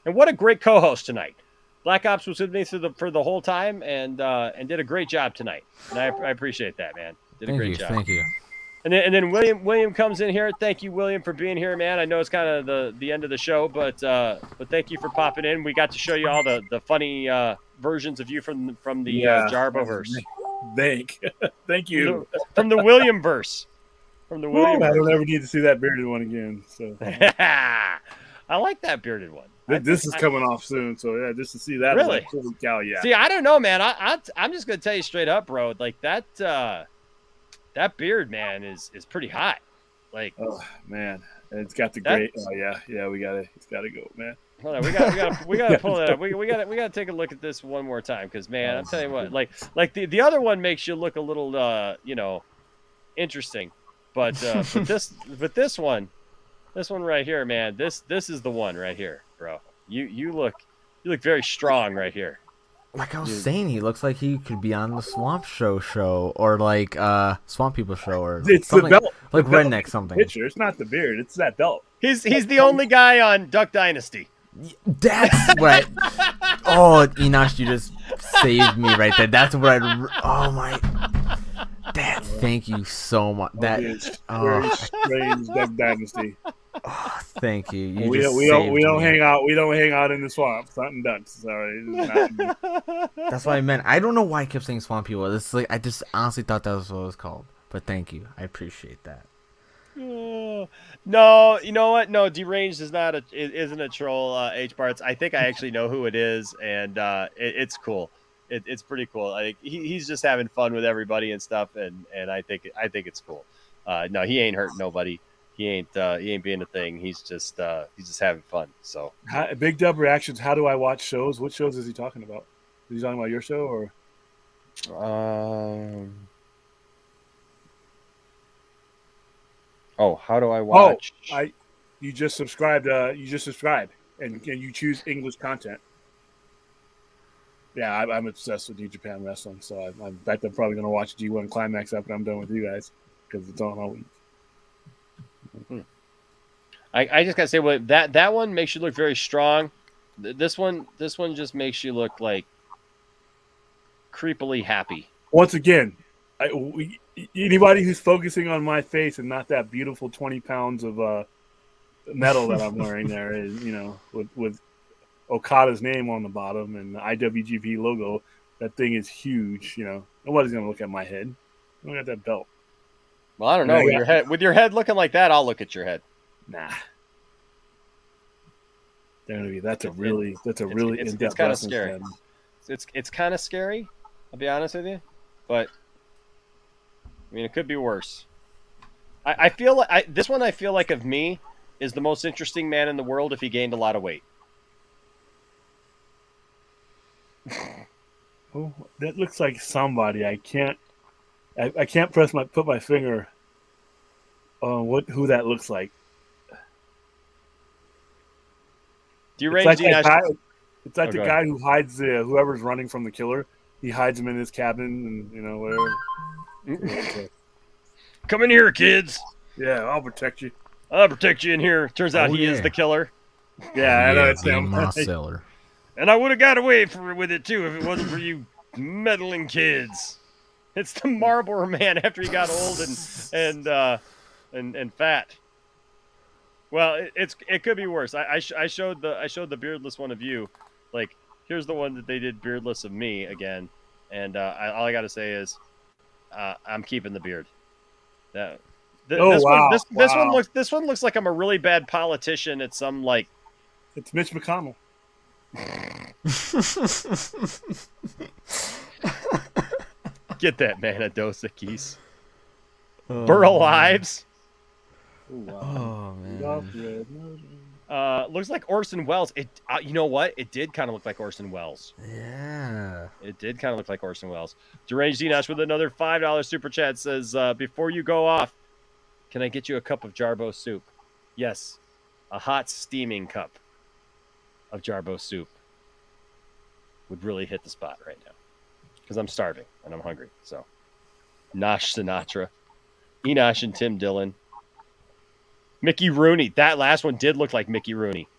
And what a great co-host tonight. Black Ops was with me for the whole time and did a great job tonight. And I appreciate that, man. Did a great job. Thank you. And then William comes in here. Thank you, William, for being here, man. I know it's kind of the end of the show, but thank you for popping in. We got to show you all the funny versions of you from the Jarbo-verse. Thank you. From the William verse. From the William. I don't ever need to see that bearded one again. So I like that bearded one. This is coming off soon, so yeah, just to see that. Really? Like, holy cow, yeah. See, I don't know, man. I'm just gonna tell you straight up, bro. Like that beard, man, is pretty hot. Like, oh man, and it's got the great. Oh yeah, it's gotta go, man. Hold on, we gotta pull that up. We gotta take a look at this one more time, because man, I'm telling you what, like the other one makes you look a little interesting, but this one right here, man, this is the one right here, bro. You look very strong right here. Like I was saying, he looks like he could be on the Swamp Show, or like Swamp People show, or it's something, the belt, like the belt redneck something. Picture. It's not the beard. It's that belt. He's the only guy on Duck Dynasty. That's what. Oh, Enosh, you just saved me right there. That's what oh my. Dad, thank you so much. That is very strange Duck Dynasty. Oh, thank you. We don't hang out. We don't hang out in the swamp. Something ducks. Sorry. That's what I meant. I don't know why I kept saying Swamp People. It's like I just honestly thought that was what it was called. But thank you. I appreciate that. No, you know what? No, Deranged isn't a troll. H Barts. I think I actually know who it is, and it's cool. It's pretty cool. Like he's just having fun with everybody and stuff, and I think it's cool. No, he ain't hurting nobody. He ain't being a thing. He's just having fun. So Big Dub reactions. How do I watch shows? What shows is he talking about? Is he talking about your show or? Oh, how do I watch? You just subscribed. And you choose English content. Yeah, I'm obsessed with New Japan Wrestling, so I bet I'm probably going to watch G1 Climax after I'm done with you guys because it's on all week. Mm-hmm. I just gotta say, well, that one makes you look very strong. This one just makes you look like creepily happy. Once again, anybody who's focusing on my face and not that beautiful 20 pounds of metal that I'm wearing there is, with Okada's name on the bottom and the IWGP logo, that thing is huge. Nobody's gonna look at my head. Look at that belt. Well, I don't know. With your head looking like that, I'll look at your head. Nah. That's a really in-depth. It's kind of scary. It's kind of scary. I'll be honest with you, but I mean, it could be worse. I feel like this one. I feel like of me is the most interesting man in the world if he gained a lot of weight. Oh, that looks like somebody. I can't put my finger on who that looks like. Deranged. It's like the guy who hides whoever's running from the killer. He hides him in his cabin and whatever. Come in here, kids. Yeah, I'll protect you. I'll protect you in here. Turns out he is the killer. Yeah, I know it's him. Seller. And I would have got away with it too if it wasn't for you meddling kids. It's the Marlboro Man after he got old and fat. Well, it could be worse. I showed the beardless one of you. Like, here's the one that they did beardless of me again, and all I gotta say is, I'm keeping the beard. This one looks like I'm a really bad politician at some like. It's Mitch McConnell. Get that man a dose of keys. Burl Ives. Oh man. Looks like Orson Welles. It. You know what? It did kind of look like Orson Welles. Yeah. It did kind of look like Orson Welles. Deranged Enosh with another $5 super chat says, before you go off, can I get you a cup of Jarbo soup? Yes. A hot steaming cup of Jarbo soup would really hit the spot right now. Because I'm starving and I'm hungry. So, Nosh Sinatra, Enosh and Tim Dillon, Mickey Rooney. That last one did look like Mickey Rooney.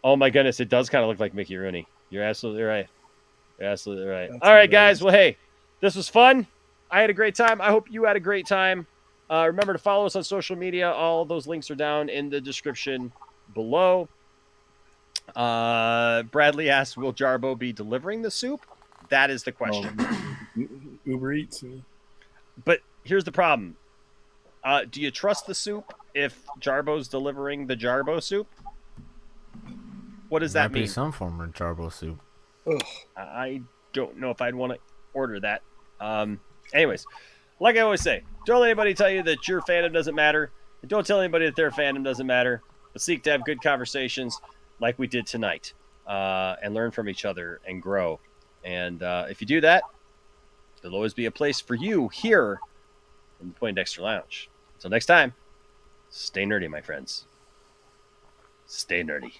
Oh my goodness, it does kind of look like Mickey Rooney. You're absolutely right. You're absolutely right. All right, guys. Well, hey, this was fun. I had a great time. I hope you had a great time. Remember to follow us on social media. All those links are down in the description below. Bradley asks, will Jarbo be delivering the soup? That is the question. Uber Eats. But here's the problem. Do you trust the soup if Jarbo's delivering the Jarbo soup? What does that Might be mean? some form of Jarbo soup. I don't know if I'd want to order that. Anyways, like I always say, don't let anybody tell you that your fandom doesn't matter. And don't tell anybody that their fandom doesn't matter. But seek to have good conversations like we did tonight, and learn from each other and grow. And if you do that, there'll always be a place for you here in the Poindexter Lounge. Until next time, stay nerdy, my friends. Stay nerdy.